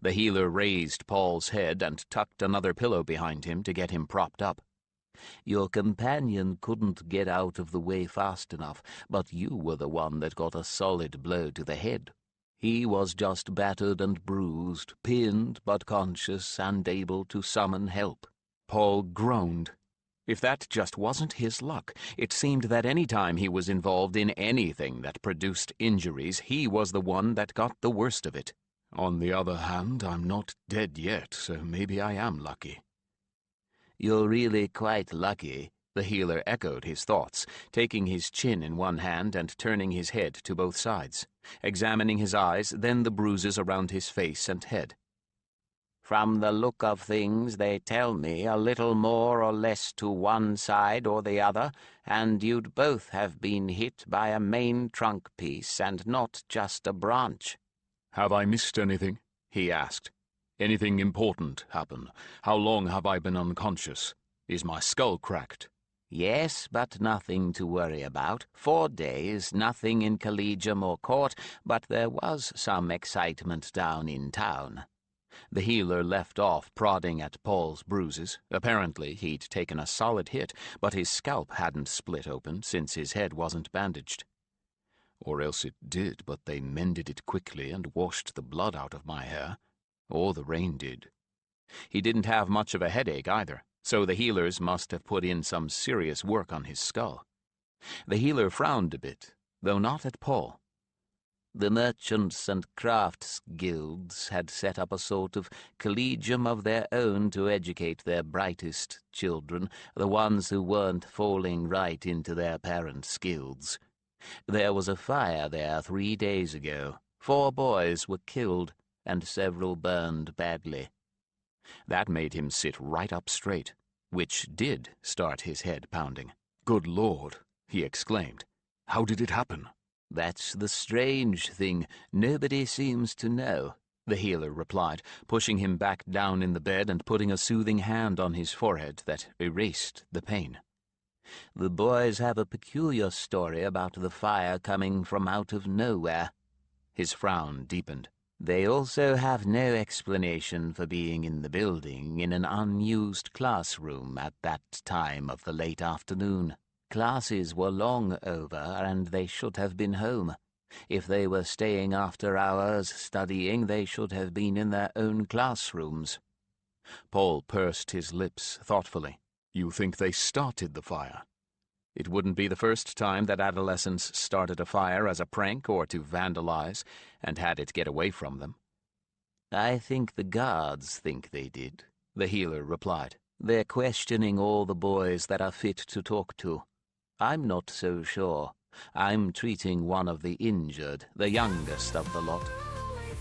The healer raised Paul's head and tucked another pillow behind him to get him propped up. Your companion couldn't get out of the way fast enough, but you were the one that got a solid blow to the head. He was just battered and bruised, pinned but conscious and able to summon help. Paul groaned. If that just wasn't his luck, it seemed that any time he was involved in anything that produced injuries, he was the one that got the worst of it. On the other hand, I'm not dead yet, so maybe I am lucky. You're really quite lucky, the healer echoed his thoughts, taking his chin in one hand and turning his head to both sides, examining his eyes, then the bruises around his face and head. From the look of things, they tell me a little more or less to one side or the other, and you'd both have been hit by a main trunk piece and not just a branch. "Have I missed anything?" he asked. "Anything important happen? How long have I been unconscious? Is my skull cracked?" Yes, but nothing to worry about. 4 days, nothing in Collegium or court, but there was some excitement down in town. The healer left off prodding at Paul's bruises. Apparently he'd taken a solid hit, but his scalp hadn't split open since his head wasn't bandaged. Or else it did, but they mended it quickly and washed the blood out of my hair. Or the rain did. He didn't have much of a headache either, so the healers must have put in some serious work on his skull. The healer frowned a bit, though not at Paul. The merchants and crafts guilds had set up a sort of collegium of their own to educate their brightest children, the ones who weren't falling right into their parents' guilds. There was a fire there 3 days ago. 4 boys were killed, and several burned badly. That made him sit right up straight, which did start his head pounding. "Good Lord," he exclaimed. "How did it happen?" That's the strange thing. Nobody seems to know, the healer replied, pushing him back down in the bed and putting a soothing hand on his forehead that erased the pain. The boys have a peculiar story about the fire coming from out of nowhere. His frown deepened. They also have no explanation for being in the building in an unused classroom at that time of the late afternoon. Classes were long over, and they should have been home. If they were staying after hours studying, they should have been in their own classrooms. Paul pursed his lips thoughtfully. "You think they started the fire?" It wouldn't be the first time that adolescents started a fire as a prank or to vandalize, and had it get away from them. I think the guards think they did, the healer replied. They're questioning all the boys that are fit to talk to. I'm not so sure. I'm treating one of the injured, the youngest of the lot.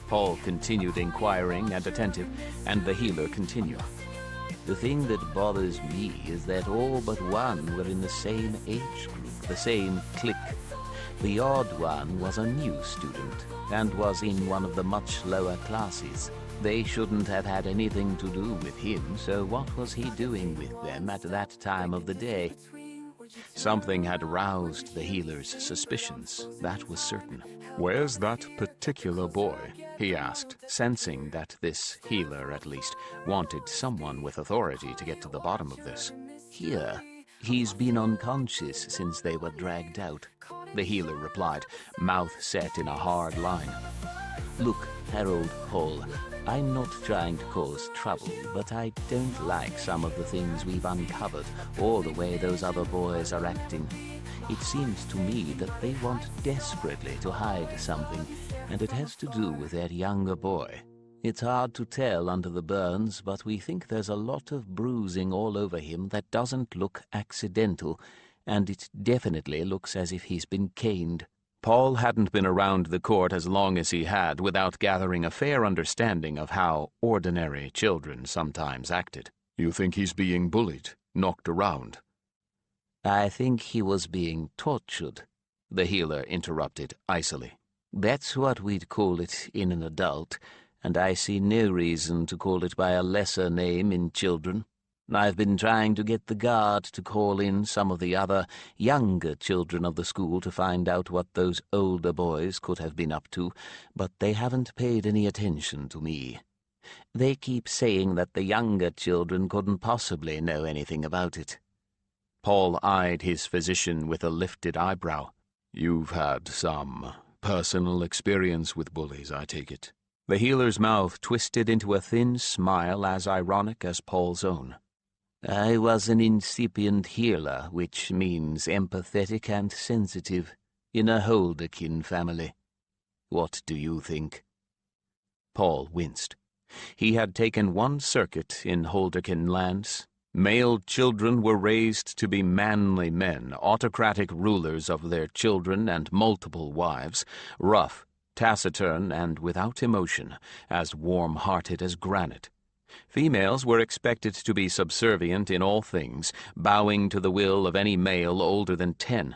Paul continued inquiring and attentive, and the healer continued. The thing that bothers me is that all but one were in the same age group, the same clique. The odd one was a new student, and was in one of the much lower classes. They shouldn't have had anything to do with him, so what was he doing with them at that time of the day? Something had roused the healer's suspicions, that was certain. Where's that particular boy? He asked, sensing that this healer, at least, wanted someone with authority to get to the bottom of this. Here. He's been unconscious since they were dragged out, the healer replied, mouth set in a hard line. Look, Harold Paul, I'm not trying to cause trouble, but I don't like some of the things we've uncovered, or the way those other boys are acting. It seems to me that they want desperately to hide something, and it has to do with that younger boy. It's hard to tell under the burns, but we think there's a lot of bruising all over him that doesn't look accidental, and it definitely looks as if he's been caned. Paul hadn't been around the court as long as he had without gathering a fair understanding of how ordinary children sometimes acted. You think he's being bullied, knocked around? I think he was being tortured, the healer interrupted icily. That's what we'd call it in an adult, and I see no reason to call it by a lesser name in children. I've been trying to get the guard to call in some of the other, younger children of the school to find out what those older boys could have been up to, but they haven't paid any attention to me. They keep saying that the younger children couldn't possibly know anything about it. Paul eyed his physician with a lifted eyebrow. You've had some personal experience with bullies, I take it. The healer's mouth twisted into a thin smile as ironic as Paul's own. I was an incipient healer, which means empathetic and sensitive, in a Holderkin family. What do you think? Paul winced. He had taken one circuit in Holderkin lands. Male children were raised to be manly men, autocratic rulers of their children and multiple wives, rough, taciturn, and without emotion, as warm-hearted as granite. Females were expected to be subservient in all things, bowing to the will of any male older than 10.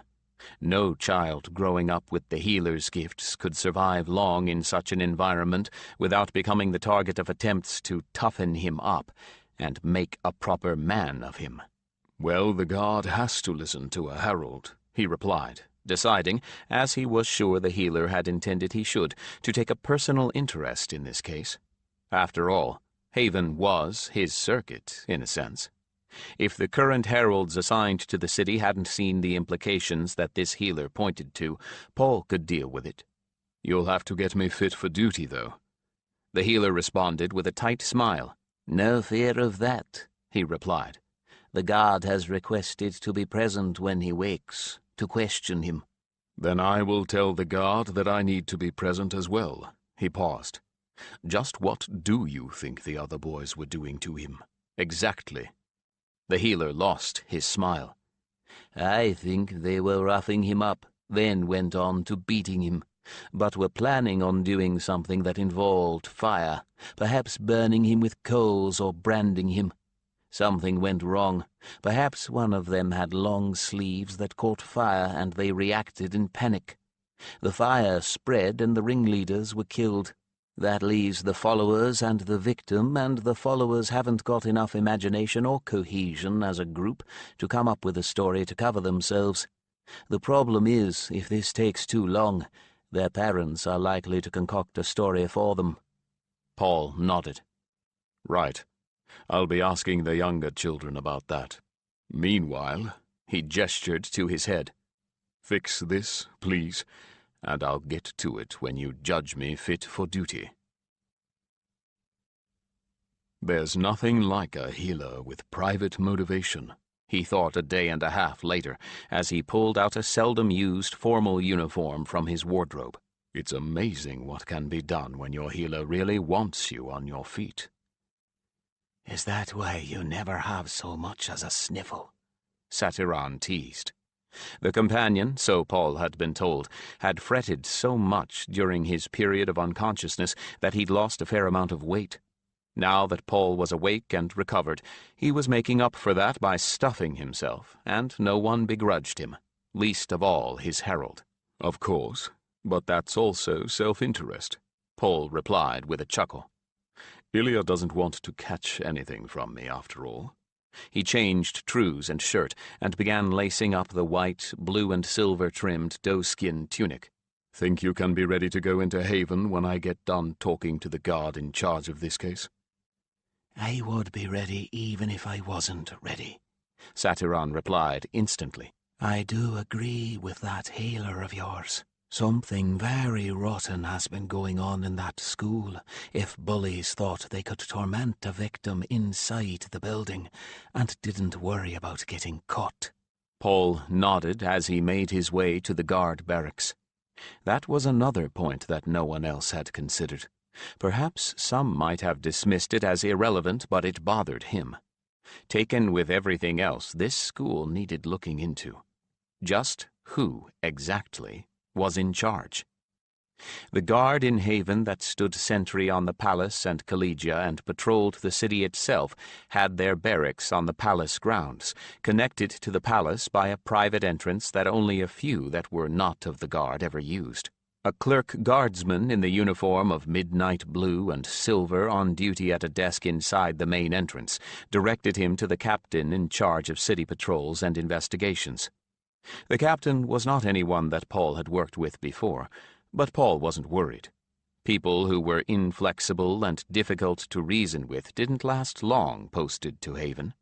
No child growing up with the healer's gifts could survive long in such an environment without becoming the target of attempts to toughen him up and make a proper man of him. Well, the guard has to listen to a herald, he replied, deciding, as he was sure the healer had intended he should, to take a personal interest in this case. After all, Haven was his circuit, in a sense. If the current heralds assigned to the city hadn't seen the implications that this healer pointed to, Paul could deal with it. You'll have to get me fit for duty, though. The healer responded with a tight smile. No fear of that, he replied. The guard has requested to be present when he wakes, to question him. Then I will tell the guard that I need to be present as well. He paused. Just what do you think the other boys were doing to him? Exactly. The healer lost his smile. I think they were roughing him up, then went on to beating him, but were planning on doing something that involved fire, perhaps burning him with coals or branding him. Something went wrong. Perhaps one of them had long sleeves that caught fire and they reacted in panic. The fire spread and the ringleaders were killed. That leaves the followers and the victim, and the followers haven't got enough imagination or cohesion as a group to come up with a story to cover themselves. The problem is, if this takes too long, their parents are likely to concoct a story for them. Paul nodded. Right. I'll be asking the younger children about that. Meanwhile, he gestured to his head. Fix this, please, and I'll get to it when you judge me fit for duty. There's nothing like a healer with private motivation, he thought a day and a half later, as he pulled out a seldom-used formal uniform from his wardrobe. It's amazing what can be done when your healer really wants you on your feet. Is that why you never have so much as a sniffle? Satiran teased. The companion, so Paul had been told, had fretted so much during his period of unconsciousness that he'd lost a fair amount of weight. Now that Paul was awake and recovered, he was making up for that by stuffing himself, and no one begrudged him, least of all his herald. "Of course, but that's also self-interest," Paul replied with a chuckle. "Ilya doesn't want to catch anything from me, after all." He changed trews and shirt, and began lacing up the white, blue and silver-trimmed doeskin tunic. "Think you can be ready to go into Haven when I get done talking to the guard in charge of this case?" "I would be ready even if I wasn't ready," Satyran replied instantly. "I do agree with that healer of yours. Something very rotten has been going on in that school if bullies thought they could torment a victim inside the building and didn't worry about getting caught." Paul nodded as he made his way to the guard barracks. That was another point that no one else had considered. Perhaps some might have dismissed it as irrelevant, but it bothered him. Taken with everything else, this school needed looking into. Just who, exactly, was in charge? The guard in Haven that stood sentry on the palace and collegia and patrolled the city itself had their barracks on the palace grounds, connected to the palace by a private entrance that only a few that were not of the guard ever used. A clerk guardsman in the uniform of midnight blue and silver on duty at a desk inside the main entrance directed him to the captain in charge of city patrols and investigations. The captain was not anyone that Paul had worked with before, but Paul wasn't worried. People who were inflexible and difficult to reason with didn't last long posted to Haven.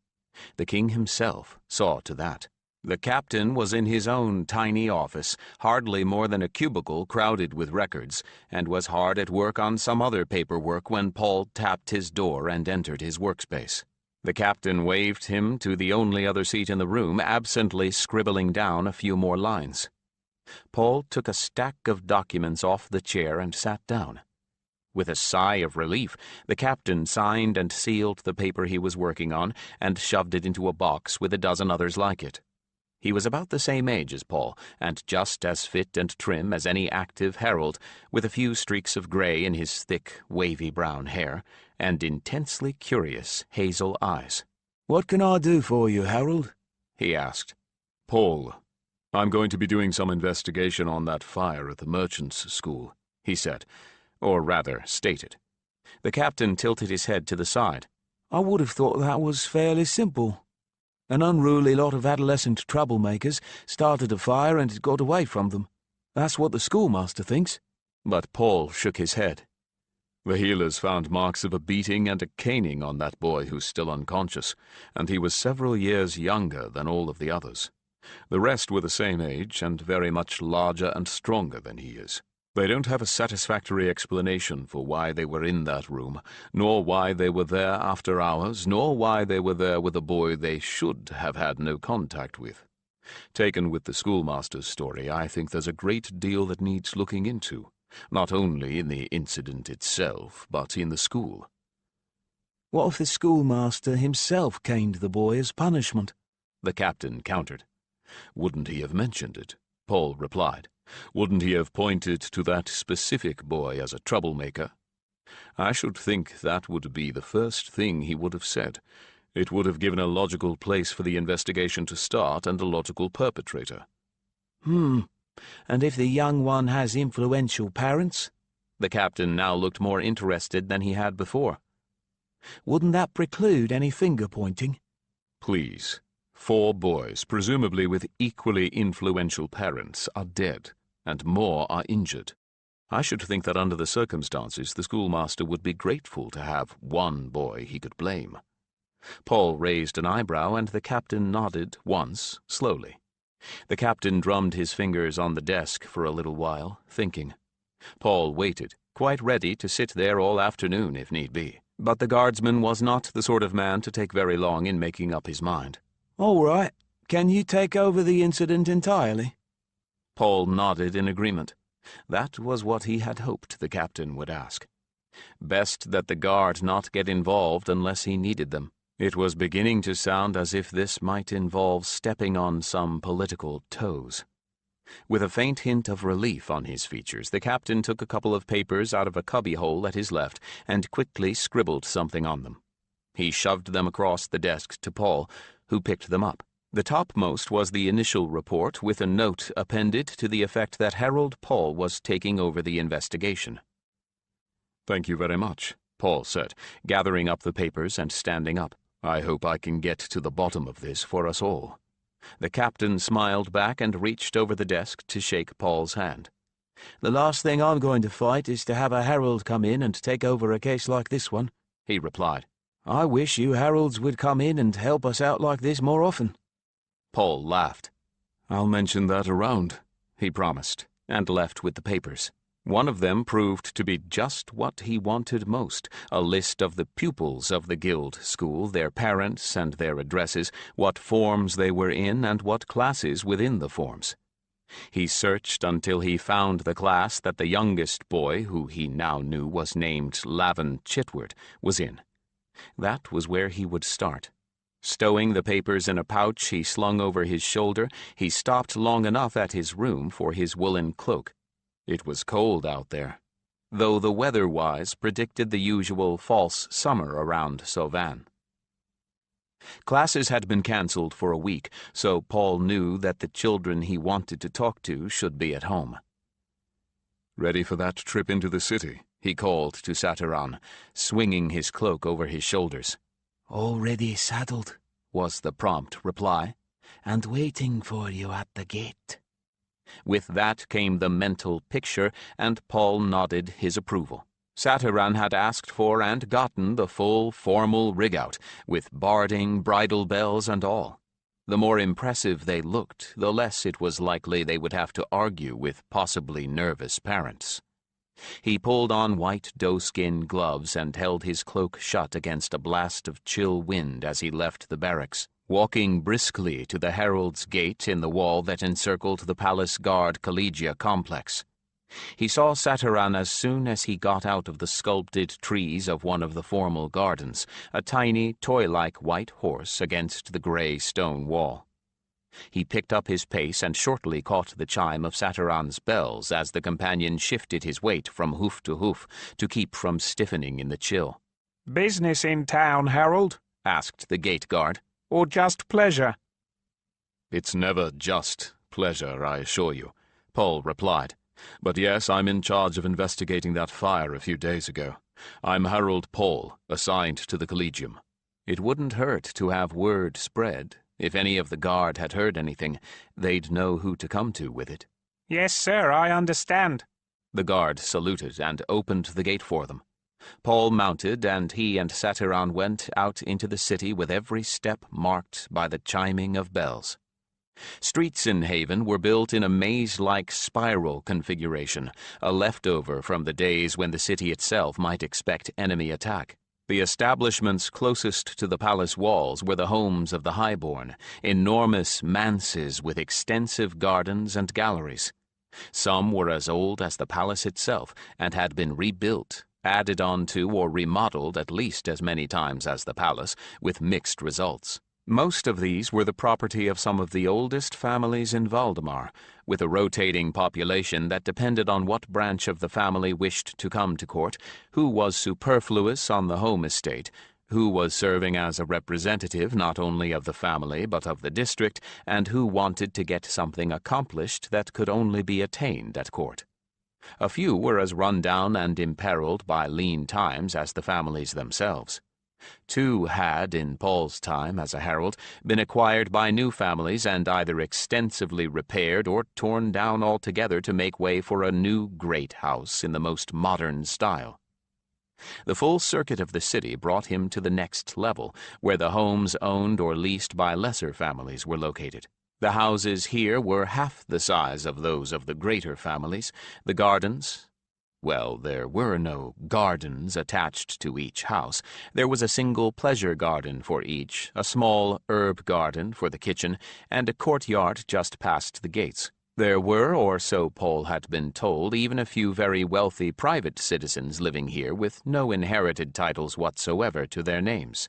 The king himself saw to that. The captain was in his own tiny office, hardly more than a cubicle crowded with records, and was hard at work on some other paperwork when Paul tapped his door and entered his workspace. The captain waved him to the only other seat in the room, absently scribbling down a few more lines. Paul took a stack of documents off the chair and sat down. With a sigh of relief, the captain signed and sealed the paper he was working on and shoved it into a box with a dozen others like it. He was about the same age as Paul, and just as fit and trim as any active herald, with a few streaks of gray in his thick, wavy brown hair, and intensely curious hazel eyes. "What can I do for you, Harold?" he asked. "Paul, I'm going to be doing some investigation on that fire at the merchants' school," he said, or rather stated. The captain tilted his head to the side. "I would have thought that was fairly simple. An unruly lot of adolescent troublemakers started a fire and it got away from them. That's what the schoolmaster thinks." But Paul shook his head. "The healers found marks of a beating and a caning on that boy who's still unconscious, and he was several years younger than all of the others. The rest were the same age and very much larger and stronger than he is. They don't have a satisfactory explanation for why they were in that room, nor why they were there after hours, nor why they were there with a boy they should have had no contact with. Taken with the schoolmaster's story, I think there's a great deal that needs looking into, not only in the incident itself, but in the school." "What if the schoolmaster himself caned the boy as punishment?" the captain countered. "Wouldn't he have mentioned it?" Paul replied. "Wouldn't he have pointed to that specific boy as a troublemaker? I should think that would be the first thing he would have said. It would have given a logical place for the investigation to start and a logical perpetrator." And if the young one has influential parents?" The captain now looked more interested than he had before. "Wouldn't that preclude any finger-pointing?" "Please. 4 boys, presumably with equally influential parents, are dead, and more are injured. I should think that under the circumstances the schoolmaster would be grateful to have one boy he could blame." Paul raised an eyebrow, and the captain nodded once, slowly. The captain drummed his fingers on the desk for a little while, thinking. Paul waited, quite ready to sit there all afternoon if need be. But the guardsman was not the sort of man to take very long in making up his mind. "All right. Can you take over the incident entirely?" Paul nodded in agreement. That was what he had hoped the captain would ask. Best that the guard not get involved unless he needed them. It was beginning to sound as if this might involve stepping on some political toes. With a faint hint of relief on his features, the captain took a couple of papers out of a cubbyhole at his left and quickly scribbled something on them. He shoved them across the desk to Paul, who picked them up. The topmost was the initial report with a note appended to the effect that Harold Paul was taking over the investigation. "Thank you very much," Paul said, gathering up the papers and standing up. "I hope I can get to the bottom of this for us all." The captain smiled back and reached over the desk to shake Paul's hand. "The last thing I'm going to fight is to have a Harold come in and take over a case like this one," he replied. "I wish you Harolds would come in and help us out like this more often." Paul laughed. "I'll mention that around," he promised, and left with the papers. One of them proved to be just what he wanted most, a list of the pupils of the guild school, their parents and their addresses, what forms they were in, and what classes within the forms. He searched until he found the class that the youngest boy, who he now knew was named Lavan Chitward, was in. That was where he would start. Stowing the papers in a pouch he slung over his shoulder, he stopped long enough at his room for his woolen cloak. It was cold out there, though the weather-wise predicted the usual false summer around Lavan. Classes had been cancelled for a week, so Paul knew that the children he wanted to talk to should be at home. "Ready for that trip into the city?" he called to Satiran, swinging his cloak over his shoulders. "Already saddled," was the prompt reply. "And waiting for you at the gate." With that came the mental picture, and Paul nodded his approval. Satiran had asked for and gotten the full formal rig-out, with barding, bridle bells, and all. The more impressive they looked, the less it was likely they would have to argue with possibly nervous parents. He pulled on white doeskin gloves and held his cloak shut against a blast of chill wind as he left the barracks, walking briskly to the herald's gate in the wall that encircled the Palace Guard Collegia complex. He saw Satiran as soon as he got out of the sculpted trees of one of the formal gardens, a tiny, toy-like white horse against the grey stone wall. He picked up his pace and shortly caught the chime of Satiran's bells as the companion shifted his weight from hoof to hoof to keep from stiffening in the chill. "Business in town, Harold?" asked the gate guard. "Or just pleasure?" "It's never just pleasure, I assure you," Paul replied. "But yes, I'm in charge of investigating that fire a few days ago. I'm Harold Paul, assigned to the Collegium." It wouldn't hurt to have word spread. If any of the guard had heard anything, they'd know who to come to with it. "Yes, sir, I understand." The guard saluted and opened the gate for them. Paul mounted, and he and Satiran went out into the city with every step marked by the chiming of bells. Streets in Haven were built in a maze-like spiral configuration, a leftover from the days when the city itself might expect enemy attack. The establishments closest to the palace walls were the homes of the highborn, enormous manses with extensive gardens and galleries. Some were as old as the palace itself and had been rebuilt, added on to or remodeled at least as many times as the palace, with mixed results. Most of these were the property of some of the oldest families in Valdemar, with a rotating population that depended on what branch of the family wished to come to court, who was superfluous on the home estate, who was serving as a representative not only of the family but of the district, and who wanted to get something accomplished that could only be attained at court. A few were as run down and imperiled by lean times as the families themselves. 2 had, in Paul's time as a herald, been acquired by new families and either extensively repaired or torn down altogether to make way for a new great house in the most modern style. The full circuit of the city brought him to the next level, where the homes owned or leased by lesser families were located. The houses here were half the size of those of the greater families. The gardens, well, there were no gardens attached to each house. There was a single pleasure garden for each, a small herb garden for the kitchen, and a courtyard just past the gates. There were, or so Paul had been told, even a few very wealthy private citizens living here with no inherited titles whatsoever to their names.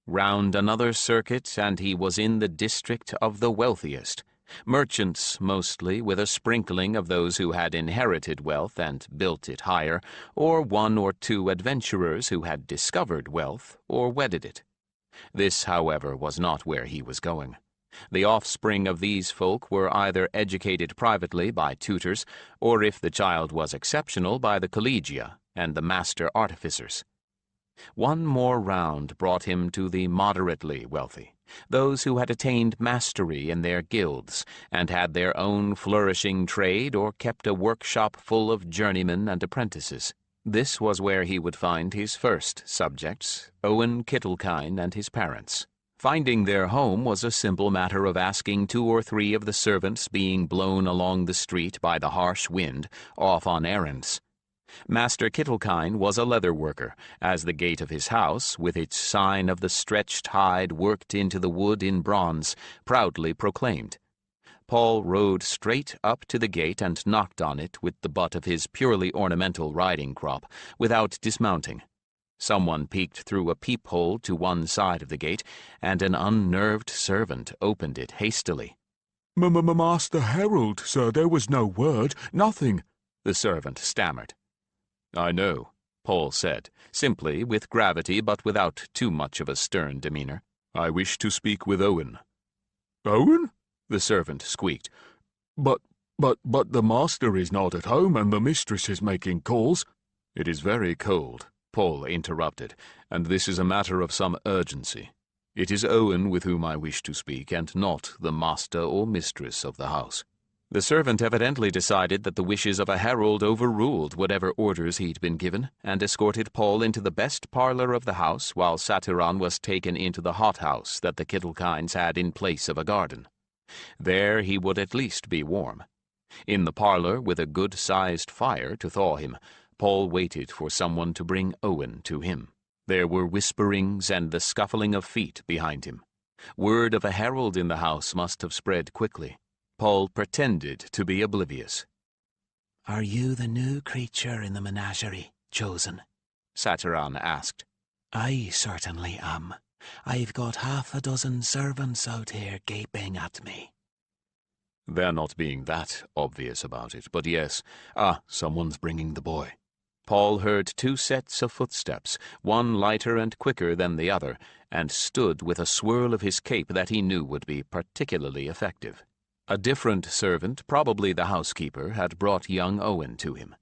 Round another circuit, and he was in the district of the wealthiest. Merchants, mostly, with a sprinkling of those who had inherited wealth and built it higher, or one or two adventurers who had discovered wealth or wedded it. This, however, was not where he was going. The offspring of these folk were either educated privately by tutors, or if the child was exceptional, by the collegia and the master artificers. One more round brought him to the moderately wealthy, those who had attained mastery in their guilds, and had their own flourishing trade or kept a workshop full of journeymen and apprentices. This was where he would find his first subjects, Owen Kittlekine and his parents. Finding their home was a simple matter of asking 2 or 3 of the servants being blown along the street by the harsh wind, off on errands. Master Kittlekine was a leather worker, as the gate of his house, with its sign of the stretched hide worked into the wood in bronze, proudly proclaimed. Paul rode straight up to the gate and knocked on it with the butt of his purely ornamental riding crop, without dismounting. Someone peeked through a peephole to one side of the gate, and an unnerved servant opened it hastily. Master Harold, sir, there was no word, nothing, the servant stammered. I know, Paul said, simply, with gravity but without too much of a stern demeanor. I wish to speak with Owen. Owen? The servant squeaked. But the master is not at home and the mistress is making calls. It is very cold, Paul interrupted, and this is a matter of some urgency. It is Owen with whom I wish to speak, and not the master or mistress of the house. The servant evidently decided that the wishes of a herald overruled whatever orders he'd been given, and escorted Paul into the best parlour of the house, while Satiron was taken into the hothouse that the Kittlekines had in place of a garden. There he would at least be warm. In the parlour, with a good-sized fire to thaw him, Paul waited for someone to bring Owen to him. There were whisperings and the scuffling of feet behind him. Word of a herald in the house must have spread quickly. Paul pretended to be oblivious. "Are you the new creature in the menagerie, chosen?" Satiron asked. "I certainly am. I've got 6 servants out here gaping at me." They're not being that obvious about it, but yes. Someone's bringing the boy. Paul heard 2 sets of footsteps, one lighter and quicker than the other, and stood with a swirl of his cape that he knew would be particularly effective. A different servant, probably the housekeeper, had brought young Owen to him.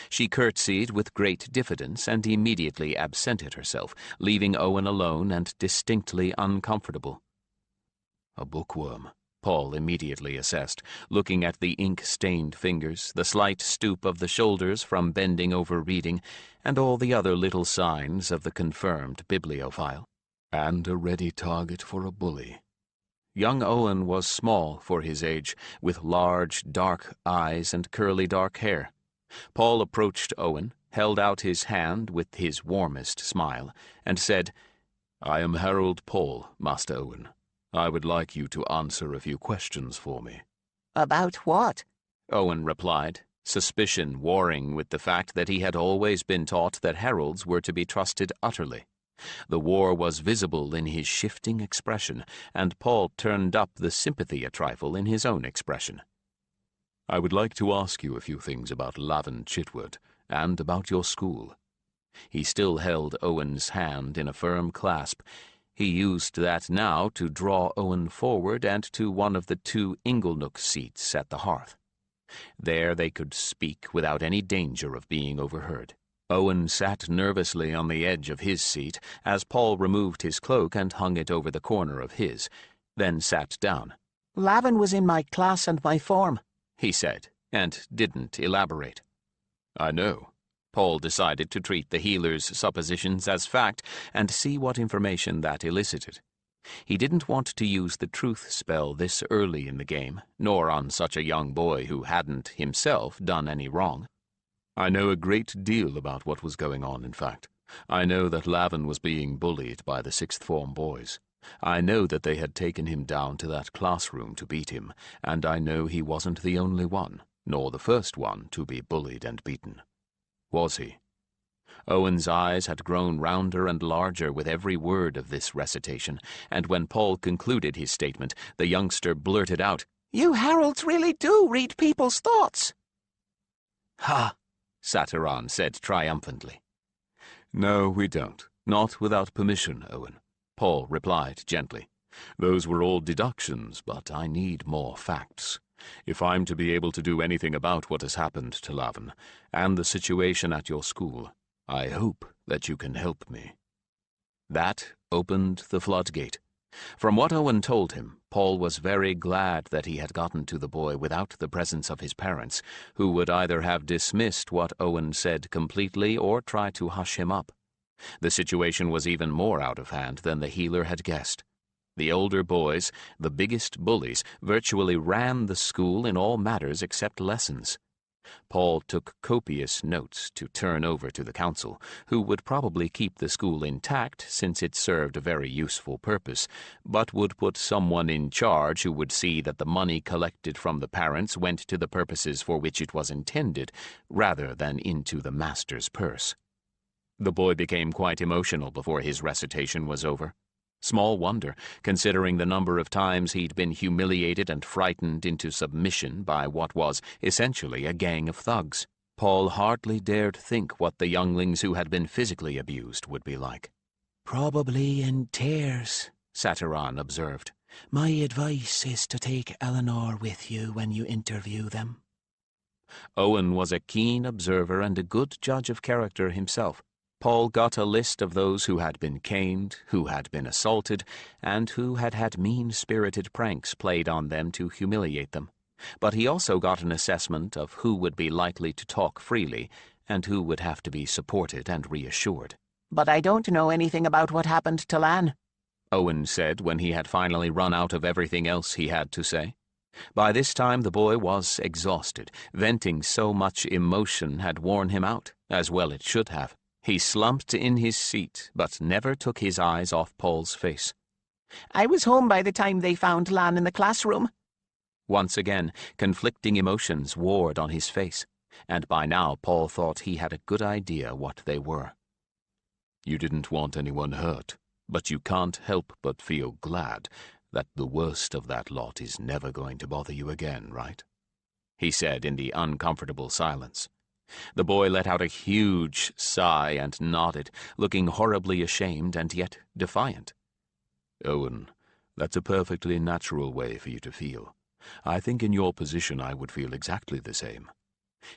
She curtsied with great diffidence and immediately absented herself, leaving Owen alone and distinctly uncomfortable. A bookworm, Paul immediately assessed, looking at the ink-stained fingers, the slight stoop of the shoulders from bending over reading, and all the other little signs of the confirmed bibliophile. And a ready target for a bully. Young Owen was small for his age, with large, dark eyes and curly dark hair. Paul approached Owen, held out his hand with his warmest smile, and said, I am Harold Paul, Master Owen. I would like you to answer a few questions for me. "About what?" Owen replied, suspicion warring with the fact that he had always been taught that heralds were to be trusted utterly. The war was visible in his shifting expression, and Paul turned up the sympathy a trifle in his own expression. I would like to ask you a few things about Lavan Chitwood, and about your school. He still held Owen's hand in a firm clasp. He used that now to draw Owen forward and to one of the 2 inglenook seats at the hearth. There they could speak without any danger of being overheard. Owen sat nervously on the edge of his seat as Paul removed his cloak and hung it over the corner of his, then sat down. "Lavan was in my class and my form," he said, and didn't elaborate. I know. Paul decided to treat the healer's suppositions as fact and see what information that elicited. He didn't want to use the truth spell this early in the game, nor on such a young boy who hadn't himself done any wrong. I know a great deal about what was going on, in fact. I know that Lavan was being bullied by the 6th form boys. I know that they had taken him down to that classroom to beat him, and I know he wasn't the only one, nor the first one, to be bullied and beaten. Was he? Owen's eyes had grown rounder and larger with every word of this recitation, and when Paul concluded his statement, the youngster blurted out, "You heralds really do read people's thoughts." "Ha!" Satiron said triumphantly. No, we don't. Not without permission, Owen, Paul replied gently. Those were all deductions, but I need more facts. If I'm to be able to do anything about what has happened to Lavan, and the situation at your school, I hope that you can help me. That opened the floodgate. From what Owen told him, Paul was very glad that he had gotten to the boy without the presence of his parents, who would either have dismissed what Owen said completely or try to hush him up. The situation was even more out of hand than the healer had guessed. The older boys, the biggest bullies, virtually ran the school in all matters except lessons. Paul took copious notes to turn over to the council, who would probably keep the school intact since it served a very useful purpose, but would put someone in charge who would see that the money collected from the parents went to the purposes for which it was intended, rather than into the master's purse. The boy became quite emotional before his recitation was over. Small wonder, considering the number of times he'd been humiliated and frightened into submission by what was essentially a gang of thugs. Paul hardly dared think what the younglings who had been physically abused would be like. "Probably in tears," Satiron observed. "My advice is to take Eleanor with you when you interview them." Owen was a keen observer and a good judge of character himself. Paul got a list of those who had been caned, who had been assaulted, and who had had mean-spirited pranks played on them to humiliate them. But he also got an assessment of who would be likely to talk freely, and who would have to be supported and reassured. "But I don't know anything about what happened to Lan," Owen said when he had finally run out of everything else he had to say. By this time the boy was exhausted. Venting so much emotion had worn him out, as well it should have. He slumped in his seat, but never took his eyes off Paul's face. "I was home by the time they found Lan in the classroom." Once again, conflicting emotions warred on his face, and by now Paul thought he had a good idea what they were. You didn't want anyone hurt, but you can't help but feel glad that the worst of that lot is never going to bother you again, right? He said in the uncomfortable silence. The boy let out a huge sigh and nodded, looking horribly ashamed and yet defiant. Owen, that's a perfectly natural way for you to feel. I think in your position I would feel exactly the same.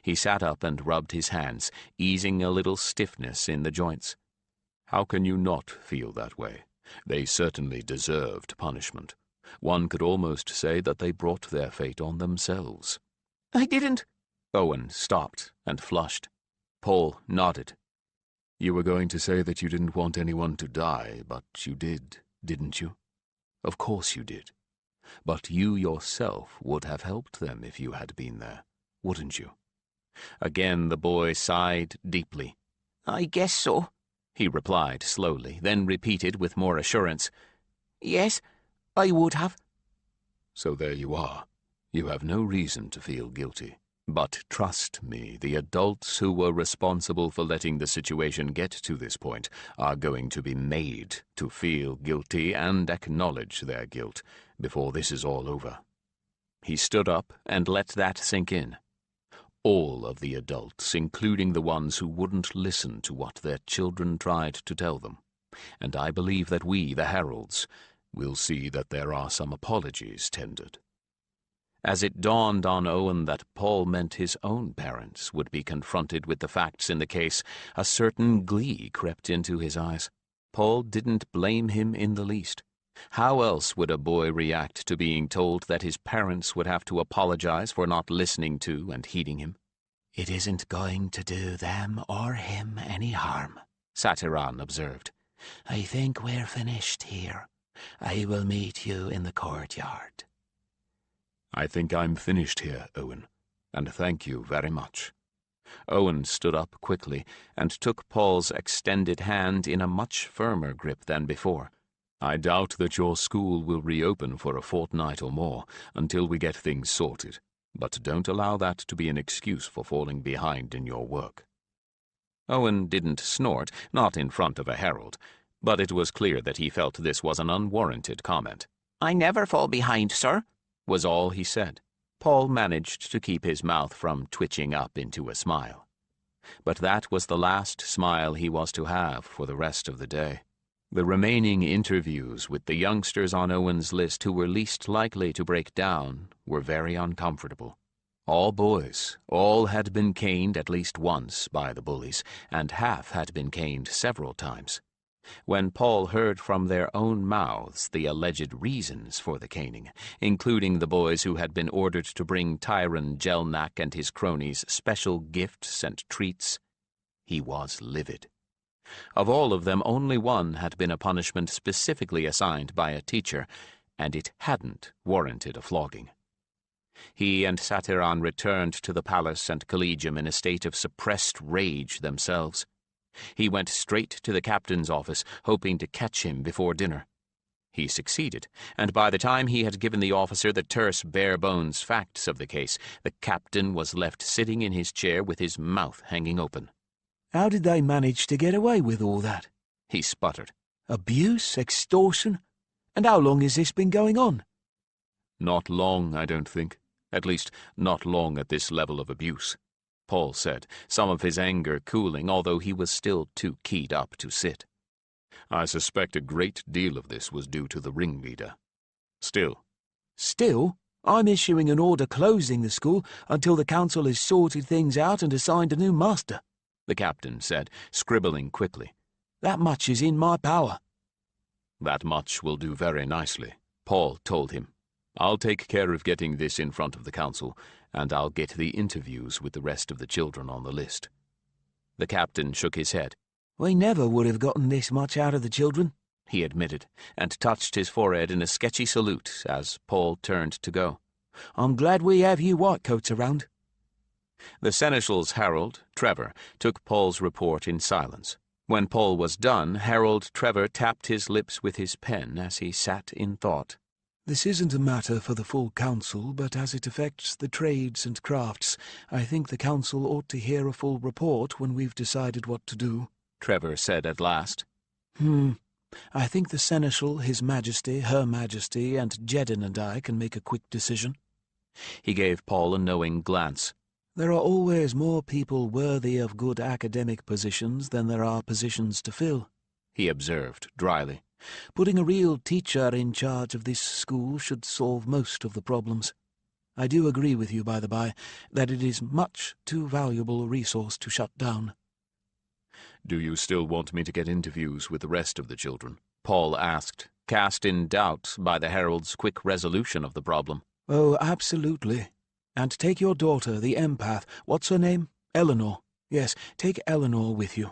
He sat up and rubbed his hands, easing a little stiffness in the joints. How can you not feel that way? They certainly deserved punishment. One could almost say that they brought their fate on themselves. "I didn't—" Owen stopped and flushed. Paul nodded. You were going to say that you didn't want anyone to die, but you did, didn't you? Of course you did. But you yourself would have helped them if you had been there, wouldn't you? Again the boy sighed deeply. "I guess so," he replied slowly, then repeated with more assurance. "Yes, I would have." So there you are. You have no reason to feel guilty. But trust me, the adults who were responsible for letting the situation get to this point are going to be made to feel guilty and acknowledge their guilt before this is all over. He stood up and let that sink in. All of the adults, including the ones who wouldn't listen to what their children tried to tell them. And I believe that we, the heralds, will see that there are some apologies tendered. As it dawned on Owen that Paul meant his own parents would be confronted with the facts in the case, a certain glee crept into his eyes. Paul didn't blame him in the least. How else would a boy react to being told that his parents would have to apologize for not listening to and heeding him? "It isn't going to do them or him any harm," Satiron observed. "I think we're finished here. I will meet you in the courtyard." I think I'm finished here, Owen, and thank you very much. Owen stood up quickly and took Paul's extended hand in a much firmer grip than before. I doubt that your school will reopen for a fortnight or more until we get things sorted, but don't allow that to be an excuse for falling behind in your work. Owen didn't snort, not in front of a herald, but it was clear that he felt this was an unwarranted comment. "I never fall behind, sir," was all he said. Paul managed to keep his mouth from twitching up into a smile. But that was the last smile he was to have for the rest of the day. The remaining interviews with the youngsters on Owen's list who were least likely to break down were very uncomfortable. All boys, all had been caned at least once by the bullies, and half had been caned several times. When Paul heard from their own mouths the alleged reasons for the caning, including the boys who had been ordered to bring Tyron Jelnak and his cronies special gifts and treats, he was livid. Of all of them, only one had been a punishment specifically assigned by a teacher, and it hadn't warranted a flogging. He and Satyran returned to the palace and collegium in a state of suppressed rage themselves. He went straight to the captain's office, hoping to catch him before dinner. He succeeded, and by the time he had given the officer the terse, bare-bones facts of the case, the captain was left sitting in his chair with his mouth hanging open. "How did they manage to get away with all that?" he sputtered. "Abuse, extortion? And how long has this been going on?" "Not long, I don't think. At least, not long at this level of abuse," Paul said, some of his anger cooling, although he was still too keyed up to sit. "I suspect a great deal of this was due to the ringleader. Still? I'm issuing an order closing the school until the council has sorted things out and assigned a new master," the captain said, scribbling quickly. "That much is in my power." "That much will do very nicely," Paul told him. "I'll take care of getting this in front of the council, and I'll get the interviews with the rest of the children on the list." The captain shook his head. "We never would have gotten this much out of the children," he admitted, and touched his forehead in a sketchy salute as Paul turned to go. "I'm glad we have you whitecoats around." The seneschal's herald, Trevor, took Paul's report in silence. When Paul was done, Herald Trevor tapped his lips with his pen as he sat in thought. "This isn't a matter for the full council, but as it affects the trades and crafts, I think the council ought to hear a full report when we've decided what to do," Trevor said at last. I think the seneschal, His Majesty, Her Majesty, and Jedin and I can make a quick decision." He gave Paul a knowing glance. "There are always more people worthy of good academic positions than there are positions to fill," he observed dryly. "Putting a real teacher in charge of this school should solve most of the problems. I do agree with you, by the by, that it is much too valuable a resource to shut down." "Do you still want me to get interviews with the rest of the children?" Paul asked, cast in doubt by the herald's quick resolution of the problem. "Oh, absolutely. And take your daughter, the empath. What's her name? Eleanor. Yes, take Eleanor with you."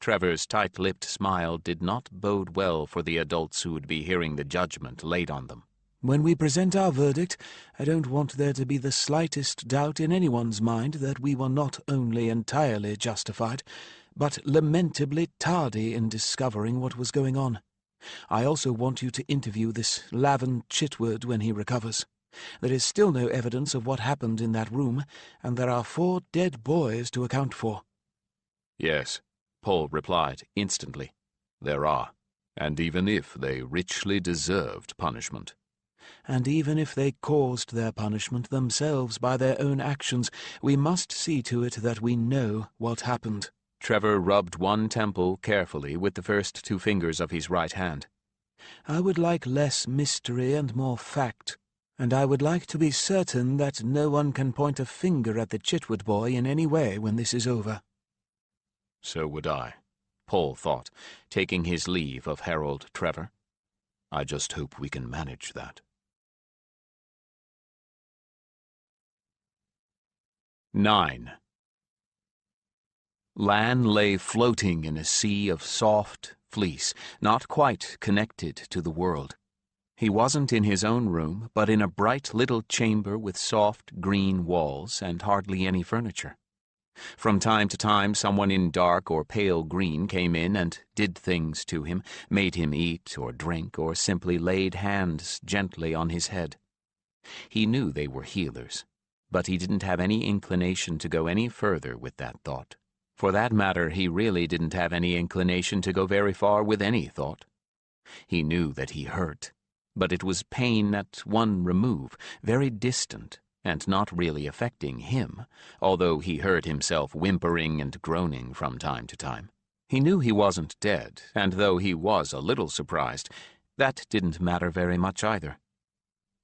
Trevor's tight-lipped smile did not bode well for the adults who would be hearing the judgment laid on them. "When we present our verdict, I don't want there to be the slightest doubt in anyone's mind that we were not only entirely justified, but lamentably tardy in discovering what was going on. I also want you to interview this Lavan Chitwood when he recovers. There is still no evidence of what happened in that room, and there are 4 dead boys to account for." "Yes," Paul replied instantly. "There are, and even if they richly deserved punishment." "And even if they caused their punishment themselves by their own actions, we must see to it that we know what happened." Trevor rubbed one temple carefully with the first 2 fingers of his right hand. "I would like less mystery and more fact, and I would like to be certain that no one can point a finger at the Chitwood boy in any way when this is over." "So would I," Paul thought, taking his leave of Herald Trevor. "I just hope we can manage that." 9. Lan lay floating in a sea of soft fleece, not quite connected to the world. He wasn't in his own room, but in a bright little chamber with soft green walls and hardly any furniture. From time to time, someone in dark or pale green came in and did things to him, made him eat or drink, or simply laid hands gently on his head. He knew they were healers, but he didn't have any inclination to go any further with that thought. For that matter, he really didn't have any inclination to go very far with any thought. He knew that he hurt, but it was pain at one remove, very distant, and not really affecting him, although he heard himself whimpering and groaning from time to time. He knew he wasn't dead, and though he was a little surprised, that didn't matter very much either.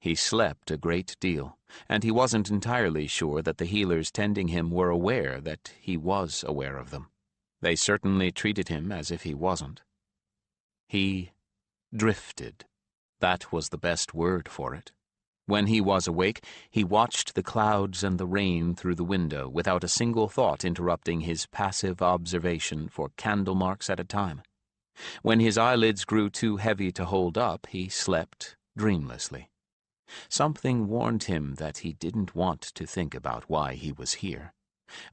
He slept a great deal, and he wasn't entirely sure that the healers tending him were aware that he was aware of them. They certainly treated him as if he wasn't. He drifted. That was the best word for it. When he was awake, he watched the clouds and the rain through the window without a single thought interrupting his passive observation for candle marks at a time. When his eyelids grew too heavy to hold up, he slept dreamlessly. Something warned him that he didn't want to think about why he was here.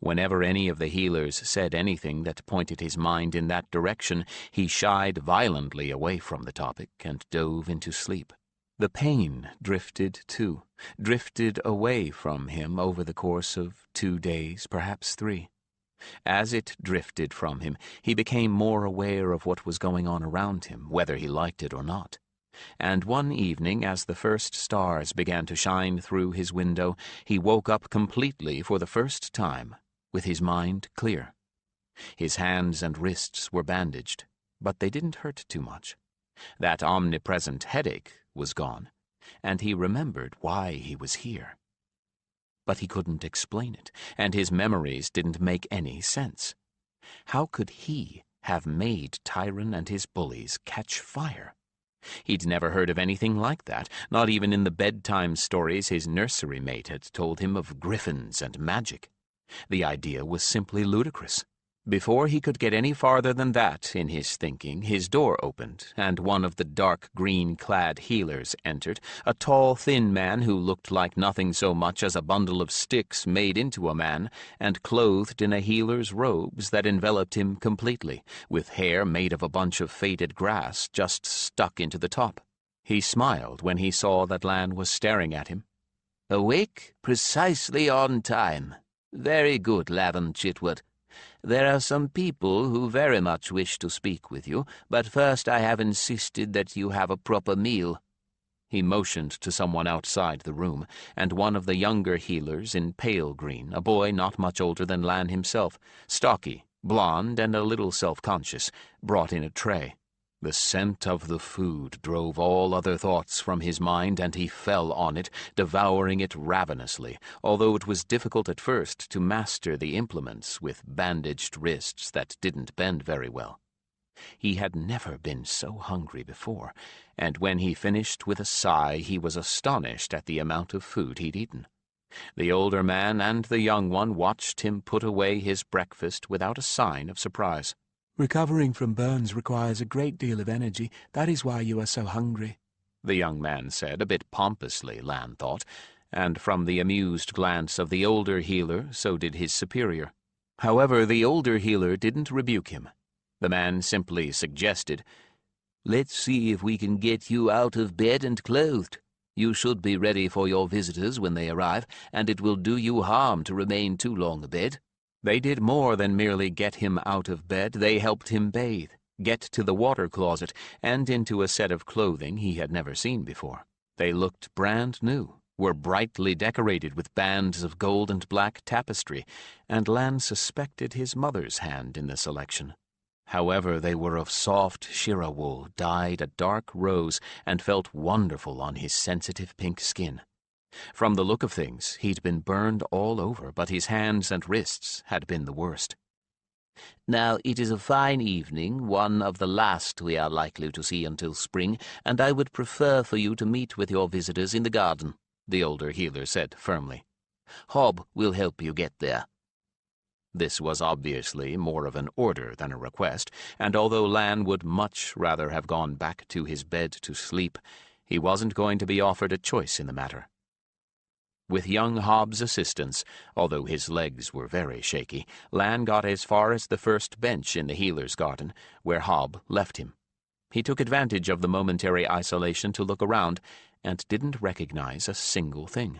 Whenever any of the healers said anything that pointed his mind in that direction, he shied violently away from the topic and dove into sleep. The pain drifted too, drifted away from him over the course of 2 days, perhaps 3. As it drifted from him, he became more aware of what was going on around him, whether he liked it or not. And one evening, as the first stars began to shine through his window, he woke up completely for the first time, with his mind clear. His hands and wrists were bandaged, but they didn't hurt too much. That omnipresent headache was gone, and he remembered why he was here. But he couldn't explain it, and his memories didn't make any sense. How could he have made Tyron and his bullies catch fire? He'd never heard of anything like that, not even in the bedtime stories his nursery mate had told him of griffins and magic. The idea was simply ludicrous. Before he could get any farther than that in his thinking, his door opened, and one of the dark green-clad healers entered, a tall, thin man who looked like nothing so much as a bundle of sticks made into a man, and clothed in a healer's robes that enveloped him completely, with hair made of a bunch of faded grass just stuck into the top. He smiled when he saw that Lan was staring at him. "Awake precisely on time. Very good, Lavan Chitwood. There are some people who very much wish to speak with you, but first I have insisted that you have a proper meal." He motioned to someone outside the room, and one of the younger healers in pale green, a boy not much older than Lan himself, stocky, blond, and a little self-conscious, brought in a tray. The scent of the food drove all other thoughts from his mind, and he fell on it, devouring it ravenously, although it was difficult at first to master the implements with bandaged wrists that didn't bend very well. He had never been so hungry before, and when he finished with a sigh, he was astonished at the amount of food he'd eaten. The older man and the young one watched him put away his breakfast without a sign of surprise. "Recovering from burns requires a great deal of energy. That is why you are so hungry," the young man said, a bit pompously, Lan thought, and from the amused glance of the older healer, so did his superior. However, the older healer didn't rebuke him. The man simply suggested, "Let's see if we can get you out of bed and clothed. You should be ready for your visitors when they arrive, and it will do you harm to remain too long abed." They did more than merely get him out of bed. They helped him bathe, get to the water closet, and into a set of clothing he had never seen before. They looked brand new, were brightly decorated with bands of gold and black tapestry, and Lan suspected his mother's hand in the selection. However, they were of soft shira wool, dyed a dark rose, and felt wonderful on his sensitive pink skin. From the look of things, he'd been burned all over, but his hands and wrists had been the worst. "Now, it is a fine evening, one of the last we are likely to see until spring, and I would prefer for you to meet with your visitors in the garden," the older healer said firmly. "Hob will help you get there." This was obviously more of an order than a request, and although Lan would much rather have gone back to his bed to sleep, he wasn't going to be offered a choice in the matter. With young Hob's assistance, although his legs were very shaky, Lan got as far as the first bench in the healer's garden, where Hob left him. He took advantage of the momentary isolation to look around, and didn't recognize a single thing.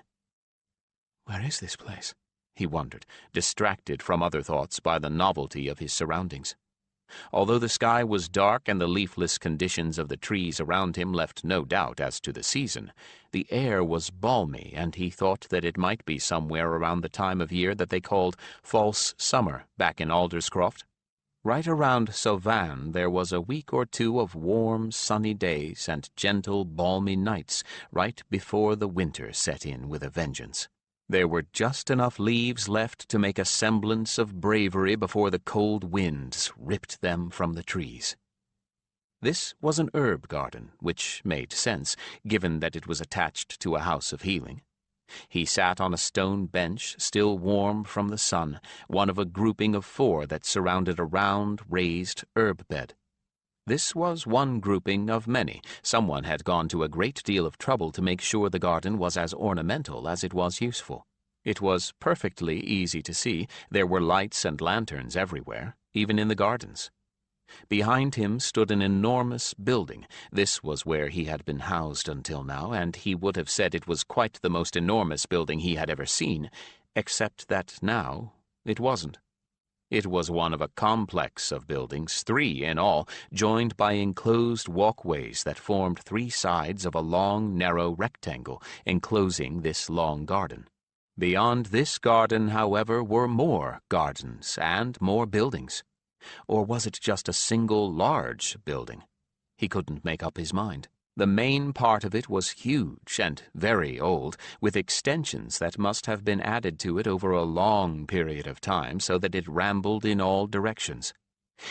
"Where is this place?" he wondered, distracted from other thoughts by the novelty of his surroundings. Although the sky was dark and the leafless conditions of the trees around him left no doubt as to the season, the air was balmy, and he thought that it might be somewhere around the time of year that they called false summer back in Alderscroft. Right around Lavan there was a week or two of warm, sunny days and gentle, balmy nights right before the winter set in with a vengeance. There were just enough leaves left to make a semblance of bravery before the cold winds ripped them from the trees. This was an herb garden, which made sense, given that it was attached to a house of healing. He sat on a stone bench, still warm from the sun, one of a grouping of 4 that surrounded a round, raised herb bed. This was one grouping of many. Someone had gone to a great deal of trouble to make sure the garden was as ornamental as it was useful. It was perfectly easy to see. There were lights and lanterns everywhere, even in the gardens. Behind him stood an enormous building. This was where he had been housed until now, and he would have said it was quite the most enormous building he had ever seen, except that now it wasn't. It was one of a complex of buildings, 3 in all, joined by enclosed walkways that formed 3 sides of a long, narrow rectangle enclosing this long garden. Beyond this garden, however, were more gardens and more buildings. Or was it just a single large building? He couldn't make up his mind. The main part of it was huge and very old, with extensions that must have been added to it over a long period of time so that it rambled in all directions.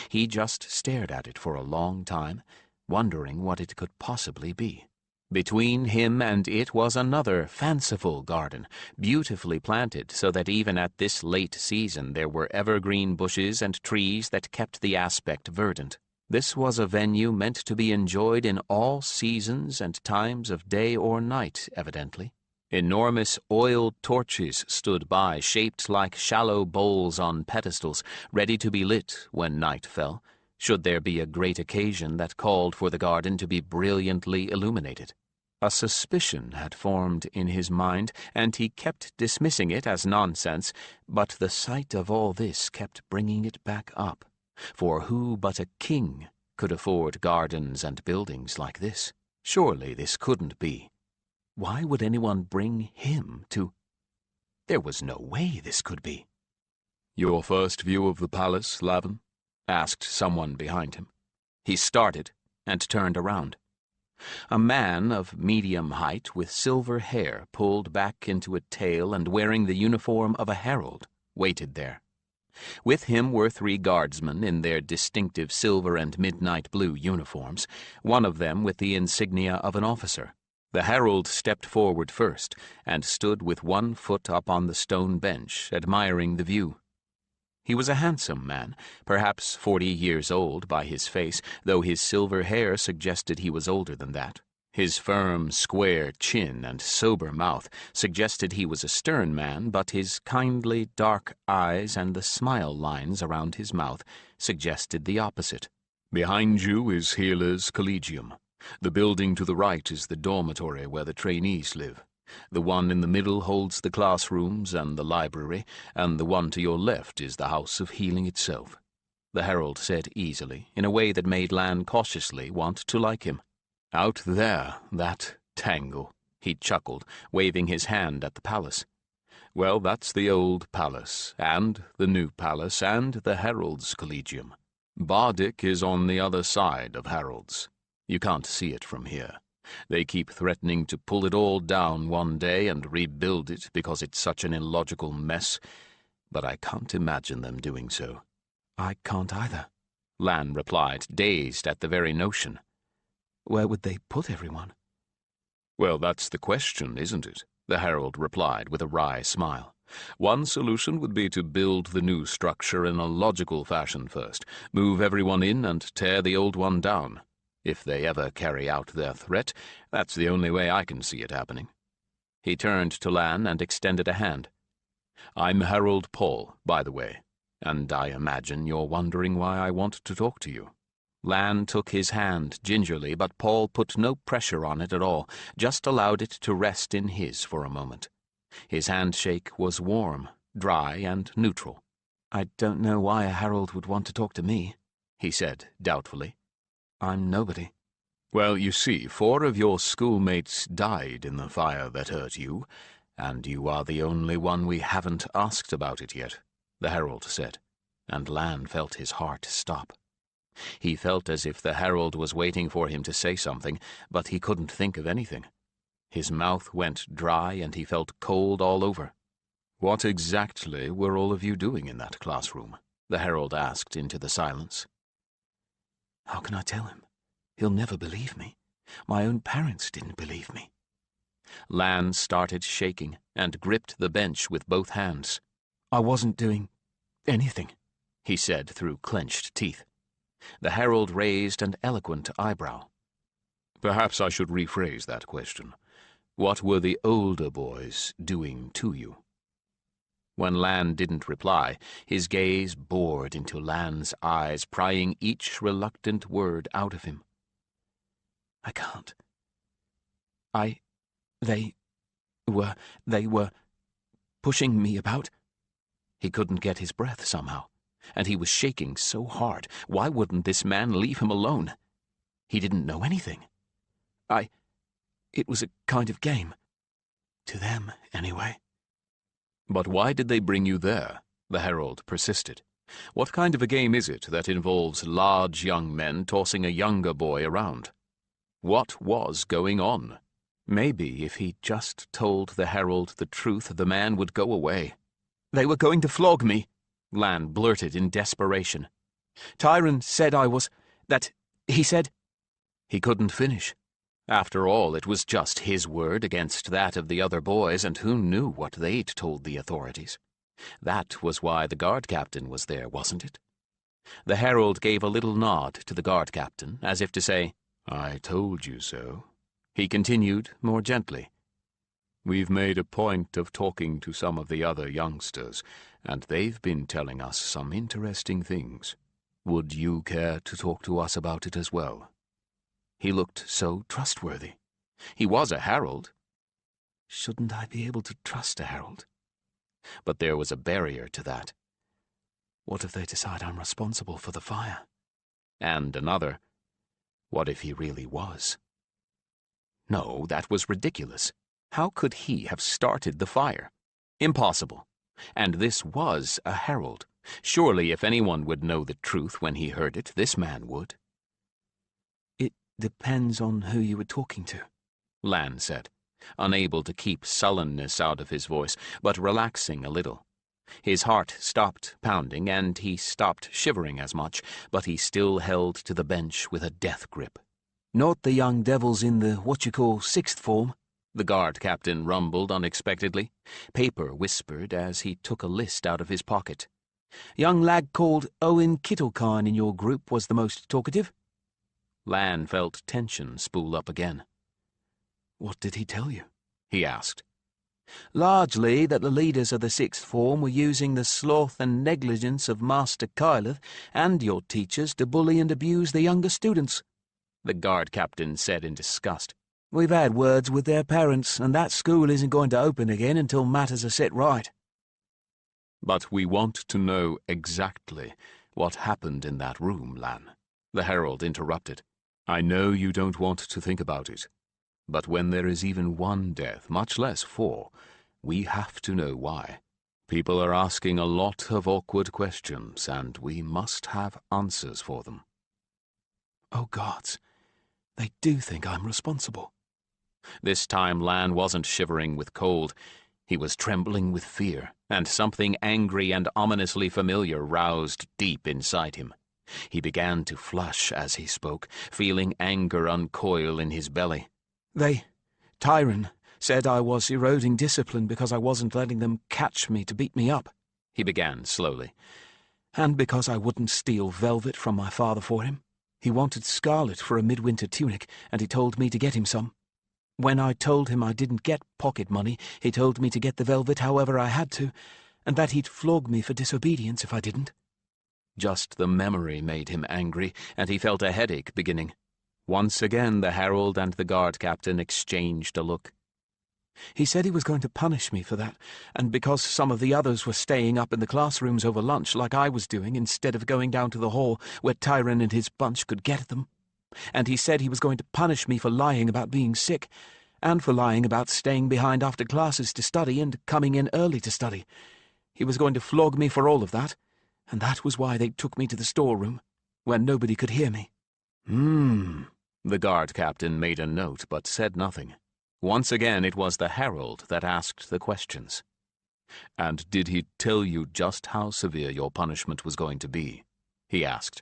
He just stared at it for a long time, wondering what it could possibly be. Between him and it was another fanciful garden, beautifully planted so that even at this late season there were evergreen bushes and trees that kept the aspect verdant. This was a venue meant to be enjoyed in all seasons and times of day or night, evidently. Enormous oil torches stood by, shaped like shallow bowls on pedestals, ready to be lit when night fell, should there be a great occasion that called for the garden to be brilliantly illuminated. A suspicion had formed in his mind, and he kept dismissing it as nonsense, but the sight of all this kept bringing it back up. For who but a king could afford gardens and buildings like this? Surely this couldn't be. Why would anyone bring him to... There was no way this could be. "Your first view of the palace, Lavan?" asked someone behind him. He started and turned around. A man of medium height with silver hair pulled back into a tail and wearing the uniform of a herald waited there. With him were 3 guardsmen in their distinctive silver and midnight blue uniforms, one of them with the insignia of an officer. The herald stepped forward first and stood with one foot up on the stone bench, admiring the view. He was a handsome man, perhaps 40 years old by his face, though his silver hair suggested he was older than that. His firm, square chin and sober mouth suggested he was a stern man, but his kindly, dark eyes and the smile lines around his mouth suggested the opposite. "Behind you is Healer's Collegium. The building to the right is the dormitory where the trainees live. The one in the middle holds the classrooms and the library, and the one to your left is the House of Healing itself," the herald said easily, in a way that made Lan cautiously want to like him. "Out there, that tangle," he chuckled, waving his hand at the palace. "Well, that's the old palace, and the new palace, and the Herald's Collegium. Bardic is on the other side of Harold's. You can't see it from here. They keep threatening to pull it all down one day and rebuild it because it's such an illogical mess, but I can't imagine them doing so." "I can't either," Lan replied, dazed at the very notion. "Where would they put everyone?" "Well, that's the question, isn't it?" the herald replied with a wry smile. "One solution would be to build the new structure in a logical fashion first, move everyone in and tear the old one down. If they ever carry out their threat, that's the only way I can see it happening." He turned to Lan and extended a hand. "I'm Harold Paul, by the way, and I imagine you're wondering why I want to talk to you." Lan took his hand gingerly, but Paul put no pressure on it at all, just allowed it to rest in his for a moment. His handshake was warm, dry and neutral. "I don't know why a herald would want to talk to me," he said doubtfully. "I'm nobody." "Well, you see, 4 of your schoolmates died in the fire that hurt you, and you are the only one we haven't asked about it yet," the herald said, and Lan felt his heart stop. He felt as if the herald was waiting for him to say something, but he couldn't think of anything. His mouth went dry and he felt cold all over. "What exactly were all of you doing in that classroom?" the herald asked into the silence. "How can I tell him? He'll never believe me. My own parents didn't believe me." Lan started shaking and gripped the bench with both hands. "I wasn't doing anything," he said through clenched teeth. The herald raised an eloquent eyebrow. "Perhaps I should rephrase that question. What were the older boys doing to you?" When Lan didn't reply, his gaze bored into Lan's eyes, prying each reluctant word out of him. "I can't. They were pushing me about." He couldn't get his breath somehow, and he was shaking so hard. Why wouldn't this man leave him alone? He didn't know anything. It was a kind of game. To them, anyway." "But why did they bring you there?" the herald persisted. "What kind of a game is it that involves large young men tossing a younger boy around? What was going on?" Maybe if he just told the herald the truth, the man would go away. "They were going to flog me," Lan blurted in desperation. "Tyron said he said—" He couldn't finish. After all, it was just his word against that of the other boys, and who knew what they'd told the authorities? That was why the guard captain was there, wasn't it? The herald gave a little nod to the guard captain, as if to say, "I told you so." He continued more gently. "We've made a point of talking to some of the other youngsters, and they've been telling us some interesting things. Would you care to talk to us about it as well?" He looked so trustworthy. He was a herald. Shouldn't I be able to trust a herald? But there was a barrier to that. What if they decide I'm responsible for the fire? And another, what if he really was? No, that was ridiculous. How could he have started the fire? Impossible. And this was a herald. Surely if anyone would know the truth when he heard it, this man would. "It depends on who you were talking to," Lan said, unable to keep sullenness out of his voice, but relaxing a little. His heart stopped pounding, and he stopped shivering as much, but he still held to the bench with a death grip. "Not the young devils in the sixth form," the guard captain rumbled unexpectedly. Paper whispered as he took a list out of his pocket. "Young lad called Owen Kittlecine in your group was the most talkative." Lan felt tension spool up again. "What did he tell you?" he asked. "Largely that the leaders of the sixth form were using the sloth and negligence of Master Kyleth and your teachers to bully and abuse the younger students," the guard captain said in disgust. "We've had words with their parents, and that school isn't going to open again until matters are set right." "But we want to know exactly what happened in that room, Lan," the herald interrupted. "I know you don't want to think about it, but when there is even one death, much less 4, we have to know why. People are asking a lot of awkward questions, and we must have answers for them." "Oh, gods, they do think I'm responsible." This time Lan wasn't shivering with cold. He was trembling with fear, and something angry and ominously familiar roused deep inside him. He began to flush as he spoke, feeling anger uncoil in his belly. Tyron said I was eroding discipline because I wasn't letting them catch me to beat me up," he began slowly. "And because I wouldn't steal velvet from my father for him. He wanted scarlet for a midwinter tunic, and he told me to get him some. When I told him I didn't get pocket money, he told me to get the velvet however I had to, and that he'd flog me for disobedience if I didn't." Just the memory made him angry, and he felt a headache beginning. Once again the herald and the guard captain exchanged a look. He said he was going to punish me for that, and because some of the others were staying up in the classrooms over lunch like I was doing instead of going down to the hall where Tyrone and his bunch could get at them. And he said he was going to punish me for lying about being sick, and for lying about staying behind after classes to study and coming in early to study. He was going to flog me for all of that, and that was why they took me to the storeroom, where nobody could hear me. The guard captain made a note but said nothing. Once again it was the herald that asked the questions. "And did he tell you just how severe your punishment was going to be?" he asked.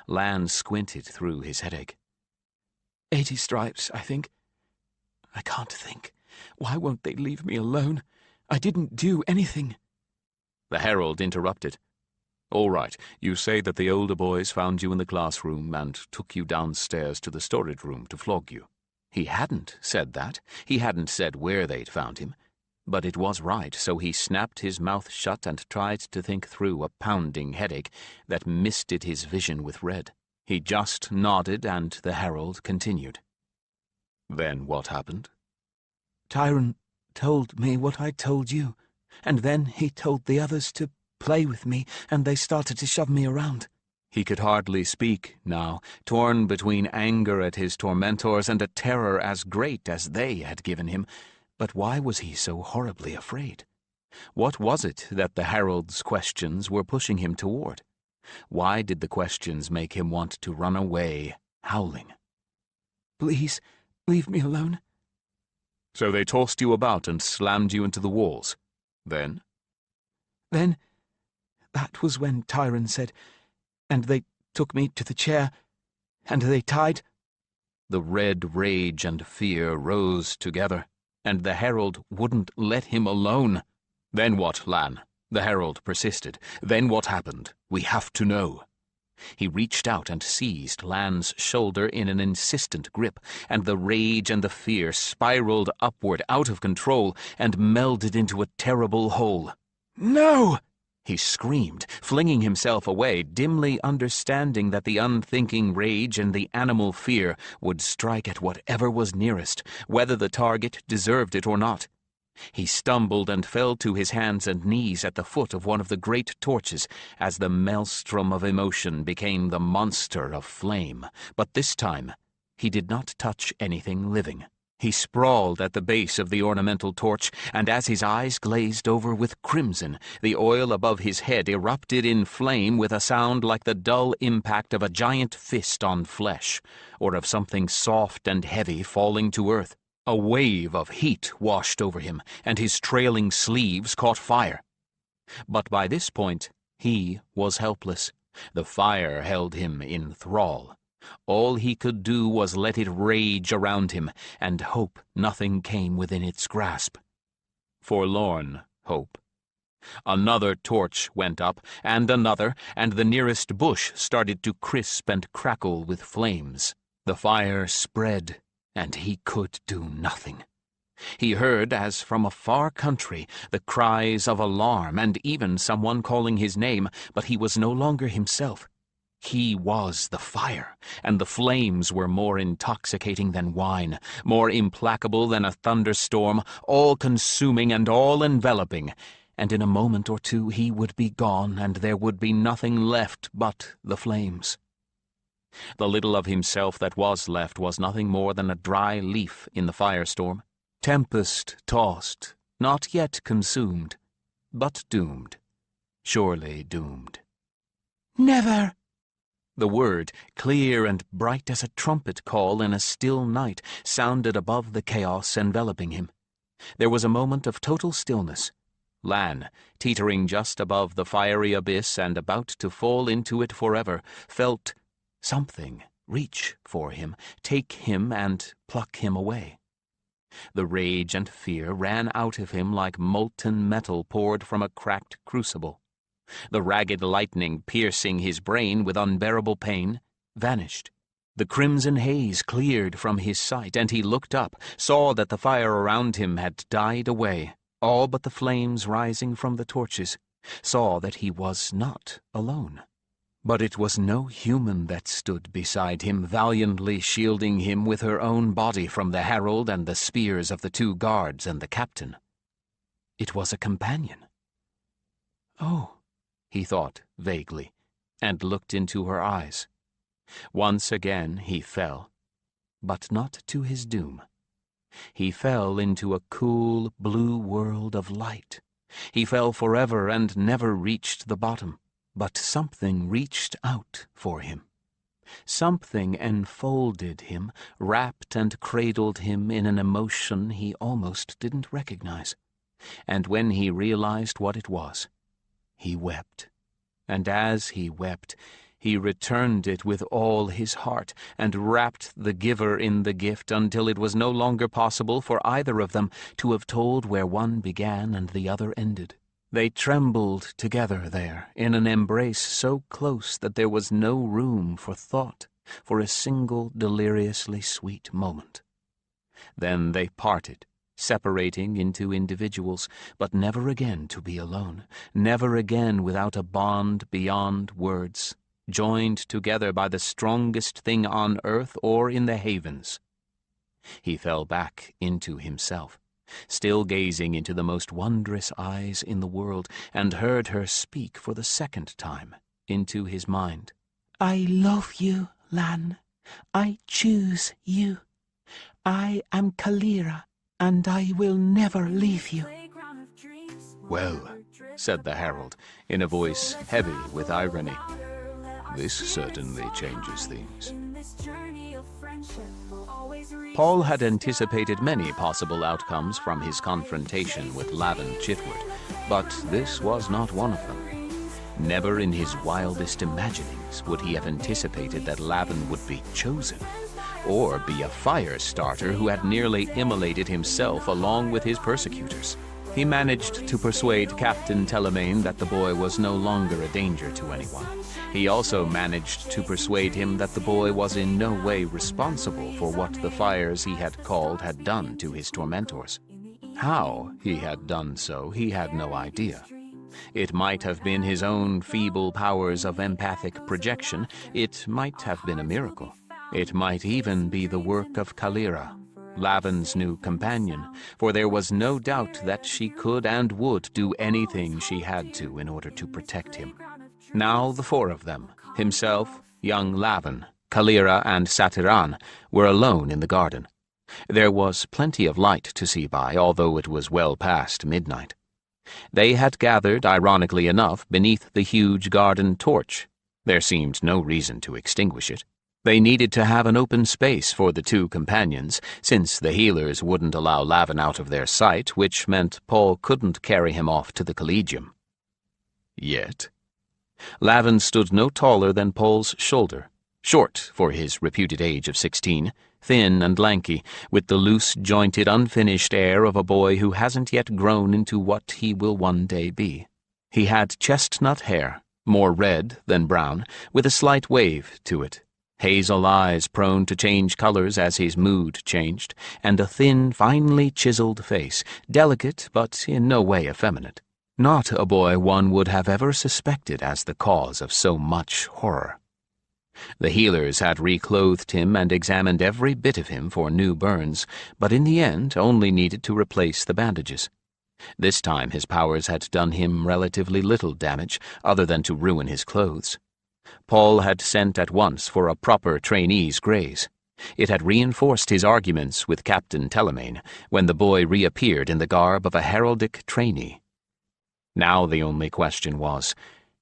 Lan squinted through his headache. 80 stripes, I think. I can't think. Why won't they leave me alone? I didn't do anything. The herald interrupted. "All right, you say that the older boys found you in the classroom and took you downstairs to the storage room to flog you." He hadn't said that. He hadn't said where they'd found him. But it was right, so he snapped his mouth shut and tried to think through a pounding headache that misted his vision with red. He just nodded, and the herald continued. "Then what happened?" Tyrone told me what I told you, and then he told the others to play with me, and they started to shove me around." He could hardly speak now, torn between anger at his tormentors and a terror as great as they had given him. But why was he so horribly afraid? What was it that the herald's questions were pushing him toward? Why did the questions make him want to run away, howling? "Please, leave me alone." "So they tossed you about and slammed you into the walls. Then?" "Then, that was when Tyrone said, and they took me to the chair, and they tied—" The red rage and fear rose together, and the herald wouldn't let him alone. "Then what, Lan?" the herald persisted. "Then what happened? We have to know." He reached out and seized Lan's shoulder in an insistent grip, and the rage and the fear spiraled upward out of control and melded into a terrible whole. "No!" he screamed, flinging himself away, dimly understanding that the unthinking rage and the animal fear would strike at whatever was nearest, whether the target deserved it or not. He stumbled and fell to his hands and knees at the foot of one of the great torches as the maelstrom of emotion became the monster of flame. But this time, he did not touch anything living. He sprawled at the base of the ornamental torch, and as his eyes glazed over with crimson, the oil above his head erupted in flame with a sound like the dull impact of a giant fist on flesh, or of something soft and heavy falling to earth. A wave of heat washed over him, and his trailing sleeves caught fire. But by this point, he was helpless. The fire held him in thrall. All he could do was let it rage around him, and hope nothing came within its grasp. Forlorn hope. Another torch went up, and another, and the nearest bush started to crisp and crackle with flames. The fire spread, and he could do nothing. He heard, as from a far country, the cries of alarm and even someone calling his name, but he was no longer himself. He was the fire, and the flames were more intoxicating than wine, more implacable than a thunderstorm, all-consuming and all-enveloping, and in a moment or two he would be gone, and there would be nothing left but the flames. The little of himself that was left was nothing more than a dry leaf in the firestorm, tempest-tossed, not yet consumed, but doomed, surely doomed. "Never!" The word, clear and bright as a trumpet call in a still night, sounded above the chaos enveloping him. There was a moment of total stillness. Lan, teetering just above the fiery abyss and about to fall into it forever, felt something reach for him, take him and pluck him away. The rage and fear ran out of him like molten metal poured from a cracked crucible. The ragged lightning piercing his brain with unbearable pain vanished. The crimson haze cleared from his sight, and he looked up, saw that the fire around him had died away, all but the flames rising from the torches, saw that he was not alone. But it was no human that stood beside him, valiantly shielding him with her own body from the herald and the spears of the 2 guards and the captain. It was a companion. Oh, he thought vaguely, and looked into her eyes. Once again he fell, but not to his doom. He fell into a cool, blue world of light. He fell forever and never reached the bottom. But something reached out for him. Something enfolded him, wrapped and cradled him in an emotion he almost didn't recognize. And when he realized what it was, he wept. And as he wept, he returned it with all his heart, and wrapped the giver in the gift until it was no longer possible for either of them to have told where one began and the other ended. They trembled together there, in an embrace so close that there was no room for thought, for a single deliriously sweet moment. Then they parted, separating into individuals, but never again to be alone, never again without a bond beyond words, joined together by the strongest thing on earth or in the havens. He fell back into himself, still gazing into the most wondrous eyes in the world, and heard her speak for the 2nd time into his mind. I love you, Lan. I choose you. I am Kalira, and I will never leave you. Well, said the herald, in a voice heavy with irony, this certainly changes things. Paul had anticipated many possible outcomes from his confrontation with Lavan Chitwood, but this was not one of them. Never in his wildest imaginings would he have anticipated that Lavan would be chosen, or be a fire starter who had nearly immolated himself along with his persecutors. He managed to persuade Captain Telemaine that the boy was no longer a danger to anyone. He also managed to persuade him that the boy was in no way responsible for what the fires he had called had done to his tormentors. How he had done so, he had no idea. It might have been his own feeble powers of empathic projection. It might have been a miracle. It might even be the work of Kalira, Lavan's new companion, for there was no doubt that she could and would do anything she had to in order to protect him. Now the 4 of them, himself, young Lavan, Kalira, and Satiran, were alone in the garden. There was plenty of light to see by, although it was well past midnight. They had gathered, ironically enough, beneath the huge garden torch. There seemed no reason to extinguish it. They needed to have an open space for the 2 companions, since the healers wouldn't allow Lavan out of their sight, which meant Paul couldn't carry him off to the Collegium. Yet Lavan stood no taller than Paul's shoulder, short for his reputed age of 16, thin and lanky, with the loose-jointed, unfinished air of a boy who hasn't yet grown into what he will one day be. He had chestnut hair, more red than brown, with a slight wave to it, hazel eyes prone to change colors as his mood changed, and a thin, finely chiseled face, delicate but in no way effeminate. Not a boy one would have ever suspected as the cause of so much horror. The healers had reclothed him and examined every bit of him for new burns, but in the end only needed to replace the bandages. This time his powers had done him relatively little damage, other than to ruin his clothes. Paul had sent at once for a proper trainee's graze. It had reinforced his arguments with Captain Telemaine when the boy reappeared in the garb of a heraldic trainee. Now the only question was,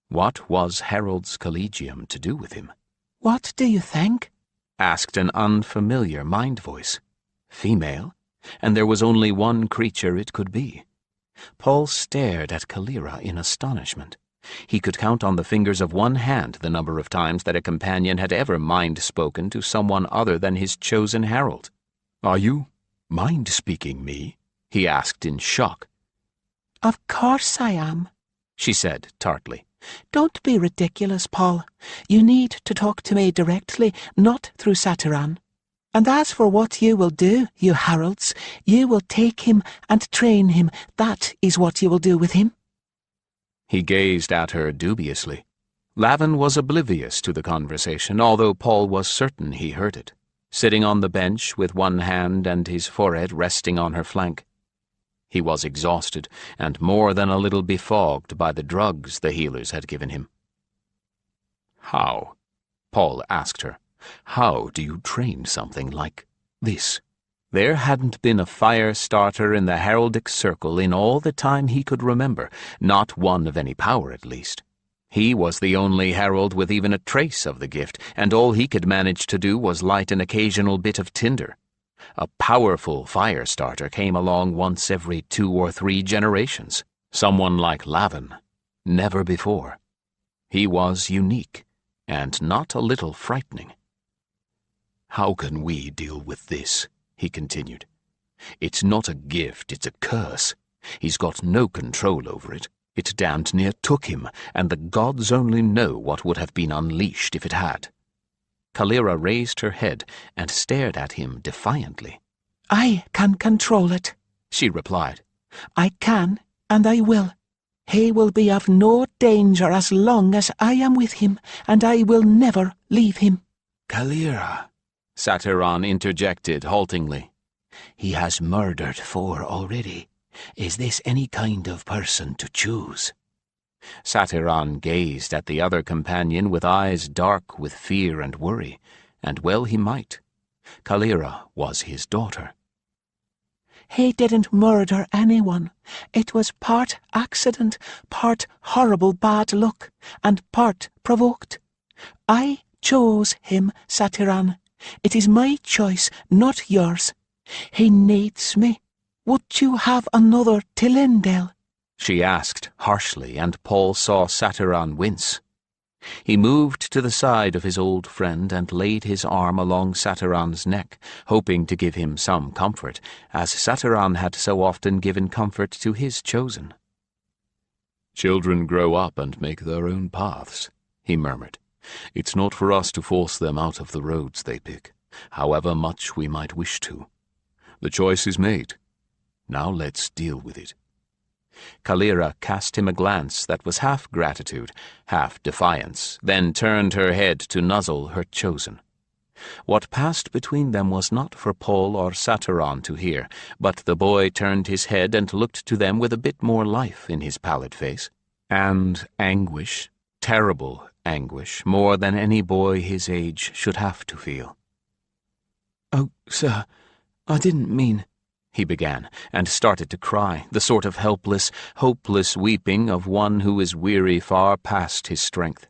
what was Herald's Collegium to do with him? What do you think? Asked an unfamiliar mind voice. Female, and there was only one creature it could be. Paul stared at Kalira in astonishment. He could count on the fingers of one hand the number of times that a companion had ever mind-spoken to someone other than his chosen herald. "Are you mind-speaking me?" he asked in shock. Of course I am, she said tartly. Don't be ridiculous, Paul. You need to talk to me directly, not through Satiran. And as for what you will do, you heralds, you will take him and train him. That is what you will do with him. He gazed at her dubiously. Lavan was oblivious to the conversation, although Paul was certain he heard it, sitting on the bench with one hand and his forehead resting on her flank. He was exhausted and more than a little befogged by the drugs the healers had given him. "How?" Paul asked her. "How do you train something like this?" There hadn't been a fire starter in the heraldic circle in all the time he could remember, not one of any power at least. He was the only herald with even a trace of the gift, and all he could manage to do was light an occasional bit of tinder. A powerful fire starter came along once every 2 or 3 generations. Someone like Lavan, never before. He was unique, and not a little frightening. "How can we deal with this?" he continued. "It's not a gift, it's a curse. He's got no control over it. It damned near took him, and the gods only know what would have been unleashed if it had." Kalira raised her head and stared at him defiantly. "I can control it," she replied. "I can, and I will. He will be of no danger as long as I am with him, and I will never leave him." "Kalira," Satyran interjected haltingly. "He has murdered 4 already. Is this any kind of person to choose?" Satyran gazed at the other companion with eyes dark with fear and worry, and well he might. Kalira was his daughter. "He didn't murder anyone. It was part accident, part horrible bad luck, and part provoked. I chose him, Satyran. It is my choice, not yours. He needs me. Would you have another Tillendale?" she asked harshly, and Paul saw Satyran wince. He moved to the side of his old friend and laid his arm along Satyran's neck, hoping to give him some comfort, as Satyran had so often given comfort to his chosen. "Children grow up and make their own paths," he murmured. "It's not for us to force them out of the roads they pick, however much we might wish to. The choice is made. Now let's deal with it." Kalira cast him a glance that was half gratitude, half defiance, then turned her head to nuzzle her chosen. What passed between them was not for Paul or Satyran to hear, but the boy turned his head and looked to them with a bit more life in his pallid face. And anguish, terrible anguish, more than any boy his age should have to feel. "Oh, sir, I didn't mean—" he began, and started to cry, the sort of helpless, hopeless weeping of one who is weary far past his strength.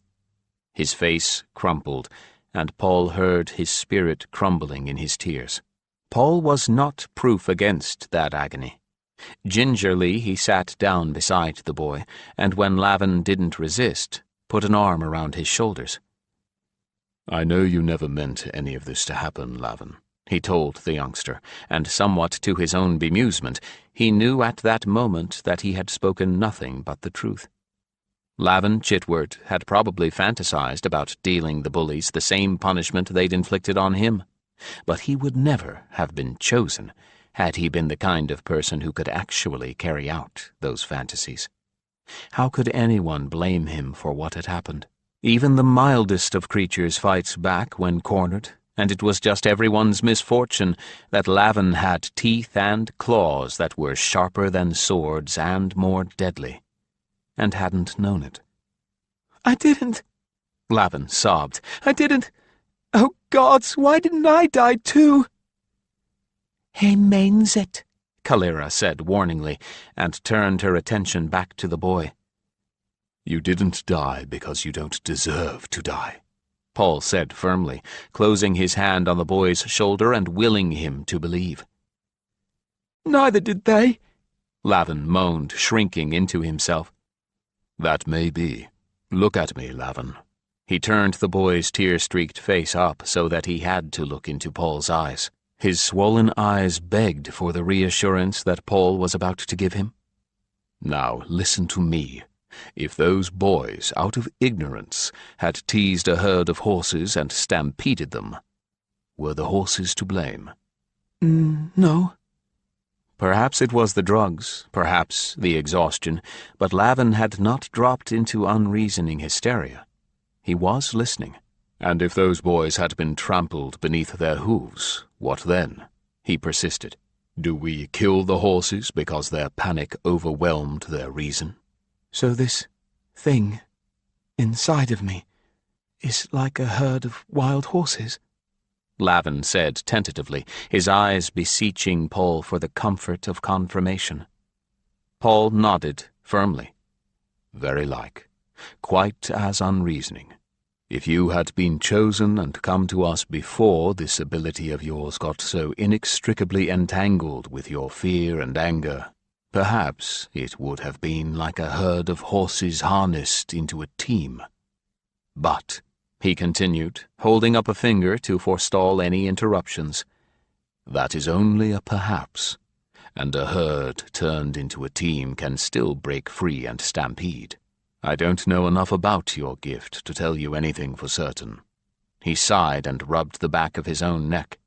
His face crumpled, and Paul heard his spirit crumbling in his tears. Paul was not proof against that agony. Gingerly he sat down beside the boy, and when Lavan didn't resist, put an arm around his shoulders. "I know you never meant any of this to happen, Lavan," he told the youngster, and somewhat to his own bemusement, he knew at that moment that he had spoken nothing but the truth. Lavan Chitward had probably fantasized about dealing the bullies the same punishment they'd inflicted on him, but he would never have been chosen had he been the kind of person who could actually carry out those fantasies. How could anyone blame him for what had happened? Even the mildest of creatures fights back when cornered, and it was just everyone's misfortune that Lavan had teeth and claws that were sharper than swords and more deadly, and hadn't known it. "I didn't," Lavan sobbed. "I didn't. Oh, gods, why didn't I die too?" "He means it," Kalira said warningly, and turned her attention back to the boy. "You didn't die because you don't deserve to die," Paul said firmly, closing his hand on the boy's shoulder and willing him to believe. "Neither did they," Lavan moaned, shrinking into himself. "That may be. Look at me, Lavan." He turned the boy's tear-streaked face up so that he had to look into Paul's eyes. His swollen eyes begged for the reassurance that Paul was about to give him. "Now listen to me. If those boys, out of ignorance, had teased a herd of horses and stampeded them, were the horses to blame?" "No." Perhaps it was the drugs, perhaps the exhaustion, but Lavan had not dropped into unreasoning hysteria. He was listening. And if those boys had been trampled beneath their hooves, what then? He persisted. Do we kill the horses because their panic overwhelmed their reason? So this thing inside of me is like a herd of wild horses? Lavan said tentatively, his eyes beseeching Paul for the comfort of confirmation. Paul nodded firmly. Very like. Quite as unreasoning. If you had been chosen and come to us before this ability of yours got so inextricably entangled with your fear and anger, perhaps it would have been like a herd of horses harnessed into a team. But, he continued, holding up a finger to forestall any interruptions, that is only a perhaps, and a herd turned into a team can still break free and stampede. I don't know enough about your gift to tell you anything for certain. He sighed and rubbed the back of his own neck.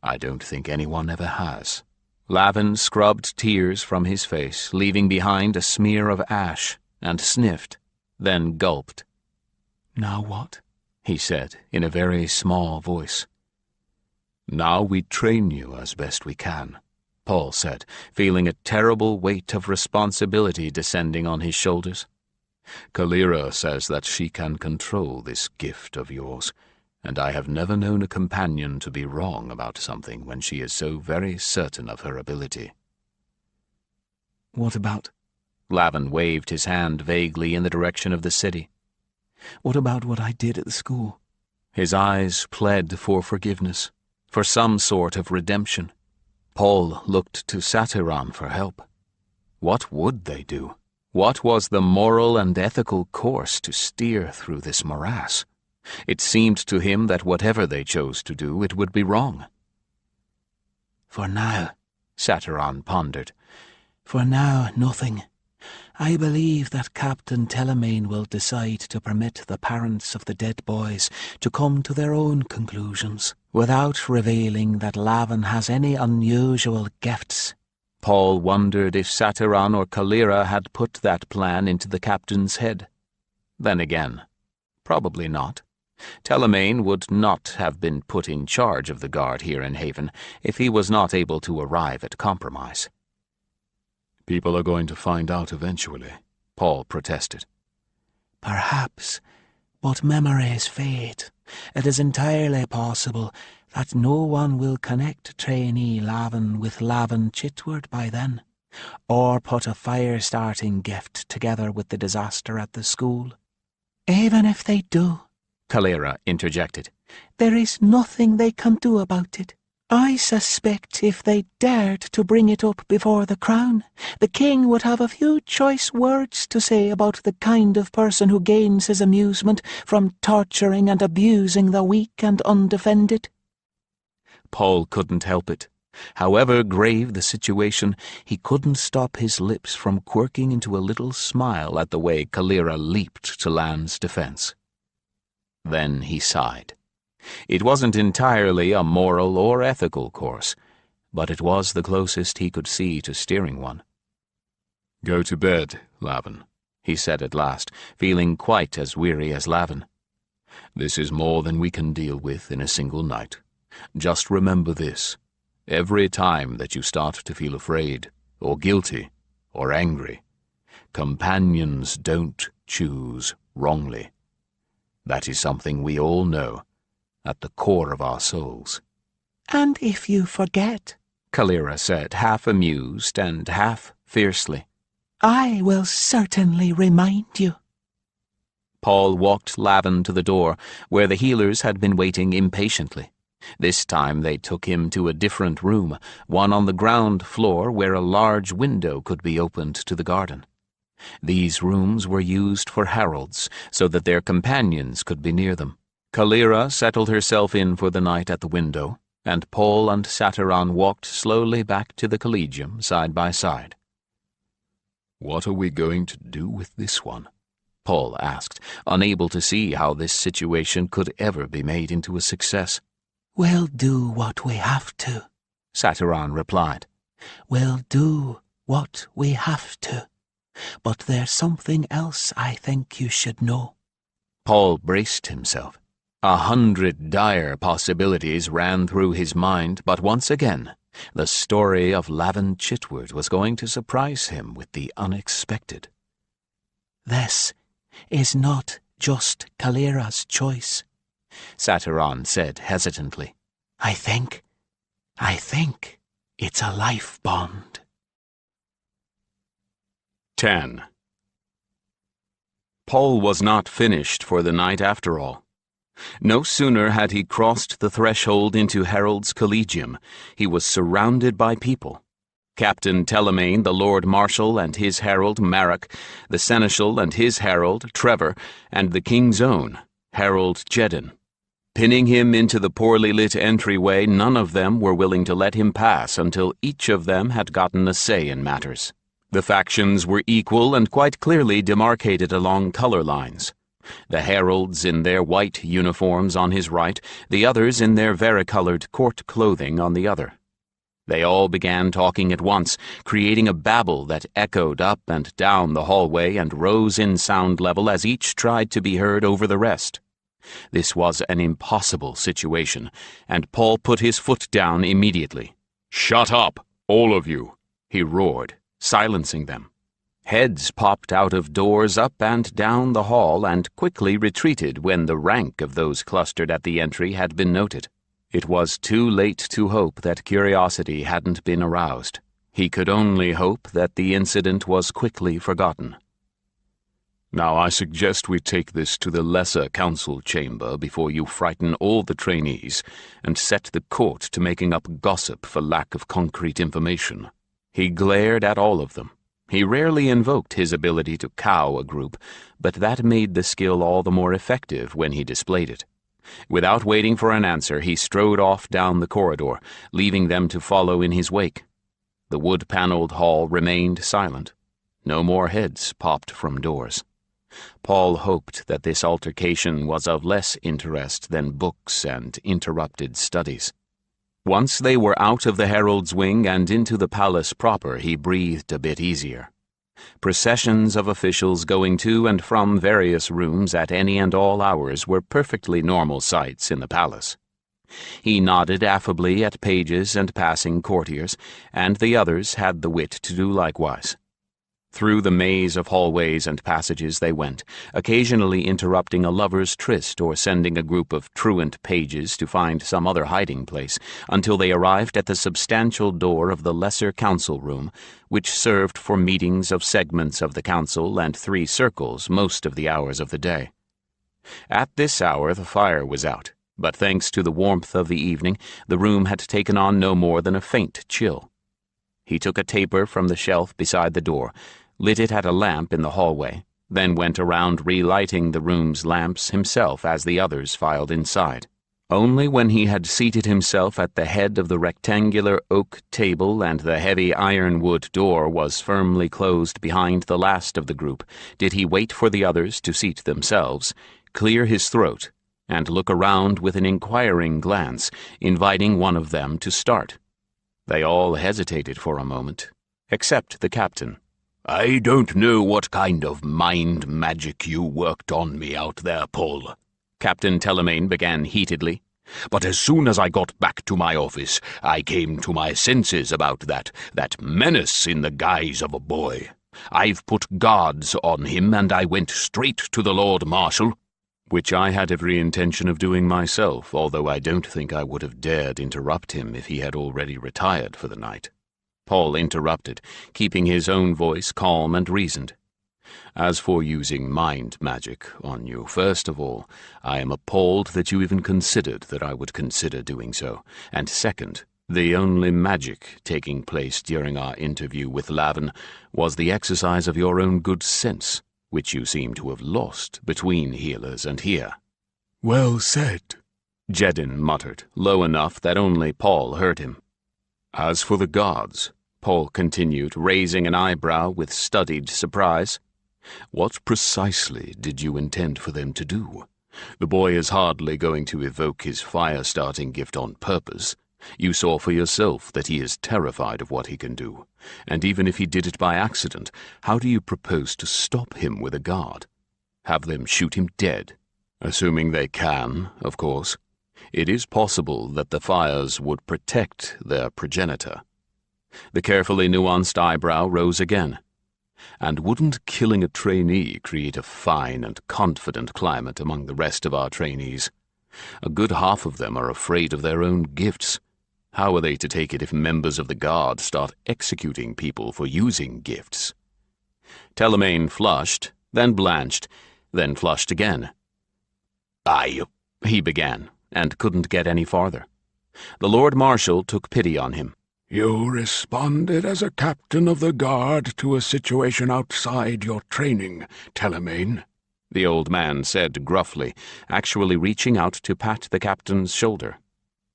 I don't think anyone ever has. Lavan scrubbed tears from his face, leaving behind a smear of ash, and sniffed, then gulped. Now what? He said, in a very small voice. Now we train you as best we can, Paul said, feeling a terrible weight of responsibility descending on his shoulders. Kalira says that she can control this gift of yours, and I have never known a companion to be wrong about something when she is so very certain of her ability. What about? Lavan waved his hand vaguely in the direction of the city. What about what I did at the school? His eyes pled for forgiveness, for some sort of redemption. Paul looked to Satiran for help. What would they do? What was the moral and ethical course to steer through this morass? It seemed to him that whatever they chose to do, it would be wrong. For now, Satiran pondered. For now, nothing. I believe that Captain Telemaine will decide to permit the parents of the dead boys to come to their own conclusions, without revealing that Lavan has any unusual gifts. Paul wondered if Satiran or Kalira had put that plan into the captain's head. Then again, probably not. Telemaine would not have been put in charge of the guard here in Haven if he was not able to arrive at compromise. People are going to find out eventually, Paul protested. Perhaps, but memories fade. It is entirely possible that no one will connect trainee Lavan with Lavan Chitward by then, or put a fire-starting gift together with the disaster at the school. Even if they do, Kalira interjected, there is nothing they can do about it. I suspect if they dared to bring it up before the Crown, the King would have a few choice words to say about the kind of person who gains his amusement from torturing and abusing the weak and undefended. Paul couldn't help it. However grave the situation, he couldn't stop his lips from quirking into a little smile at the way Kalira leaped to Lan's defense. Then he sighed. It wasn't entirely a moral or ethical course, but it was the closest he could see to steering one. Go to bed, Lavan, he said at last, feeling quite as weary as Lavan. This is more than we can deal with in a single night. Just remember this. Every time that you start to feel afraid, or guilty, or angry, companions don't choose wrongly. That is something we all know, at the core of our souls. And if you forget, Kalira said, half amused and half fiercely, I will certainly remind you. Paul walked Lavan to the door, where the healers had been waiting impatiently. This time they took him to a different room, one on the ground floor where a large window could be opened to the garden. These rooms were used for heralds, so that their companions could be near them. Kalira settled herself in for the night at the window, and Paul and Satiran walked slowly back to the Collegium side by side. What are we going to do with this one? Paul asked, unable to see how this situation could ever be made into a success. We'll do what we have to, Satiran replied. We'll do what we have to. But there's something else I think you should know. Paul braced himself. 100 dire possibilities ran through his mind, but once again, the story of Lavan Chitwood was going to surprise him with the unexpected. "This is not just Kalira's choice," Satiron said hesitantly. I think it's a life bond." 10. Paul was not finished for the night after all. No sooner had he crossed the threshold into Harold's Collegium, he was surrounded by people. Captain Telemaine, the Lord Marshal, and his herald, Marek, the Seneschal and his herald, Trevor, and the King's own, Harold Jedden. Pinning him into the poorly lit entryway, none of them were willing to let him pass until each of them had gotten a say in matters. The factions were equal and quite clearly demarcated along color lines. The heralds in their white uniforms on his right, the others in their varicolored court clothing on the other. They all began talking at once, creating a babble that echoed up and down the hallway and rose in sound level as each tried to be heard over the rest. This was an impossible situation, and Paul put his foot down immediately. "Shut up, all of you," he roared, silencing them. Heads popped out of doors up and down the hall and quickly retreated when the rank of those clustered at the entry had been noted. It was too late to hope that curiosity hadn't been aroused. He could only hope that the incident was quickly forgotten. "Now I suggest we take this to the lesser council chamber before you frighten all the trainees and set the court to making up gossip for lack of concrete information." He glared at all of them. He rarely invoked his ability to cow a group, but that made the skill all the more effective when he displayed it. Without waiting for an answer, he strode off down the corridor, leaving them to follow in his wake. The wood-paneled hall remained silent. No more heads popped from doors. Paul hoped that this altercation was of less interest than books and interrupted studies. Once they were out of the herald's wing and into the palace proper, he breathed a bit easier. Processions of officials going to and from various rooms at any and all hours were perfectly normal sights in the palace. He nodded affably at pages and passing courtiers, and the others had the wit to do likewise. Through the maze of hallways and passages they went, occasionally interrupting a lover's tryst or sending a group of truant pages to find some other hiding place, until they arrived at the substantial door of the lesser council room, which served for meetings of segments of the council and 3 circles most of the hours of the day. At this hour the fire was out, but thanks to the warmth of the evening, the room had taken on no more than a faint chill. He took a taper from the shelf beside the door, lit it at a lamp in the hallway, then went around relighting the room's lamps himself as the others filed inside. Only when he had seated himself at the head of the rectangular oak table and the heavy ironwood door was firmly closed behind the last of the group did he wait for the others to seat themselves, clear his throat, and look around with an inquiring glance, inviting one of them to start. They all hesitated for a moment, except the captain. "I don't know what kind of mind magic you worked on me out there, Paul," Captain Telemaine began heatedly. "But as soon as I got back to my office, I came to my senses about that menace in the guise of a boy. I've put guards on him, and I went straight to the Lord Marshal." Which I had every intention of doing myself, although I don't think I would have dared interrupt him if he had already retired for the night. Paul interrupted, keeping his own voice calm and reasoned. "As for using mind magic on you, first of all, I am appalled that you even considered that I would consider doing so, and second, the only magic taking place during our interview with Lavan was the exercise of your own good sense, which you seem to have lost between healers and here." "Well said," Jedden muttered, low enough that only Paul heard him. "As for the guards," Paul continued, raising an eyebrow with studied surprise, "what precisely did you intend for them to do? The boy is hardly going to evoke his fire-starting gift on purpose. You saw for yourself that he is terrified of what he can do, and even if he did it by accident, how do you propose to stop him with a guard? Have them shoot him dead? Assuming they can, of course. It is possible that the fires would protect their progenitor. The carefully nuanced eyebrow rose again. And wouldn't killing a trainee create a fine and confident climate among the rest of our trainees? A good half of them are afraid of their own gifts. How are they to take it if members of the Guard start executing people for using gifts? Telemaine flushed, then blanched, then flushed again. He began, and couldn't get any farther. The Lord Marshal took pity on him. You responded as a captain of the Guard to a situation outside your training, Telemaine, the old man said gruffly, actually reaching out to pat the captain's shoulder.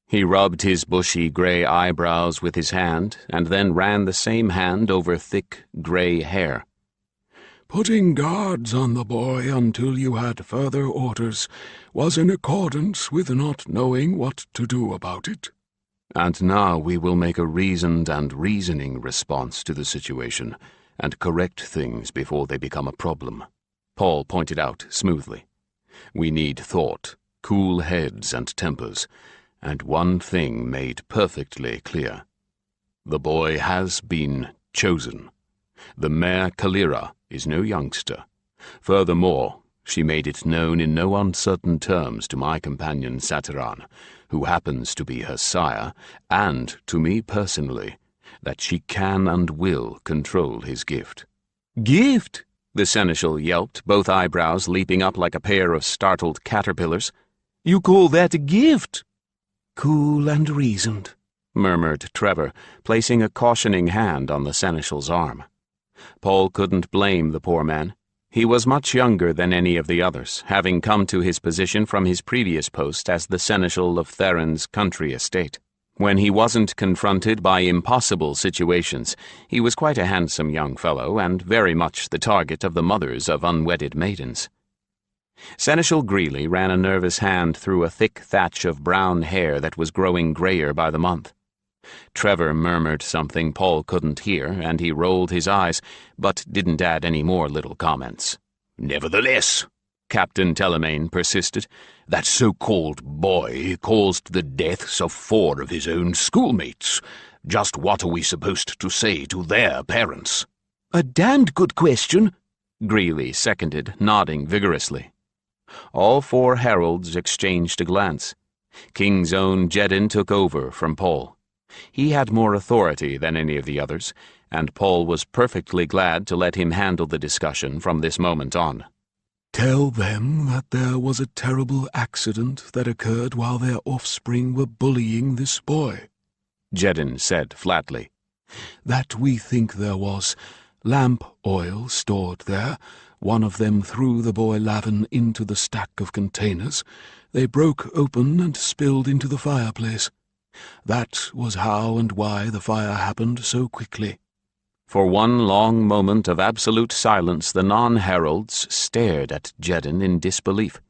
He rubbed his bushy grey eyebrows with his hand, and then ran the same hand over thick grey hair. Putting guards on the boy until you had further orders was in accordance with not knowing what to do about it. And now we will make a reasoned and reasoning response to the situation, and correct things before they become a problem, Paul pointed out smoothly. We need thought, cool heads and tempers, and one thing made perfectly clear. The boy has been chosen. The Mare Kalira is no youngster. Furthermore, she made it known in no uncertain terms to my companion Satiran, who happens to be her sire, and to me personally, that she can and will control his gift. Gift? The seneschal yelped, both eyebrows leaping up like a pair of startled caterpillars. You call that a gift? Cool and reasoned, murmured Trevor, placing a cautioning hand on the seneschal's arm. Paul couldn't blame the poor man. He was much younger than any of the others, having come to his position from his previous post as the seneschal of Theron's country estate. When he wasn't confronted by impossible situations, he was quite a handsome young fellow and very much the target of the mothers of unwedded maidens. Seneschal Greeley ran a nervous hand through a thick thatch of brown hair that was growing grayer by the month. Trevor murmured something Paul couldn't hear, and he rolled his eyes, but didn't add any more little comments. Nevertheless, Captain Telemaine persisted, that so-called boy caused the deaths of 4 of his own schoolmates. Just what are we supposed to say to their parents? A damned good question, Greeley seconded, nodding vigorously. All 4 heralds exchanged a glance. King's own Jedin took over from Paul. He had more authority than any of the others, and Paul was perfectly glad to let him handle the discussion from this moment on. Tell them that there was a terrible accident that occurred while their offspring were bullying this boy, Jedin said flatly. That we think there was lamp oil stored there. One of them threw the boy Lavan into the stack of containers. They broke open and spilled into the fireplace. That was how and why the fire happened so quickly. For one long moment of absolute silence, the non-heralds stared at Jedin in disbelief.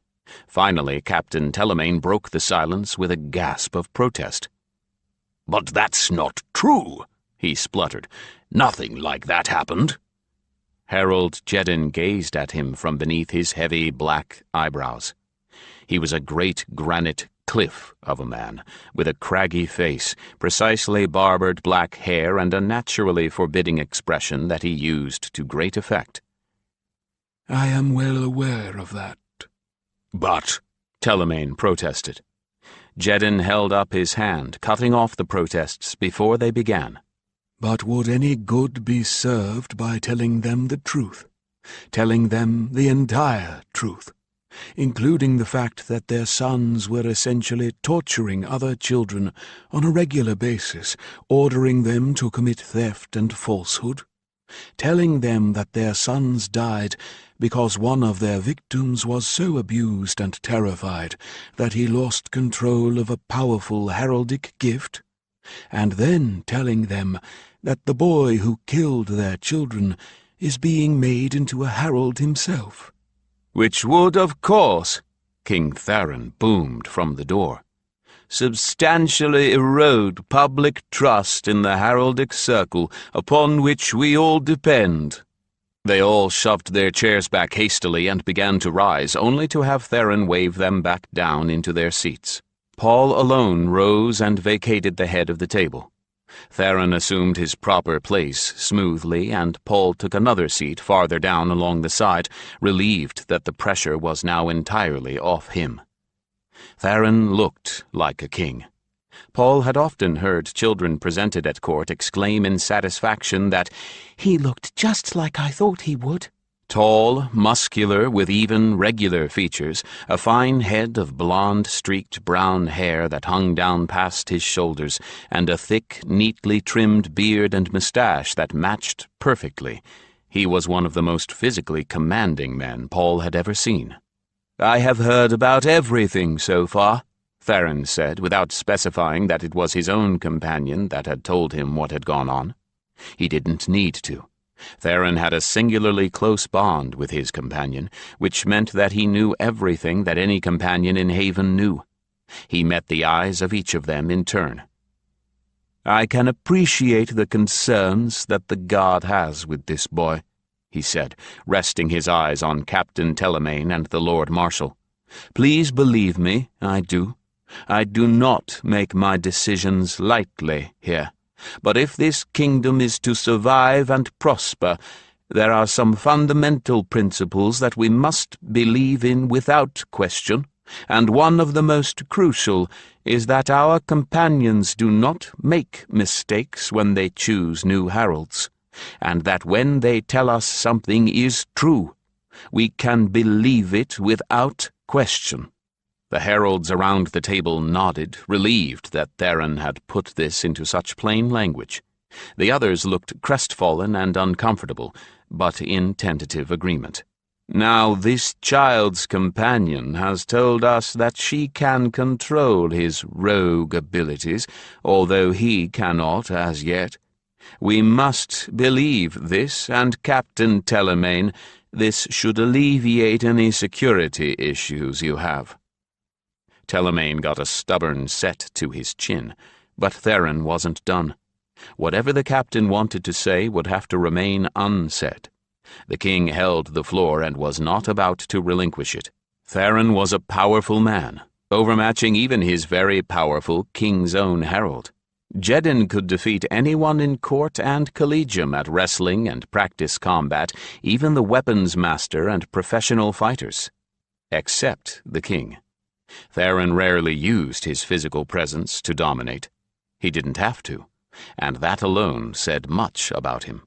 Finally, Captain Telemaine broke the silence with a gasp of protest. But that's not true, he spluttered. Nothing like that happened. Herald Jedin gazed at him from beneath his heavy black eyebrows. He was a great granite cliff of a man, with a craggy face, precisely barbered black hair, and a naturally forbidding expression that he used to great effect. I am well aware of that. But, Telemaine protested. Jedin held up his hand, cutting off the protests before they began. But would any good be served by telling them the truth? Telling them the entire truth? Including the fact that their sons were essentially torturing other children on a regular basis, ordering them to commit theft and falsehood, telling them that their sons died because one of their victims was so abused and terrified that he lost control of a powerful heraldic gift, and then telling them that the boy who killed their children is being made into a herald himself. Which would, of course, King Theron boomed from the door, substantially erode public trust in the heraldic circle upon which we all depend. They all shoved their chairs back hastily and began to rise, only to have Theron wave them back down into their seats. Paul alone rose and vacated the head of the table. Theron assumed his proper place smoothly, and Paul took another seat farther down along the side, relieved that the pressure was now entirely off him. Theron looked like a king. Paul had often heard children presented at court exclaim in satisfaction that he looked just like I thought he would. Tall, muscular, with even, regular features, a fine head of blonde, streaked brown hair that hung down past his shoulders, and a thick, neatly trimmed beard and moustache that matched perfectly. He was one of the most physically commanding men Paul had ever seen. "I have heard about everything so far," Theron said, without specifying that it was his own companion that had told him what had gone on. He didn't need to. Theron had a singularly close bond with his companion, which meant that he knew everything that any companion in Haven knew. He met the eyes of each of them in turn. "I can appreciate the concerns that the guard has with this boy," he said, resting his eyes on Captain Telemaine and the Lord Marshal. "Please believe me, I do. I do not make my decisions lightly here. But if this kingdom is to survive and prosper, there are some fundamental principles that we must believe in without question, and one of the most crucial is that our companions do not make mistakes when they choose new heralds, and that when they tell us something is true, we can believe it without question." The heralds around the table nodded, relieved that Theron had put this into such plain language. The others looked crestfallen and uncomfortable, but in tentative agreement. "Now this child's companion has told us that she can control his rogue abilities, although he cannot as yet. We must believe this, and Captain Telemaine, this should alleviate any security issues you have." Telemaine got a stubborn set to his chin, but Theron wasn't done. Whatever the captain wanted to say would have to remain unsaid. The king held the floor and was not about to relinquish it. Theron was a powerful man, overmatching even his very powerful king's own herald. Jedin could defeat anyone in court and collegium at wrestling and practice combat, even the weapons master and professional fighters. Except the king. Theron rarely used his physical presence to dominate. He didn't have to, and that alone said much about him.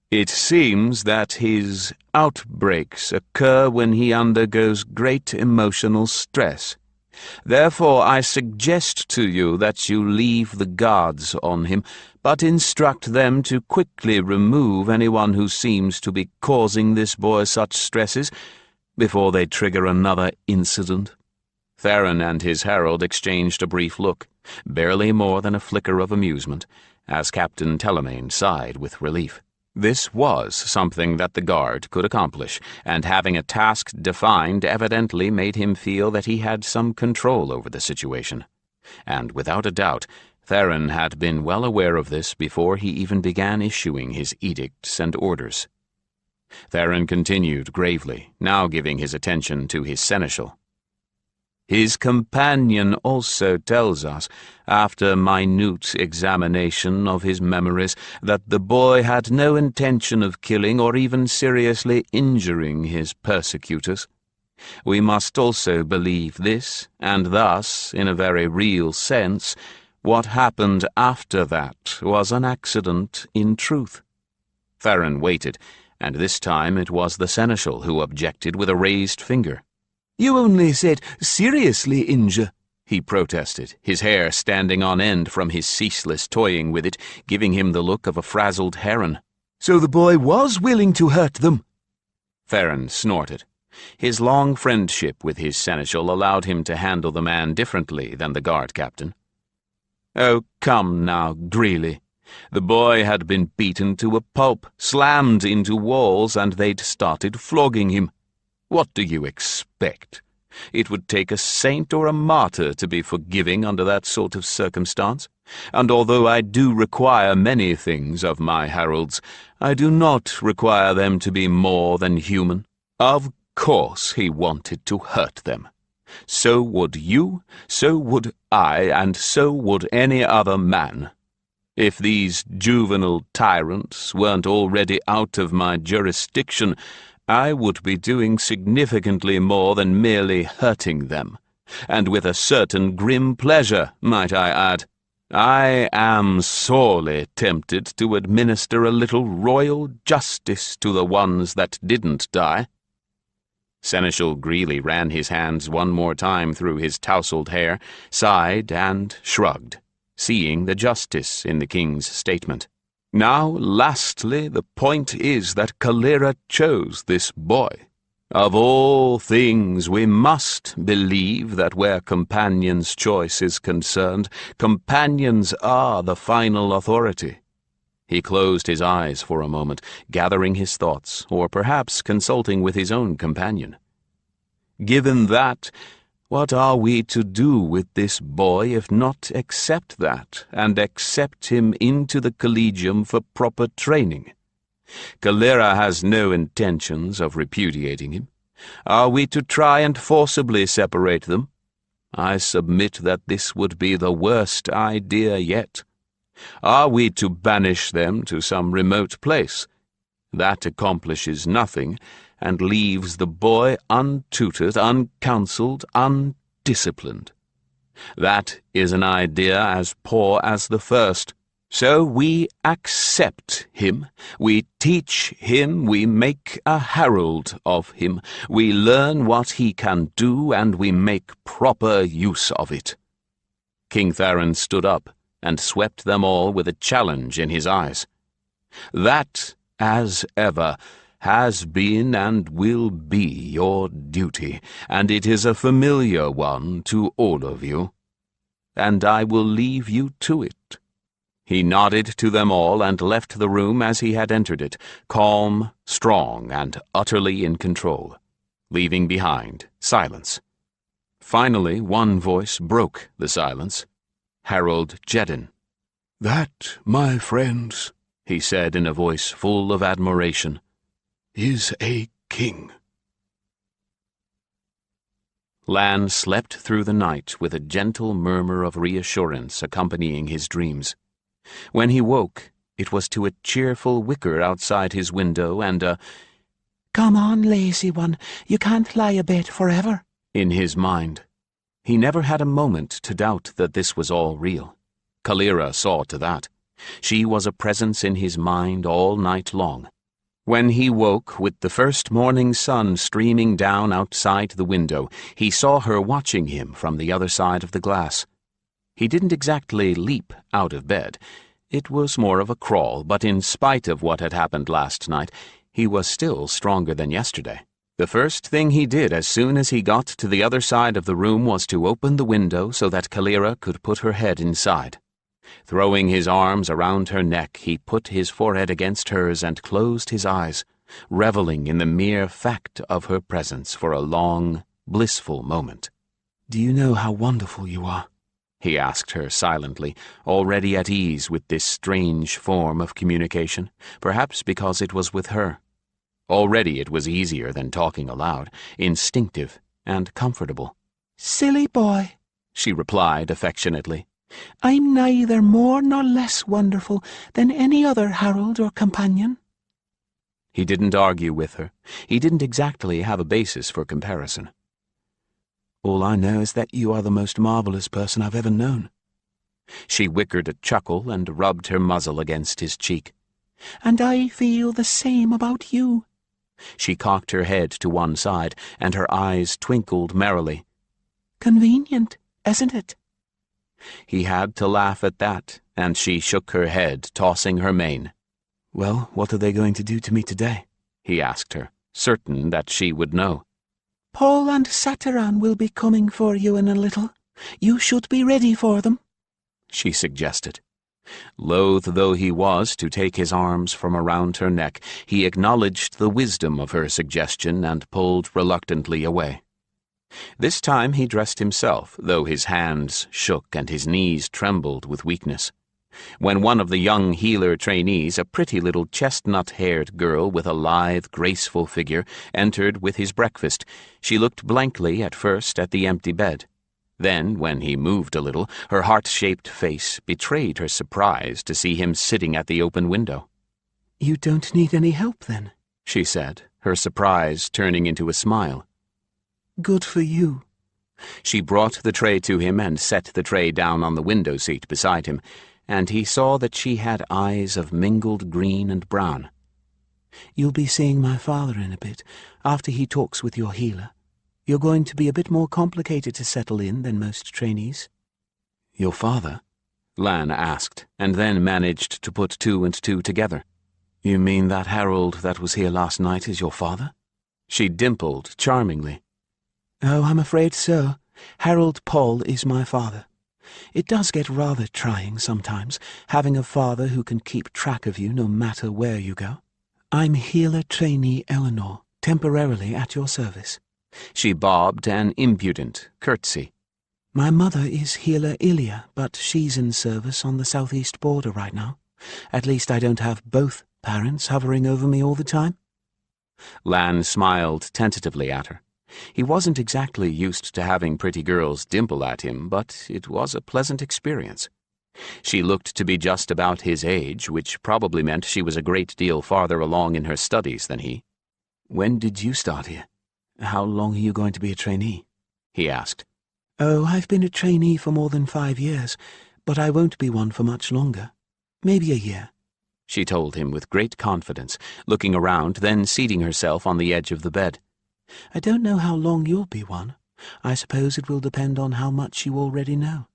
"It seems that his outbreaks occur when he undergoes great emotional stress. Therefore, I suggest to you that you leave the guards on him, but instruct them to quickly remove anyone who seems to be causing this boy such stresses before they trigger another incident." Theron and his herald exchanged a brief look, barely more than a flicker of amusement, as Captain Telemaine sighed with relief. This was something that the guard could accomplish, and having a task defined evidently made him feel that he had some control over the situation. And without a doubt, Theron had been well aware of this before he even began issuing his edicts and orders. Theron continued gravely, now giving his attention to his seneschal. "His companion also tells us, after minute examination of his memories, that the boy had no intention of killing or even seriously injuring his persecutors. We must also believe this, and thus, in a very real sense, what happened after that was an accident in truth." Theron waited, and this time it was the seneschal who objected with a raised finger. "You only said seriously injure," he protested, his hair standing on end from his ceaseless toying with it, giving him the look of a frazzled heron. "So the boy was willing to hurt them?" Theron snorted. His long friendship with his seneschal allowed him to handle the man differently than the guard captain. "Oh, come now, Greeley. The boy had been beaten to a pulp, slammed into walls, and they'd started flogging him. What do you expect? It would take a saint or a martyr to be forgiving under that sort of circumstance. And although I do require many things of my heralds, I do not require them to be more than human. Of course he wanted to hurt them. So would you, so would I, and so would any other man. If these juvenile tyrants weren't already out of my jurisdiction, I would be doing significantly more than merely hurting them, and with a certain grim pleasure, might I add. I am sorely tempted to administer a little royal justice to the ones that didn't die. Seneschal Greeley ran his hands one more time through his tousled hair, sighed, and shrugged, seeing the justice in the king's statement. Now, lastly, the point is that Calera chose this boy. Of all things, we must believe that where companions' choice is concerned, companions are the final authority. He closed his eyes for a moment, gathering his thoughts, or perhaps consulting with his own companion. Given that, what are we to do with this boy if not accept that, and accept him into the collegium for proper training? Calera has no intentions of repudiating him. Are we to try and forcibly separate them? I submit that this would be the worst idea yet. Are we to banish them to some remote place? That accomplishes nothing, and leaves the boy untutored, uncounseled, undisciplined. That is an idea as poor as the first. So we accept him, we teach him, we make a herald of him, we learn what he can do, and we make proper use of it. King Theron stood up and swept them all with a challenge in his eyes. That, as ever, has been and will be your duty, and it is a familiar one to all of you, and I will leave you to it. He nodded to them all and left the room as he had entered it, calm, strong, and utterly in control, leaving behind silence. Finally, one voice broke the silence. Harold Jedden. "That, my friends," he said in a voice full of admiration, "is a king." Lan slept through the night with a gentle murmur of reassurance accompanying his dreams. When he woke, it was to a cheerful wicker outside his window and a "Come on, lazy one, you can't lie abed forever," in his mind. He never had a moment to doubt that this was all real. Calera saw to that. She was a presence in his mind all night long. When he woke, with the first morning sun streaming down outside the window, he saw her watching him from the other side of the glass. He didn't exactly leap out of bed. It was more of a crawl, but in spite of what had happened last night, he was still stronger than yesterday. The first thing he did as soon as he got to the other side of the room was to open the window so that Calera could put her head inside. Throwing his arms around her neck, he put his forehead against hers and closed his eyes, reveling in the mere fact of her presence for a long, blissful moment. "Do you know how wonderful you are?" he asked her silently, already at ease with this strange form of communication, perhaps because it was with her. Already it was easier than talking aloud, instinctive and comfortable. "Silly boy," she replied affectionately. "I'm neither more nor less wonderful than any other herald or companion." He didn't argue with her. He didn't exactly have a basis for comparison. "All I know is that you are the most marvelous person I've ever known." She wickered a chuckle and rubbed her muzzle against his cheek. "And I feel the same about you." She cocked her head to one side, and her eyes twinkled merrily. "Convenient, isn't it?" He had to laugh at that, and she shook her head, tossing her mane. "Well, what are they going to do to me today?" he asked her, certain that she would know. "Paul and Satiran will be coming for you in a little. You should be ready for them," she suggested. Loath though he was to take his arms from around her neck, he acknowledged the wisdom of her suggestion and pulled reluctantly away. This time he dressed himself, though his hands shook and his knees trembled with weakness. When one of the young healer trainees, a pretty little chestnut-haired girl with a lithe, graceful figure, entered with his breakfast, she looked blankly at first at the empty bed. Then, when he moved a little, her heart-shaped face betrayed her surprise to see him sitting at the open window. "You don't need any help, then?" she said, her surprise turning into a smile. "Good for you." She brought the tray to him and set the tray down on the window seat beside him, and he saw that she had eyes of mingled green and brown. "You'll be seeing my father in a bit, after he talks with your healer. You're going to be a bit more complicated to settle in than most trainees." "Your father?" Lan asked, and then managed to put two and two together. "You mean that Harold that was here last night is your father?" She dimpled charmingly. "Oh, I'm afraid so. Harold Paul is my father. It does get rather trying sometimes, having a father who can keep track of you no matter where you go. I'm healer trainee Eleanor, temporarily at your service." She bobbed an impudent curtsy. "My mother is healer Ilya, but she's in service on the southeast border right now. At least I don't have both parents hovering over me all the time." Lan smiled tentatively at her. He wasn't exactly used to having pretty girls dimple at him, but it was a pleasant experience. She looked to be just about his age, which probably meant she was a great deal farther along in her studies than he. "When did you start here? How long are you going to be a trainee?" he asked. "Oh, I've been a trainee for more than 5 years, but I won't be one for much longer. Maybe a year," she told him with great confidence, looking around, then seating herself on the edge of the bed. "I don't know how long you'll be one. I suppose it will depend on how much you already know.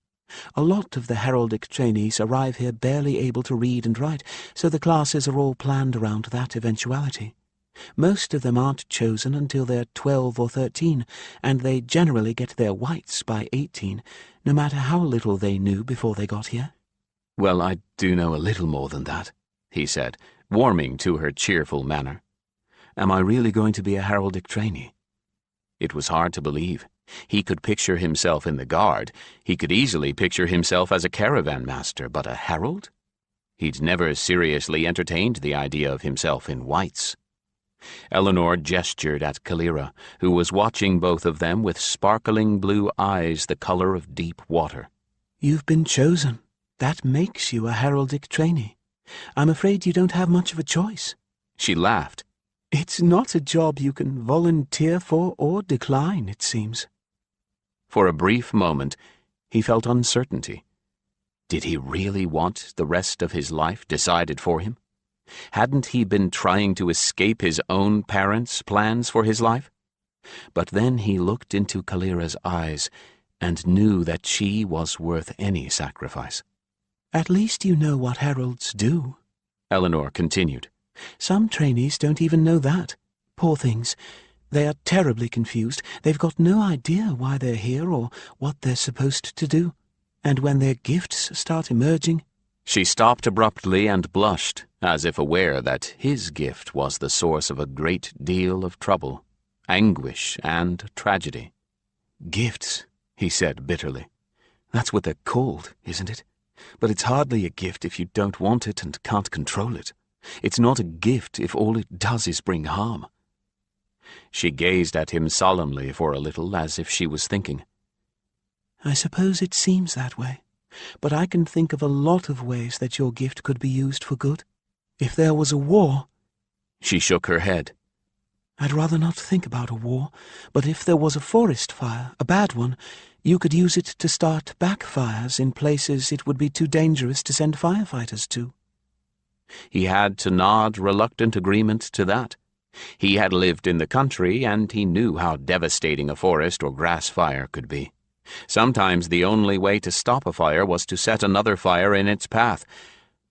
A lot of the heraldic trainees arrive here barely able to read and write, so the classes are all planned around that eventuality. Most of them aren't chosen until they're 12 or 13, and they generally get their whites by 18, no matter how little they knew before they got here." "Well, I do know a little more than that," he said, warming to her cheerful manner. "Am I really going to be a heraldic trainee?" It was hard to believe. He could picture himself in the guard. He could easily picture himself as a caravan master, but a herald? He'd never seriously entertained the idea of himself in whites. Eleanor gestured at Kalira, who was watching both of them with sparkling blue eyes the color of deep water. "You've been chosen. That makes you a heraldic trainee. I'm afraid you don't have much of a choice." She laughed. "It's not a job you can volunteer for or decline, it seems." For a brief moment, he felt uncertainty. Did he really want the rest of his life decided for him? Hadn't he been trying to escape his own parents' plans for his life? But then he looked into Kalira's eyes and knew that she was worth any sacrifice. "At least you know what heralds do," Eleanor continued. "Some trainees don't even know that. Poor things. They are terribly confused. They've got no idea why they're here or what they're supposed to do. And when their gifts start emerging—" She stopped abruptly and blushed, as if aware that his gift was the source of a great deal of trouble, anguish, and tragedy. "Gifts," he said bitterly. "That's what they're called, isn't it? But it's hardly a gift if you don't want it and can't control it. It's not a gift if all it does is bring harm." She gazed at him solemnly for a little, as if she was thinking. "I suppose it seems that way, but I can think of a lot of ways that your gift could be used for good. If there was a war—" She shook her head. "I'd rather not think about a war, but if there was a forest fire, a bad one, you could use it to start backfires in places it would be too dangerous to send firefighters to." He had to nod reluctant agreement to that. He had lived in the country, and he knew how devastating a forest or grass fire could be. Sometimes the only way to stop a fire was to set another fire in its path,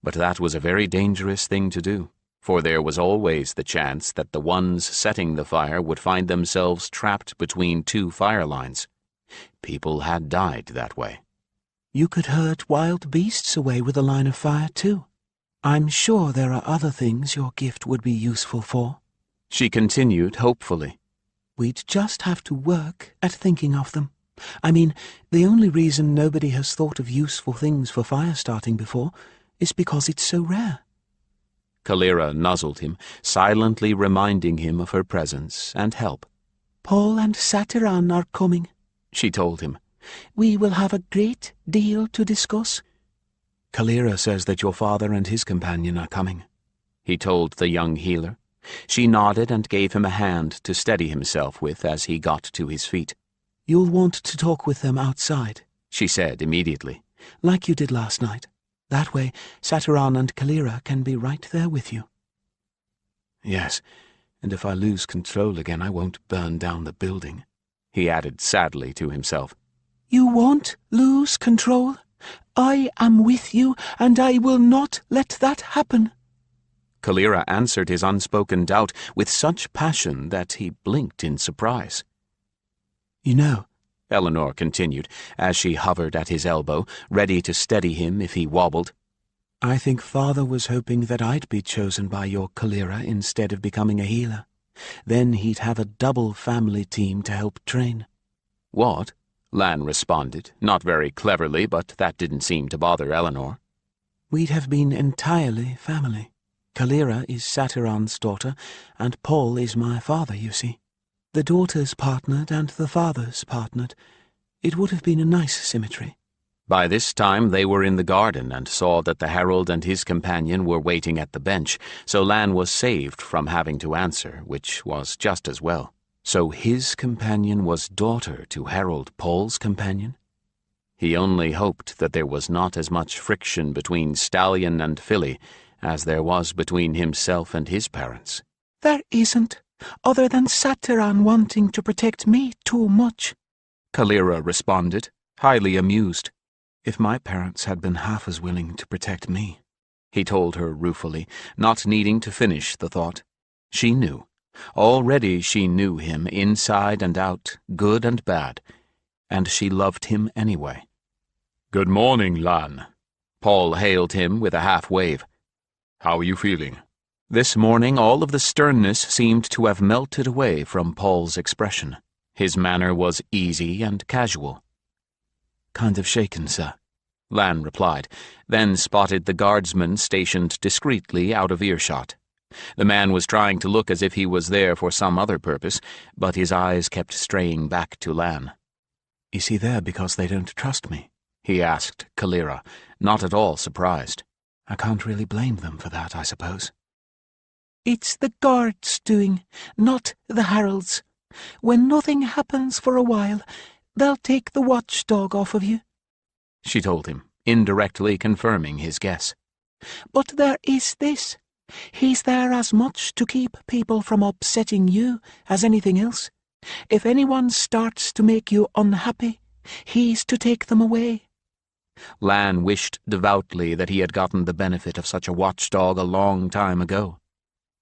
but that was a very dangerous thing to do, for there was always the chance that the ones setting the fire would find themselves trapped between two fire lines. People had died that way. "You could herd wild beasts away with a line of fire, too. I'm sure there are other things your gift would be useful for," she continued hopefully. We'd just have to work at thinking of them. I mean, the only reason nobody has thought of useful things for fire starting before is because it's so rare. Calira nuzzled him, silently reminding him of her presence and help. Paul and Satiran are coming, she told him. We will have a great deal to discuss. Calira says that your father and his companion are coming, he told the young healer. She nodded and gave him a hand to steady himself with as he got to his feet. You'll want to talk with them outside, she said immediately. Like you did last night. That way, Satiran and Calira can be right there with you. Yes, and if I lose control again, I won't burn down the building, he added sadly to himself. You won't lose control? I am with you, and I will not let that happen. Calira answered his unspoken doubt with such passion that he blinked in surprise. You know, Eleanor continued, as she hovered at his elbow, ready to steady him if he wobbled, I think Father was hoping that I'd be chosen by your Calira instead of becoming a healer. Then he'd have a double family team to help train. What? Lan responded, not very cleverly, but that didn't seem to bother Eleanor. We'd have been entirely family. Calira is Satiran's daughter, and Paul is my father, you see. The daughter's partnered and the father's partnered. It would have been a nice symmetry. By this time they were in the garden and saw that the herald and his companion were waiting at the bench, so Lan was saved from having to answer, which was just as well. So his companion was daughter to Herald Paul's companion? He only hoped that there was not as much friction between Stallion and filly as there was between himself and his parents. There isn't, other than Satiran wanting to protect me too much, Calira responded, highly amused. If my parents had been half as willing to protect me, he told her ruefully, not needing to finish the thought. She knew. Already she knew him inside and out, good and bad, and she loved him anyway. Good morning, Lan. Paul hailed him with a half-wave. How are you feeling? This morning all of the sternness seemed to have melted away from Paul's expression. His manner was easy and casual. Kind of shaken, sir, Lan replied, then spotted the guardsman stationed discreetly out of earshot. The man was trying to look as if he was there for some other purpose, but his eyes kept straying back to Lan. Is he there because they don't trust me? He asked Calira, not at all surprised. I can't really blame them for that, I suppose. It's the guards' doing, not the heralds. When nothing happens for a while, they'll take the watchdog off of you, she told him, indirectly confirming his guess. But there is this. He's there as much to keep people from upsetting you as anything else. If anyone starts to make you unhappy, he's to take them away. Lan wished devoutly that he had gotten the benefit of such a watchdog a long time ago.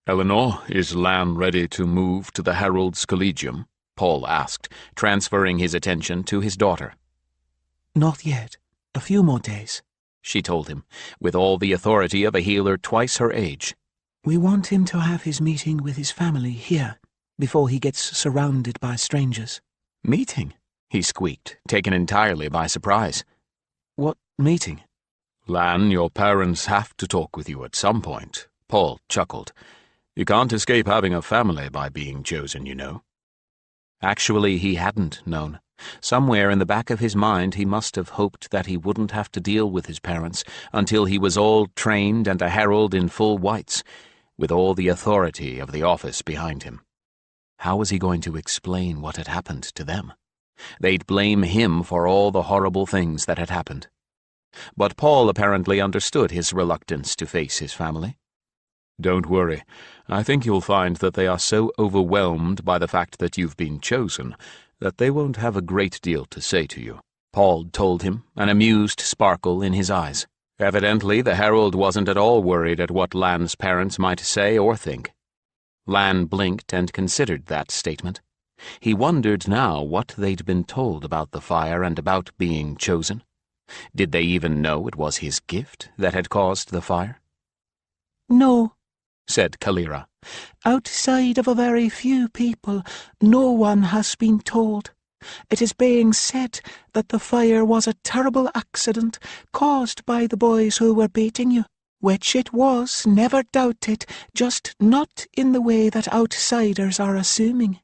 Eleanor, is Lan ready to move to the Herald's Collegium? Paul asked, transferring his attention to his daughter. Not yet. A few more days, she told him, with all the authority of a healer twice her age. We want him to have his meeting with his family here, before he gets surrounded by strangers. Meeting? He squeaked, taken entirely by surprise. What meeting? Lan, your parents have to talk with you at some point, Paul chuckled. You can't escape having a family by being chosen, you know. Actually, he hadn't known. Somewhere in the back of his mind he must have hoped that he wouldn't have to deal with his parents until he was all trained and a herald in full whites, with all the authority of the office behind him. How was he going to explain what had happened to them? They'd blame him for all the horrible things that had happened. But Paul apparently understood his reluctance to face his family. Don't worry. I think you'll find that they are so overwhelmed by the fact that you've been chosen that they won't have a great deal to say to you, Paul told him, an amused sparkle in his eyes. Evidently, the herald wasn't at all worried at what Lan's parents might say or think. Lan blinked and considered that statement. He wondered now what they'd been told about the fire and about being chosen. Did they even know it was his gift that had caused the fire? No, said Kalira. "Outside of a very few people, no one has been told. It is being said that the fire was a terrible accident caused by the boys who were beating you, which it was, never doubt it, just not in the way that outsiders are assuming."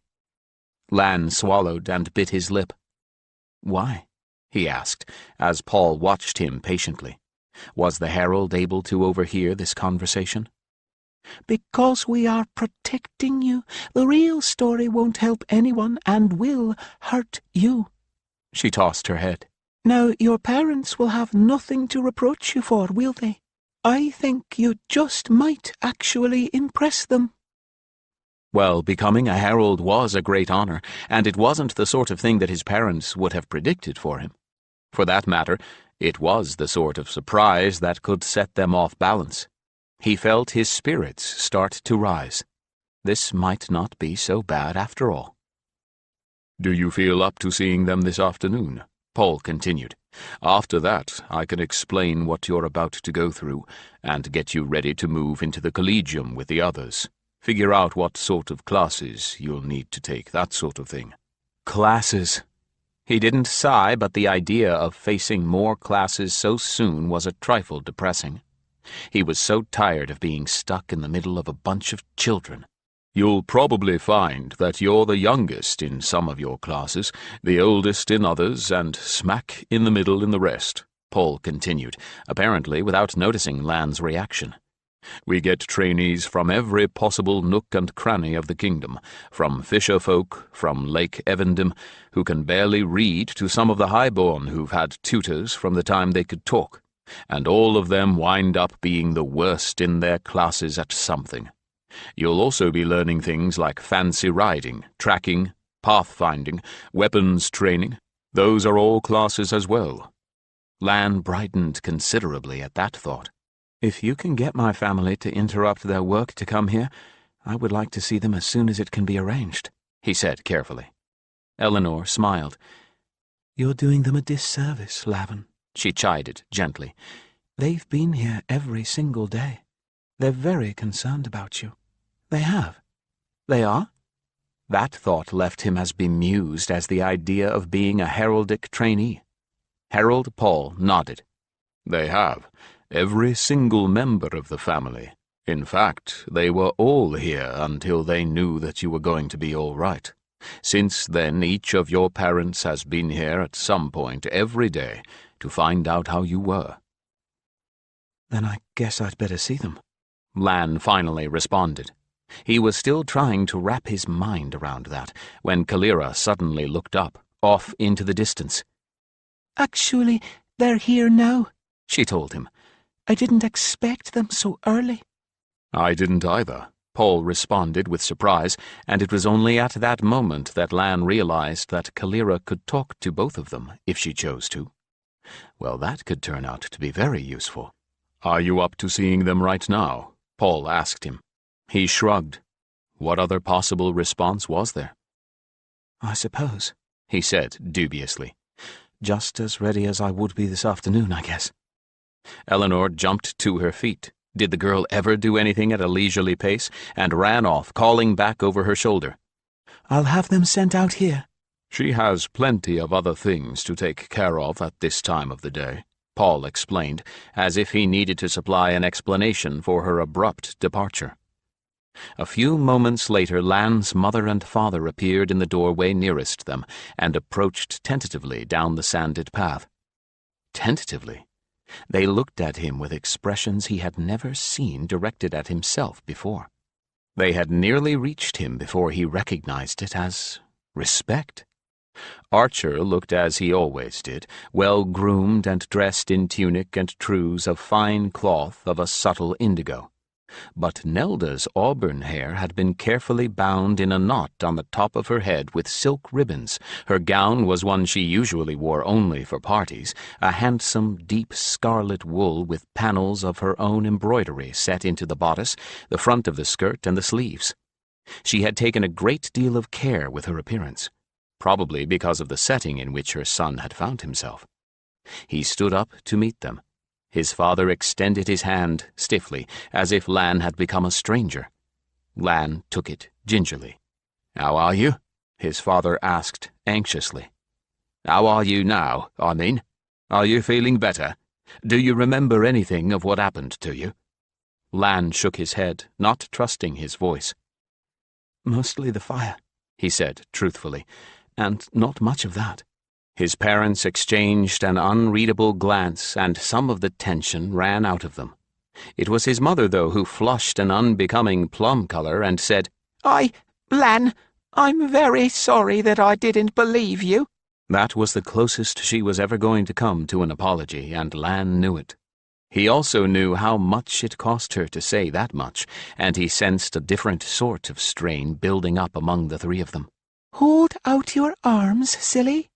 Lan swallowed and bit his lip. Why? He asked, as Paul watched him patiently. Was the herald able to overhear this conversation? "Because we are protecting you. The real story won't help anyone and will hurt you." She tossed her head. "Now, your parents will have nothing to reproach you for, will they? I think you just might actually impress them." Well, becoming a herald was a great honor, and it wasn't the sort of thing that his parents would have predicted for him. For that matter, it was the sort of surprise that could set them off balance. He felt his spirits start to rise. This might not be so bad after all. "Do you feel up to seeing them this afternoon?" Paul continued. "After that, I can explain what you're about to go through, and get you ready to move into the collegium with the others. Figure out what sort of classes you'll need to take, that sort of thing." Classes. He didn't sigh, but the idea of facing more classes so soon was a trifle depressing. He was so tired of being stuck in the middle of a bunch of children. "You'll probably find that you're the youngest in some of your classes, the oldest in others, and smack in the middle in the rest," Paul continued, apparently without noticing Lan's reaction. "We get trainees from every possible nook and cranny of the kingdom, from fisher folk, from Lake Evendim, who can barely read, to some of the highborn who've had tutors from the time they could talk, and all of them wind up being the worst in their classes at something. You'll also be learning things like fancy riding, tracking, pathfinding, weapons training. Those are all classes as well." Lan brightened considerably at that thought. If you can get my family to interrupt their work to come here, I would like to see them as soon as it can be arranged, he said carefully. Eleanor smiled. "You're doing them a disservice, Lavan," she chided gently. "They've been here every single day. They're very concerned about you. They have." They are? That thought left him as bemused as the idea of being a heraldic trainee. Herald Paul nodded. "They have. Every single member of the family. In fact, they were all here until they knew that you were going to be all right. Since then, each of your parents has been here at some point every day to find out how you were." "Then I guess I'd better see them," Lan finally responded. He was still trying to wrap his mind around that, when Kalira suddenly looked up, off into the distance. "Actually, they're here now," she told him. "I didn't expect them so early." "I didn't either," Paul responded with surprise, and it was only at that moment that Lan realized that Kalira could talk to both of them if she chose to. Well, that could turn out to be very useful. "Are you up to seeing them right now?" Paul asked him. He shrugged. What other possible response was there? "I suppose," he said dubiously. "Just as ready as I would be this afternoon, I guess." Eleanor jumped to her feet. Did the girl ever do anything at a leisurely pace? And ran off, calling back over her shoulder. "I'll have them sent out here." "She has plenty of other things to take care of at this time of the day," Paul explained, as if he needed to supply an explanation for her abrupt departure. A few moments later, Lan's mother and father appeared in the doorway nearest them and approached tentatively down the sanded path. Tentatively. They looked at him with expressions he had never seen directed at himself before. They had nearly reached him before he recognized it as respect. Archer looked as he always did, well-groomed and dressed in tunic and trews of fine cloth of a subtle indigo. But Nelda's auburn hair had been carefully bound in a knot on the top of her head with silk ribbons. Her gown was one she usually wore only for parties, a handsome, deep scarlet wool with panels of her own embroidery set into the bodice, the front of the skirt, and the sleeves. She had taken a great deal of care with her appearance, probably because of the setting in which her son had found himself. He stood up to meet them. His father extended his hand stiffly, as if Lan had become a stranger. Lan took it gingerly. "How are you?" his father asked anxiously. "How are you now, I mean? Are you feeling better? Do you remember anything of what happened to you?" Lan shook his head, not trusting his voice. "Mostly the fire," he said truthfully, "and not much of that." His parents exchanged an unreadable glance, and some of the tension ran out of them. It was his mother, though, who flushed an unbecoming plum color and said, Lan, I'm very sorry that I didn't believe you." That was the closest she was ever going to come to an apology, and Lan knew it. He also knew how much it cost her to say that much, and he sensed a different sort of strain building up among the three of them. "Hold out your arms, silly,"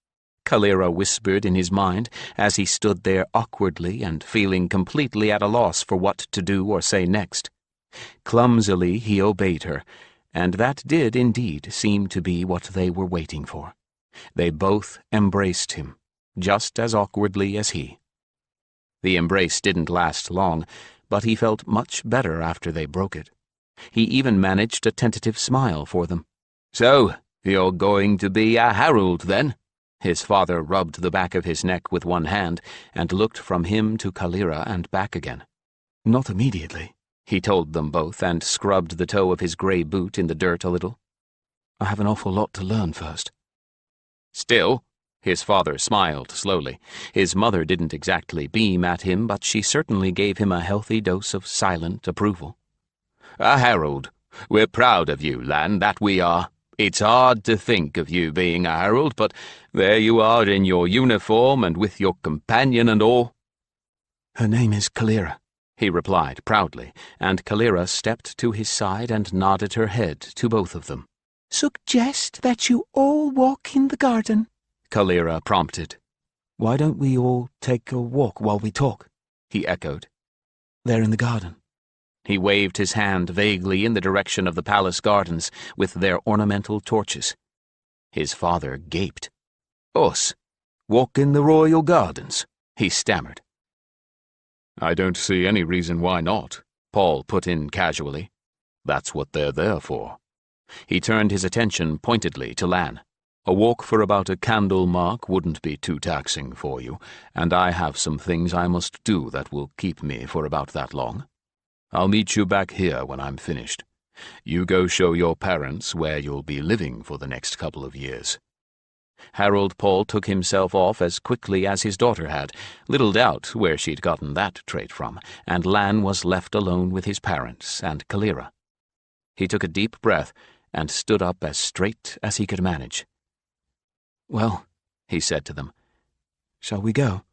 Kalira whispered in his mind as he stood there awkwardly and feeling completely at a loss for what to do or say next. Clumsily he obeyed her, and that did indeed seem to be what they were waiting for. They both embraced him, just as awkwardly as he. The embrace didn't last long, but he felt much better after they broke it. He even managed a tentative smile for them. "So, you're going to be a herald, then?" His father rubbed the back of his neck with one hand and looked from him to Kalira and back again. "Not immediately," he told them both, and scrubbed the toe of his grey boot in the dirt a little. "I have an awful lot to learn first." "Still," his father smiled slowly. His mother didn't exactly beam at him, but she certainly gave him a healthy dose of silent approval. "A herald. We're proud of you, Lan, that we are. It's hard to think of you being a herald, but there you are in your uniform and with your companion and all." "Her name is Kalira," he replied proudly, and Kalira stepped to his side and nodded her head to both of them. "Suggest that you all walk in the garden," Kalira prompted. "Why don't we all take a walk while we talk?" he echoed. "They're in the garden." He waved his hand vaguely in the direction of the palace gardens with their ornamental torches. His father gaped. "Us? Walk in the royal gardens?" he stammered. "I don't see any reason why not," Paul put in casually. "That's what they're there for." He turned his attention pointedly to Lan. "A walk for about a candle mark wouldn't be too taxing for you, and I have some things I must do that will keep me for about that long. I'll meet you back here when I'm finished. You go show your parents where you'll be living for the next couple of years." Harold Paul took himself off as quickly as his daughter had, little doubt where she'd gotten that trait from, and Lan was left alone with his parents and Kalira. He took a deep breath and stood up as straight as he could manage. "Well," he said to them, "shall we go?"